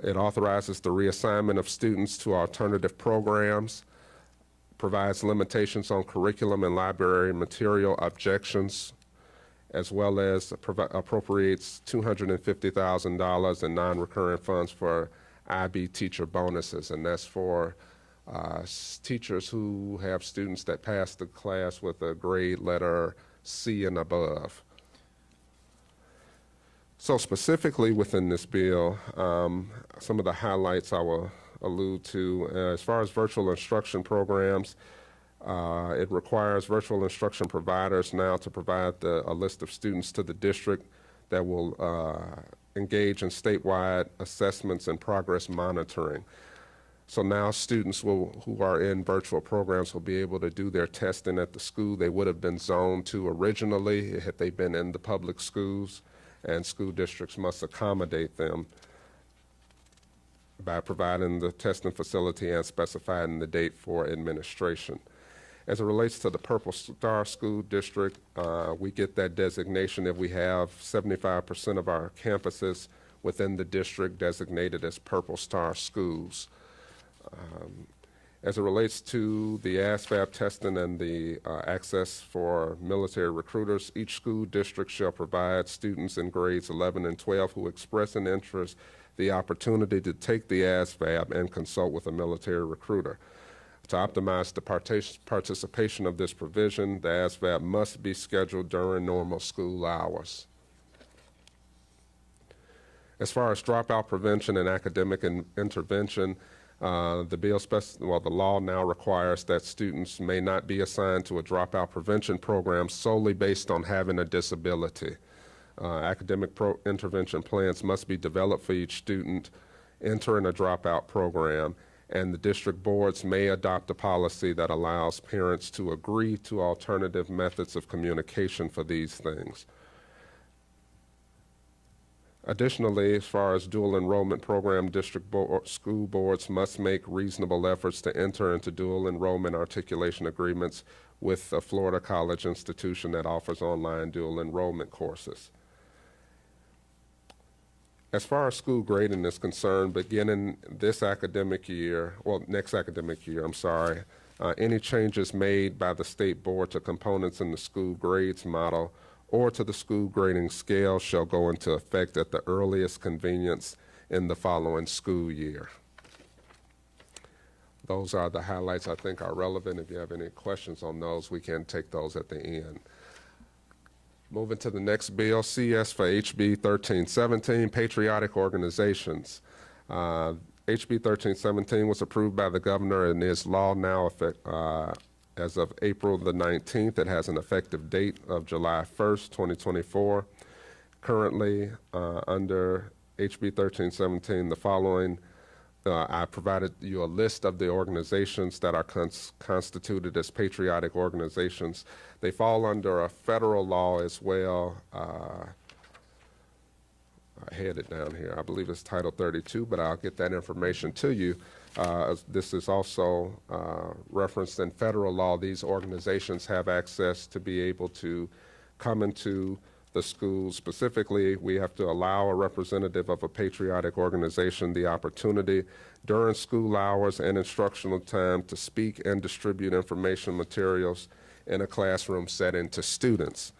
It authorizes the reassignment of students to alternative programs, provides limitations on curriculum and library material objections, as well as appropriates $250,000 in non-recurring funds for IB teacher bonuses, and that's for teachers who have students that pass the class with a grade letter C and above. So specifically within this bill, some of the highlights I will allude to. As far as virtual instruction programs, it requires virtual instruction providers now to provide a list of students to the district that will engage in statewide assessments and progress monitoring. So now students who are in virtual programs will be able to do their testing at the school they would have been zoned to originally had they been in the public schools, and school districts must accommodate them by providing the testing facility and specifying the date for administration. As it relates to the Purple Star School District, we get that designation if we have 75% of our campuses within the district designated as Purple Star schools. As it relates to the ASVAB testing and the access for military recruiters, each school district shall provide students in grades 11 and 12 who express an interest the opportunity to take the ASVAB and consult with a military recruiter. To optimize the participation of this provision, the ASVAB must be scheduled during normal school hours. As far as dropout prevention and academic intervention, the law now requires that students may not be assigned to a dropout prevention program solely based on having a disability. Academic intervention plans must be developed for each student entering a dropout program, and the district boards may adopt a policy that allows parents to agree to alternative methods of communication for these things. Additionally, as far as dual enrollment program, school boards must make reasonable efforts to enter into dual enrollment articulation agreements with a Florida college institution that offers online dual enrollment courses. As far as school grading is concerned, beginning this academic year, well, next academic year, I'm sorry, any changes made by the state board to components in the school grades model or to the school grading scale shall go into effect at the earliest convenience in the following school year. Those are the highlights I think are relevant. If you have any questions on those, we can take those at the end. Moving to the next bill, CS for HB 1317, Patriotic Organizations. HB 1317 was approved by the governor and is law now as of April the 19th. It has an effective date of July 1st, 2024. Currently, under HB 1317, the following, I provided you a list of the organizations that are constituted as patriotic organizations. They fall under a federal law as well. I had it down here. I believe it's Title 32, but I'll get that information to you. This is also referenced in federal law. These organizations have access to be able to come into the schools. Specifically, we have to allow a representative of a patriotic organization the opportunity during school hours and instructional time to speak and distribute information materials in a classroom setting to students.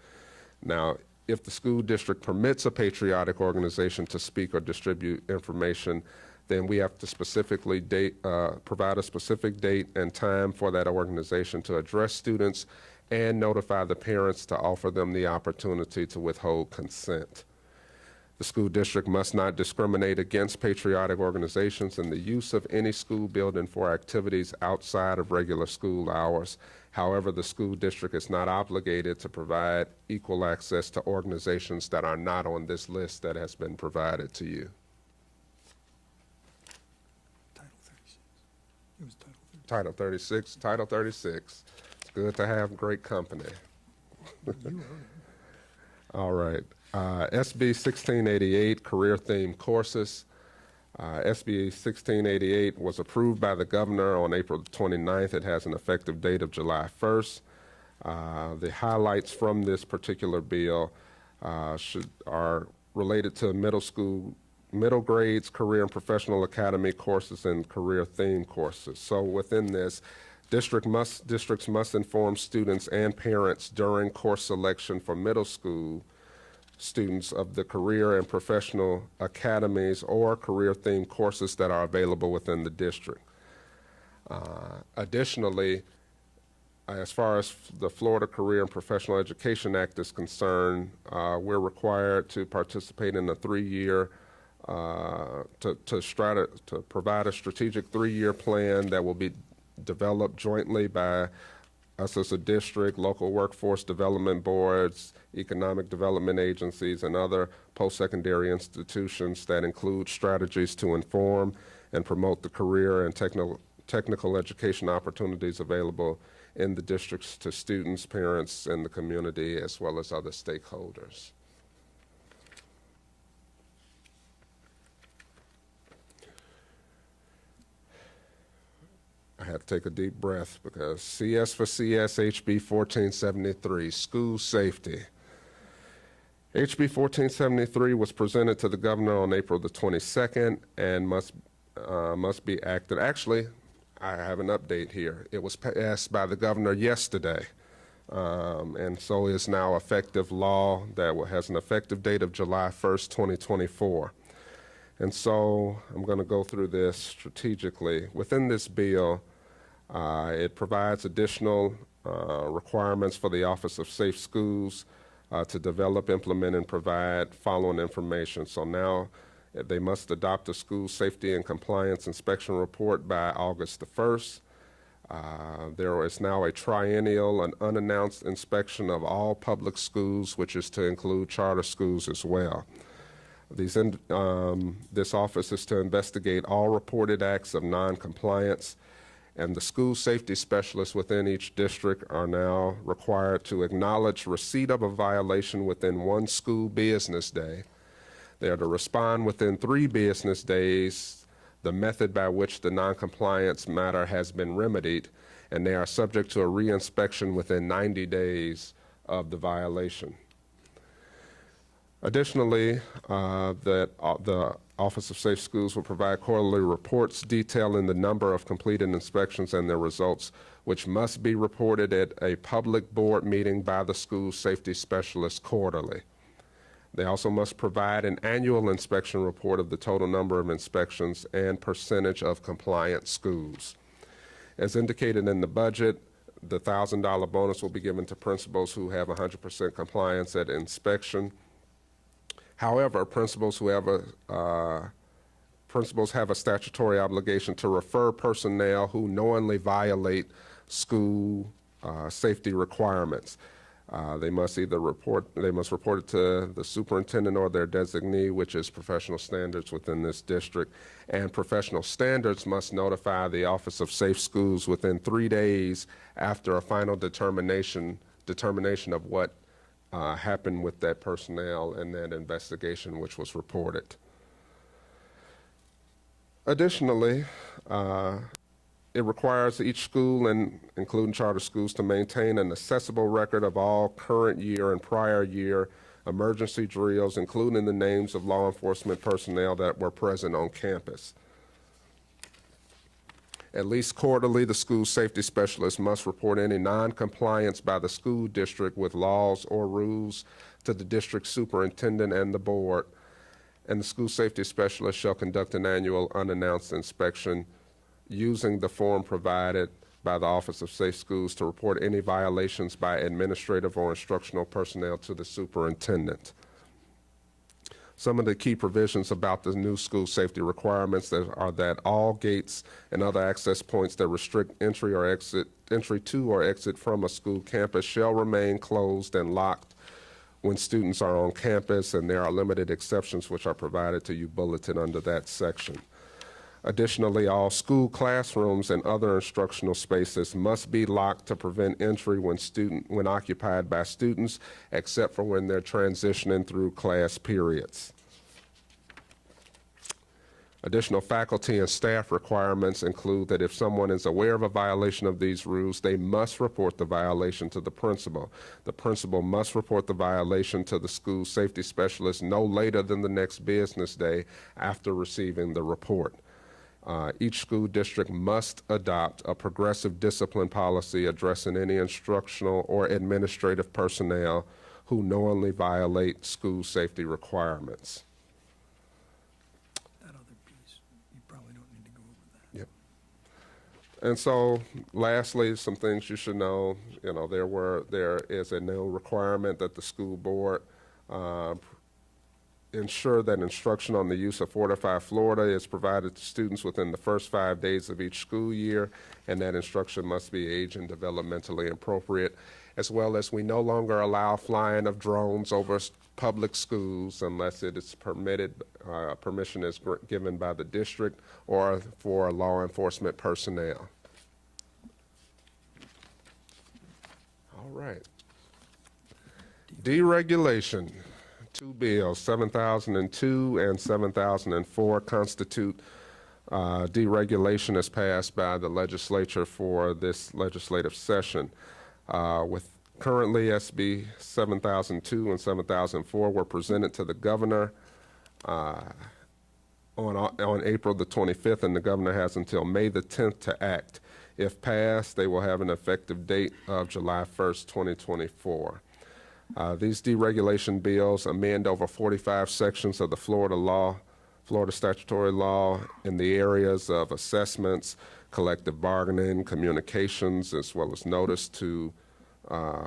Now, if the school district permits a patriotic organization to speak or distribute information, then we have to specifically provide a specific date and time for that organization to address students and notify the parents to offer them the opportunity to withhold consent. The school district must not discriminate against patriotic organizations in the use of any school building for activities outside of regular school hours. However, the school district is not obligated to provide equal access to organizations that are not on this list that has been provided to you. Title 36. Title 36. It's good to have great company. All right. SB 1688, career themed courses. SB 1688 was approved by the governor on April 29th. It has an effective date of July 1st. The highlights from this particular bill are related to middle grades, career and professional academy courses, and career themed courses. So within this, districts must inform students and parents during course selection for middle school students of the career and professional academies or career themed courses that are available within the district. Additionally, as far as the Florida Career and Professional Education Act is concerned, we're required to participate in a 3-year to provide a strategic 3-year plan that will be developed jointly by us as a district, local workforce development boards, economic development agencies, and other post-secondary institutions that include strategies to inform and promote the career and technical education opportunities available in the districts to students, parents, and the community, as well as other stakeholders. I had to take a deep breath because CS for CS, HB 1473, school safety. HB 1473 was presented to the governor on April the 22nd and must be acted. Actually, I have an update here. It was passed by the governor yesterday, and so is now effective law that has an effective date of July 1st, 2024. And so I'm going to go through this strategically. Within this bill, it provides additional requirements for the Office of Safe Schools to develop, implement, and provide following information. So now they must adopt a school safety and compliance inspection report by August the 1st. There is now a triennial and unannounced inspection of all public schools, which is to include charter schools as well. This office is to investigate all reported acts of noncompliance, and the school safety specialists within each district are now required to acknowledge receipt of a violation within 1 school business day. They are to respond within 3 business days, the method by which the noncompliance matter has been remedied, and they are subject to a reinspection within 90 days of the violation. Additionally, the Office of Safe Schools will provide quarterly reports detailing the number of completed inspections and their results, which must be reported at a public board meeting by the school safety specialist quarterly. They also must provide an annual inspection report of the total number of inspections and percentage of compliant schools. As indicated in the budget, the $1,000 bonus will be given to principals who have 100% compliance at inspection. However, principals have a statutory obligation to refer personnel who knowingly violate school safety requirements. They must report it to the superintendent or their designee, which is professional standards within this district. And professional standards must notify the Office of Safe Schools within 3 days after a final determination of what happened with that personnel and that investigation which was reported. Additionally, it requires each school, including charter schools, to maintain an accessible record of all current year and prior year emergency drills, including the names of law enforcement personnel that were present on campus. At least quarterly, the school safety specialist must report any non-compliance by the school district with laws or rules to the district superintendent and the board, and the school safety specialist shall conduct an annual unannounced inspection using the form provided by the Office of Safe Schools to report any violations by administrative or instructional personnel to the superintendent. Some of the key provisions about the new school safety requirements are that all gates and other access points that restrict entry to or exit from a school campus shall remain closed and locked when students are on campus, and there are limited exceptions which are provided to you bulleted under that section. Additionally, all school classrooms and other instructional spaces must be locked to prevent entry when occupied by students, except for when they're transitioning through class periods. Additional faculty and staff requirements include that if someone is aware of a violation of these rules, they must report the violation to the principal. The principal must report the violation to the school safety specialist no later than the next business day after receiving the report. Each school district must adopt a progressive discipline policy addressing any instructional or administrative personnel who knowingly violate school safety requirements. That other piece, you probably don't need to go over that. Yep. And so, lastly, some things you should know. There is a new requirement that the school board ensure that instruction on the use of Fortify Florida is provided to students within the first 5 days of each school year, and that instruction must be age and developmentally appropriate, as well as we no longer allow flying of drones over public schools unless it is permitted, permission is given by the district or for law enforcement personnel. All right. Deregulation. Two bills, 7002 and 7004, constitute deregulation as passed by the legislature for this legislative session. With currently SB 7002 and 7004 were presented to the governor on April the 25th, and the governor has until May the 10th to act. If passed, they will have an effective date of July 1st, 2024. These deregulation bills amend over 45 sections of the Florida statutory law in the areas of assessments, collective bargaining, communications, as well as notice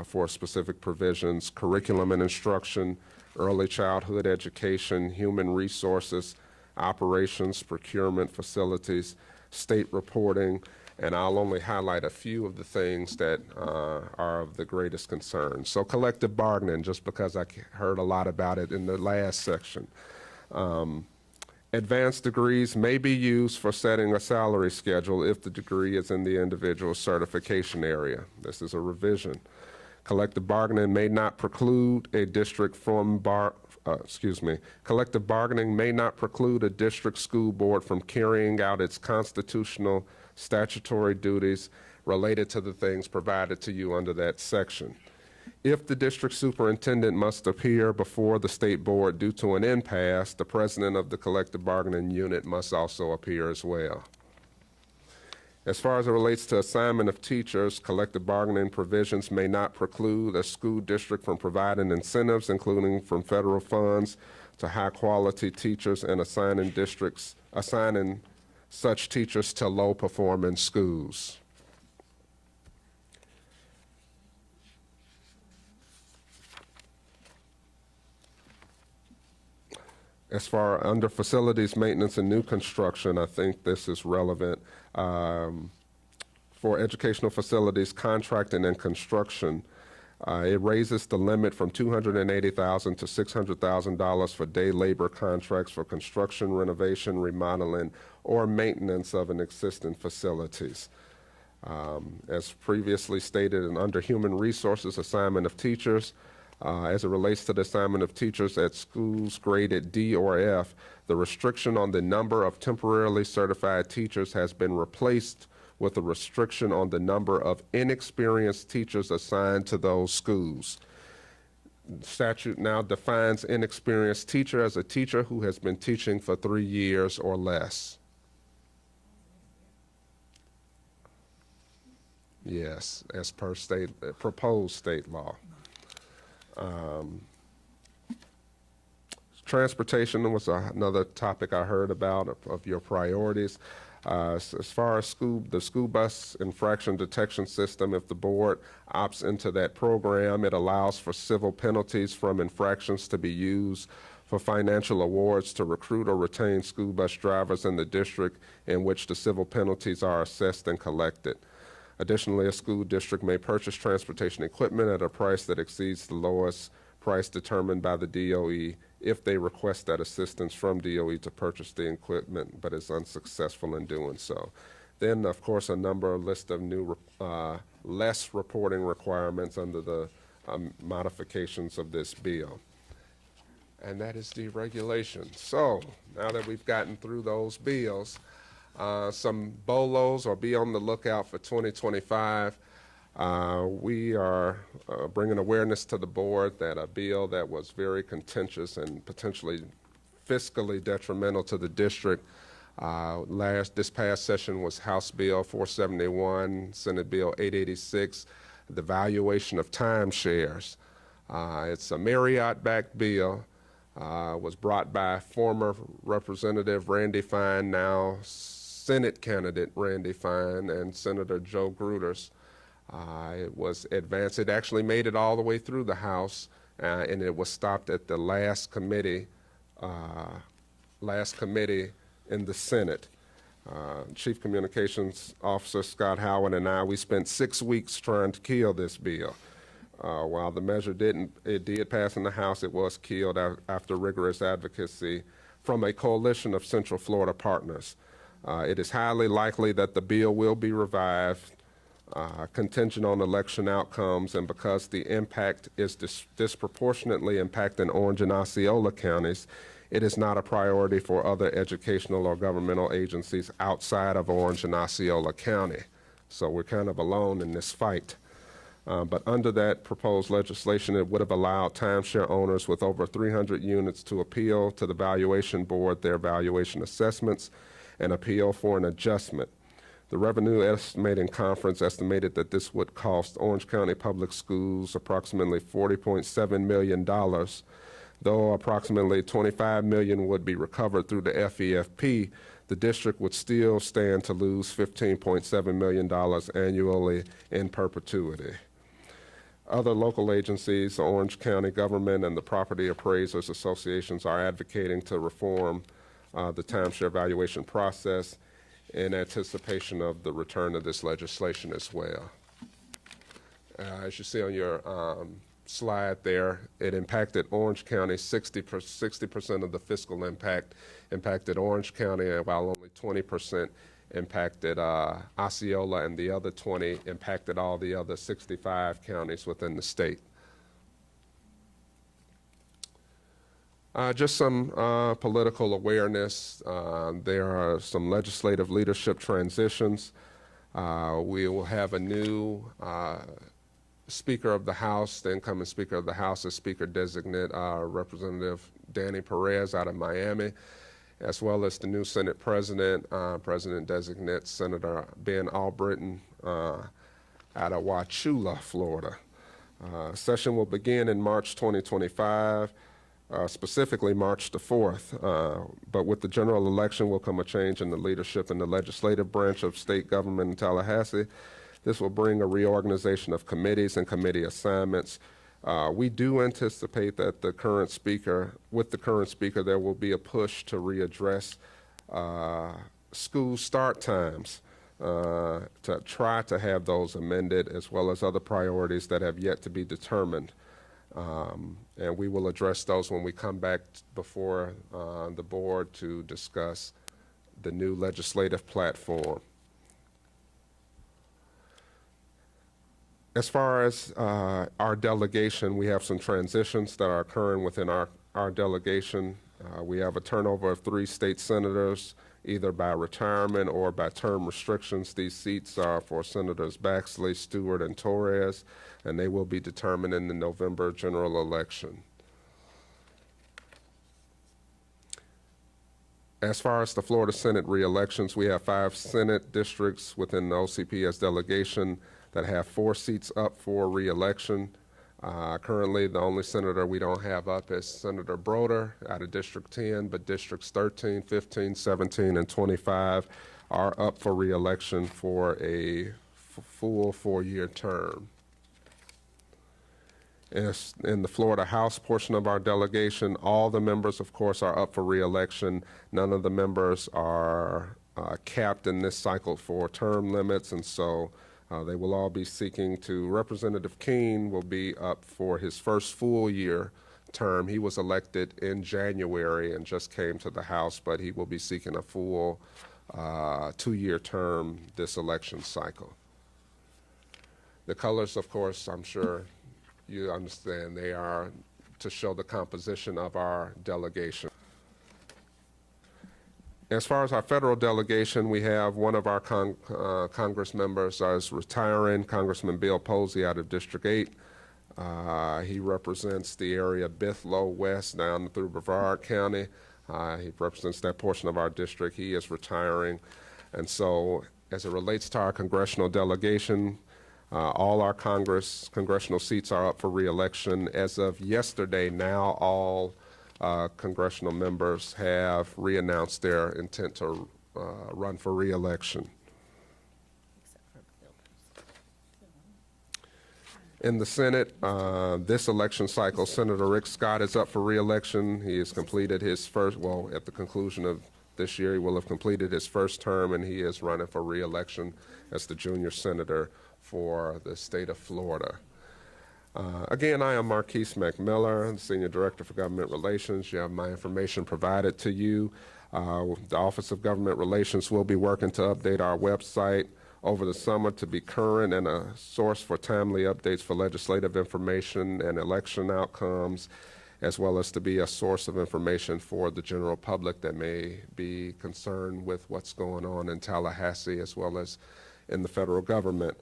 for specific provisions, curriculum and instruction, early childhood education, human resources, operations, procurement, facilities, state reporting, and I'll only highlight a few of the things that are of the greatest concern. So collective bargaining, just because I heard a lot about it in the last section. Advanced degrees may be used for setting a salary schedule if the degree is in the individual certification area. This is a revision. Collective bargaining may not preclude a district collective bargaining may not preclude a district school board from carrying out its constitutional statutory duties related to the things provided to you under that section. If the district superintendent must appear before the state board due to an impasse, the president of the collective bargaining unit must also appear as well. As far as it relates to assignment of teachers, collective bargaining provisions may not preclude a school district from providing incentives, including from federal funds, to high-quality teachers and assigning such teachers to low-performing schools. As far under facilities maintenance and new construction, I think this is relevant. For educational facilities contracting and construction, it raises the limit from $280,000 to $600,000 for day labor contracts for construction, renovation, remodeling, or maintenance of an existing facilities. As previously stated, and under human resources, assignment of teachers, as it relates to the assignment of teachers at schools graded D or F, the restriction on the number of temporarily certified teachers has been replaced with a restriction on the number of inexperienced teachers assigned to those schools. The statute now defines inexperienced teacher as a teacher who has been teaching for 3 years or less. Yes, as per proposed state law. Transportation was another topic I heard about of your priorities. As far as the school bus infraction detection system, if the board opts into that program, it allows for civil penalties from infractions to be used for financial awards to recruit or retain school bus drivers in the district in which the civil penalties are assessed and collected. Additionally, a school district may purchase transportation equipment at a price that exceeds the lowest price determined by the DOE if they request that assistance from DOE to purchase the equipment, but is unsuccessful in doing so. Then, of course, a list of new, less reporting requirements under the modifications of this bill. And that is deregulation. So, now that we've gotten through those bills, some BOLOs, or be on the lookout for 2025. We are bringing awareness to the board that a bill that was very contentious and potentially fiscally detrimental to the district this past session was House Bill 471, Senate Bill 886, the valuation of timeshares. It's a Marriott-backed bill. Was brought by former Representative Randy Fine, now Senate candidate Randy Fine, and Senator Joe Gruters. It was advanced. It actually made it all the way through the House, and it was stopped at the last committee in the Senate. Chief Communications Officer Scott Howard and I, we spent 6 weeks trying to kill this bill. While the measure did pass in the House, it was killed after rigorous advocacy from a coalition of Central Florida partners. It is highly likely that the bill will be revived, contingent on election outcomes, and because the impact is disproportionately impacting Orange and Osceola counties, it is not a priority for other educational or governmental agencies outside of Orange and Osceola County. So we're kind of alone in this fight. But under that proposed legislation, it would have allowed timeshare owners with over 300 units to appeal to the valuation board their valuation assessments and appeal for an adjustment. The Revenue Estimating Conference estimated that this would cost Orange County Public Schools approximately $40.7 million, though approximately $25 million would be recovered through the FEFP. The district would still stand to lose $15.7 million annually in perpetuity. Other local agencies, the Orange County government and the Property Appraisers Associations are advocating to reform the timeshare valuation process in anticipation of the return of this legislation as well. As you see on your slide there, it impacted Orange County. 60% of the fiscal impact impacted Orange County, while only 20% impacted Osceola, and the other 20 impacted all the other 65 counties within the state. Just some political awareness. There are some legislative leadership transitions. We will have a new Speaker of the House, the incoming Speaker of the House is Speaker Designate Representative Danny Perez out of Miami, as well as the new Senate President, President Designate Senator Ben Albritton out of Wauchula, Florida. Session will begin in March 2025, specifically March the 4th. But with the general election will come a change in the leadership in the legislative branch of state government in Tallahassee. This will bring a reorganization of committees and committee assignments. We do anticipate that with the current speaker, there will be a push to readdress school start times, to try to have those amended, as well as other priorities that have yet to be determined. And we will address those when we come back before the board to discuss the new legislative platform. As far as our delegation, we have some transitions that are occurring within our delegation. We have a turnover of 3 state senators, either by retirement or by term restrictions. These seats are for Senators Baxley, Stewart, and Torres, and they will be determined in the November general election. As far as the Florida Senate re-elections, we have 5 Senate districts within the OCPS delegation that have 4 seats up for re-election. Currently, the only senator we don't have up is Senator Broder out of District 10, but Districts 13, 15, 17, and 25 are up for re-election for a full 4-year term. In the Florida House portion of our delegation, all the members, of course, are up for re-election. None of the members are capped in this cycle for term limits, and so they will all be seeking to. Representative Keene will be up for his first full year term. He was elected in January and just came to the House, but he will be seeking a full 2-year term this election cycle. The colors, of course, I'm sure you understand, they are to show the composition of our delegation. As far as our federal delegation, we have one of our Congress members is retiring, Congressman Bill Posey out of District 8. He represents the area Bithlo West down through Brevard County. He represents that portion of our district. He is retiring. And so as it relates to our congressional delegation, all our congressional seats are up for re-election. As of yesterday, now all congressional members have re-announced their intent to run for re-election. In the Senate, this election cycle, Senator Rick Scott is up for re-election. He has completed his first, well, at the conclusion of this year, he will have completed his first term, and he is running for re-election as the junior senator for the state of Florida. Again, I am Marquise McMiller, Senior Director for Government Relations. You have my information provided to you. The Office of Government Relations will be working to update our website over the summer to be current and a source for timely updates for legislative information and election outcomes, as well as to be a source of information for the general public that may be concerned with what's going on in Tallahassee as well as in the federal government.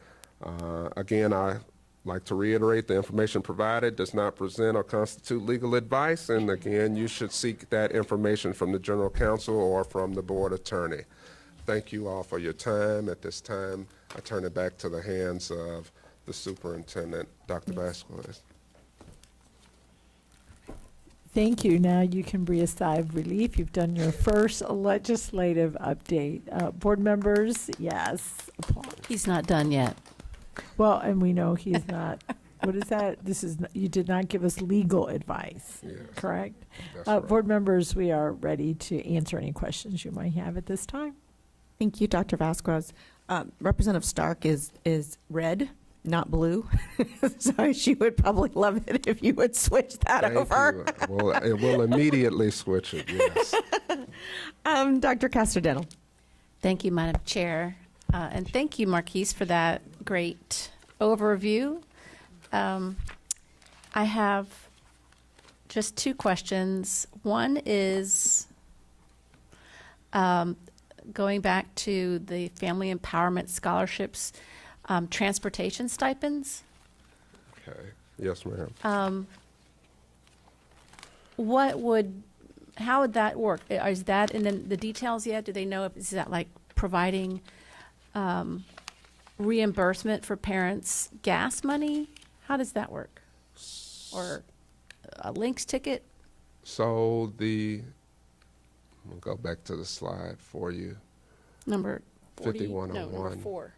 Again, I like to reiterate, the information provided does not present or constitute legal advice, and again, you should seek that information from the General Counsel or from the Board Attorney. Thank you all for your time. At this time, I turn it back to the hands of the Superintendent, Dr. Vasquez. Thank you. Now you can breathe a sigh of relief. You've done your first legislative update. Board members, yes. Applause. He's not done yet. Well, and we know he's not. What is that? You did not give us legal advice, Yes, correct? that's right. Board members, we are ready to answer any questions you might have at this time. Thank you, Dr. Vasquez. Representative Stark is red, not blue. So she would probably love it if you would switch that Thank over. you. Well, it will immediately switch it, yes. Dr. Caster-Dental. Thank you, Madam Chair. And thank you, Marquise, for that great overview. I have just 2 questions. One is going back to the Family Empowerment Scholarships, transportation stipends. Okay. Yes, ma'am. How would that work? Is that in the details yet? Do they know if is that like providing reimbursement for parents' gas money? How does that work? Or a Lynx ticket? So I'll go back to the slide for you. Number 5101. No, number 4.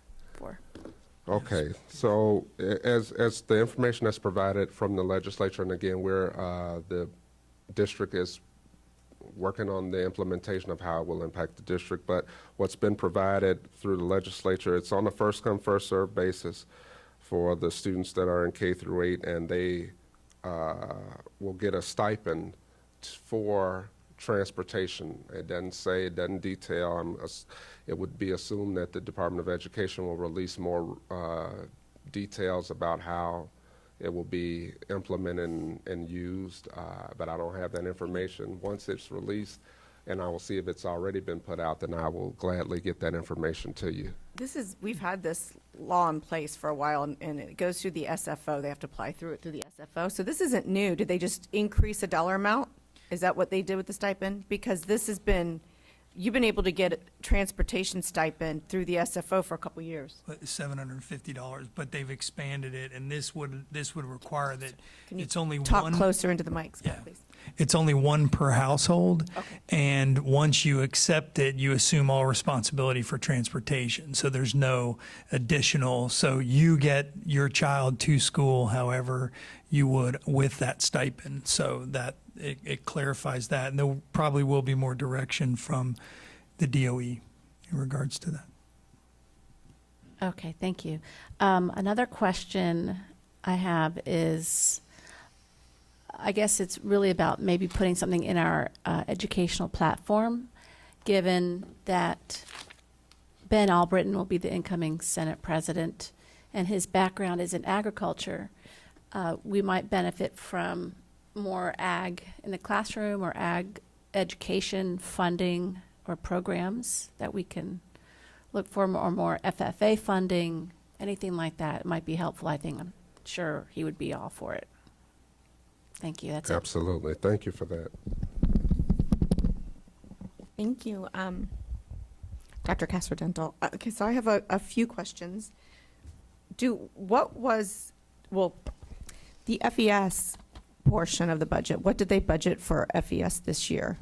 Okay, so as the information that's provided from the legislature, and again, the district is working on the implementation of how it will impact the district, but what's been provided through the legislature, it's on a first come, first served basis for the students that are in K through 8, and they will get a stipend for transportation. It doesn't detail. It would be assumed that the Department of Education will release more details about how it will be implemented and used, but I don't have that information. Once it's released, and I will see if it's already been put out, then I will gladly get that information to you. We've had this law in place for a while, and it goes through the SFO. They have to apply through the SFO. So this isn't new. Did they just increase a dollar amount? Is that what they did with the stipend? Because you've been able to get a transportation stipend through the SFO for a couple years. $750, but they've expanded it, and this would require that it's only Talk one. closer into the mic, Scott, Yeah. please. It's only one per household, Okay. and once you accept it, you assume all responsibility for transportation. So there's no additional. So you get your child to school however you would with that stipend. So that it clarifies that, and there probably will be more direction from the DOE in regards to that. Okay, thank you. Another question I have is, I guess it's really about maybe putting something in our educational platform, given that Ben Albritton will be the incoming Senate president, and his background is in agriculture. We might benefit from more ag in the classroom or ag education funding or programs that we can look for, or more FFA funding, anything like that. It might be helpful. I'm sure he would be all for it. Thank you. That's Absolutely. Thank you for that. Thank you. Dr. Castor-Dental. Okay, so I have a few questions. The FES portion of the budget, what did they budget for FES this year?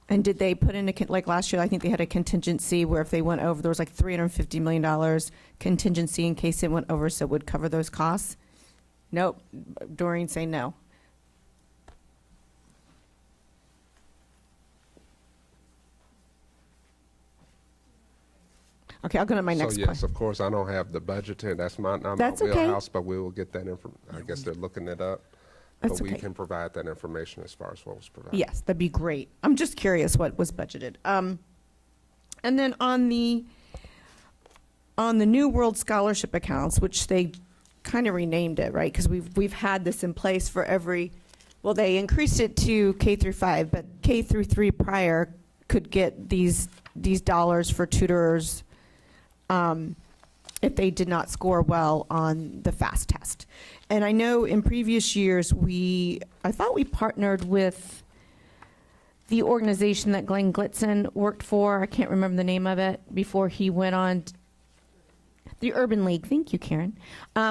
And did they put in like last year, I think they had a contingency where if they went over, there was like $350 million contingency in case it went over, so it would cover those costs? Nope. Doreen saying no. Okay, I'll go to my next So yes, question. of course, I don't have the budget here. That's not my That's okay. wheelhouse, but we will get that information. I guess they're looking it up. That's But we okay. can provide that information as far as what was provided. Yes, that'd be great. I'm just curious what was budgeted. And then on the New World Scholarship accounts, which they kind of renamed it, right? Because we've had this in place for they increased it to K through 5, but K through 3 prior could get these dollars for tutors if they did not score well on the FAST test. And I know in previous years, I thought we partnered with the organization that Glenn Glitzen worked for. I can't remember the name of it before he went on. The Urban League. Thank you, Karen.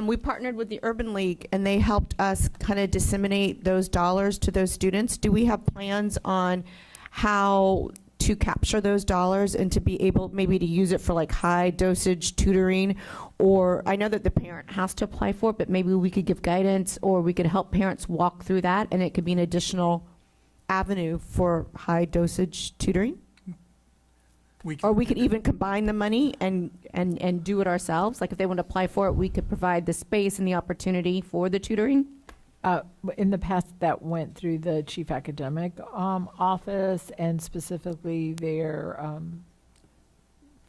We partnered with the Urban League, and they helped us kind of disseminate those dollars to those students. Do we have plans on how to capture those dollars and to be able maybe to use it for like high dosage tutoring? Or I know that the parent has to apply for it, but maybe we could give guidance, or we could help parents walk through that, and it could be an additional avenue for high dosage tutoring? Or we could even combine the money and do it ourselves. Like if they want to apply for it, we could provide the space and the opportunity for the tutoring. In the past, that went through the chief academic office, and specifically their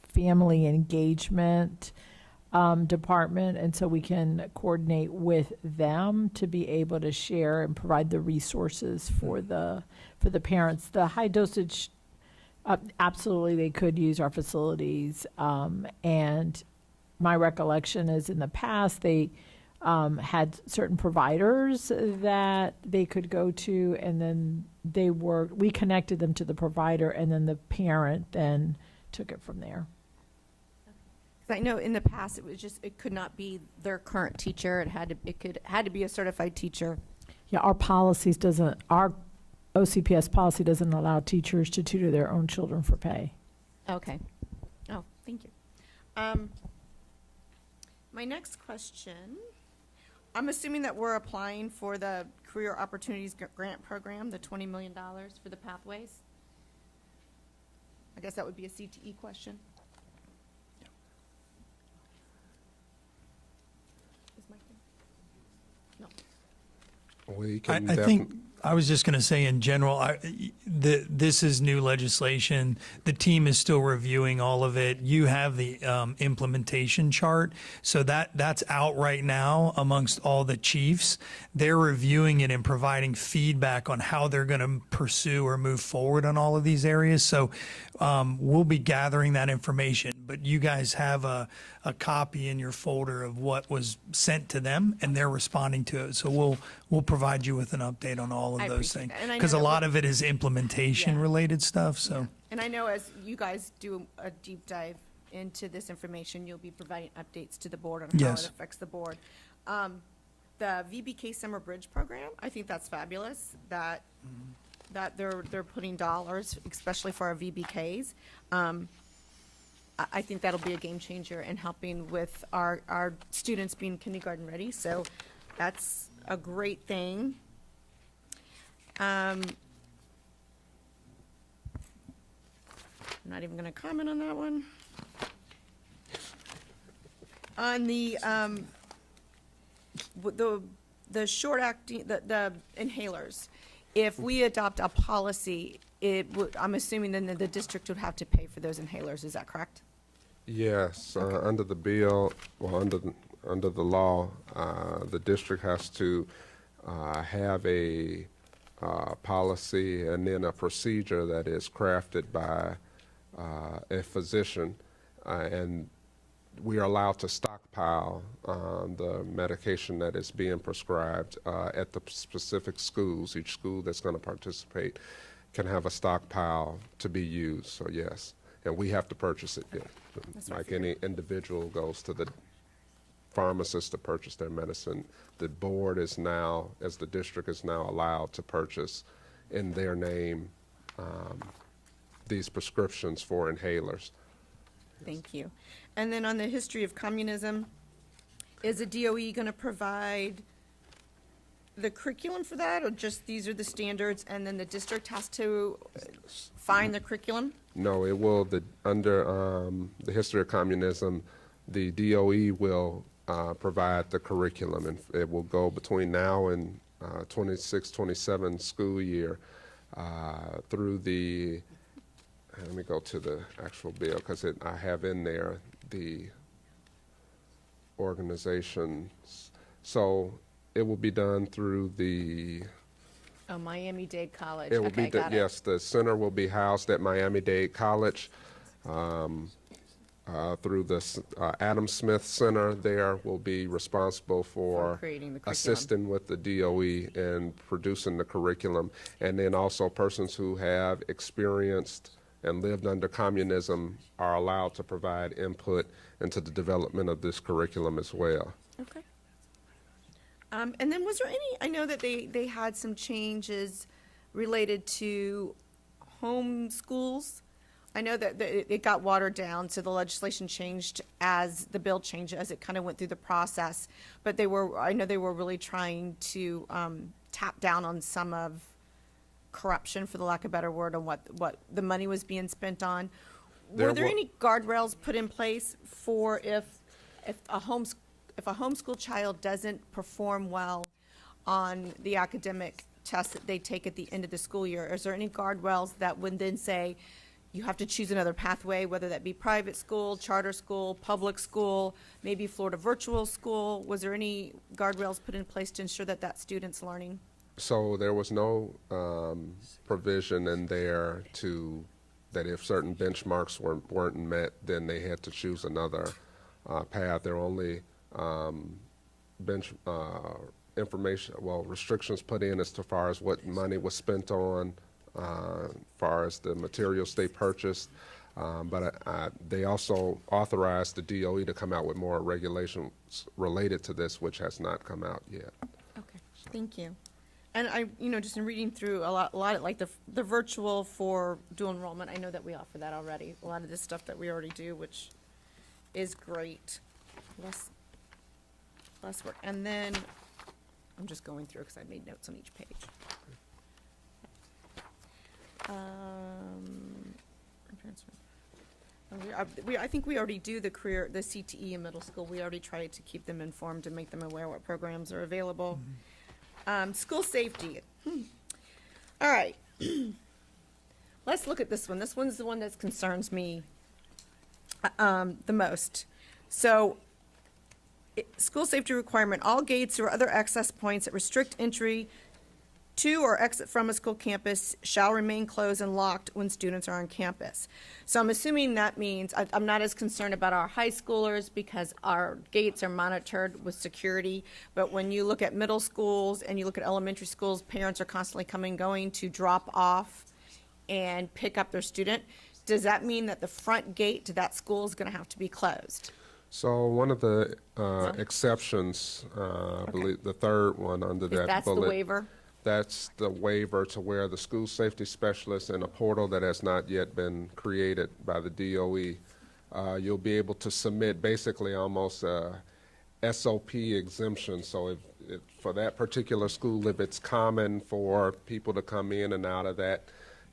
family engagement department, and so we can coordinate with them to be able to share and provide the resources for the parents. The high dosage, absolutely, they could use our facilities, and my recollection is in the past they had certain providers that they could go to, and then we connected them to the provider, and then the parent then took it from there. 'Cause I know in the past it could not be their current teacher. It had to be a certified teacher. Yeah, our OCPS policy doesn't allow teachers to tutor their own children for pay. Okay. Oh, thank you. My next question, I'm assuming that we're applying for the Career Opportunities Grant Program, the $20 million for the pathways. I guess that would be a CTE question. Is Mike there? No. We can I think I was just going to say in general, this is new legislation. The team is still reviewing all of it. You have the implementation chart, so that's out right now amongst all the chiefs. They're reviewing it and providing feedback on how they're going to pursue or move forward on all of these areas. So we'll be gathering that information, but you guys have a copy in your folder of what was sent to them, and they're responding to it. So we'll provide you with an update on all of those things, because a lot of it is implementation related stuff. So, and I know as you guys do a deep dive into this information, you'll be providing updates to the board on how it affects the board. The VBK Summer Bridge Program, I think that's fabulous. That they're putting dollars, especially for our VBKs. I think that'll be a game changer in helping with our students being kindergarten ready. So that's a great thing. I'm not even going to comment on that one. On the short acting, the inhalers, if we adopt a policy, I'm assuming then the district would have to pay for those inhalers. Is that correct? Yes, under the bill, under the law, the district has to have a policy and then a procedure that is crafted by a physician, and we are allowed to stockpile the medication that is being prescribed at the specific schools. Each school that's going to participate can have a stockpile to be used, so yes. And we have to purchase it, like any individual goes to the pharmacist to purchase their medicine. The board is now, as the district is now allowed to purchase in their name these prescriptions for inhalers. Thank you. And then on the history of communism, is the DOE going to provide the curriculum for that, or just these are the standards and then the district has to find the curriculum? No, it will, under the history of communism, the DOE will provide the curriculum, and it will go between now and 26-27 school year through the, let me go to the actual bill, because I have in there the organizations. So it will be done through the Oh, Miami-Dade College. It will Okay, be, got it. yes, the center will be housed at Miami-Dade College. Through the Adam Smith Center there will be responsible for creating the curriculum. assisting with the DOE and producing the curriculum. And then also persons who have experienced and lived under communism are allowed to provide input into the development of this curriculum as well. Okay. And then was there any, I know that they had some changes related to home schools. I know that it got watered down, so the legislation changed as the bill changed, as it kind of went through the process. But I know they were really trying to tap down on some of corruption, for the lack of a better word, on what the money was being spent on. Were there any guardrails put in place for if a homeschool child doesn't perform well on the academic tests that they take at the end of the school year? Is there any guardrails that would then say you have to choose another pathway, whether that be private school, charter school, public school, maybe Florida virtual school? Was there any guardrails put in place to ensure that that student's learning? So there was no provision in there that if certain benchmarks weren't met, then they had to choose another path. There are only restrictions put in as far as what money was spent on, far as the materials they purchased. But they also authorized the DOE to come out with more regulations related to this, which has not come out yet. Okay, thank you. And I, just in reading through a lot of like the virtual for dual enrollment, I know that we offer that already. A lot of this stuff that we already do, which is great. Less work. And then I'm just going through because I made notes on each page. I think we already do the CTE in middle school. We already try to keep them informed and make them aware what programs are available. School safety. All right. Let's look at this one. This one's the one that concerns me the most. So, school safety requirement, all gates or other access points that restrict entry to or exit from a school campus shall remain closed and locked when students are on campus. So I'm assuming that means, I'm not as concerned about our high schoolers because our gates are monitored with security, but when you look at middle schools and you look at elementary schools, parents are constantly coming and going to drop off and pick up their student. Does that mean that the front gate to that school is going to have to be closed? So one of the exceptions, I believe the third one under that bullet. That's the waiver? That's the waiver to where the school safety specialist in a portal that has not yet been created by the DOE, you'll be able to submit basically almost a SOP exemption. So if for that particular school, if it's common for people to come in and out of that,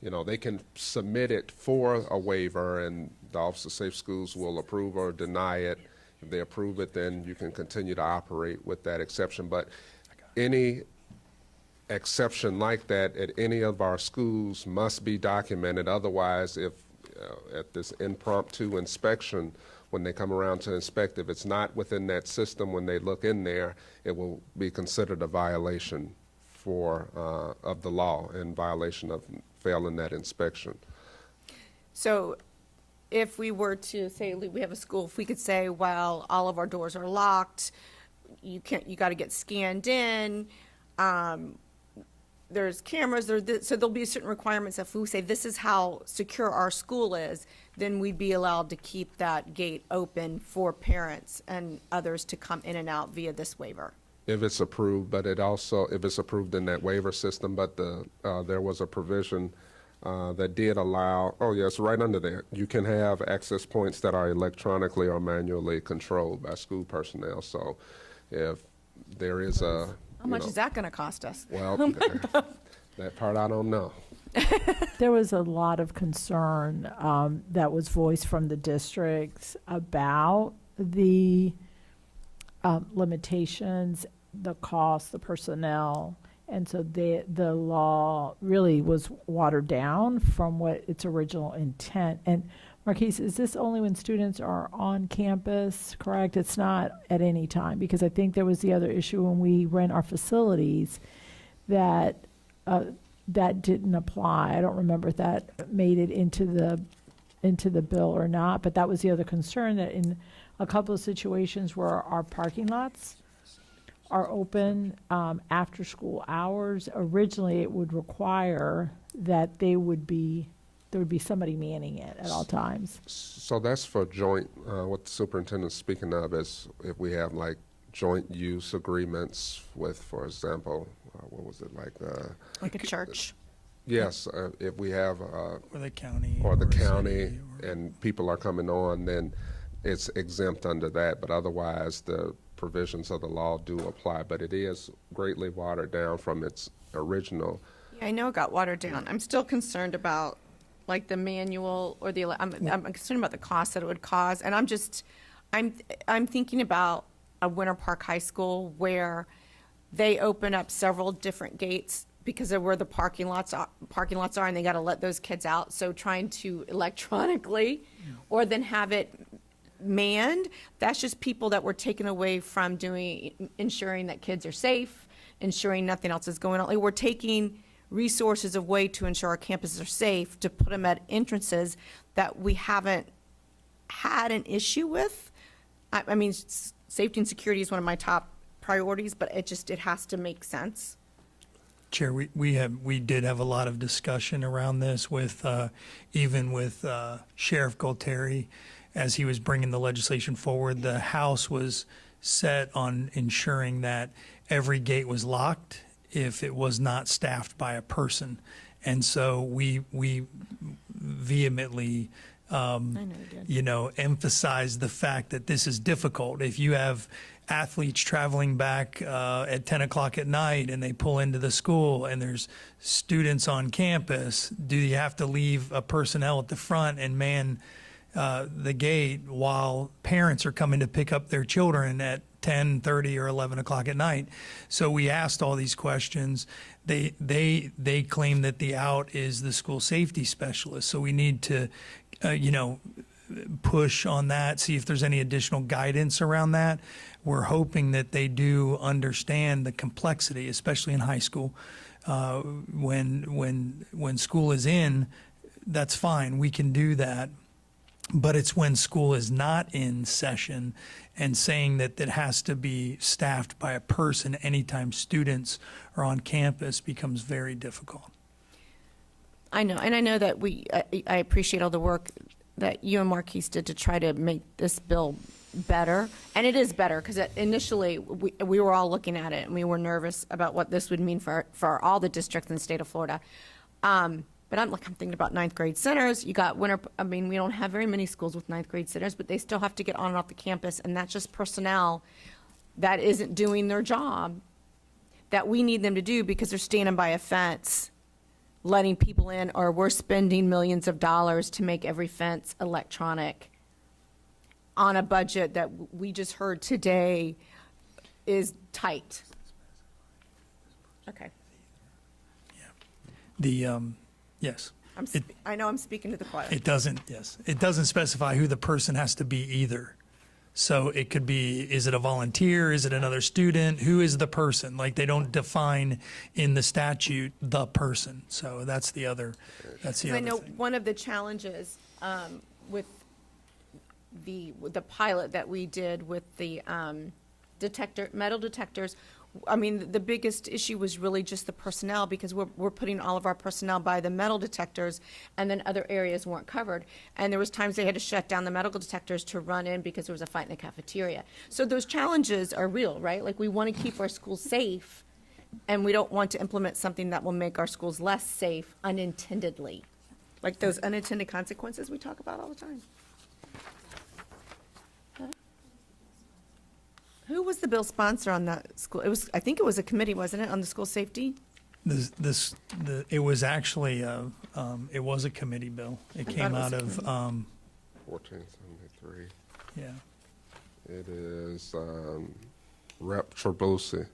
they can submit it for a waiver, and the Office of Safe Schools will approve or deny it. If they approve it, then you can continue to operate with that exception. But any exception like that at any of our schools must be documented. Otherwise, if at this impromptu inspection, when they come around to inspect, if it's not within that system when they look in there, it will be considered a violation of the law and violation of failing that inspection. So if we were to say we have a school, if we could say, well, all of our doors are locked, you got to get scanned in, there's cameras, so there'll be certain requirements. If we say this is how secure our school is, then we'd be allowed to keep that gate open for parents and others to come in and out via this waiver. If it's approved, but if it's approved in that waiver system, but there was a provision that did allow, it's right under there. You can have access points that are electronically or manually controlled by school personnel. So if there is how much is that going to cost us? Well, that part I don't know. There was a lot of concern that was voiced from the districts about the limitations, the cost, the personnel, and so the law really was watered down from what its original intent. And Marquise, is this only when students are on campus, correct? It's not at any time, because I think there was the other issue when we rent our facilities that that didn't apply. I don't remember if that made it into the bill or not, but that was the other concern, that in a couple of situations where our parking lots are open after school hours, originally it would require that there would be somebody manning it at all times. So that's for joint, what the superintendent's speaking of is if we have like joint use agreements with, for example, what was it like a church? Yes, if we have Or the county. and people are coming on, then it's exempt under that, but otherwise the provisions of the law do apply, but it is greatly watered down from its original. Yeah, I know it got watered down. I'm still concerned about like the manual or I'm concerned about the cost that it would cause, and I'm thinking about a Winter Park High School where they open up several different gates because of where the parking lots are, and they got to let those kids out. So trying to electronically or then have it manned, that's just people that were taken away from ensuring that kids are safe, ensuring nothing else is going on. Like, we're taking resources away to ensure our campuses are safe, to put them at entrances that we haven't had an issue with. I mean, safety and security is one of my top priorities, but it has to make sense. Chair, we did have a lot of discussion around this with, even with Sheriff Gualtieri, as he was bringing the legislation forward. The House was set on ensuring that every gate was locked if it was not staffed by a person. And so we vehemently, emphasize the fact that this is difficult. If you have athletes traveling back at 10 o'clock at night and they pull into the school and there's students on campus, do you have to leave a personnel at the front and man the gate while parents are coming to pick up their children at 10:30 or 11 o'clock at night? So we asked all these questions. They claim that the out is the school safety specialist. So we need to, push on that, see if there's any additional guidance around that. We're hoping that they do understand the complexity, especially in high school. When school is in, that's fine. We can do that. But it's when school is not in session and saying that it has to be staffed by a person anytime students are on campus becomes very difficult. I know, and I know that I appreciate all the work that you and Marquise did to try to make this bill better. And it is better because initially we were all looking at it and we were nervous about what this would mean for all the districts in the state of Florida. But I'm thinking about ninth grade centers. You got we don't have very many schools with ninth grade centers, but they still have to get on and off the campus. And that's just personnel that isn't doing their job that we need them to do because they're standing by a fence, letting people in, or we're spending millions of dollars to make every fence electronic on a budget that we just heard today is tight. Okay. Yes. I know I'm speaking to the choir. It doesn't specify who the person has to be either. So it could be, is it a volunteer? Is it another student? Who is the person? They don't define in the statute the person. So that's the other I know thing. one of the challenges with the pilot that we did with the metal detectors. The biggest issue was really just the personnel because we're putting all of our personnel by the metal detectors and then other areas weren't covered. And there was times they had to shut down the medical detectors to run in because there was a fight in the cafeteria. So those challenges are real, right? We want to keep our schools safe and we don't want to implement something that will make our schools less safe unintendedly. Those unintended consequences we talk about all the time. Who was the bill sponsor on that school? I think it was a committee, wasn't it, on the school safety? It was actually it was a committee bill. It came out of 1473. Yeah. It is Rep. Trabulsi.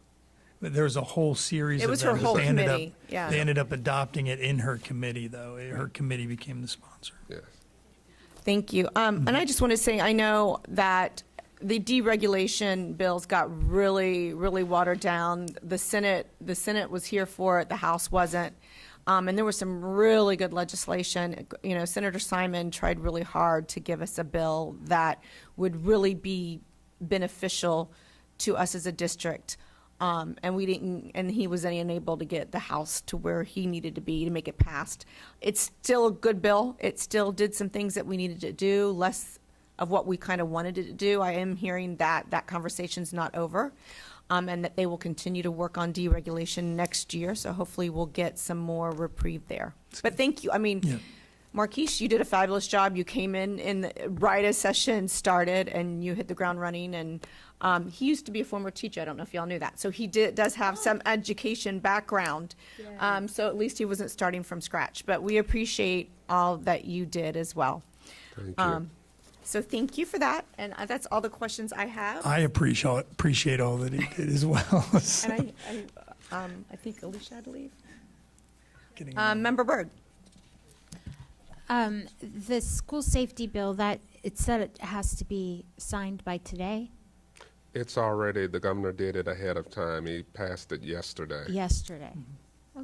But there was a whole series. It was of her them. whole They ended committee. Up, They ended up adopting it in her committee, though. Her committee became the sponsor. Yes. Thank you. And I just want to say, I know that the deregulation bills got really, really watered down. The Senate was here for it. The House wasn't. And there was some really good legislation. Senator Simon tried really hard to give us a bill that would really be beneficial to us as a district. And we didn't, and he was unable to get the House to where he needed to be to make it passed. It's still a good bill. It still did some things that we needed to do, less of what we kind of wanted it to do. I am hearing that conversation's not over, and that they will continue to work on deregulation next year. So hopefully we'll get some more reprieve there. But thank you. Marquise, you did a fabulous job. You came in right as session started, and you hit the ground running. And he used to be a former teacher. I don't know if y'all knew that. So he does have some education background. So at least he wasn't starting from scratch. But we appreciate all that you did as well. Thank you. So thank you for that, and that's all the questions I have. I appreciate all that he did as well. And I think Alicia had to leave. Member Berg. The school safety bill, that it said it has to be signed by today? The governor did it ahead of time. He passed it yesterday. Mm-hmm.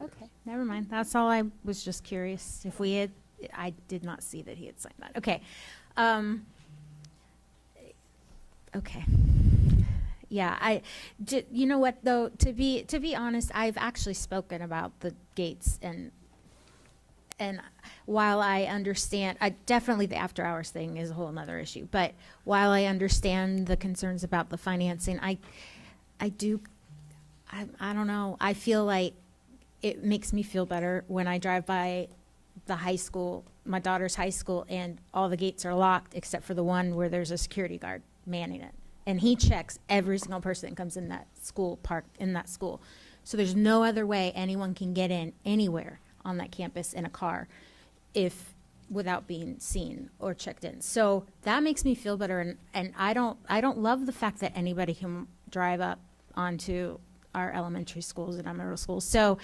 Okay, never mind. That's all. I was just curious if we had. I did not see that he had signed that. Okay. Okay. You know what though? To be honest, I've actually spoken about the gates, and while I understand, definitely the after hours thing is a whole nother issue. But while I understand the concerns about the financing, I don't know. I feel like it makes me feel better when I drive by the high school, my daughter's high school, and all the gates are locked except for the one where there's a security guard manning it. And he checks every single person that comes in that school, park in that school. So there's no other way anyone can get in anywhere on that campus in a car without being seen or checked in. So that makes me feel better. And I don't love the fact that anybody can drive up onto our elementary schools and our middle schools. So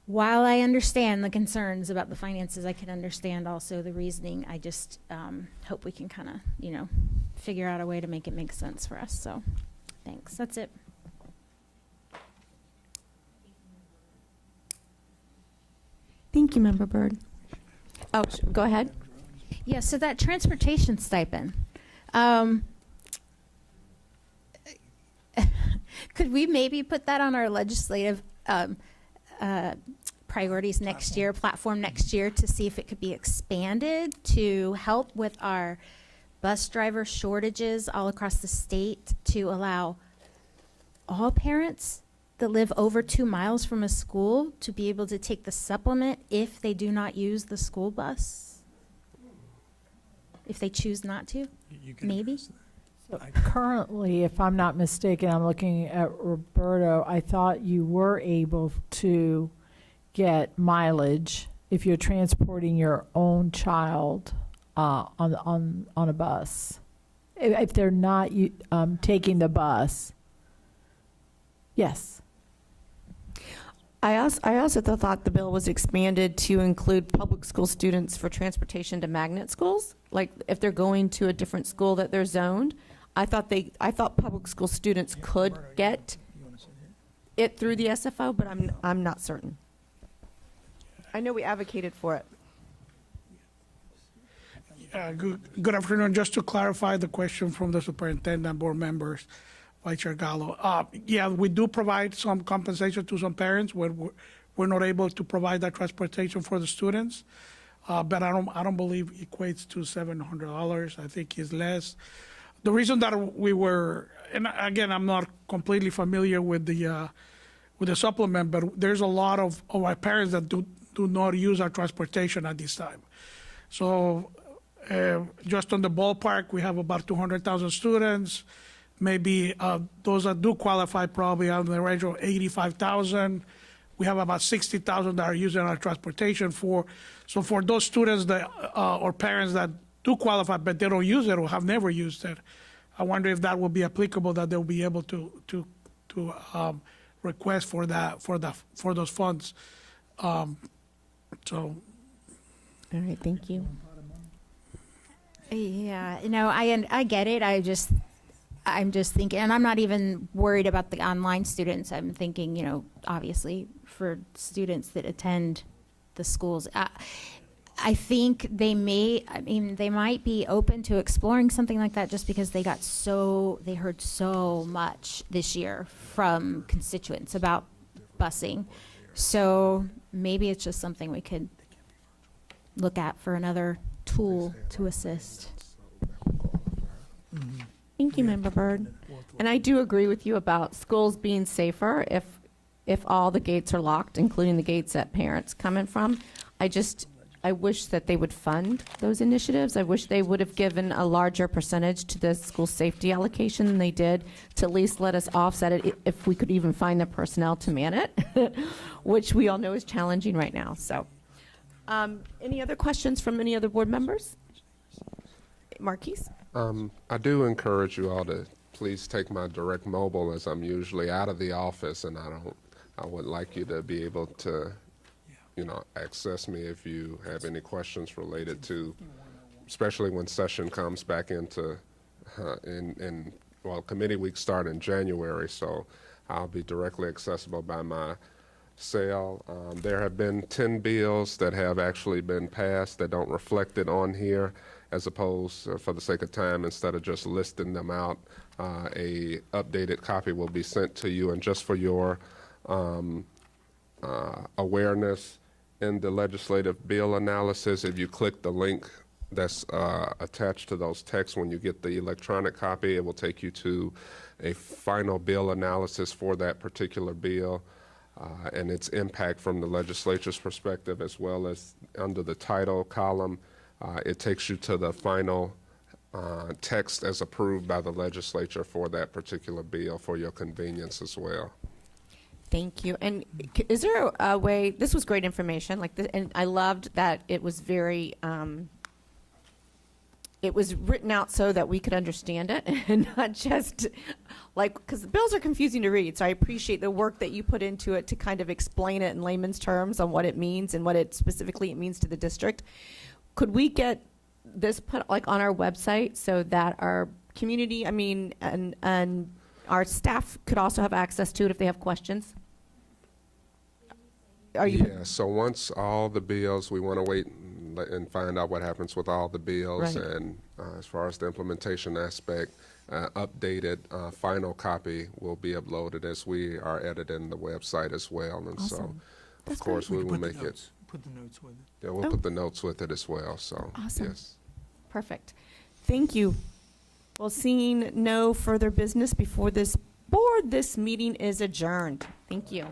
while I understand the concerns about the finances, I can understand also the reasoning. I just hope we can kind of, figure out a way to make it make sense for us. So thanks. That's it. Thank you, Member Byrd. Oh, go ahead. Yeah, so that transportation stipend, could we maybe put that on our legislative priorities next year, platform next year, to see if it could be expanded to help with our bus driver shortages all across the state, to allow all parents that live over 2 miles from a school to be able to take the supplement if they do not use the school bus? If they choose not to, maybe? So currently, if I'm not mistaken, I'm looking at Roberto, I thought you were able to get mileage if you're transporting your own child on a bus. If they're not taking the bus. Yes. I also thought the bill was expanded to include public school students for transportation to magnet schools. Like if they're going to a different school that they're zoned, I thought public school students could get it through the SFO, but I'm not certain. I know we advocated for it. Good afternoon. Just to clarify the question from the superintendent, board members, Vice Chair Gallo. Yeah, we do provide some compensation to some parents when we're not able to provide that transportation for the students. But I don't believe it equates to $700. I think it's less. The reason that we were, and again, I'm not completely familiar with the supplement, but there's a lot of our parents that do not use our transportation at this time. So just on the ballpark, we have about 200,000 students. Maybe those that do qualify probably are in the range of 85,000. We have about 60,000 that are using our transportation so for those students that or parents that do qualify but they don't use it or have never used it, I wonder if that will be applicable, that they'll be able to request for those funds. All right, thank you. Yeah, I get it. I'm just thinking, and I'm not even worried about the online students. I'm thinking, obviously for students that attend the schools. I think they might be open to exploring something like that just because they heard so much this year from constituents about busing. So maybe it's just something we could look at for another tool to assist. Thank you, Member Byrd. And I do agree with you about schools being safer if all the gates are locked, including the gates that parents come in from. I wish that they would fund those initiatives. I wish they would have given a larger percentage to the school safety allocation than they did, to at least let us offset it if we could even find the personnel to man it, which we all know is challenging right now. So, any other questions from any other board members? Marquise? I do encourage you all to please take my direct mobile, as I'm usually out of the office, and I would like you to be able to access me if you have any questions related to, especially when session comes back into, committee week start in January, so I'll be directly accessible by my cell. There have been 10 bills that have actually been passed that don't reflect it on here, as opposed, for the sake of time, instead of just listing them out, a updated copy will be sent to you. And just for your awareness, in the legislative bill analysis, if you click the link that's attached to those texts when you get the electronic copy, it will take you to a final bill analysis for that particular bill and its impact from the legislature's perspective, as well as under the title column, it takes you to the final text as approved by the legislature for that particular bill for your convenience as well. Thank you. And is there a way, this was great information, like this, and I loved that it was very, it was written out so that we could understand it and not just like, because the bills are confusing to read. So I appreciate the work that you put into it to kind of explain it in layman's terms on what it means and what it specifically it means to the district. Could we get this put like on our website so that our community, I mean, and our staff could also have access to it if they have questions? Are you? Yeah, so once all the bills, we want to wait and find out what happens with all the bills. Right. And as far as the implementation aspect, updated final copy will be uploaded as we are editing the website as well. And so, Awesome. of course, we will make it. Put the notes with it. Yeah, we'll put the notes with it as well. So, Awesome. yes. Perfect. Thank you. Well, seeing no further business before this board, this meeting is adjourned. Thank you.